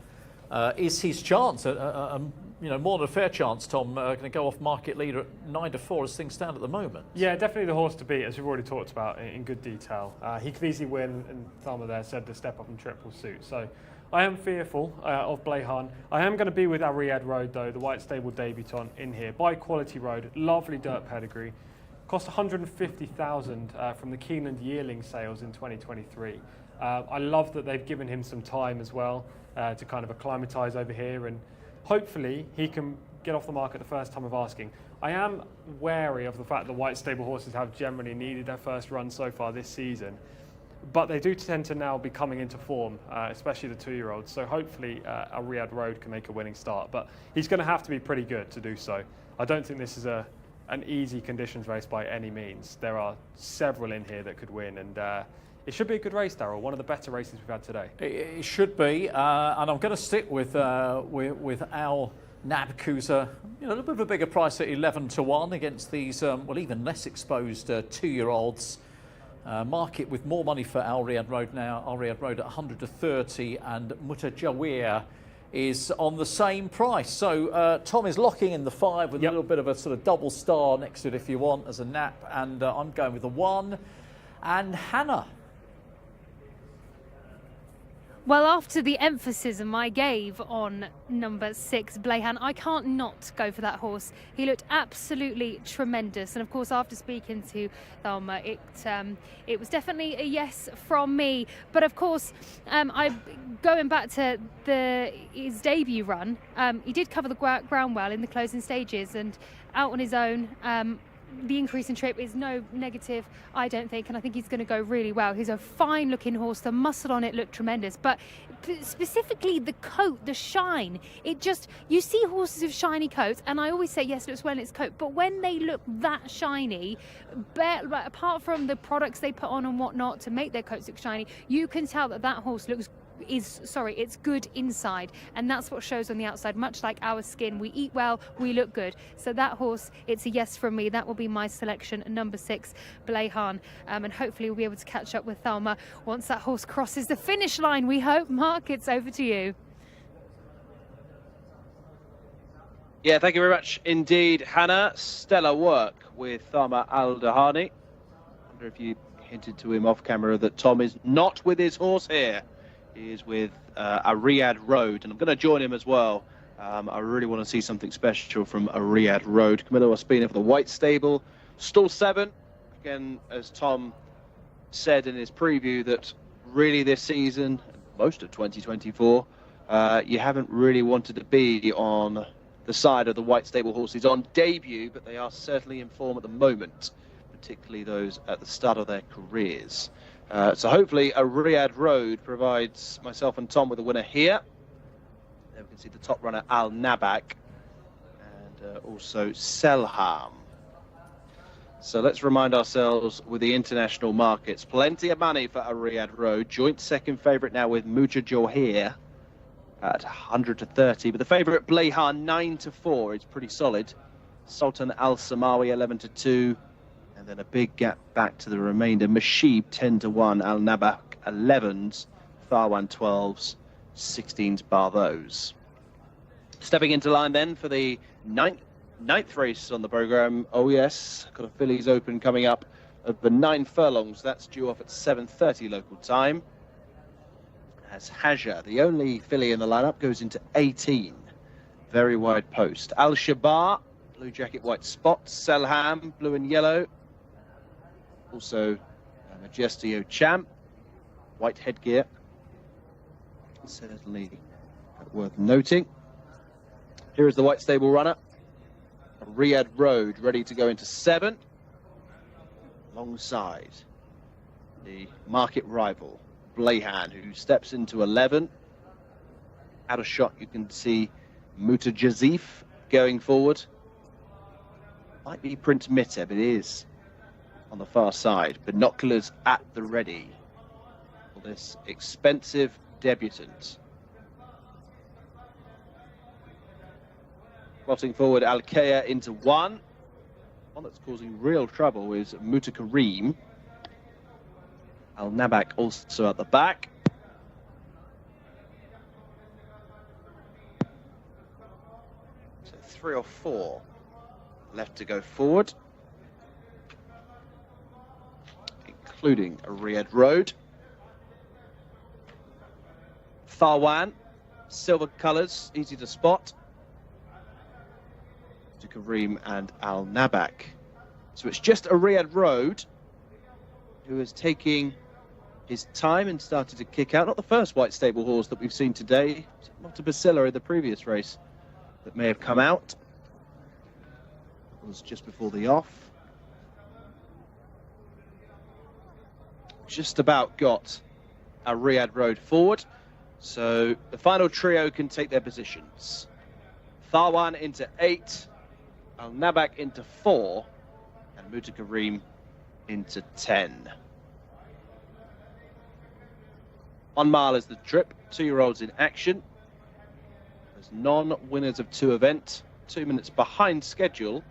is his chance. More than a fair chance, Tom. Going to go off market leader at 9-4 as things stand at the moment. Yeah, definitely the horse to beat, as we've already talked about in good detail. He could easily win, and Thamer there said to step up in triple suit. So I am fearful of Blayhan. I am going to be with our Riyadh Road, though, the White Stable debutant in here. By quality road, lovely dirt pedigree. Cost 150,000 from the Keeneland yearling sales in 2023. I love that they've given him some time as well to kind of acclimatise over here, and hopefully he can get off the market the first time of asking. I am wary of the fact that White Stable horses have generally needed their first run so far this season, but they do tend to now be coming into form, especially the 2-year-olds. So hopefully a Riyadh Road can make a winning start, but he's going to have to be pretty good to do so. I don't think this is an easy conditions race by any means. There are several in here that could win, and it should be a good race, Darryl. One of the better races we've had today. It should be, and I'm going to stick with Al Nabkusa. A little bit of a bigger price at 11-1 against these, even less exposed 2-year-olds. Market with more money for Al Riyadh Road now. Al Riyadh Road at 100-30, and Mutajawir is on the same price. So Tom is locking in the 5 with a little bit of a sort of double star next to it, if you want, as a nap. And I'm going with the 1 and Hannah. Well, after the emphasis I gave on number 6, Blayhan, I can't not go for that horse. He looked absolutely tremendous. And of course, after speaking to Thamer, it was definitely a yes from me. But of course, going back to his debut run, he did cover the ground well in the closing stages and out on his own. The increase in trip is no negative, I don't think, and I think he's going to go really well. He's a fine looking horse. The muscle on it looked tremendous, but specifically the coat, the shine, you see horses with shiny coats, and I always say yes, it looks well in its coat, but when they look that shiny, apart from the products they put on and whatnot to make their coats look shiny, you can tell that horse it's good inside, and that's what shows on the outside. Much like our skin, we eat well, we look good. So that horse, it's a yes from me. That will be my selection, number 6, Blayhan, and hopefully we'll be able to catch up with Thamer once that horse crosses the finish line. We hope. Mark, it's over to you. Yeah, thank you very much indeed, Hannah. Stellar work with Thamer Al-Dahani. I wonder if you hinted to him off camera that Tom is not with his horse here. He is with a Riyadh Road, and I'm going to join him as well. I really want to see something special from a Riyadh Road. Camilo Ospina for the White Stable. Stall 7. Again, as Tom said in his preview, that really this season, most of 2024, you haven't really wanted to be on the side of the White Stable horses on debut, but they are certainly in form at the moment, particularly those at the start of their careers. So hopefully a Riyadh Road provides myself and Tom with a winner here. There we can see the top runner Al Nabak and also Selham. So let's remind ourselves with the international markets. Plenty of money for a Riyadh Road. Joint second favourite now with Mutajawir at 100-30. But the favourite Blayhan 9-4 is pretty solid. Sultan Al Samawi 11-2. And then a big gap back to the remainder. Mashib 10-1, Al Nabak 11s, Tharwan 12s, 16s bar those. Stepping into line then for the 9th Ninth race on the programme. Oh yes, got a fillies open coming up over 9 furlongs. That's due off at 7:30 local time. As Haja, the only filly in the lineup, goes into 18. Very wide post. Al Shabar, blue jacket, white spots. Selham, blue and yellow. Also Majestio Champ, white headgear. Certainly worth noting. Here is the white stable runner. Riyadh Road, ready to go into 7. Alongside the market rival, Blayhan, who steps into 11. Out of shot, you can see Muta Jazif going forward. Might be Prince Miteb, it is on the far side. Binoculars at the ready for this expensive debutant. Plotting forward, Al-Kaya into 1. One that's causing real trouble is Muta Kareem. Al-Nabak also at the back. So 3 or 4 left to go forward, including a Riyadh Road. Tharwan, silver colours, easy to spot. To Kareem and Al-Nabak. So it's just a Riyadh Road who is taking his time and started to kick out. Not the first white stable horse that we've seen today. Not a Basilla in the previous race that may have come out. It was just before the off. Just about got a Riyadh Road forward. So the final trio can take their positions. Tharwan into 8. Al-Nabak into 4. And Muta Kareem into 10. 1 mile is the trip. 2-year-olds in action. There's non-winners of 2 events. 2 minutes behind schedule.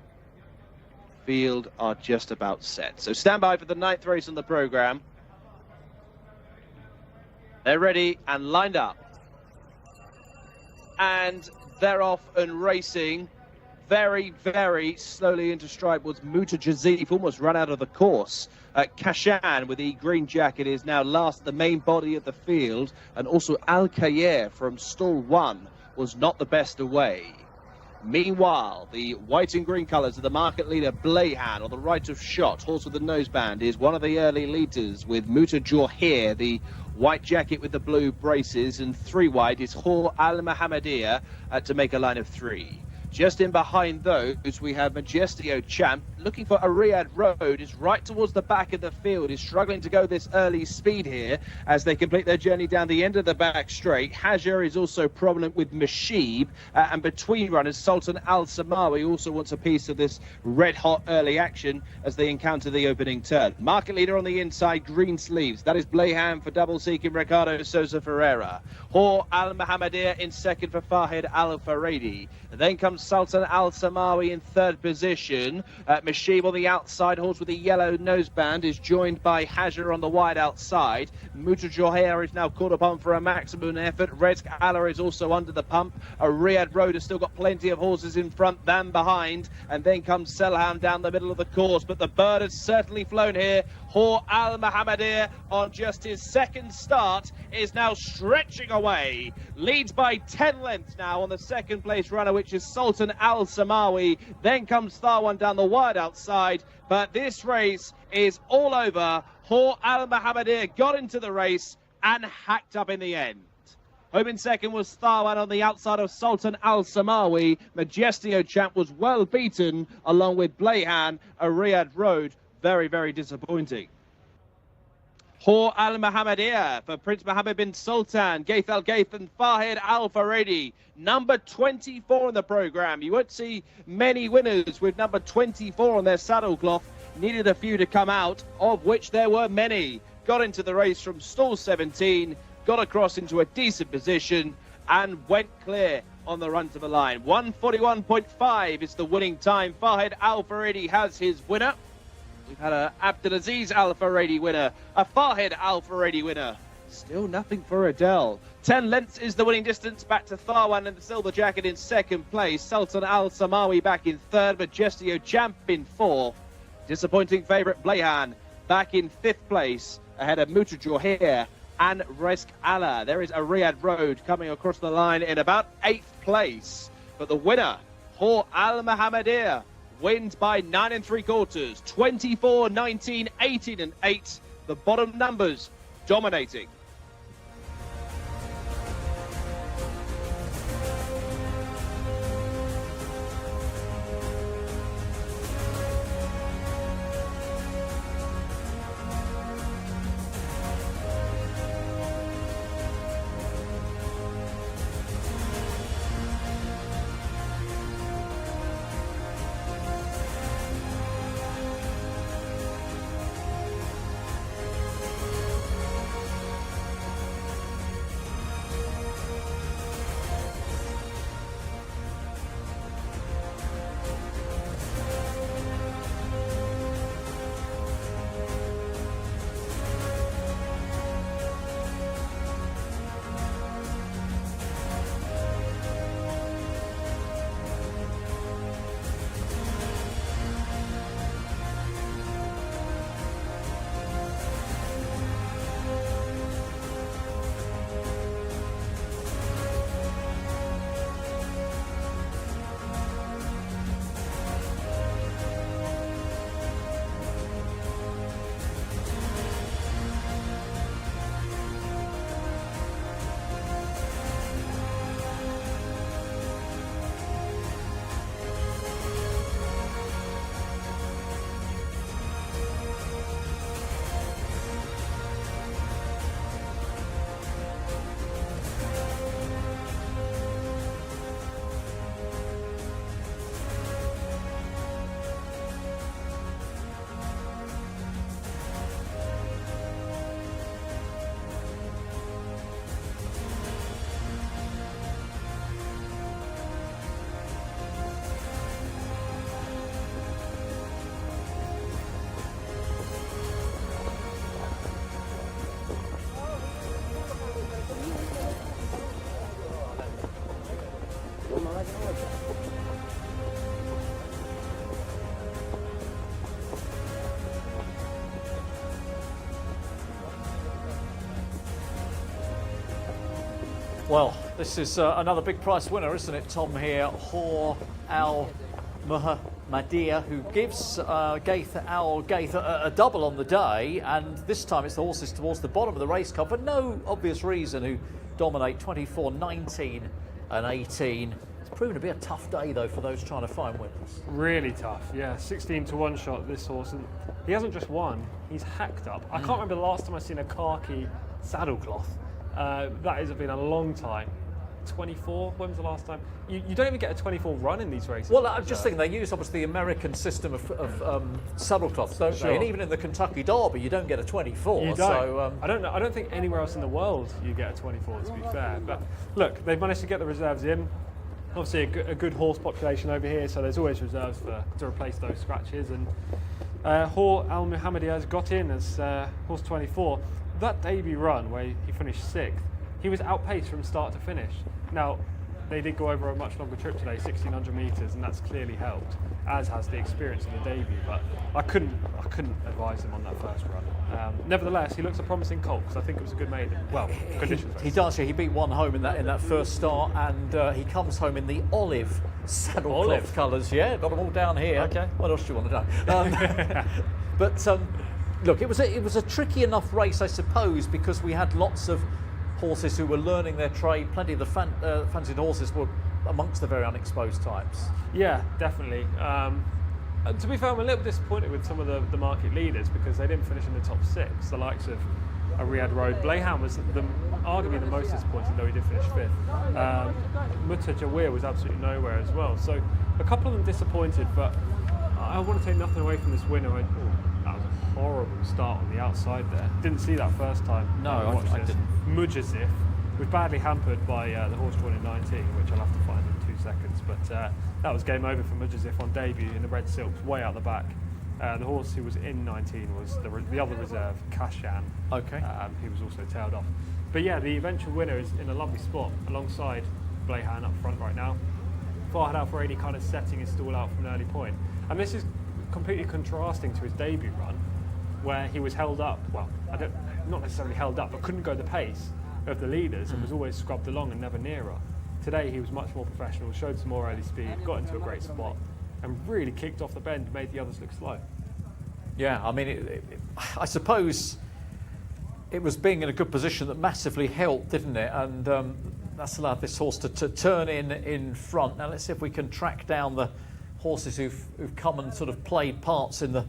Field are just about set. So stand by for the 9th race on the programme. They're ready and lined up. And they're off and racing. Very, very slowly into stride was Muta Jazif, almost run out of the course. Kashan with the green jacket is now last, the main body of the field. And also Al-Kayer from stall 1 was not the best away. Meanwhile, the white and green colours of the market leader Blayhan on the right of shot, horse with the noseband, is one of the early leaders with Muta Johir, the white jacket with the blue braces, and 3 wide is Hor Al-Mohammedia to make a line of 3. Just in behind those, we have Majestio Champ, looking for a Riyadh Road, is right towards the back of the field, is struggling to go this early speed here as they complete their journey down the end of the back straight. Hajar is also prominent with Mashib, and between runners, Sultan Al-Samawi also wants a piece of this red-hot early action as they encounter the opening turn. Market leader on the inside, green sleeves. That is Blayhan for double seeking Ricardo Sousa Ferreira. Hor Al-Mohammedia in second for Fahid Al-Faredi. Then comes Sultan Al-Samawi in 3rd position. Mashib on the outside, horse with the yellow noseband, is joined by Hajar on the wide outside. Muta Johir is now called upon for a maximum effort. Rezk Allah is also under the pump. A Riyadh Road has still got plenty of horses in front than behind. And then comes Selham down the middle of the course. But the bird has certainly flown here. Hor Al-Mohammedia on just his 2nd start is now stretching away. Leads by 10 lengths now on the 2nd place runner, which is Sultan Al-Samawi. Then comes Tharwan down the wide outside. But this race is all over. Hor Al-Mohammedia got into the race and hacked up in the end. Home in second was Tharwan on the outside of Sultan Al-Samawi. Majestio Champ was well beaten along with Blayhan, a Riyadh Road. Very, very disappointing. Hor Al-Mohammedia for Prince Mohammed bin Sultan, Gaith Al-Gaith and Fahid Al-Faredi. Number 24 in the programme. You won't see many winners with number 24 on their saddle cloth. Needed a few to come out, of which there were many. Got into the race from stall 17, got across into a decent position and went clear on the run to the line. 1:41.5 is the winning time. Fahid Al-Faredi has his winner. We've had a Abdulaziz Al-Faredi winner, a Fahid Al-Faredi winner, Still nothing for Adele. 10 lengths is the winning distance back to Tharwan in the silver jacket in second place. Sultan Al Samawi back in third, but Jcsa Champ in fourth. Disappointing favourite Blehan back in fifth place ahead of Mutajor and Resk Allah. There is a Riyadh Road coming across the line in about eighth place. But the winner, Hor Al Mohammedia, wins by 9 3/4, 24, 19, 18 and 8. The bottom numbers dominating. Well, this is another big price winner, isn't it, Tom, here? Hor Al Mohammedia, who gives Gaith Al Gaith a double on the day, and this time it's the horses towards the bottom of the race card for no obvious reason, who dominate 24, 19 and 18. It's proven to be a tough day, though, for those trying to find winners. Really tough, yeah. 16 to 1 shot, this horse. And he hasn't just won, he's hacked up. I can't remember the last time I've seen a khaki saddlecloth. That has been a long time. 24, when was the last time? You don't even get a 24 run in these races. Well, I'm just thinking they use obviously the American system of saddlecloths, don't they? And even in the Kentucky Derby, you don't get a 24. You don't. So, I don't know. I don't think anywhere else in the world you get a 24, to be fair. But look, they've managed to get the reserves in. Obviously, a good horse population over here, so there's always reserves to replace those scratches. And Hor Al Mohammedia has got in as horse 24. That debut run where he finished 6th, he was outpaced from start to finish. Now, they did go over a much longer trip today, 1,600 metres, and that's clearly helped, as has the experience of the debut. But I couldn't advise him on that first run. Nevertheless, he looks a promising colt, because I think it was a good maiden. Well, conditions. He does. Yeah, he beat one home in that first start, and he comes home in the olive saddlecloth colours. Yeah, got them all down here. Okay. What else do you want to know? But look, it was a tricky enough race, I suppose, because we had lots of horses who were learning their trade. Plenty of the fancied horses were amongst the very unexposed types. Yeah, definitely. To be fair, I'm a little disappointed with some of the market leaders because they didn't finish in the top 6. The likes of Riyadh Road. Blehan was arguably the most disappointing, though he did finish 5th. Mutajor was absolutely nowhere as well. So a couple of them disappointed, but I want to take nothing away from this winner. That was a horrible start on the outside there. Didn't see that first time. No, I didn't. Mujazif was badly hampered by the horse drawn in 19, which I'll have to find in 2 seconds. But that was game over for Mujazif on debut in the red silks, way out the back. The horse who was in 19 was the other reserve, Kashan. Okay. He was also tailed off. But yeah, the eventual winner is in a lovely spot alongside Blayhan up front right now. Farhad Al Faradi kind of setting his stall out from an early point. And this is completely contrasting to his debut run, where he was held up, well, not necessarily held up, but couldn't go the pace of the leaders and was always scrubbed along and never nearer. Today he was much more professional, showed some more early speed, got into a great spot, and really kicked off the bend and made the others look slow. Yeah, I mean, I suppose it was being in a good position that massively helped, didn't it? And that's allowed this horse to turn in front. Now let's see if we can track down the horses who've come and sort of played parts in the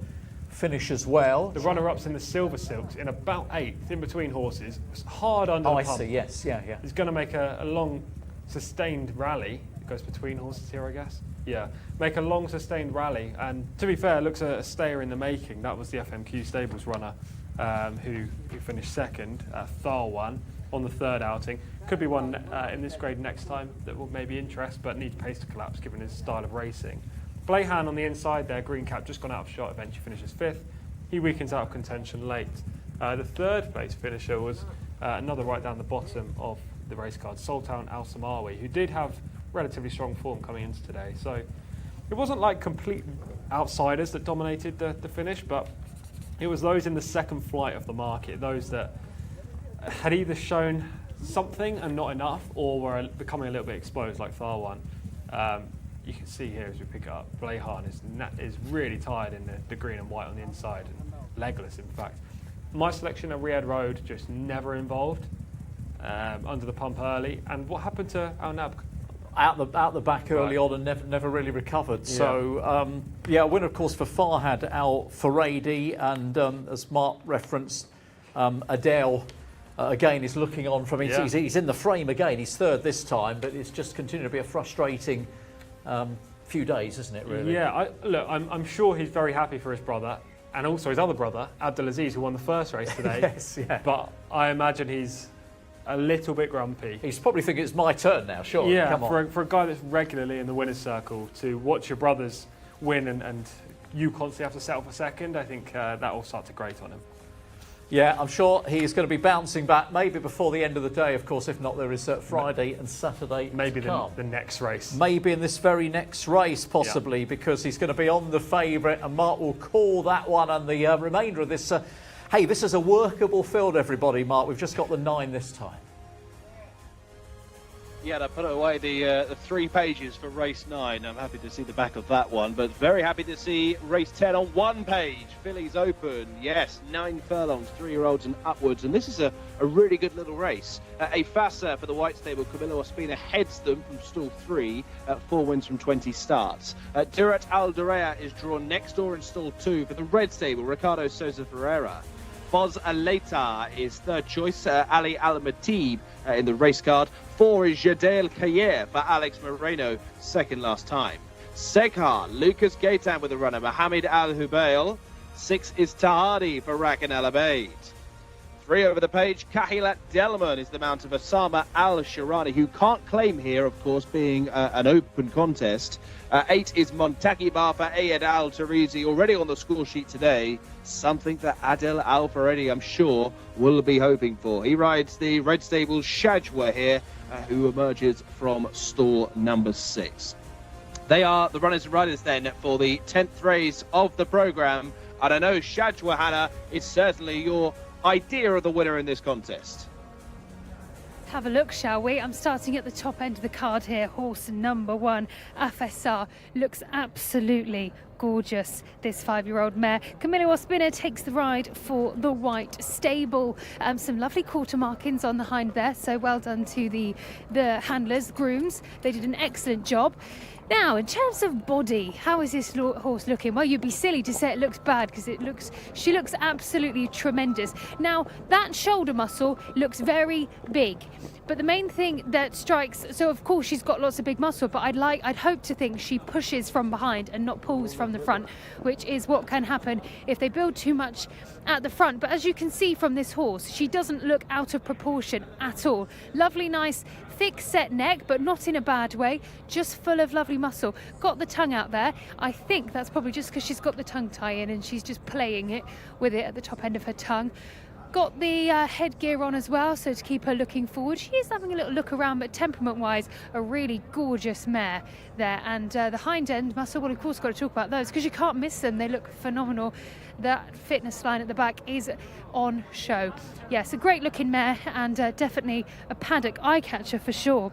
finish as well. The runner-ups in the Silver Silks in about 8th, in between horses. It's hard under the pump. I see, yes, yeah. He's going to make a long, sustained rally. It goes between horses here, I guess. Yeah, make a long, sustained rally. And to be fair, looks a stayer in the making. That was the FMQ Stables runner who finished second, Tharwan, on the 3rd outing. Could be one in this grade next time that will maybe interest, but needs pace to collapse given his style of racing. Blayhan on the inside there, green cap, just gone out of shot, eventually finishes 5th. He weakens out of contention late. The 3rd place finisher was another right down the bottom of the race card, Sultan Al Samawi, who did have relatively strong form coming into today. So it wasn't like complete outsiders that dominated the finish, but it was those in the second flight of the market, those that had either shown something and not enough, or were becoming a little bit exposed, like Tharwan. You can see here as we pick it up, Blayhan is really tired in the green and white on the inside, and legless in fact. My selection at Riyadh Road just never involved, under the pump early. And what happened to Al Nab? Out the back early on and never really recovered. Yeah. So, a winner of course for Farhad Al Faradi, and as Mark referenced, Adele again is looking on from it. Yeah. He's in the frame again. He's 3rd this time, but it's just continued to be a frustrating few days, isn't it, really? Yeah, I'm sure he's very happy for his brother, and also his other brother, Abdulaziz, who won the first race today. Yes, yeah. But I imagine he's a little bit grumpy. He's probably thinking it's my turn now, sure. Yeah, Come on. for a guy that's regularly in the winner's circle, to watch your brothers win and you constantly have to settle for second, I think that will start to grate on him. Yeah, I'm sure he's going to be bouncing back, maybe before the end of the day, of course. If not, there is Friday and Saturday Maybe to come. the next race. Maybe in this very next race, possibly, because he's going to be on the favourite, and Mark will call that one. And the remainder of this, hey, this is a workable field, everybody, Mark. We've just got the 9 this time. Yeah, I put away the 3 pages for race 9. I'm happy to see the back of that one, but very happy to see race 10 on 1 page. Fillies Open, yes, 9 furlongs, 3-year-olds and upwards, and this is a really good little race. A Fassa for the White Stable, Camilo Ospina heads them from stall 3, 4 wins from 20 starts. Durat Al Durea is drawn next door in stall 2 for the Red Stable, Ricardo Sousa Ferreira. Boz Aleta is 3rd choice, Ali Al-Matib in the race card. 4 is Jadel Kayer for Alex Moreno, 2nd last time. Seghar, Lucas Gaitan with the runner, Mohamed Al-Hubail. 6 is Tahadi for Rakan El Abeid. 3 over the page, Kahilat Delman is the mount of Osama Al-Shirani, who can't claim here, of course, being an open contest. 8 is Montaki Bar for Ayed Al-Tarizi, already on the score sheet today. Something that Adel Al-Faredi, I'm sure, will be hoping for. He rides the Red Stable's Shajwa here, who emerges from stall number 6. They are the runners and riders then for the 10th race of the programme. And I know Shajwa, Hannah, is certainly your idea of the winner in this contest. Have a look, shall we? I'm starting at the top end of the card here. Horse number 1, Afessar, looks absolutely gorgeous, this 5-year-old mare. Camilo Ospina takes the ride for the White Stable. Some lovely quarter markings on the hind there, so well done to the handlers, grooms. They did an excellent job. Now, in terms of body, how is this horse looking? Well, you'd be silly to say it looks bad, because she looks absolutely tremendous. Now, that shoulder muscle looks very big, but the main thing that strikes, so of course she's got lots of big muscle, but I'd hope to think she pushes from behind and not pulls from from the front, which is what can happen if they build too much at the front. But as you can see from this horse, she doesn't look out of proportion at all. Lovely, nice, thick set neck, but not in a bad way, just full of lovely muscle. Got the tongue out there. I think that's probably just because she's got the tongue tie in and she's just playing it with it at the top end of her tongue. Got the headgear on as well, so to keep her looking forward. She is having a little look around, but temperament-wise, a really gorgeous mare there. And the hind end muscle, well, of course, got to talk about those because you can't miss them. They look phenomenal. That fitness line at the back is on show. Yes, a great-looking mare and definitely a paddock eye-catcher for sure.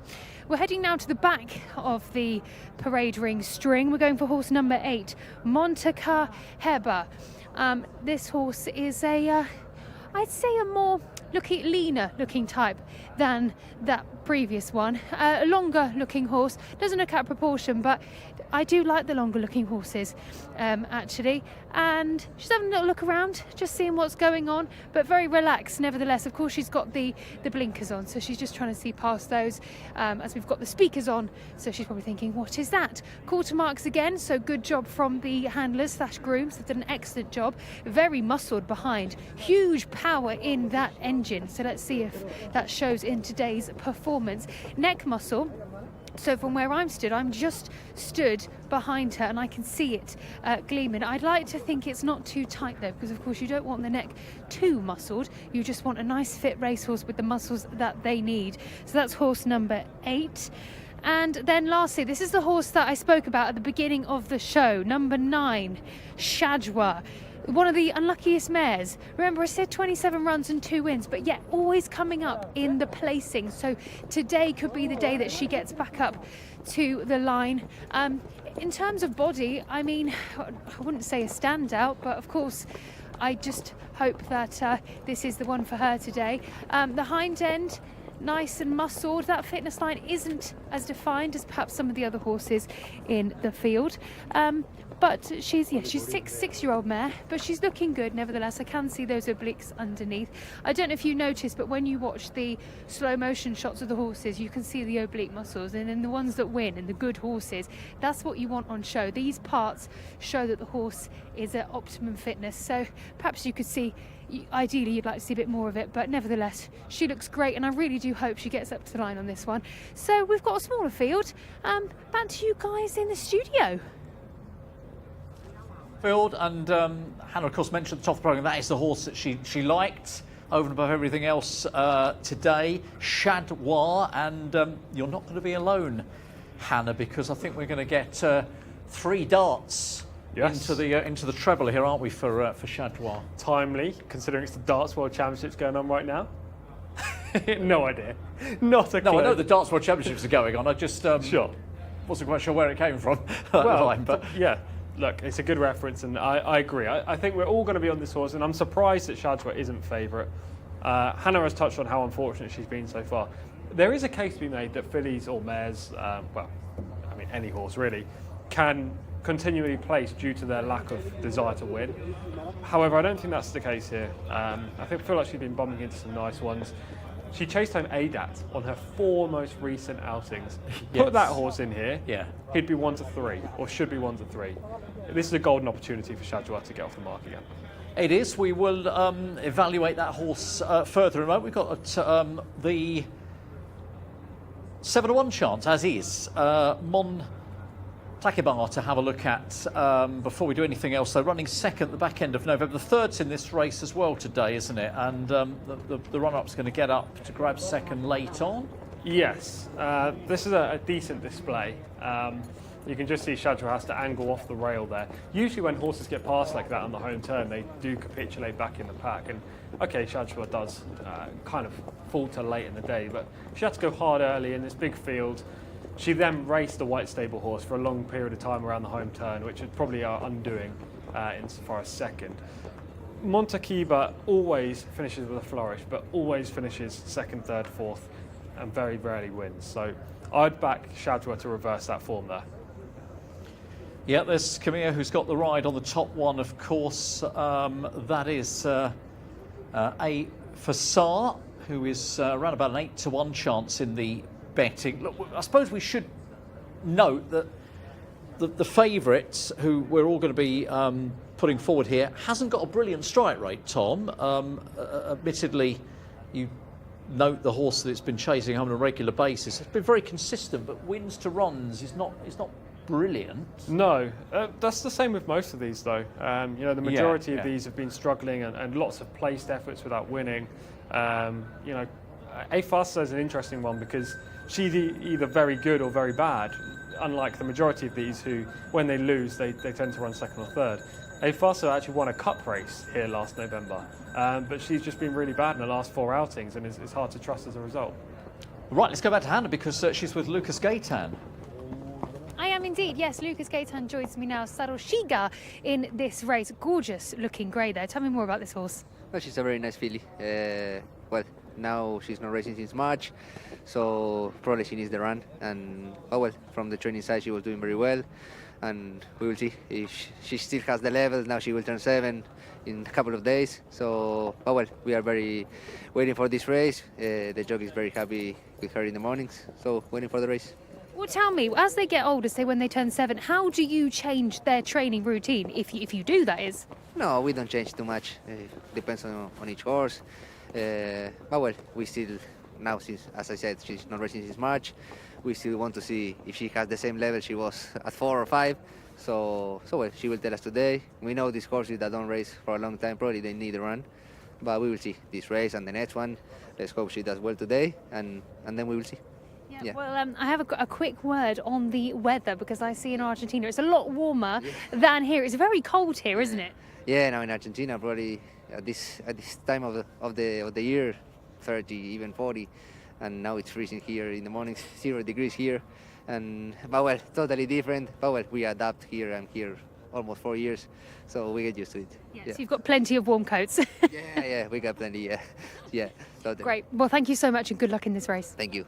We're heading now to the back of the parade ring string. We're going for horse number 8, Montaka Heba. This horse is I'd say a more leaner looking type than that previous one. A longer looking horse, doesn't look out of proportion, but I do like the longer looking horses actually. And she's having a little look around, just seeing what's going on, but very relaxed nevertheless. Of course, she's got the blinkers on, so she's just trying to see past those as we've got the speakers on. So she's probably thinking, what is that? Quarter marks again, so good job from the handlers / grooms. They've done an excellent job. Very muscled behind, huge power in that engine. So let's see if that shows in today's performance. Neck muscle. So from where I'm just stood behind her and I can see it gleaming. I'd like to think it's not too tight though, because of course you don't want the neck too muscled. You just want a nice fit racehorse with the muscles that they need. So that's horse number 8. And then lastly, this is the horse that I spoke about at the beginning of the show, number 9, Shadwa. One of the unluckiest mares. Remember, I said 27 runs and 2 wins, but yet always coming up in the placing. So today could be the day that she gets back up to the line. In terms of body, I mean, I wouldn't say a standout, but of course, I just hope that this is the one for her today. The hind end, nice and muscled. That fitness line isn't as defined as perhaps some of the other horses in the field. But she's six-year-old mare, but she's looking good nevertheless. I can see those obliques underneath. I don't know if you noticed, but when you watch the slow motion shots of the horses, you can see the oblique muscles, and in the ones that win and the good horses, that's what you want on show. These parts show that the horse is at optimum fitness. So perhaps you could see, ideally you'd like to see a bit more of it, but nevertheless she looks great, and I really do hope she gets up to the line on this one. So we've got a smaller field. Back to you guys in the studio. Field, and Hannah of course mentioned at the top of the programme that is the horse that she liked over and above everything else today, Shadwa. And you're not going to be alone, Hannah, because I think we're going to get 3 darts into the treble here, aren't we, for Shadwa? Timely, considering it's the Darts World Championships going on right now. No idea. Not a clue. No, I know the Darts World Championships are going on. I just sure wasn't quite sure where it came from. But yeah. Look, it's a good reference, and I agree. I think we're all going to be on this horse, and I'm surprised that Shadwa isn't favourite. Hannah has touched on how unfortunate she's been so far. There is a case to be made that fillies or mares, any horse really, can continually place due to their lack of desire to win. However, I don't think that's the case here. I feel like she's been bumping into some nice ones. She chased home Adat on her 4 most recent outings. Yes. Put that horse in here, yeah, he'd be 1-3, or should be 1-3. This is a golden opportunity for Shadwa to get off the mark again. It is. We will evaluate that horse further in a moment. We've got the 7-1 chance, as is, Takibar to have a look at before we do anything else. So running second at the back end of November. The third's in this race as well today, isn't it? And the runner-up's going to get up to grab second late on. Yes, this is a decent display. You can just see Shadwa has to angle off the rail there. Usually when horses get past like that on the home turn, they do capitulate back in the pack. And okay, Shadwa does kind of falter late in the day, but she had to go hard early in this big field. She then raced the white stable horse for a long period of time around the home turn, which is probably our undoing insofar as second. Montakiba always finishes with a flourish, but always finishes second, third, fourth, and very rarely wins. So I'd back Shadwa to reverse that form there. Yeah, there's Camilla, who's got the ride on the top one, of course. That is a Fassar, who is around about an 8-1 chance in the betting. Look, I suppose we should note that the favourite, who we're all going to be putting forward here, hasn't got a brilliant strike rate, Tom. Admittedly, you note the horse that it's been chasing on a regular basis. It's been very consistent, but wins to runs is not brilliant. No, that's the same with most of these, though. The majority of these have been struggling and lots of placed efforts without winning. A Fasta is an interesting one because she's either very good or very bad, unlike the majority of these who, when they lose, they tend to run second or third. A Fasta actually won a cup race here last November, but she's just been really bad in the last 4 outings, and it's hard to trust as a result. Right, let's go back to Hannah because she's with Lucas Gaitan. I am indeed, yes. Lucas Gaitan joins me now. Saddle Shiga in this race. Gorgeous looking grey there. Tell me more about this horse. Well, she's a very nice filly. Well, now she's not racing since March, so probably she needs the run. And from the training side, she was doing very well. And we will see if she still has the level. Now she will turn 7 in a couple of days. So, we are very waiting for this race. The jockey is very happy with her in the mornings. So, waiting for the race. Well, tell me, as they get older, say when they turn 7, how do you change their training routine, if you do, that is? No, we don't change too much. Depends on each horse. We still, now, since, as I said, she's not racing since March, we still want to see if she has the same level she was at 4 or 5. So she will tell us today. We know these horses that don't race for a long time, probably they need a run. But we will see this race and the next one. Let's hope she does well today, and then we will see. Yeah. Well, I have a quick word on the weather because I see in Argentina it's a lot warmer than here. It's very cold here, isn't it? Yeah, now in Argentina probably at this time of the year, 30, even 40, and now it's freezing here in the mornings, 0 degrees here, but totally different. But we adapt here. I'm here almost 4 years, so we get used to it. Yeah. So you've got plenty of warm coats. yeah, we got plenty. Yeah. Totally. Great. Well, thank you so much and good luck in this race. Thank you.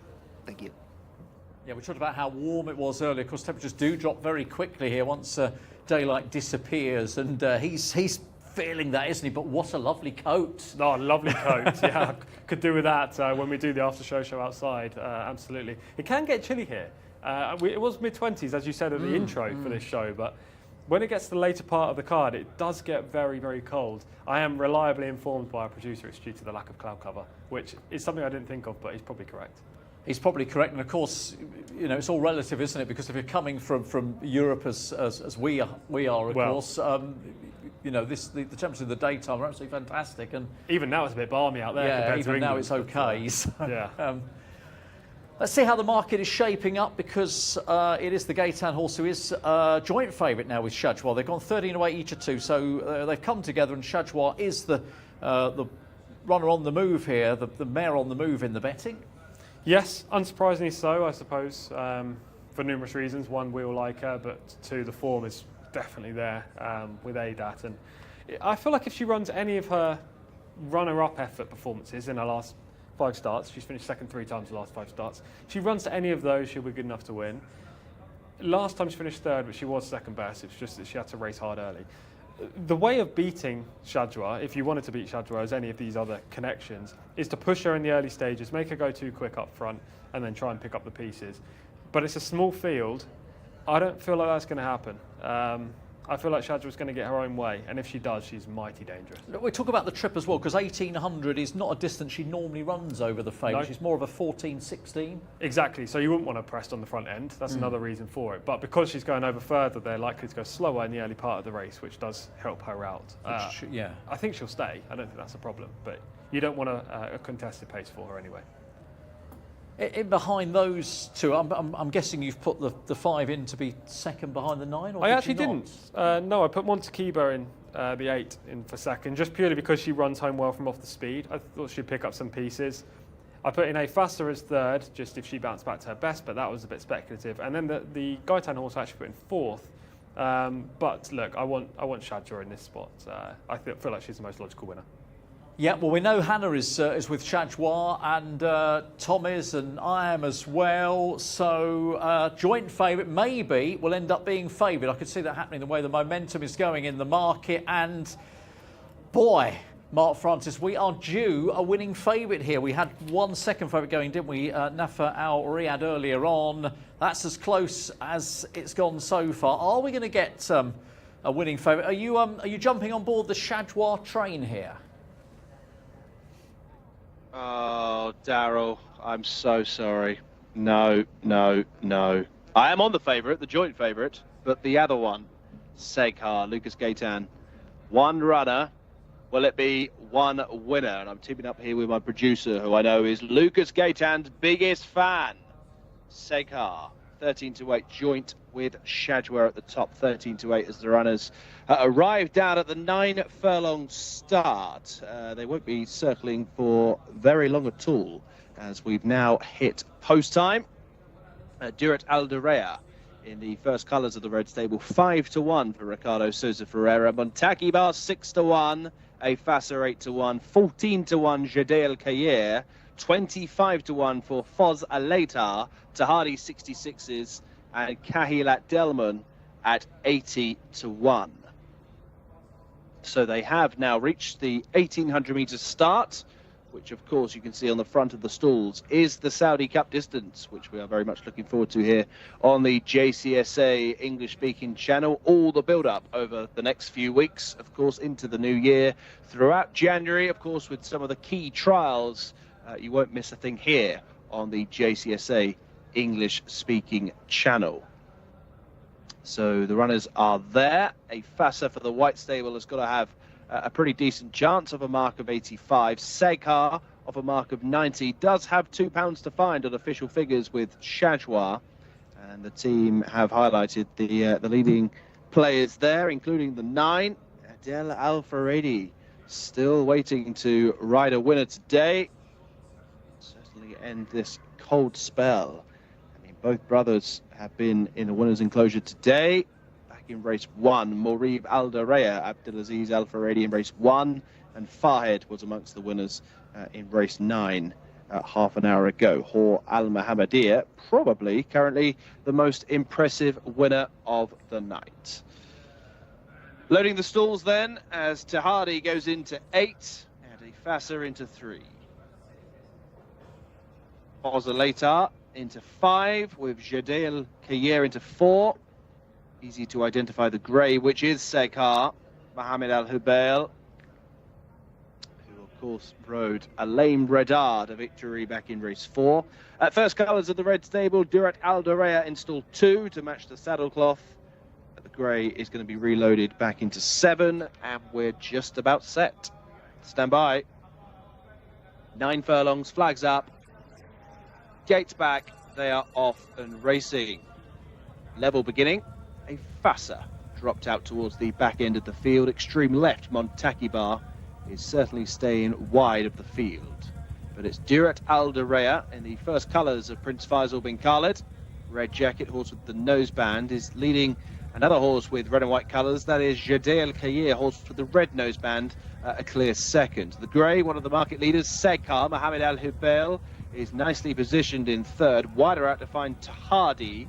Yeah, we talked about how warm it was earlier. Of course, temperatures do drop very quickly here once daylight disappears, and he's feeling that, isn't he? But what a lovely coat. Oh, lovely coat. Yeah, could do with that when we do the after-show outside. Absolutely. It can get chilly here. It was mid-20s, as you said at the intro for this show, but when it gets to the later part of the card, it does get very, very cold. I am reliably informed by our producer it's due to the lack of cloud cover, which is something I didn't think of, but he's probably correct. He's probably correct, and of course, it's all relative, isn't it? Because if you're coming from Europe as we are, of course, the temperatures in the daytime are absolutely fantastic, and even now it's a bit balmy out there. Yeah, compared to even now England, it's okay. But, So, yeah. Let's see how the market is shaping up because it is the Gaitan horse who is joint favourite now with Shadjois. They've gone 13 away each of 2, so they've come together, and Shadjois is the runner on the move here, the mare on the move in the betting. Yes, unsurprisingly so, I suppose, for numerous reasons. One, we all like her, but 2, the form is definitely there with ADAT. And I feel like if she runs any of her runner-up effort performances in her last 5 starts, she's finished second 3 times the last 5 starts, she runs to any of those, she'll be good enough to win. Last time she finished 3rd, but she was second best. It's just that she had to race hard early. The way of beating Shadjois, if you wanted to beat Shadjois as any of these other connections, is to push her in the early stages, make her go too quick up front, and then try and pick up the pieces. But it's a small field. I don't feel like that's going to happen. I feel like Shadjois is going to get her own way, and if she does, she's mighty dangerous. We talk about the trip as well, because 1800 is not a distance she normally runs over the favourite. No. She's more of a 14-16. Exactly, so you wouldn't want to press on the front end. That's another reason for it. But because she's going over further, they're likely to go slower in the early part of the race, which does help her out. Yeah. I think she'll stay. I don't think that's a problem, but you don't want a contested pace for her anyway. In behind those 2, I'm guessing you've put the 5 in to be second behind the 9, or I did actually you not? didn't. No, I put Montequiba in the 8 in for second, just purely because she runs home well from off the speed. I thought she'd pick up some pieces. I put in A Fasta as 3rd, just if she bounced back to her best, but that was a bit speculative. And then the Gaitan horse I actually put in 4th. But look, I want Shadjois in this spot. I feel like she's the most logical winner. Yeah, well, we know Hannah is with Shadjois, and Tom is, and I am as well. So joint favourite maybe will end up being favoured. I could see that happening the way the momentum is going in the market. And boy, Mark Francis, we are due a winning favourite here. We had one second favourite going, didn't we? Nafa Al Riyadh earlier on. That's as close as it's gone so far. Are we going to get a winning favourite? Are you jumping on board the Shadwar train here? Oh, Daryl, I'm so sorry. No. I am on the favourite, the joint favourite, but the other one, Seghar, Lucas Gaitan. One runner. Will it be one winner? And I'm teaming up here with my producer, who I know is Lucas Gaitan's biggest fan. Seghar, 13-8 joint with Shadwar at the top, 13-8 as the runners arrive down at the 9 furlong start. They won't be circling for very long at all, as we've now hit post time. Durat Alderea in the first colours of the red stable, 5-1 for Ricardo Sousa Ferreira. Montaki Bar 6-1, A Fasa 8-1, 14-1 Jadel Kayer, 25-1 for Foz Alatar, Tahadi 66s, and Kahilat Delman at 80-1. So they have now reached the 1800 metres start, which of course you can see on the front of the stalls is the Saudi Cup distance, which we are very much looking forward to here on the Jcsa English-speaking channel. All the build-up over the next few weeks, of course, into the new year. Throughout January, of course, with some of the key trials, you won't miss a thing here on the Jcsa English-speaking channel. So the runners are there. A Fasa for the White Stable has got to have a pretty decent chance of a mark of 85. Seghar of a mark of 90 does have £2 to find on official figures with Shadwar, and the team have highlighted the leading players there, including the 9, Adel Al-Faredi, still waiting to ride a winner today. Certainly end this cold spell. I mean, both brothers have been in the winners' enclosure today. In race 1, Morib Alderea, Abdulaziz Al-Faredi in race 1, and Fahed was amongst the winners in race 9 half an hour ago. Hor Al-Muhammadiyah, probably currently the most impressive winner of the night. Loading the stalls then, as Tahadi goes into 8 and Ifasa into 3. Ozalatar into 5 with Jadel Kayer into 4. Easy to identify the grey, which is Seghar, Mohamed Al-Hubail, who of course rode a lame Redar to victory back in race 4. At first colours of the red stable, Durat Alderea in stall 2 to match the saddlecloth. The grey is going to be reloaded back into 7, and we're just about set. Stand by. 9 furlongs, flags up, gates back, they are off and racing. Level beginning. A Fasa dropped out towards the back end of the field. Extreme left, Montaki Bar is certainly staying wide of the field. But it's Durat Alderea in the first colours of Prince Faisal bin Khalid. Red jacket, horse with the noseband, is leading another horse with red and white colours. That is Jadel Kayer, horse with the red noseband, a clear second. The grey, one of the market leaders, Seghar, Mohamed Al-Hubail, is nicely positioned in third. Wider out to find Tahadi.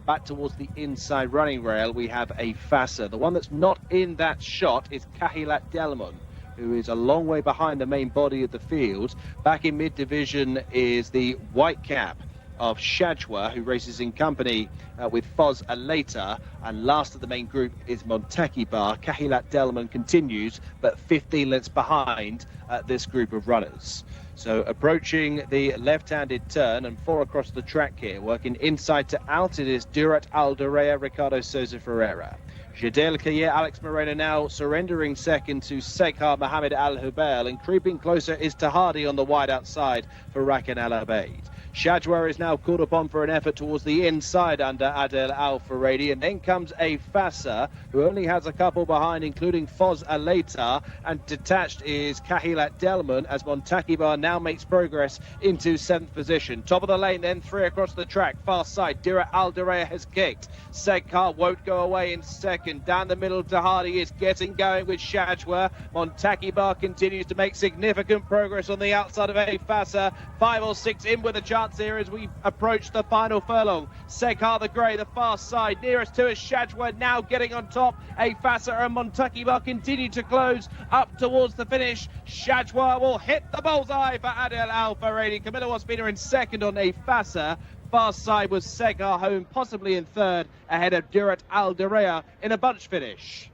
Back towards the inside running rail, we have a Fasa. The one that's not in that shot is Kahilat Delman, who is a long way behind the main body of the field. Back in mid-division is the white cap of Shadwar, who races in company with Foz Alatar. And last of the main group is Montaki Bar. Kahilat Delman continues, but 15 lengths behind this group of runners. So approaching the left-handed turn and 4 across the track here, working inside to out, it is Durat Alderea, Ricardo Sousa Ferreira. Jadel Kayer, Alex Moreno now surrendering second to Seghar, Mohamed Al-Hubail, and creeping closer is Tahadi on the wide outside for Rakan Al Abeid. Shadwar is now called upon for an effort towards the inside under Adel Al-Faredi, and then comes a Fasa, who only has a couple behind, including Foz Alatar, and detached is Kahilat Delman, as Montaki Bar now makes progress into 7th position. Top of the lane, then 3 across the track, far side, Durat Alderea has kicked. Seghar won't go away in second. Down the middle, Tahadi is getting going with Shadwar. Montaki Bar continues to make significant progress on the outside of a Fasa. 5 or 6 in with a chance chance here as we approach the final furlong. Sekar the Grey, the far side, nearest to us, Shadwa now getting on top. Afasa and Montakiba continue to close up towards the finish. Shadwa will hit the bullseye for Adel Al-Faradi. Camilla Waspina in second on Afasa. Far side was Sekar home, possibly in third, ahead of Durat Al-Darea in a bunch finish.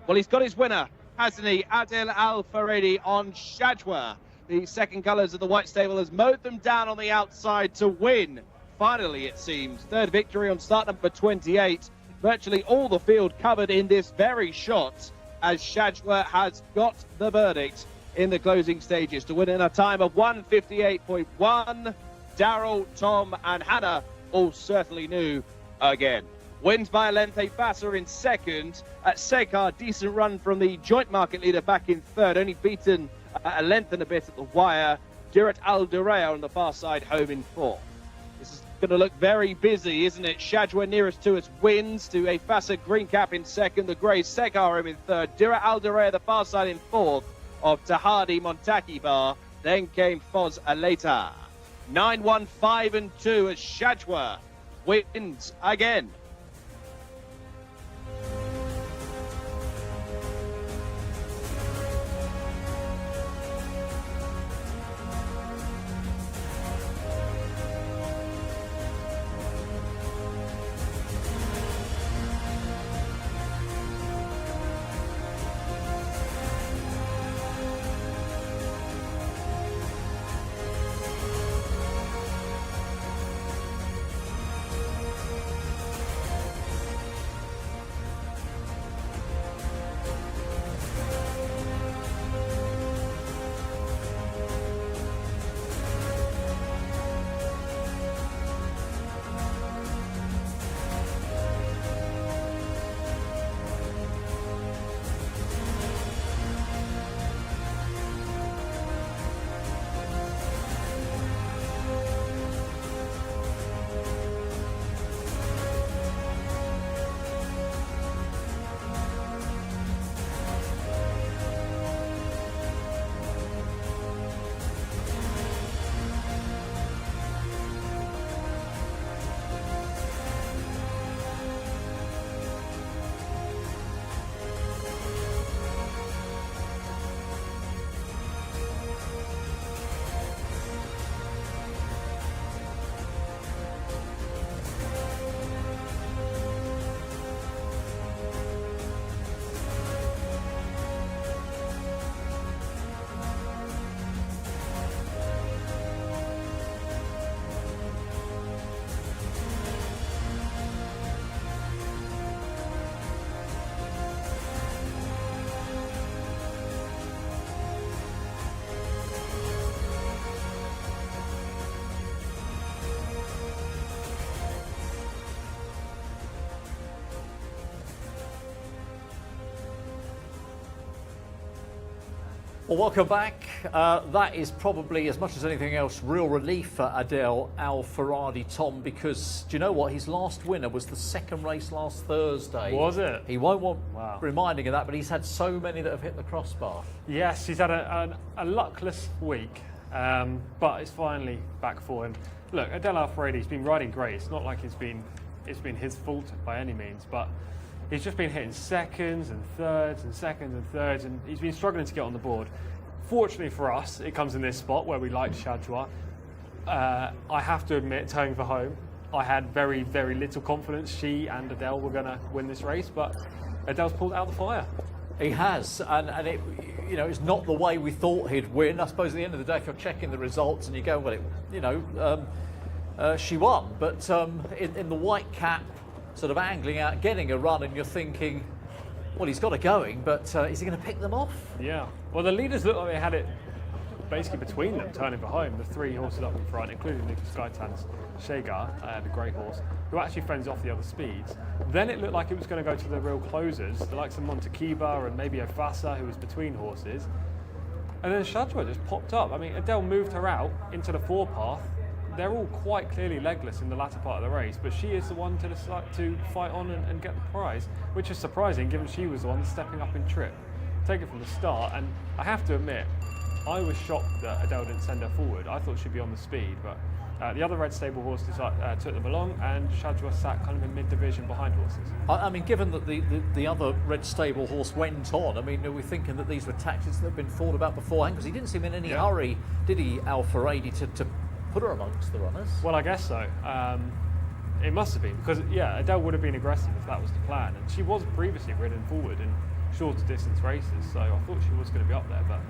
Well, he's got his winner, hasn't he? Adel Al-Faradi on Shadwa. The second colours of the White Stable has mowed them down on the outside to win. Finally, it seems. Third victory on start number 28. Virtually all the field covered in this very shot as Shadwa has got the verdict in the closing stages to win in a time of 1:58.1. Daryl, Tom and Hannah all certainly knew again. Wins by a length, Afasa in second. At Sekar, decent run from the joint market leader back in third, only beaten a length and a bit at the wire. Durat Al-Darea on the far side, home in fourth. This is going to look very busy, isn't it? Shadwa nearest to us wins to Afasa green cap in second. The Grey Sekar home in third. Durat Al-Darea the far side in fourth of Tahadi Montakiba. Then came Foz Aleta. 9-1, 5-2 as Shadwa wins again. Well, welcome back. That is probably, as much as anything else, real relief for Adel Al-Faradi, Tom, because do you know what? His last winner was the second race last Thursday. Was it? He won't want reminding of that, but he's had so many that have hit the crossbar. Yes, he's had a luckless week, but it's finally back for him. Look, Adel Al-Faradi's been riding great. It's not like it's been his fault by any means, but he's just been hitting seconds and thirds and seconds and thirds, and he's been struggling to get on the board. Fortunately for us, it comes in this spot where we like Shadwa. I have to admit, towing for home, I had very, very little confidence she and Adel were going to win this race, but Adel's pulled out the fire. He has, and it, you know, it's not the way we thought he'd win. I suppose at the end of the day, if you're checking the results and you go, well, she won, but in the white cap, sort of angling out, getting a run, and you're thinking, well, he's got it going, but is he going to pick them off? Yeah. Well, the leaders looked like they had it basically between them, turning for home. The three horses up in front, including Nicholas Gaitan's Shagar, the grey horse, who actually fends off the other speeds. Then it looked like it was going to go to the real closers, the likes of Montakiba and maybe Afasa, who was between horses. And then Shadwa just popped up. I mean, Adel moved her out into the forepath. They're all quite clearly legless in the latter part of the race, but she is the one to decide to fight on and get the prize, which is surprising given she was the one stepping up in trip. Take it from the start, and I have to admit, I was shocked that Adele didn't send her forward. I thought she'd be on the speed, but the other red stable horses took them along, and Shadwa sat kind of in mid-division behind horses. I mean, given that the other red stable horse went on, I mean, are we thinking that these were tactics that had been thought about beforehand? Because he didn't seem in any hurry, did he, Al Faradi, to put her amongst the runners? Well, I guess so. It must have been, because, Adele would have been aggressive if that was the plan. And she was previously ridden forward in shorter distance races, so I thought she was going to be up there. But,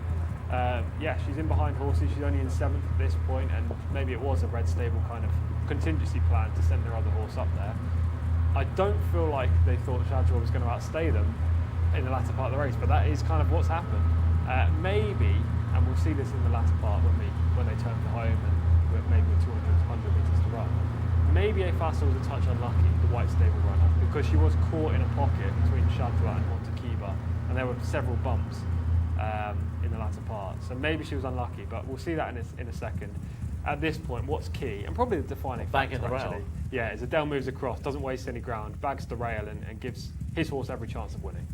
she's in behind horses. She's only in 7th at this point, and maybe it was a red stable kind of contingency plan to send their other horse up there. I don't feel like they thought Shadwa was going to outstay them in the latter part of the race, but that is kind of what's happened. Maybe, and we'll see this in the latter part when they turn for home and maybe with 200 metres to run. Maybe Efasa was a touch unlucky, the white stable runner, because she was caught in a pocket between Shadwa and Montekiba, and there were several bumps in the latter part. So maybe she was unlucky, but we'll see that in a second. At this point, what's key, and probably the defining factor actually, is Adele moves across, doesn't waste any ground, bags the rail, and gives his horse every chance of winning.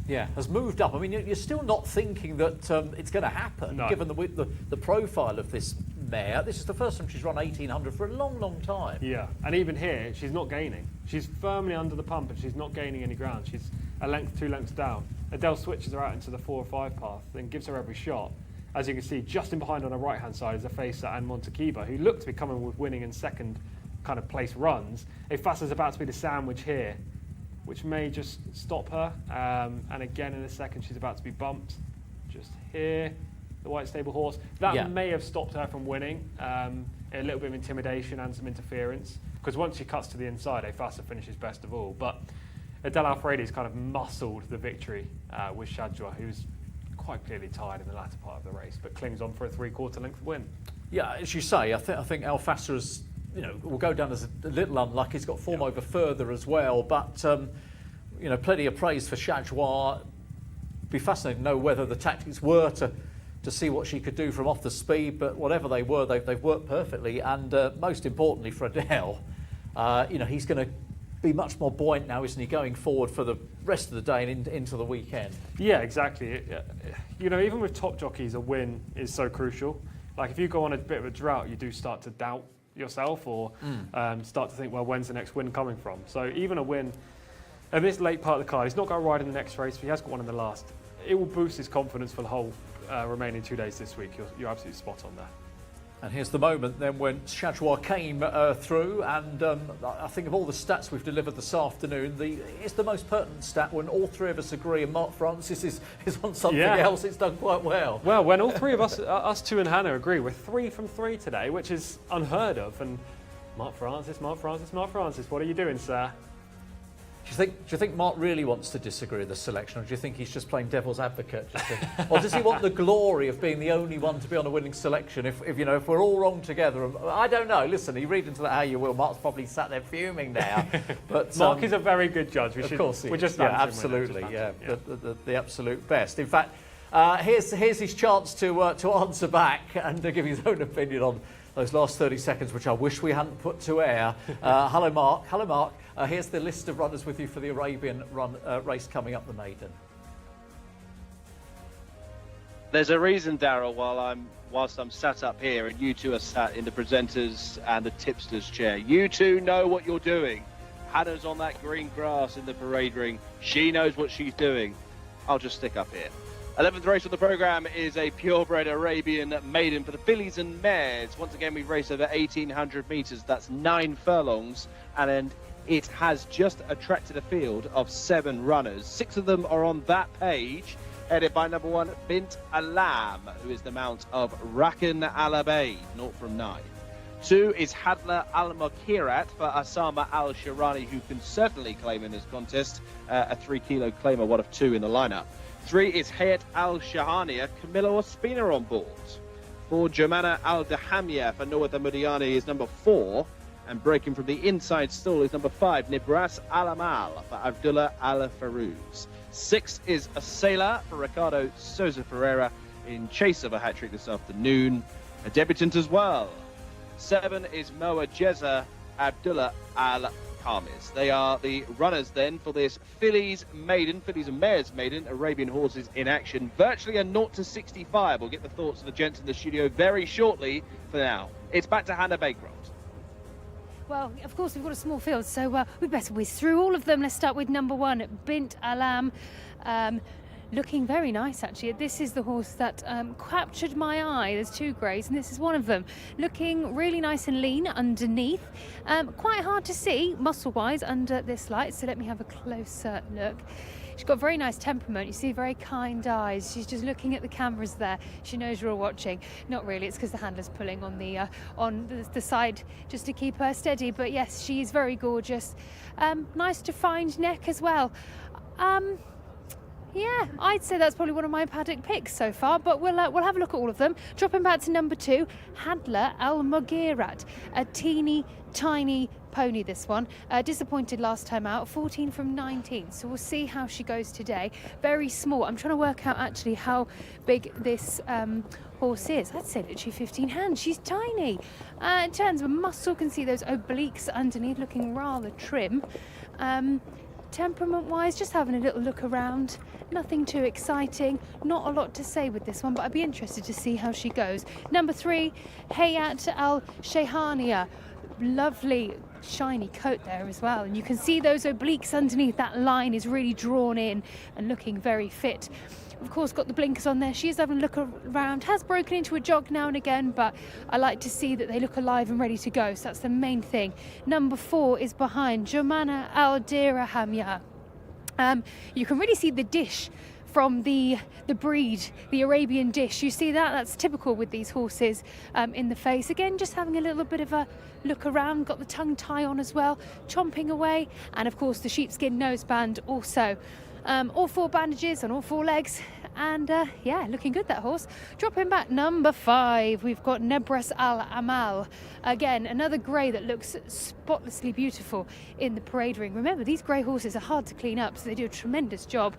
Yeah, has moved up. I mean, you're still not thinking that it's going to happen, given the profile of this mare. This is the first time she's run 1800 for a long, long time. Yeah, and even here, she's not gaining. She's firmly under the pump, and she's not gaining any ground. She's a length, 2 lengths down. Adele switches her out into the 4 or 5 path, then gives her every shot. As you can see, just in behind on her right-hand side is Efasa and Montekiba, who look to be coming with winning and second kind of place runs. Efasa's about to be the sandwich here, which may just stop her. And again, in a second, she's about to be bumped. Just here, the white stable horse. That may have stopped her from winning. A little bit of intimidation and some interference. Because once she cuts to the inside, Efasa finishes best of all. But Adele Al-Faradi's kind of muscled the victory with Shadwa, who's quite clearly tired in the latter part of the race, but clings on for a 3/4 length win. Yeah, as you say, I think Al-Fasa is, will go down as a little unlucky. He's got form over further as well, but plenty of praise for Shadwa. Be fascinating to know whether the tactics were to see what she could do from off the speed, but whatever they were, they've worked perfectly. And most importantly for Adele, he's going to be much more buoyant now, isn't he, going forward for the rest of the day and into the weekend? Yeah, exactly. Even with top jockeys, a win is so crucial. Like, if you go on a bit of a drought, you do start to doubt yourself or start to think, well, when's the next win coming from? So even a win at this late part of the card, he's not going to ride in the next race, but he has got one in the last. It will boost his confidence for the whole remaining 2 days this week. You're absolutely spot on there. And here's the moment then when Shadwa came through, and I think of all the stats we've delivered this afternoon, it's the most pertinent stat when all three of us agree, and Mark Francis is on something else. It's done quite well. Well, when all three of us, us two and Hannah, agree, we're 3 from 3 today, which is unheard of. And Mark Francis, what are you doing, sir? Do you think Mark really wants to disagree with the selection, or do you think he's just playing devil's advocate? Or does he want the glory of being the only one to be on a winning selection? If we're all wrong together, I don't know. Listen, you read into that how you will. Mark's probably sat there fuming now. But Mark is a very good judge. Of course, he we're just absolutely, the absolute best. In fact, here's his chance to answer back and to give his own opinion on those last 30 seconds, which I wish we hadn't put to air. Hello, Mark. Here's the list of runners with you for the Arabian race coming up, the maiden. There's a reason, Daryl, whilst I'm sat up here and you two are sat in the presenters and the tipsters chair. You two know what you're doing. Hannah's on that green grass in the parade ring. She knows what she's doing. I'll just stick up here. 11th race of the programme is a purebred Arabian maiden for the fillies and mares. Once again, we've raced over 1,800 metres. That's 9 furlongs. And it has just attracted a field of 7 runners. 6 of them are on that page, headed by number 1, Bint Alam, who is the mount of Rakan Al-Abaid, 0 from 9. 2 is Hadla Al-Makirat for Asama Al-Shirani, who can certainly claim in this contest a 3-kilo claimer, 1 of 2 in the lineup. 3 is Hayat Al-Shahania, Camilo Ospina on board. 4, Germana Al-Dahamia for Noah Mudiani is number 4. And breaking from the inside stall is number 5, Nibras Al-Amal for Abdullah Al-Farouz. 6 is Asela for Ricardo Souza Ferreira in chase of a hat-trick this afternoon. A debutant as well. 7 is Moa Jeza, Abdullah Al Armies. They are the runners then for this Fillies and Mares Maiden, Arabian horses in action. Virtually a 0 to 65. We'll get the thoughts of the gents in the studio very shortly. For now, it's back to Hannah Bakerold. Well, of course, we've got a small field, so we better whiz through all of them. Let's start with number 1, Bint Alam. Looking very nice, actually. This is the horse that captured my eye. There's 2 greys, and this is one of them. Looking really nice and lean underneath. Quite hard to see, muscle-wise, under this light, so let me have a closer look. She's got very nice temperament. You see very kind eyes. She's just looking at the cameras there. She knows you're all watching. Not really, it's because the handler's pulling on the side just to keep her steady. But yes, she's very gorgeous. Nice defined neck as well. Yeah, I'd say that's probably one of my paddock picks so far, but we'll have a look at all of them. Dropping back to number 2, Hadla Al Mugirat, a teeny tiny pony, this one. Disappointed last time out, 14 from 19, so we'll see how she goes today. Very small. I'm trying to work out actually how big this horse is. I'd say literally 15 hands. She's tiny. In terms of muscle, can see those obliques underneath, looking rather trim. Temperament-wise, just having a little look around. Nothing too exciting. Not a lot to say with this one, but I'd be interested to see how she goes. Number 3, Hayat Al Shehania. Lovely shiny coat there as well, and you can see those obliques underneath. That line is really drawn in and looking very fit. Of course, got the blinkers on there. She is having a look around, has broken into a jog now and again, but I like to see that they look alive and ready to go, so that's the main thing. Number 4 is behind Jomana Al Dirahamya. You can really see the dish from the breed, the Arabian dish. You see that? That's typical with these horses in the face. Again, just having a little bit of a look around, got the tongue tie on as well, chomping away, and of course the sheepskin noseband also. All 4 bandages on all 4 legs, and yeah, looking good, that horse. Dropping back, number 5, we've got Nebras Al Amal. Again, another grey that looks spotlessly beautiful in the parade ring. Remember, these grey horses are hard to clean up, so they do a tremendous job.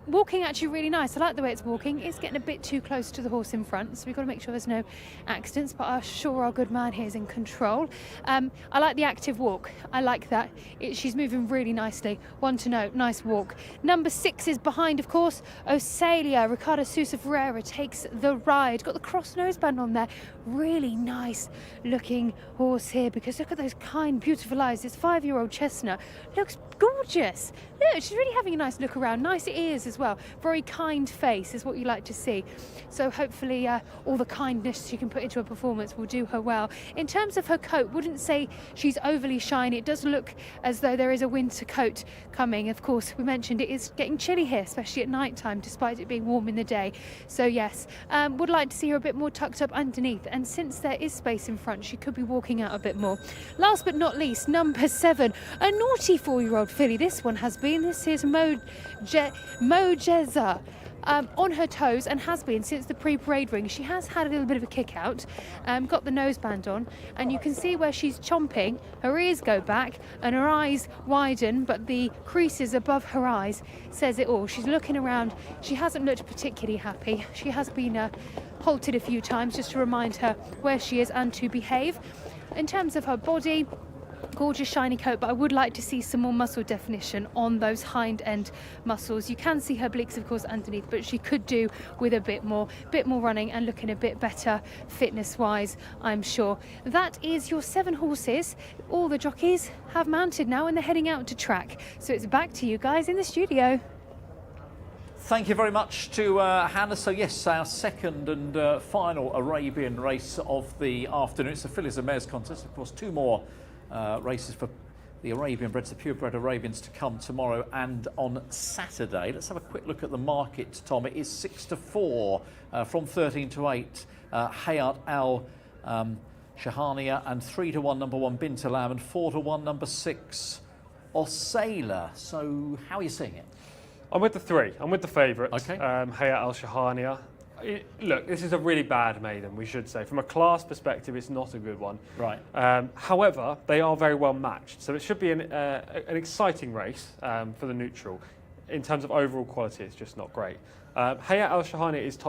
Walking actually really nice. I like the way it's walking. It's getting a bit too close to the horse in front, so we've got to make sure there's no accidents, but I'm sure our good man here is in control. I like the active walk. I like that. She's moving really nicely. One to note, nice walk. Number 6 is behind, of course, Osalia. Ricardo Sousa Ferreira takes the ride. Got the cross noseband on there. Really nice looking horse here, because look at those kind, beautiful eyes. This 5-year-old chestnut looks gorgeous. Look, she's really having a nice look around. Nice ears as well. Very kind face is what you like to see. So hopefully all the kindness she can put into her performance will do her well. In terms of her coat, wouldn't say she's overly shiny. It does look as though there is a winter coat coming. Of course, we mentioned it is getting chilly here, especially at night time, despite it being warm in the day. So yes, would like to see her a bit more tucked up underneath, and since there is space in front, she could be walking out a bit more. Last but not least, number 7, a naughty 4-year-old filly. This one has been. This is Jcsa. On her toes, and has been since the pre-parade ring. She has had a little bit of a kick out, got the noseband on, and you can see where she's chomping. Her ears go back and her eyes widen, but the creases above her eyes says it all. She's looking around. She hasn't looked particularly happy. She has been halted a few times just to remind her where she is and to behave. In terms of her body, gorgeous shiny coat, but I would like to see some more muscle definition on those hind end muscles. You can see her obliques, of course, underneath, but she could do with a bit more running and looking a bit better fitness wise, I'm sure. That is your 7 horses. All the jockeys have mounted now and they're heading out to track, so it's back to you guys in the studio. Thank you very much to Hannah. So yes, our second and final Arabian race of the afternoon. It's the Fillies and Mares contest. Of course, 2 more races for the Arabian breds, the purebred Arabians, to come tomorrow and on Saturday. Let's have a quick look at the market, Tom. It is 6 to 4 from 13 to 8. Hayat Al Shahania, and 3 to 1 number 1 Bint Alam, and 4 to 1 number 6 Osaila. So how are you seeing it? I'm with the 3. I'm with the favourite. Okay. Hayat Al Shahania. Look, this is a really bad maiden, we should say. From a class perspective, it's not a good one. Right. However, they are very well matched, so it should be an exciting race for the neutral. In terms of overall quality, it's just not great. Hayat Al Shahania is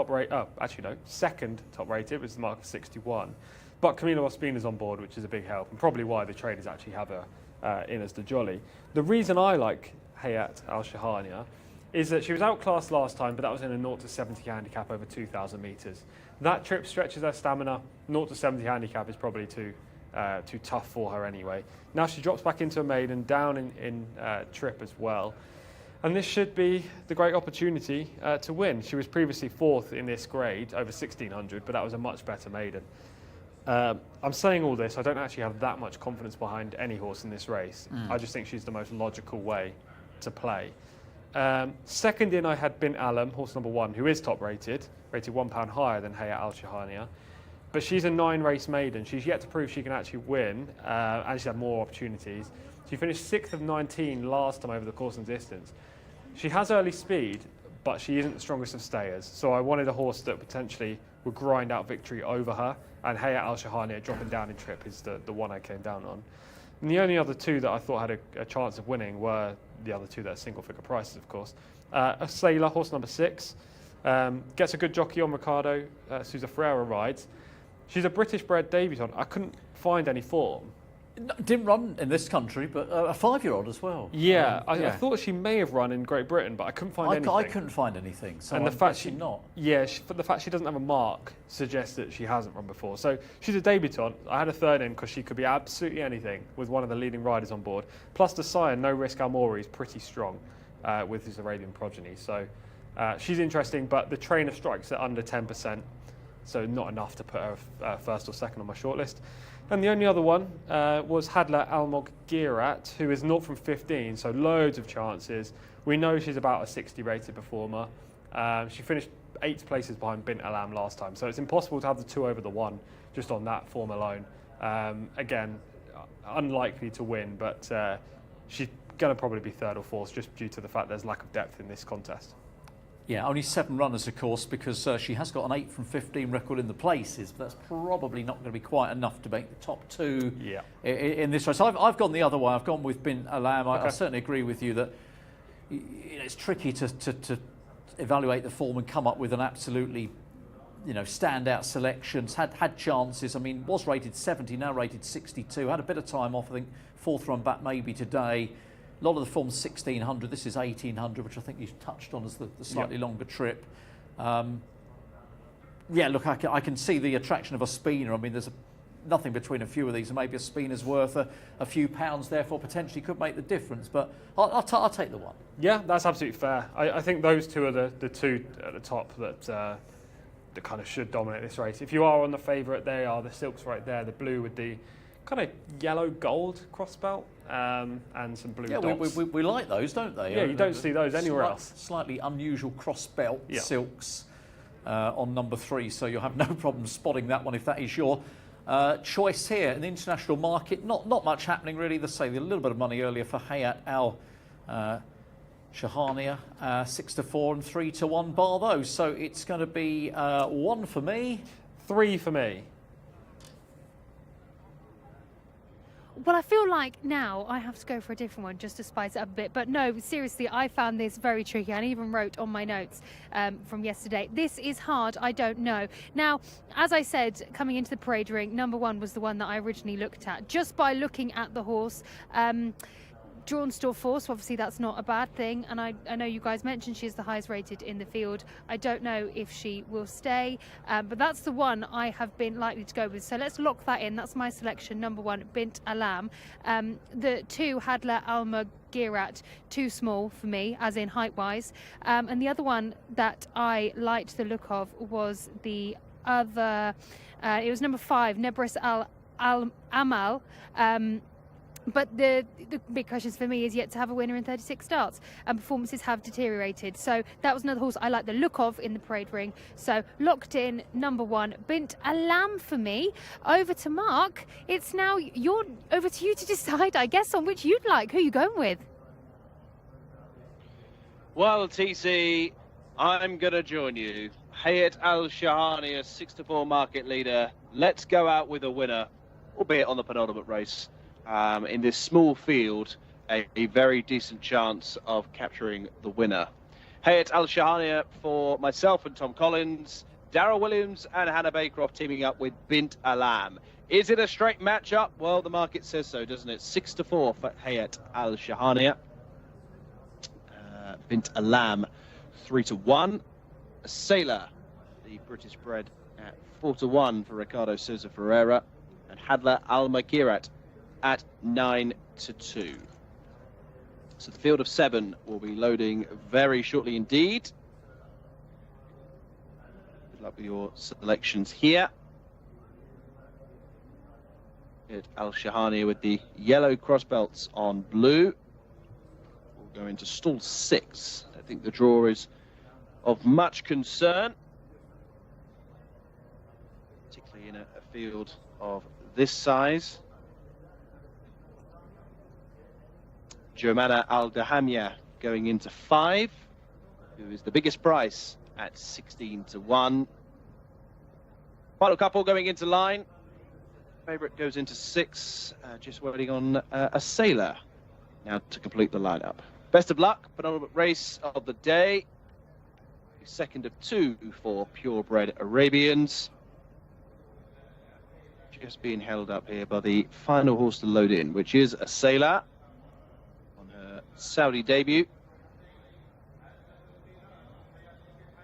second top rated, with the mark of 61. But Camilo Ospina's on board, which is a big help, and probably why the traders actually have her in as the jolly. The reason I like Hayat Al Shahania is that she was outclassed last time, but that was in a 0 to 70 handicap over 2,000 metres. That trip stretches her stamina. 0 to 70 handicap is probably too tough for her anyway. Now she drops back into a maiden, down in trip as well. And this should be the great opportunity to win. She was previously 4th in this grade over 1,600, but that was a much better maiden. I'm saying all this, I don't actually have that much confidence behind any horse in this race. I just think she's the most logical way to play. Second in, I had Bint Alam, horse number 1, who is top rated £1 higher than Hayat Al Shahania. But she's a 9-race maiden. She's yet to prove she can actually win, and she's had more opportunities. She finished 6th of 19 last time over the course and distance. She has early speed, but she isn't the strongest of stayers. So I wanted a horse that potentially would grind out victory over her, and Hayat Al Shahania dropping down in trip is the one I came down on. And the only other two that I thought had a chance of winning were the other two that are single-figure prices, of course. A Sailor, horse number 6, gets a good jockey on Ricardo. Sousa Ferreira rides. She's a British-bred debutant. I couldn't find any form. Didn't run in this country, but a 5-year-old as well. Yeah, I thought she may have run in Great Britain, but I couldn't find anything. I couldn't find anything, so and the fact she's not. Yeah, but the fact she doesn't have a mark suggests that she hasn't run before. So she's a debutant. I had a third in because she could be absolutely anything with one of the leading riders on board. Plus the sire, No Risk Almori, is pretty strong with his Arabian progeny. So she's interesting, but the trainer strikes at under 10%. So not enough to put her first or second on my shortlist. And the only other one was Hadla Almoghirat, who is 0 from 15, so loads of chances. We know she's about a 60 rated performer. She finished 8 places behind Bint Alam last time, so it's impossible to have the 2 over the 1 just on that form alone. Again, unlikely to win, but she's going to probably be 3rd or 4th just due to the fact there's lack of depth in this contest. Yeah, only 7 runners, of course, because she has got an 8 from 15 record in the places, but that's probably not going to be quite enough to make the top 2 in this race. I've gone the other way. I've gone with Bint Alam. I certainly agree with you that it's tricky to evaluate the form and come up with an absolutely standout selections. Had chances. I mean, was rated 70, now rated 62. Had a bit of time off. I think 4th run back maybe today. A lot of the form's 1,600. This is 1,800, which I think you've touched on as the slightly longer trip. Yeah, look, I can see the attraction of a spinner. I mean, there's nothing between a few of these, and maybe a spinner's worth a few pounds, therefore potentially could make the difference. But I'll take the 1. Yeah, that's absolutely fair. I think those two are the 2 at the top that kind of should dominate this race. If you are on the favourite, they are the silks right there, the blue with the kind of yellow gold crossbelt and some blue dots. We like those, don't they? Yeah, you don't see those anywhere else. Slightly unusual crossbelt silks on number 3, so you'll have no problem spotting that one if that is your choice here. In the international market, not much happening really. Let's say a little bit of money earlier for Hayat Al Shahania, 6 to 4 and 3 to 1 bar those. So it's going to be 1 for me, 3 for me. Well, I feel like now I have to go for a different one just to spice it up a bit. But no, seriously, I found this very tricky. I even wrote on my notes from yesterday, this is hard, I don't know. Now, as I said, coming into the parade ring, number 1 was the one that I originally looked at. Just by looking at the horse, drawn store force, obviously that's not a bad thing, and I know you guys mentioned she's the highest rated in the field. I don't know if she will stay, but that's the one I have been likely to go with, so let's lock that in. That's my selection, number 1, Bint Alam. The 2, Hadla Almoghirat, too small for me, as in height wise, and the other one that I liked the look of was the other, it was number 5, Nebres Al Amal. But the big question for me is yet to have a winner in 36 starts, and performances have deteriorated. So that was another horse I like the look of in the parade ring. So locked in, number 1, Bint Alam for me. Over to Mark. It's now over to you to decide, I guess, on which you'd like. Who are you going with? Well, TC, I'm going to join you. Hayat Al Shahania, 6 to 4 market leader. Let's go out with a winner, albeit on the penultimate race. In this small field, a very decent chance of capturing the winner. Hayat Al Shahania for myself and Tom Collins, Darrell Williams and Hannah Baycroft teaming up with Bint Alam. Is it a straight matchup? Well, the market says so, doesn't it? 6-4 for Hayat Al Shahania. Bint Alam 3-1. Sailor, the British bred, at 4-1 for Ricardo Souza Ferreira, and Hadla Al Makirat at 9-2. So the field of 7 will be loading very shortly indeed. Good luck with your selections here. Al Shahani with the yellow cross belts on blue. We'll go into stall 6. I think the draw is of much concern, particularly in a field of this size. Jomana Al-Dahamia going into 5, who is the biggest price at 16-1. Final couple going into line. Favourite goes into 6, just waiting on a Sailor now to complete the lineup. Best of luck, penultimate race of the day. Second of 2 for purebred Arabians. Just being held up here by the final horse to load in, which is a Sailor on her Saudi debut.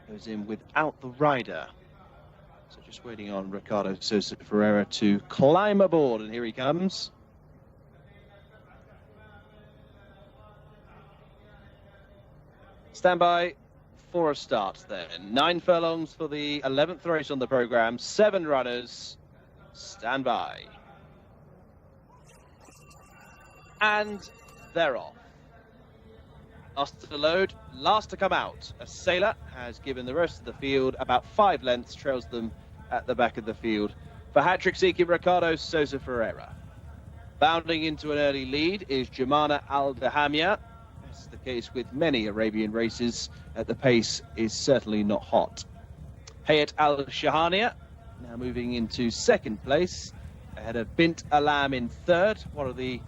Goes in without the rider. So just waiting on Ricardo Souza Ferreira to climb aboard, and here he comes. Stand by for a start then. 9 furlongs for the 11th race on the programme. 7 runners. Stand by. And they're off. Last to load, last to come out. A Sailor has given the rest of the field about 5 lengths, trails them at the back of the field. For hat-trick seeking Ricardo Souza Ferreira. Bounding into an early lead is Jomana Al-Dahamia. This is the case with many Arabian races. The pace is certainly not hot. Hayat Al Shahania now moving into 2nd place, ahead of Bint Alam in 3rd, one of the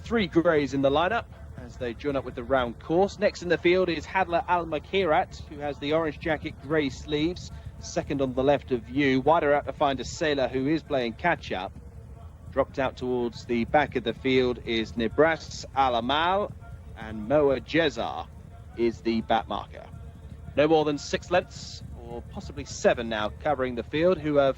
3 greys in the lineup as they join up with the round course. Next in the field is Hadla Al Makirat, who has the orange jacket, grey sleeves, 2nd on the left of view. Wider out to find a Sailor who is playing catch-up. Dropped out towards the back of the field is Nibras Al Amal, and Moa Jcsa is the bat marker. No more than 6 lengths, or possibly 7 now, covering the field, who have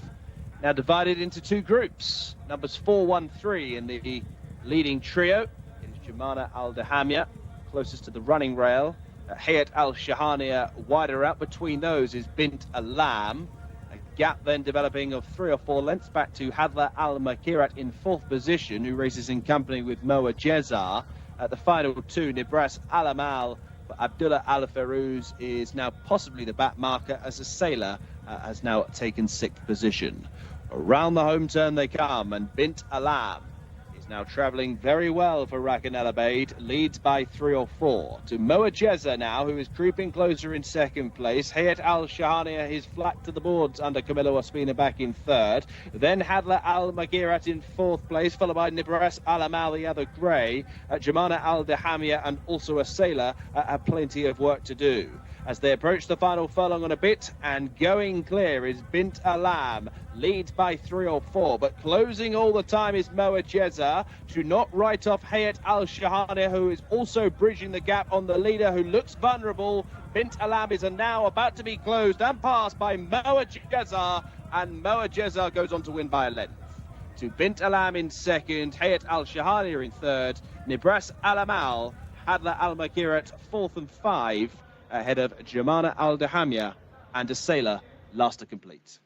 now divided into 2 groups. Numbers 4, 1, 3 in the leading trio. It is Jomana Al-Dahamia, closest to the running rail. Hayat Al Shahania wider out. Between those is Bint Alam. A gap then developing of 3 or 4 lengths back to Hadla Al Makirat in 4th position, who races in company with Moa Jcsa. At the final 2, Nibras Al Amal for Abdullah Al Farouz is now possibly the bat marker, as a Sailor has now taken 6th position. Around the home turn they come, and Bint Alam is now travelling very well for Rakan El Abeid, leads by 3 or 4. To Moa Jcsa now, who is creeping closer in 2nd place. Hayat Al Shahania is flat to the boards under Camilo Ospina back in 3rd. Then Hadla Al Makirat in 4th place, followed by Nibras Al Amal, the other grey. Jomana Al Dahamia and also a Sailor have plenty of work to do. As they approach the final furlong on a bit, and going clear is Bint Alam, leads by 3 or 4, but closing all the time is Moa Jcsa, to not write off Hayat Al Shahania, who is also bridging the gap on the leader, who looks vulnerable. Bint Alam is now about to be closed and passed by Moa Jcsa, and Moa Jcsa goes on to win by a length. To Bint Alam in 2nd, Hayat Al Shahania in 3rd, Nibras Al Amal, Hadla Al Makirat 4th and 5, ahead of Jomana Al-Dahamia and a Sailor last to complete.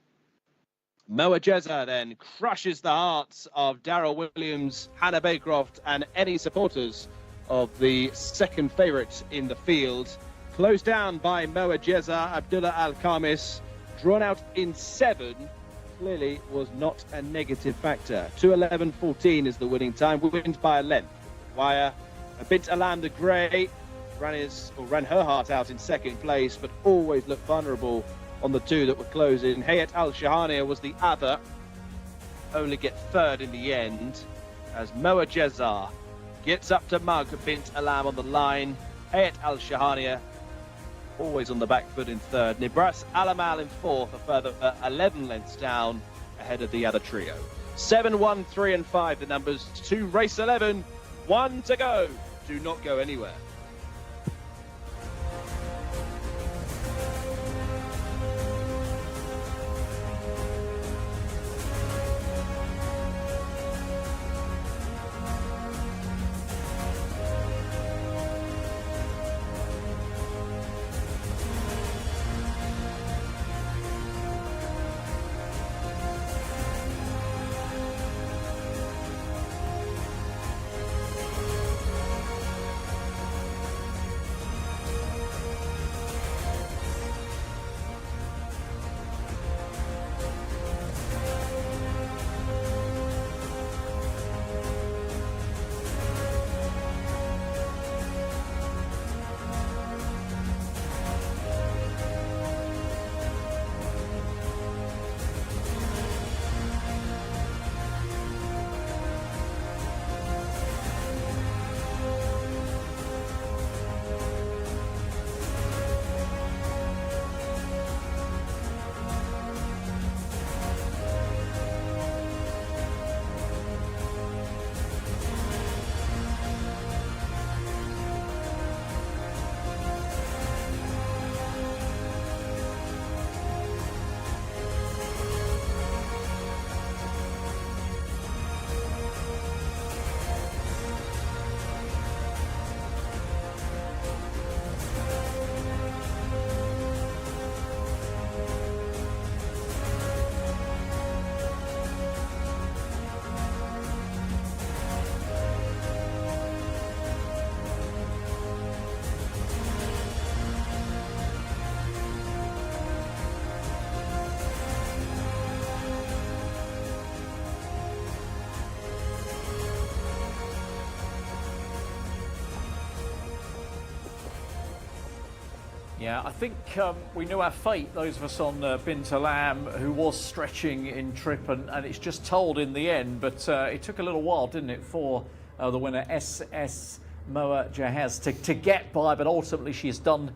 Moa Jcsa then crushes the hearts of Darrell Williams, Hannah Baycroft and any supporters of the 2nd favourite in the field. Closed down by Moa Jcsa, Abdullah Al-Khamis, drawn out in 7, clearly was not a negative factor. 2:11.14 is the winning time, wins by a length. Wire, Bint Alam the grey, ran her heart out in 2nd place, but always looked vulnerable on the 2 that were closing. Hayat Al Shahania was the other, only get 3rd in the end, as Moa Jcsa gets up to mug Bint Alam on the line. Hayat Al Shahania always on the back foot in third. Nibras Alamal in fourth, a further 11 lengths down ahead of the other trio. 7, 1, 3 and 5, the numbers to race 11. 1 to go. Do not go anywhere. Yeah, I think we knew our fate, those of us on Bint Alam, who was stretching in trip, and it's just told in the end, but it took a little while, didn't it, for the winner, SS Moa Jahaz, to get by, but ultimately she's done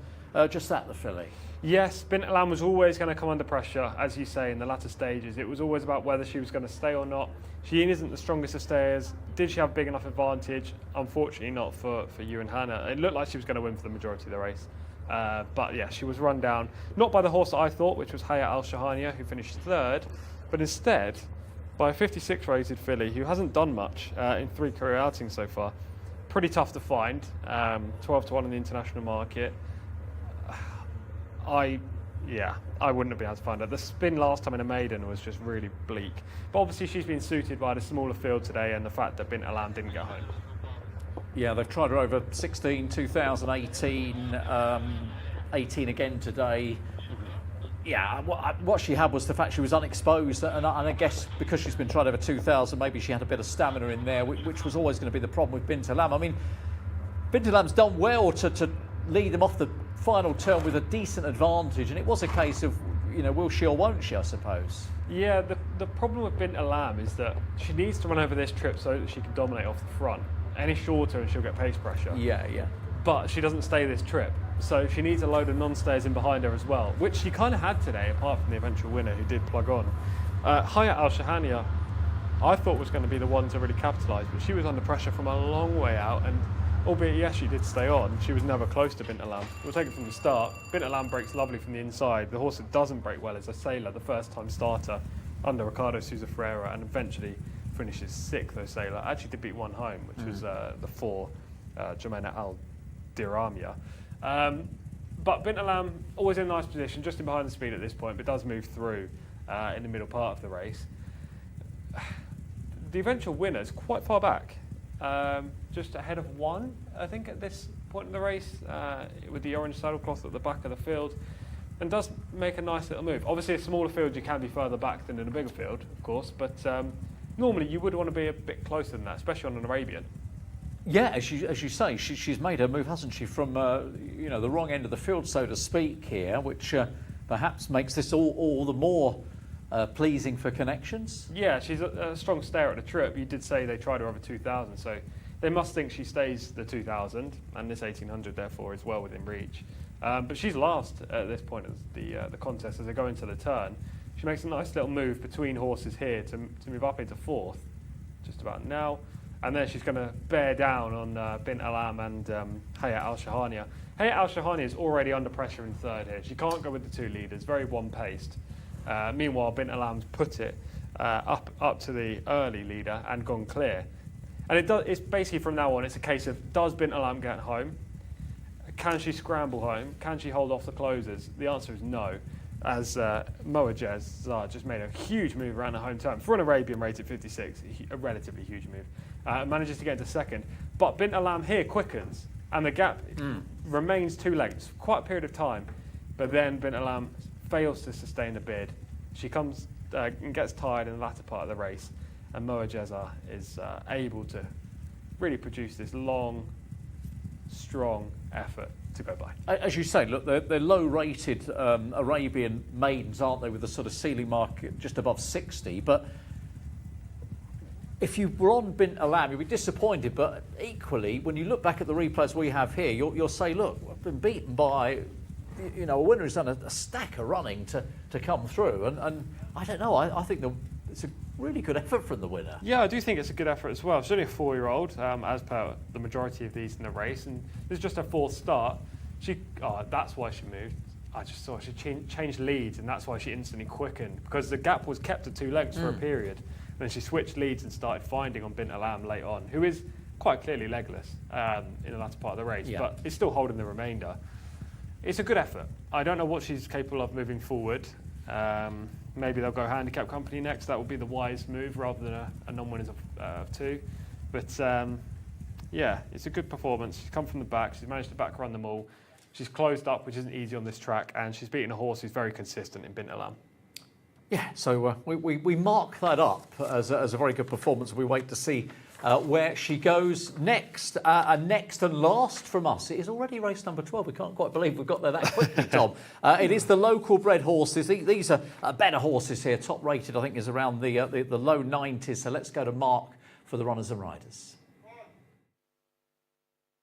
just that, the filly. Yes, Bint Alam was always going to come under pressure, as you say, in the latter stages. It was always about whether she was going to stay or not. She isn't the strongest of stayers. Did she have big enough advantage? Unfortunately not for you and Hannah. It looked like she was going to win for the majority of the race. But yeah, she was run down, not by the horse that I thought, which was Hayat Al Shahania, who finished third, but instead by a 56 rated filly who hasn't done much in 3 career outings so far. Pretty tough to find, 12 to 1 in the international market. I wouldn't have been able to find her. The spin last time in a maiden was just really bleak. But obviously she's been suited by the smaller field today and the fact that Bint Alam didn't get home. Yeah, they've tried her over 16, 2018, 18 again today. Yeah, what she had was the fact she was unexposed, and I guess because she's been tried over 2000, maybe she had a bit of stamina in there, which was always going to be the problem with Bint Alam. I mean, Bint Alam's done well to lead them off the final turn with a decent advantage, and it was a case of, you know, will she or won't she, I suppose. Yeah, the problem with Bint Alam is that she needs to run over this trip so that she can dominate off the front. Any shorter and she'll get pace pressure. Yeah. But she doesn't stay this trip, so she needs a load of non-stayers in behind her as well, which she kind of had today, apart from the eventual winner who did plug on. Hayat Al Shahania, I thought was going to be the one to really capitalise, but she was under pressure from a long way out, and albeit yes, she did stay on, she was never close to Bint Alam. We'll take it from the start. Bint Alam breaks lovely from the inside. The horse that doesn't break well is a Sailor, the first-time starter under Ricardo Sousa Ferreira, and eventually finishes 6th, though Sailor. Actually did beat one home, which was the 4, Jemena Al Diramia. But Bint Alam, always in a nice position, just in behind the speed at this point, but does move through in the middle part of the race. The eventual winner is quite far back, just ahead of 1, I think, at this point in the race, with the orange saddlecloth at the back of the field, and does make a nice little move. Obviously, a smaller field, you can be further back than in a bigger field, of course, but normally you would want to be a bit closer than that, especially on an Arabian. Yeah, as you say, she's made her move, hasn't she, from the wrong end of the field, so to speak, here, which perhaps makes this all the more pleasing for connections. Yeah, she's a strong stayer at the trip. You did say they tried her over 2,000, so they must think she stays the 2,000, and this 1,800 therefore is well within reach. But she's last at this point of the contest as they go into the turn. She makes a nice little move between horses here to move up into fourth, just about now. And then she's going to bear down on Bint Alam and Hayat Al Shahania. Hayat Al Shahania is already under pressure in third here. She can't go with the two leaders, very one-paced. Meanwhile, Bint Alam's put it up to the early leader and gone clear. And it's basically from now on, it's a case of, does Bint Alam get home? Can she scramble home? Can she hold off the closers? The answer is no, as Jcsa just made a huge move around the home turn. For an Arabian rated 56, a relatively huge move. Manages to get into second. But Bint Alam here quickens, and the gap remains 2 lengths for quite a period of time. But then Bint Alam fails to sustain the bid. She comes and gets tired in the latter part of the race, and Jcsa is able to really produce this long, strong effort to go by. As you say, look, they're low-rated Arabian maidens, aren't they, with a sort of ceiling mark just above 60. But if you were on Bint Alam, you'd be disappointed. But equally, when you look back at the replays we have here, you'll say, look, I've been beaten by, you know, a winner who's done a stack of running to come through. And I don't know, I think it's a really good effort from the winner. Yeah, I do think it's a good effort as well. She's only a 4-year-old, as per the majority of these in the race, and this is just her 4th start. That's why she moved. I just saw she changed leads, and that's why she instantly quickened, because the gap was kept at 2 lengths for a period. And then she switched leads and started finding on Bint Alam late on, who is quite clearly legless in the latter part of the race, but is still holding the remainder. It's a good effort. I don't know what she's capable of moving forward. Maybe they'll go handicap company next. That would be the wise move rather than a non-winners of 2. But yeah, it's a good performance. She's come from the back. She's managed to back run them all. She's closed up, which isn't easy on this track, and she's beaten a horse who's very consistent in Bint Alam. Yeah, so we mark that up as a very good performance. We wait to see where she goes next. And next and last from us, it is already race number 12. We can't quite believe we've got there that quickly, Tom. It is the local bred horses. These are better horses here. Top rated, I think, is around the low 90s. So let's go to Mark for the runners and riders.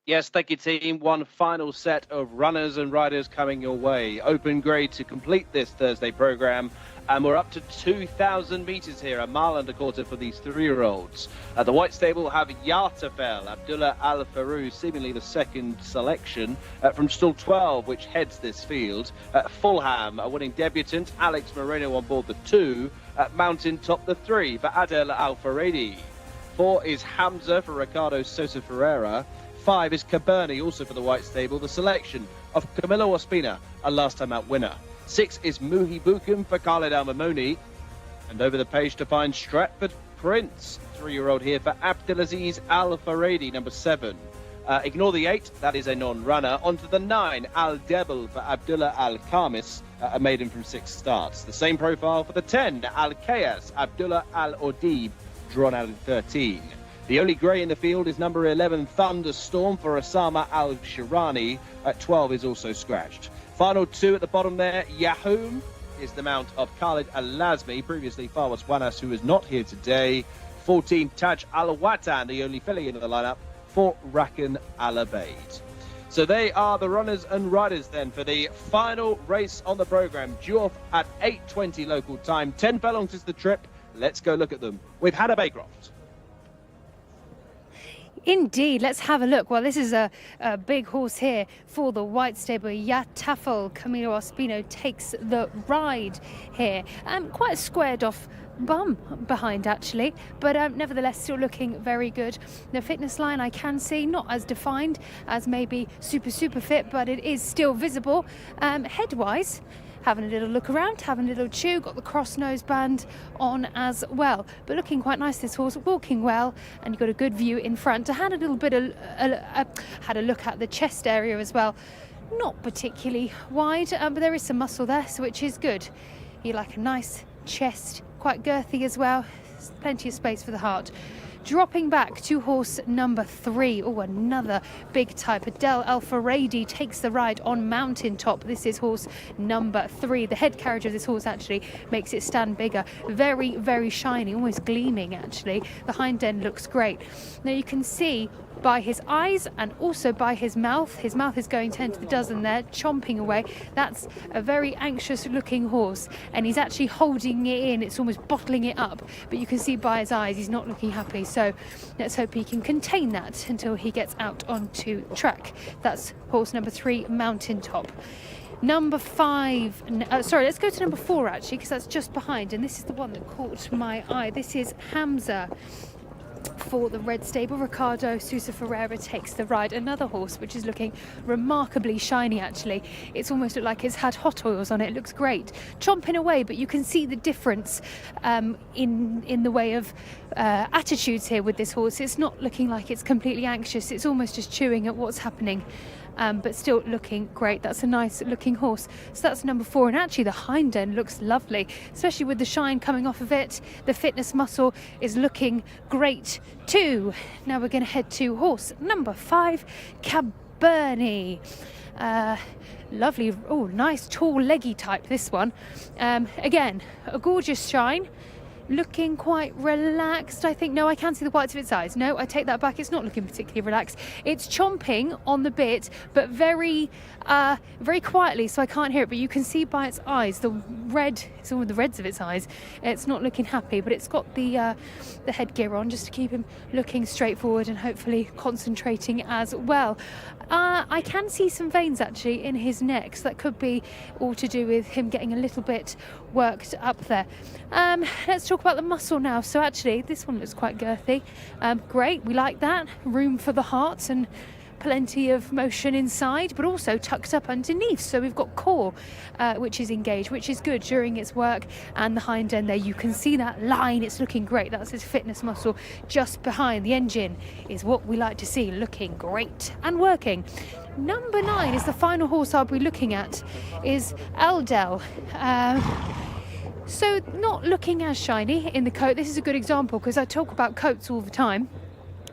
Yes, thank you, team. One final set of runners and riders coming your way. Open grade to complete this Thursday programme. And we're up to 2,000 metres here, a mile and a quarter for these 3-year-olds. The White Stable have Yartafel, Abdullah Al Farouz, seemingly the second selection from stall 12, which heads this field. Fulham, a winning debutant, Alex Moreno on board the 2. Mountain top the 3 for Adel Al Faredi. 4 is Hamza for Ricardo Sosa Ferreira. 5 is Caberni, also for the White Stable, the selection of Camilo Ospina, a last time out winner. 6 is Muhi Bukum for Khaled Al Mamoni. And over the page to find Stratford Prince, 3-year-old here for Abdelaziz Al Faredi, number 7. Ignore the 8, that is a non-runner. On to the 9, Al Debel for Abdullah Al Khamis, a maiden from 6 starts. The same profile for the 10, Al Kayas, Abdullah Al Odib, drawn out in 13. The only grey in the field is number 11, Thunderstorm for Osama Al Shirani. At 12 is also scratched. Final 2 at the bottom there, Yahoom is the mount of Khalid Al-Lazmi, previously Farwas Wanas, who is not here today. 14, Taj Al-Watan, the only filly in the lineup for Rakan Al-Abaid. So they are the runners and riders then for the final race on the programme, due off at 8:20 local time. 10 furlongs is the trip. Let's go look at them with Hannah Baycroft. Indeed, let's have a look. Well, this is a big horse here for the White Stable. Yatafel Camilo Ospino takes the ride here. Quite a squared off bum behind actually, but nevertheless still looking very good. The fitness line I can see not as defined as maybe super fit, but it is still visible. Head-wise, having a little look around, having a little chew, got the cross nose band on as well. But looking quite nice, this horse, walking well, and you've got a good view in front. I had a little bit of, had a look at the chest area as well. Not particularly wide, but there is some muscle there, so which is good. You like a nice chest, quite girthy as well. There's plenty of space for the heart. Dropping back to horse number 3. Oh, another big type. Adel Alfaredi takes the ride on Mountain Top. This is horse number 3. The head carriage of this horse actually makes it stand bigger. Very, very shiny, almost gleaming actually. The hind end looks great. Now you can see by his eyes and also by his mouth is going 10 to the dozen there, chomping away. That's a very anxious looking horse, and he's actually holding it in. It's almost bottling it up, but you can see by his eyes he's not looking happy. So let's hope he can contain that until he gets out onto track. That's horse number 3, Mountain Top. Number 5, sorry, let's go to number 4 actually, because that's just behind, and this is the one that caught my eye. This is Hamza for the Red Stable. Ricardo Sousa Ferreira takes the ride. Another horse which is looking remarkably shiny actually. It's almost looked like it's had hot oils on it. It looks great. Chomping away, but you can see the difference in the way of attitudes here with this horse. It's not looking like it's completely anxious. It's almost just chewing at what's happening. But still looking great. That's a nice looking horse. So that's number 4, and actually the hind end looks lovely, especially with the shine coming off of it. The fitness muscle is looking great too. Now we're going to head to horse number 5, Cabernet. Lovely, oh nice tall leggy type this one. Again, a gorgeous shine. Looking quite relaxed, I think. No, I can see the whites of its eyes. No, I take that back. It's not looking particularly relaxed. It's chomping on the bit, but very quietly, so I can't hear it. But you can see by its eyes, the red, it's all the reds of its eyes. It's not looking happy, but it's got the headgear on just to keep him looking straight forward and hopefully concentrating as well. I can see some veins actually in his neck, so that could be all to do with him getting a little bit worked up there. Let's talk about the muscle now. So actually this one looks quite girthy. Great, we like that. Room for the heart and plenty of motion inside, but also tucked up underneath. So we've got core which is engaged, which is good during its work, and the hind end there, you can see that line. It's looking great. That's his fitness muscle just behind. The engine is what we like to see, looking great and working. Number 9 is the final horse I'll be looking at, is Eldel. So not looking as shiny in the coat. This is a good example because I talk about coats all the time.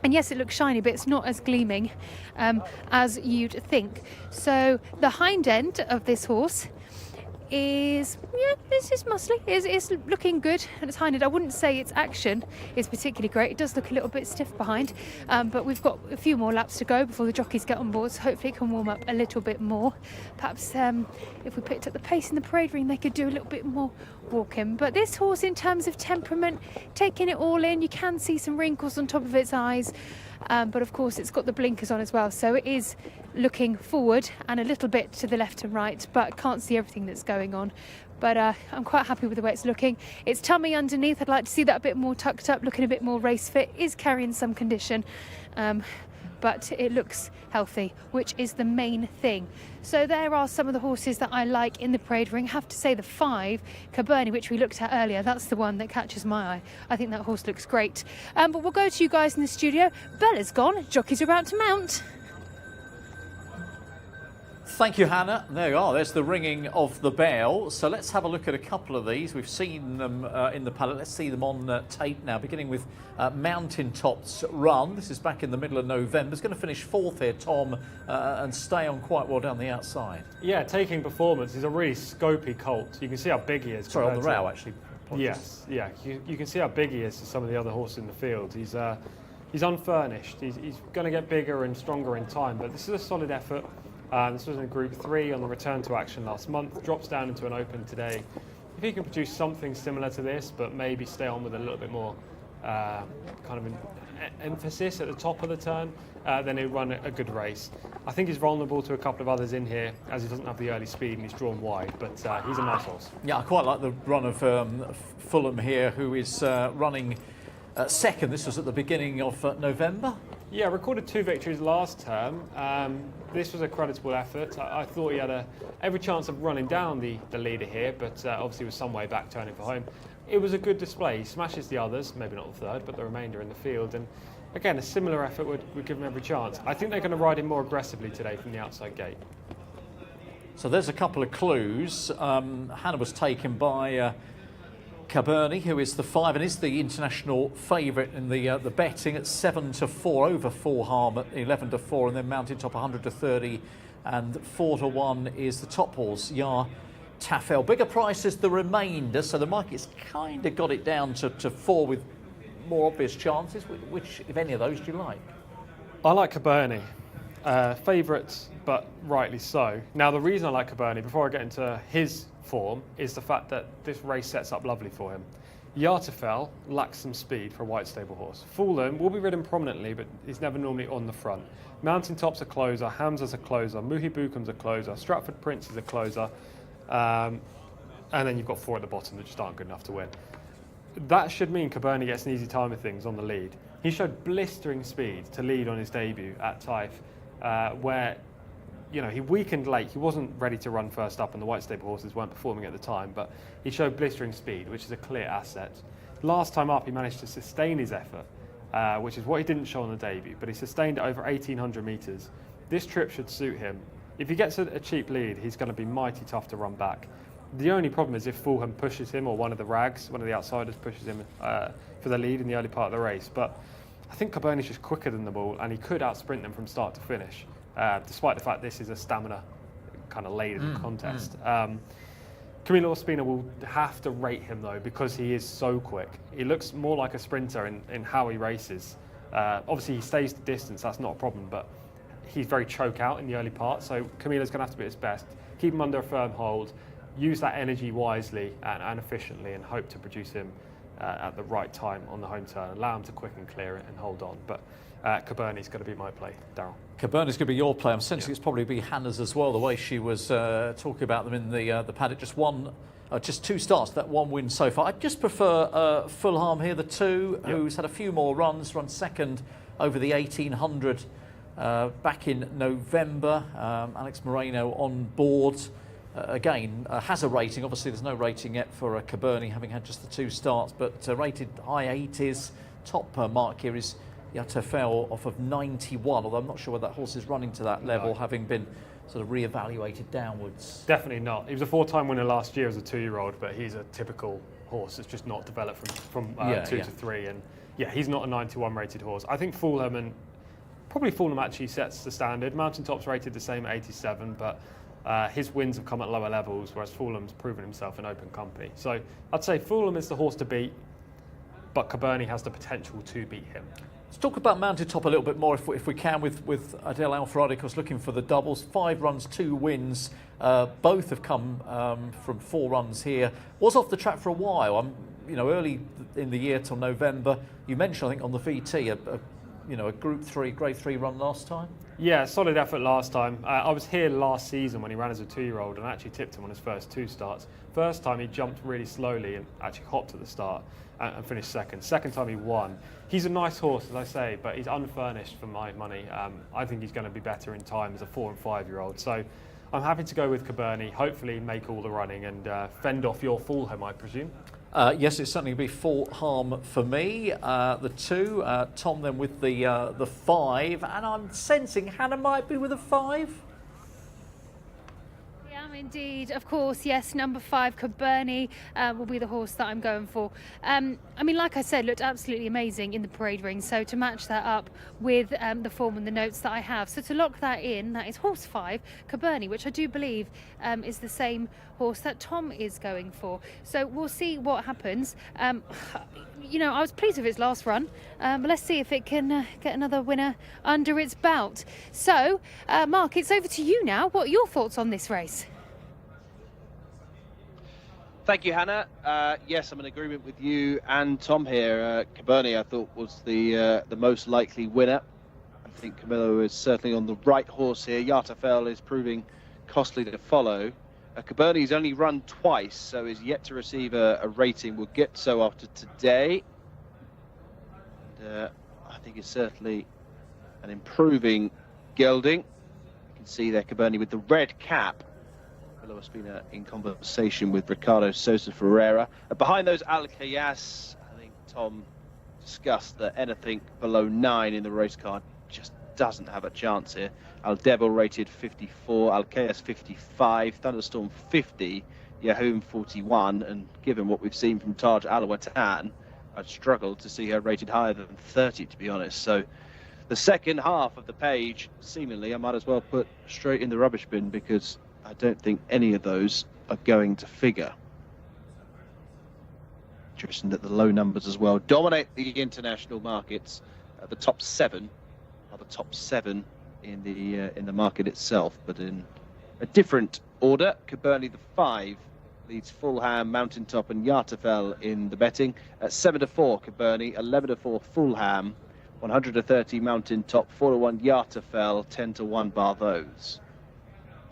And yes, it looks shiny, but it's not as gleaming as you'd think. So the hind end of this horse is, this is muscly. It's looking good, and it's hind end. I wouldn't say its action is particularly great. It does look a little bit stiff behind, but we've got a few more laps to go before the jockeys get on board, so hopefully it can warm up a little bit more. Perhaps if we picked up the pace in the parade ring, they could do a little bit more walking. But this horse, in terms of temperament, taking it all in, you can see some wrinkles on top of its eyes. But of course it's got the blinkers on as well, so it is looking forward and a little bit to the left and right, but can't see everything that's going on. But I'm quite happy with the way it's looking. Its tummy underneath, I'd like to see that a bit more tucked up, looking a bit more race fit. Is carrying some condition, but it looks healthy, which is the main thing. So there are some of the horses that I like in the parade ring. I have to say the 5, Cabernet, which we looked at earlier, that's the one that catches my eye. I think that horse looks great. But we'll go to you guys in the studio. Bella's gone, jockeys are about to mount. Thank you, Hannah. There you are. There's the ringing of the bell. So let's have a look at a couple of these. We've seen them in the paddock. Let's see them on tape now, beginning with Mountain Top's run. This is back in the middle of November. It's going to finish 4th here, Tom, and stay on quite well down the outside. Yeah, taking performance. He's a really scopy colt. You can see how big he is. Sorry, on the rail, actually. Yes, yeah. You can see how big he is to some of the other horses in the field. He's unfurnished. He's going to get bigger and stronger in time, but this is a solid effort. This was in Group 3 on the return to action last month, drops down into an open today. If he can produce something similar to this, but maybe stay on with a little bit more kind of an emphasis at the top of the turn, then he'll run a good race. I think he's vulnerable to a couple of others in here, as he doesn't have the early speed and he's drawn wide, but he's a nice horse. Yeah, I quite like the run of Fulham here, who is running second. This was at the beginning of November. Yeah, recorded 2 victories last term. This was a creditable effort. I thought he had every chance of running down the leader here, but obviously was some way back turning for home. It was a good display. He smashes the others, maybe not the third, but the remainder in the field. And again, a similar effort would give him every chance. I think they're going to ride him more aggressively today from the outside gate. So there's a couple of clues. Hannah was taken by Cabernet, who is the 5 and is the international favourite in the betting at 7-4, over 4 harm at 11-4, and then Mountain Top 100-30, and 4-1 is the top horse, Tafel. Bigger prices the remainder, so the market's kind of got it down to 4 with more obvious chances. Which, if any of those, do you like? I like Cabernet. Favourites, but rightly so. Now, the reason I like Cabernet, before I get into his form, is the fact that this race sets up lovely for him. Tafel lacks some speed for a white stable horse. Fulham will be ridden prominently, but he's never normally on the front. Mountain Top's a closer, Hamza's a closer, Muhi Bukum's a closer, Stratford Prince is a closer, and then you've got 4 at the bottom that just aren't good enough to win. That should mean Cabernet gets an easy time of things on the lead. He showed blistering speed to lead on his debut at Taif, where he weakened late. He wasn't ready to run first up, and the white stable horses weren't performing at the time, but he showed blistering speed, which is a clear asset. Last time up, he managed to sustain his effort, which is what he didn't show on the debut, but he sustained it over 1,800 metres. This trip should suit him. If he gets a cheap lead, he's going to be mighty tough to run back. The only problem is if Fulham pushes him, or one of the rags, one of the outsiders pushes him for the lead in the early part of the race. But I think Cabernet's just quicker than the ball, and he could outsprint them from start to finish, despite the fact this is a stamina kind of laden contest. Camilo Ospina will have to rate him, though, because he is so quick. He looks more like a sprinter in how he races. Obviously, he stays the distance, that's not a problem, but he's very choke out in the early part, so Camilo's going to have to be at his best. Keep him under a firm hold, use that energy wisely and efficiently, and hope to produce him at the right time on the home turn. Allow him to quick and clear it and hold on. But Cabernet's going to be my play, Daryl. Cabernet's going to be your play. I'm sensing it's probably be Hannah's as well, the way she was talking about them in the paddock. Just 2 starts, that 1 win so far. I just prefer Fulham here, the 2, who's had a few more runs, run second over the 1800 back in November. Alex Moreno on board. Again, has a rating. Obviously, there's no rating yet for Cabernet, having had just the 2 starts, but rated high 80s. Top mark here is Tafel off of 91, although I'm not sure whether that horse is running to that level, having been sort of re-evaluated downwards. Definitely not. He was a 4-time winner last year as a 2-year-old, but he's a typical horse that's just not developed from 2 to 3. And he's not a 91 rated horse. I think Fulham actually sets the standard. Mountain Top's rated the same at 87, but his wins have come at lower levels, whereas Fulham's proven himself in open company. So I'd say Fulham is the horse to beat, but Cabernet has the potential to beat him. Let's talk about Mountain Top a little bit more, if we can, with Adele Alfaradi, of course, looking for the doubles. 5 runs, 2 wins. Both have come from 4 runs here. Was off the track for a while. Early in the year till November. You mentioned, I think, on the VT, a Group 3, Grade 3 run last time. Yeah, solid effort last time. I was here last season when he ran as a 2-year-old and actually tipped him on his first 2 starts. First time he jumped really slowly and actually hopped at the start and finished second. Second time he won. He's a nice horse, as I say, but he's unfurnished for my money. I think he's going to be better in time as a 4- and 5-year-old. So I'm happy to go with Cabernet, hopefully make all the running and fend off your Fulham, I presume. Yes, it's certainly going to be Fulham for me. The 2, Tom then with the 5, and I'm sensing Hannah might be with a 5. Yeah, indeed, of course, yes. Number 5, Cabernet, will be the horse that I'm going for. Like I said, looked absolutely amazing in the parade ring. So to match that up with the form and the notes that I have, so to lock that in, that is horse 5, Cabernet, which I do believe is the same horse that Tom is going for. So we'll see what happens. I was pleased with its last run, but let's see if it can get another winner under its belt. So, Mark, it's over to you now. What are your thoughts on this race? Thank you, Hannah. Yes, I'm in agreement with you and Tom here. Cabernet, I thought, was the most likely winner. I think Camilo is certainly on the right horse here. Tafel is proving costly to follow. Cabernet's only run twice, so is yet to receive a rating. We'll get so after today. And, I think it's certainly an improving gelding. You can see there Cabernet with the red cap. Camilo Ospina in conversation with Ricardo Sosa Ferreira. Behind those, Alcayas, I think Tom discussed that anything below 9 in the race card just doesn't have a chance here. Aldebel rated 54, Alcayas 55, Thunderstorm 50, Yahoom 41, and given what we've seen from Taj Al-Watan, I'd struggle to see her rated higher than 30, to be honest. So the second half of the page, seemingly, I might as well put straight in the rubbish bin, because I don't think any of those are going to figure. Interesting that the low numbers as well dominate the international markets. The top 7 are the top 7 in the market itself, but in a different order. Cabernet the 5 leads Fulham, Mountaintop and Yartafel in the betting. At 7-4 Cabernet, 11-4 Fulham, 130 Mountaintop, 4-1 Yartafel, 10-1 Barthos.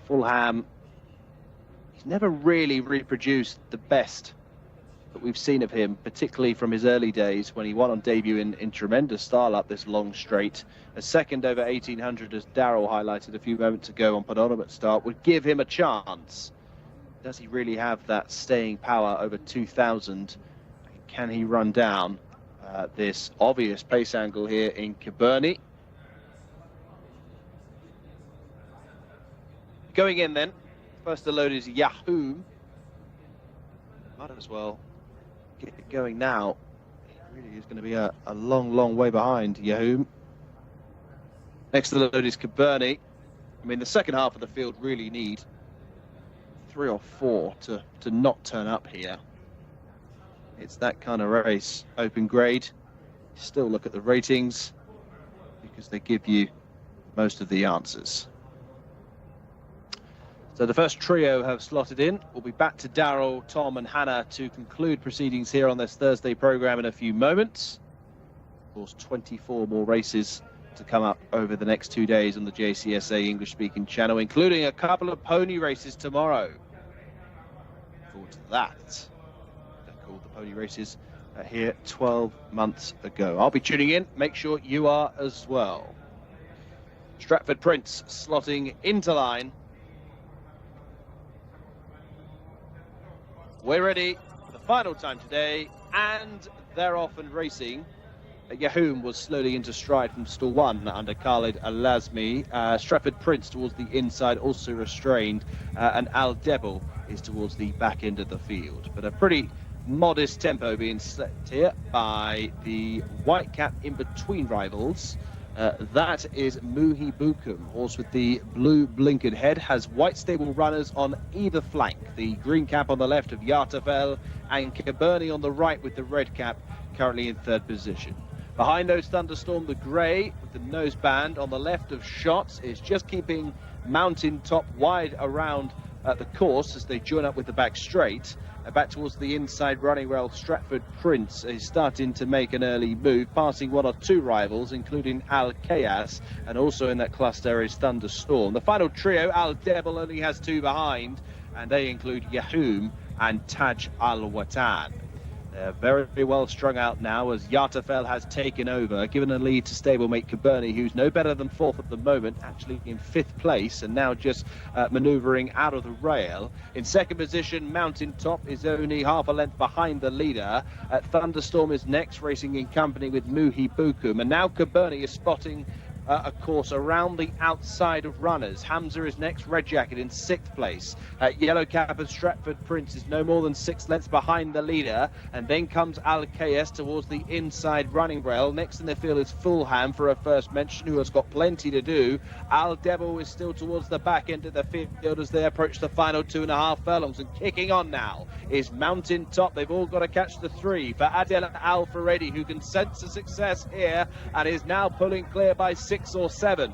Fulham, he's never really reproduced the best that we've seen of him, particularly from his early days when he won on debut in tremendous style up this long straight. A second over 1800, as Darryl highlighted a few moments ago on penultimate start, would give him a chance. Does he really have that staying power over 2000? Can he run down this obvious pace angle here in Cabernet? Going in then, first to load is Yahoom. Might as well get it going now. It really is going to be a long way behind Yahoom. Next to the load is Cabernet. I mean, the second half of the field really need 3 or 4 to not turn up here. It's that kind of race. Open grade. Still look at the ratings, because they give you most of the answers. So the first trio have slotted in. We'll be back to Darryl, Tom and Hannah to conclude proceedings here on this Thursday programme in a few moments. Of course, 24 more races to come up over the next 2 days on the Jcsa English-speaking channel, including a couple of pony races tomorrow. Look forward to that. They're called the pony races here 12 months ago. I'll be tuning in. Make sure you are as well. Stratford Prince slotting into line. We're ready for the final time today, and they're off and racing. Yahoom was slowly into stride from stall 1 under Khalid Al-Lazmi. Stratford Prince towards the inside, also restrained, and Al Debel is towards the back end of the field. But a pretty modest tempo being set here by the white cap in between rivals. That is Muhi Bukum, horse with the blue blinkered head, has white stable runners on either flank. The green cap on the left of Yartafel, and Cabernet on the right with the red cap, currently in 3rd position. Behind those Thunderstorm, the grey with the nose band on the left of Shots is just keeping Mountaintop wide around the course as they join up with the back straight. Back towards the inside running rail, Stratford Prince is starting to make an early move, passing 1 or 2 rivals, including Al Kayas, and also in that cluster is Thunderstorm. The final trio, Al Debel, only has 2 behind, and they include Yahoom and Taj Al-Watan. They're very well strung out now as Yartafel has taken over, given a lead to stablemate Cabernet, who's no better than 4th at the moment, actually in 5th place, and now just manoeuvring out of the rail. In 2nd position, Mountaintop is only half a length behind the leader. Thunderstorm is next, racing in company with Muhi Bukum, and now Cabernet is spotting a course around the outside of runners. Hamza is next, red jacket in 6th place. Yellow cap of Stratford Prince is no more than 6 lengths behind the leader, and then comes Al Kayas towards the inside running rail. Next in the field is Fulham for a first mention, who has got plenty to do. Al Debel is still towards the back end of the field as they approach the final 2.5 furlongs, and kicking on now is Mountaintop. They've all got to catch the 3 for Adel Al-Faredi, who can sense a success here and is now pulling clear by 6 or 7.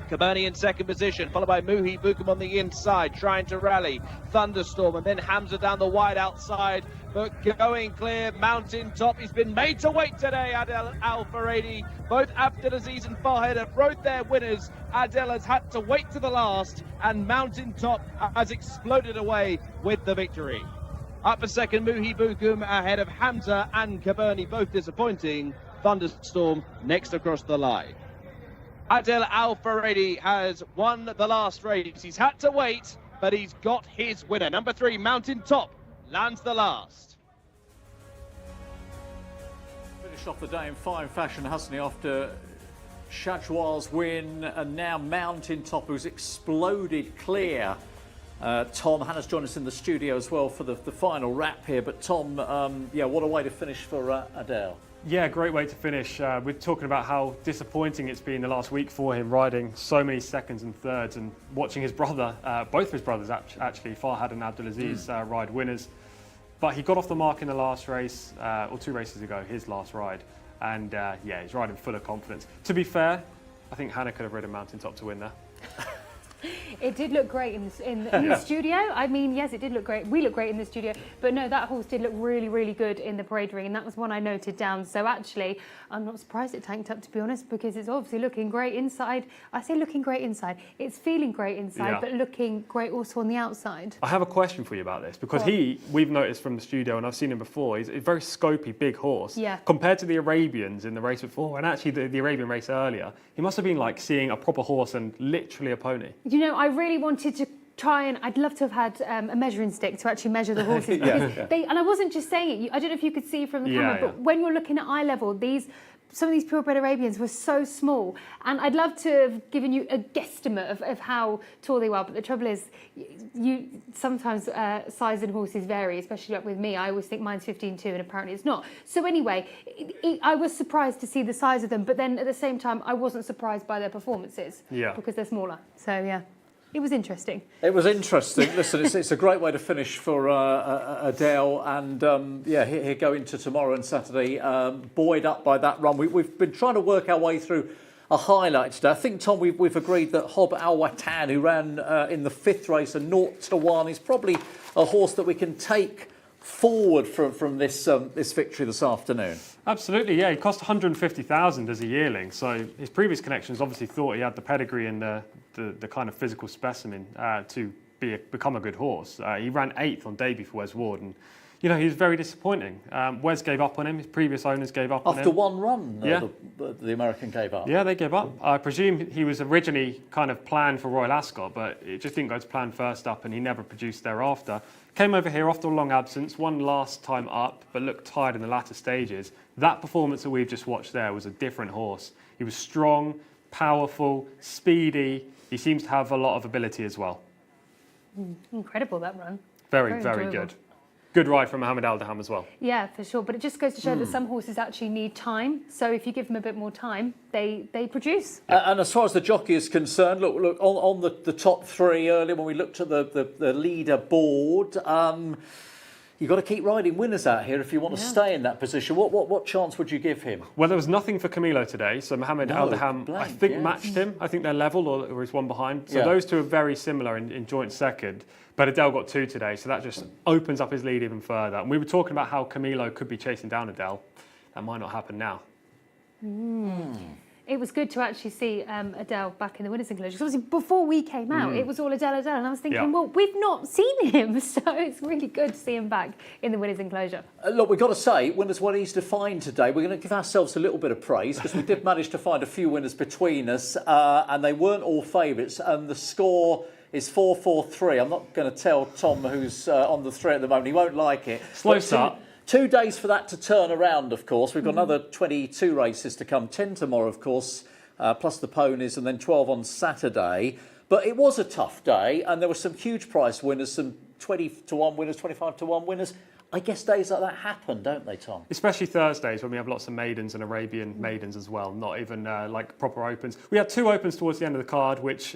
Cabernet in 2nd position, followed by Muhi Bukum on the inside, trying to rally. Thunderstorm, and then Hamza down the wide outside, but going clear. Mountaintop, he's been made to wait today, Adel Al-Faredi. Both Abdelaziz and Farhed have rode their winners. Adel has had to wait to the last, and Mountaintop has exploded away with the victory. Up for 2nd, Muhi Bukum ahead of Hamza and Cabernet, both disappointing. Thunderstorm next across the line. Adel Al-Faredi has won the last race. He's had to wait, but he's got his winner. Number 3, Mountaintop, lands the last. Finished off the day in fine fashion, hasn't he, after Shajwar's win, and now Mountaintop, who's exploded clear Tom, Hannah's joined us in the studio as well for the final wrap here. But Tom, yeah, what a way to finish for Adele. Yeah, great way to finish. We're talking about how disappointing it's been the last week for him, riding so many seconds and thirds and watching his brother, both of his brothers actually, Farhad and Abdulaziz, ride winners. But he got off the mark in the last race, or 2 races ago, his last ride. And yeah, he's riding full of confidence. To be fair, I think Hannah could have ridden Mountaintop to win there. It did look great in the studio. I mean, yes, it did look great. We look great in the studio. But no, that horse did look really, really good in the parade ring. And that was one I noted down. So actually, I'm not surprised it tanked up, to be honest, because it's obviously looking great inside. I say looking great inside. It's feeling great inside, but looking great also on the outside. I have a question for you about this, because we've noticed from the studio, and I've seen him before, he's a very scopy, big horse. Yeah. Compared to the Arabians in the race before, and actually the Arabian race earlier, he must have been like seeing a proper horse and literally a pony. You know, I really wanted to try and I'd love to have had a measuring stick to actually measure the horses. Because they, and I wasn't just saying it, I don't know if you could see from the camera, but when you're looking at eye level, some of these purebred Arabians were so small, and I'd love to have given you a guesstimate of how tall they were, but the trouble is, you sometimes size in horses vary, especially like with me. I always think mine's 15.2 and apparently it's not. So anyway, I was surprised to see the size of them, but then at the same time, I wasn't surprised by their performances because they're smaller. So yeah. It was interesting. It was interesting. Listen, it's a great way to finish for Adele, and yeah, here go into tomorrow and Saturday, buoyed up by that run. We've been trying to work our way through a highlight today. I think, Tom, we've agreed that Hob Al Watan, who ran in the 5th race, a 0-1, is probably a horse that we can take forward from this victory this afternoon. Absolutely, yeah. He cost 150,000 as a yearling, so his previous connections obviously thought he had the pedigree and the kind of physical specimen to become a good horse. He ran 8th on debut for Wes Ward, and you know, he was very disappointing. Wes gave up on him. His previous owners gave up on him. After one run, the American gave up. Yeah, they gave up. I presume he was originally kind of planned for Royal Ascot, but it just didn't go to plan first up, and he never produced thereafter. Came over here after a long absence, won last time up, but looked tired in the latter stages. That performance that we've just watched there was a different horse. He was strong, powerful, speedy. He seems to have a lot of ability as well. Incredible, that run. Very, very good. Good ride from Mohamed Al-Daham as well. Yeah, for sure. But it just goes to show that some horses actually need time. So if you give them a bit more time, they produce. And as far as the jockey is concerned, look on the top 3 earlier when we looked at the leader board. You've got to keep riding winners out here if you want to stay in that position. What chance would you give him? Well, there was nothing for Camilo today, so Mohamed Al-Daham, I think, matched him. I think they're level, or is one behind. So those two are very similar in joint second. But Adele got 2 today, so that just opens up his lead even further. And we were talking about how Camilo could be chasing down Adele. That might not happen now. It was good to actually see Adele back in the winners' enclosure. Because obviously before we came out, it was all Adele. And I was thinking, well, we've not seen him. So it's really good to see him back in the winners' enclosure. Look, we've got to say, winners what he's defined today. We're going to give ourselves a little bit of praise because we did manage to find a few winners between us. And they weren't all favourites. And the score is 4-4-3. I'm not going to tell Tom who's on the 3 at the moment. He won't like it. Slow start. 2 days for that to turn around, of course. We've got another 22 races to come, 10 tomorrow, of course, plus the ponies, and then 12 on Saturday. But it was a tough day, and there were some huge price winners, some 20-1 winners, 25-1 winners. I guess days like that happen, don't they, Tom? Especially Thursdays when we have lots of maidens and Arabian maidens as well, not even like proper opens. We had 2 opens towards the end of the card, which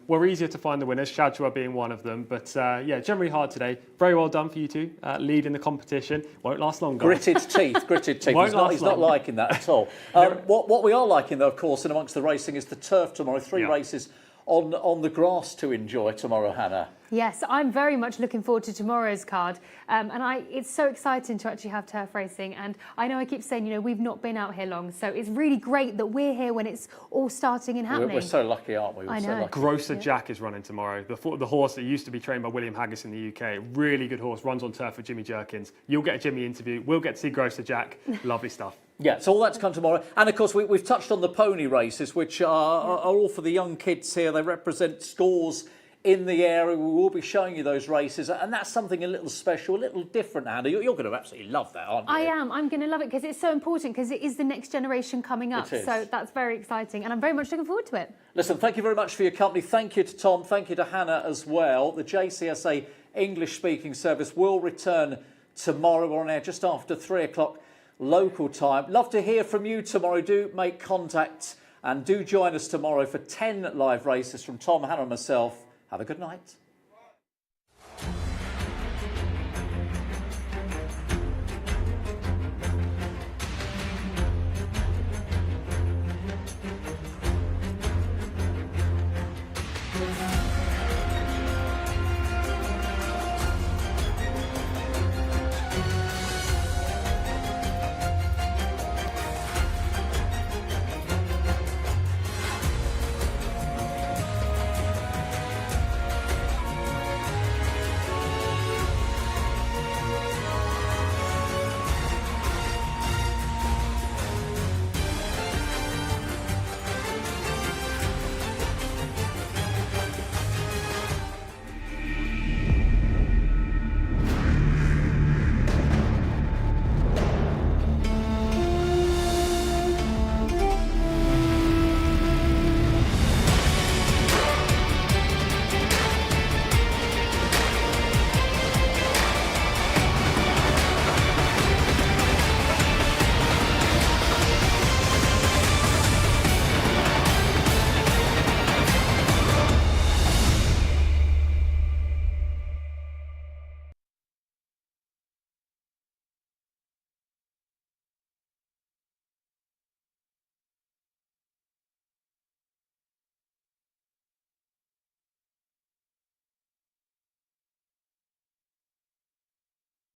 were easier to find the winners, Shadjoa being one of them. But yeah, generally hard today. Very well done for you two, leading the competition. Won't last long, guys. Gritted teeth. He's not liking that at all. What we are liking, though, of course, and amongst the racing is the turf tomorrow. 3 races on the grass to enjoy tomorrow, Hannah. Yes, I'm very much looking forward to tomorrow's card. And it's so exciting to actually have turf racing. And I know I keep saying, you know, we've not been out here long. So it's really great that we're here when it's all starting and happening. We're so lucky, aren't we? I know. Grosser Jack is running tomorrow. The horse that used to be trained by William Haggis in the UK. Really good horse, runs on turf with Jimmy Jerkins. You'll get a Jimmy interview. We'll get to see Grosser Jack. Lovely stuff. Yeah, so all that's come tomorrow. And of course, we've touched on the pony races, which are all for the young kids here. They represent scores in the area. We will be showing you those races, and that's something a little special, a little different, Hannah. You're going to absolutely love that, aren't you? I am. I'm going to love it because it's so important, because it is the next generation coming up. It is. So that's very exciting, and I'm very much looking forward to it. Listen, thank you very much for your company. Thank you to Tom. Thank you to Hannah as well. The JCSA English-speaking service will return tomorrow. We're on air just after 3 o'clock local time. Love to hear from you tomorrow. Do make contact and do join us tomorrow for 10 live races from Tom, Hannah and myself. Have a good night.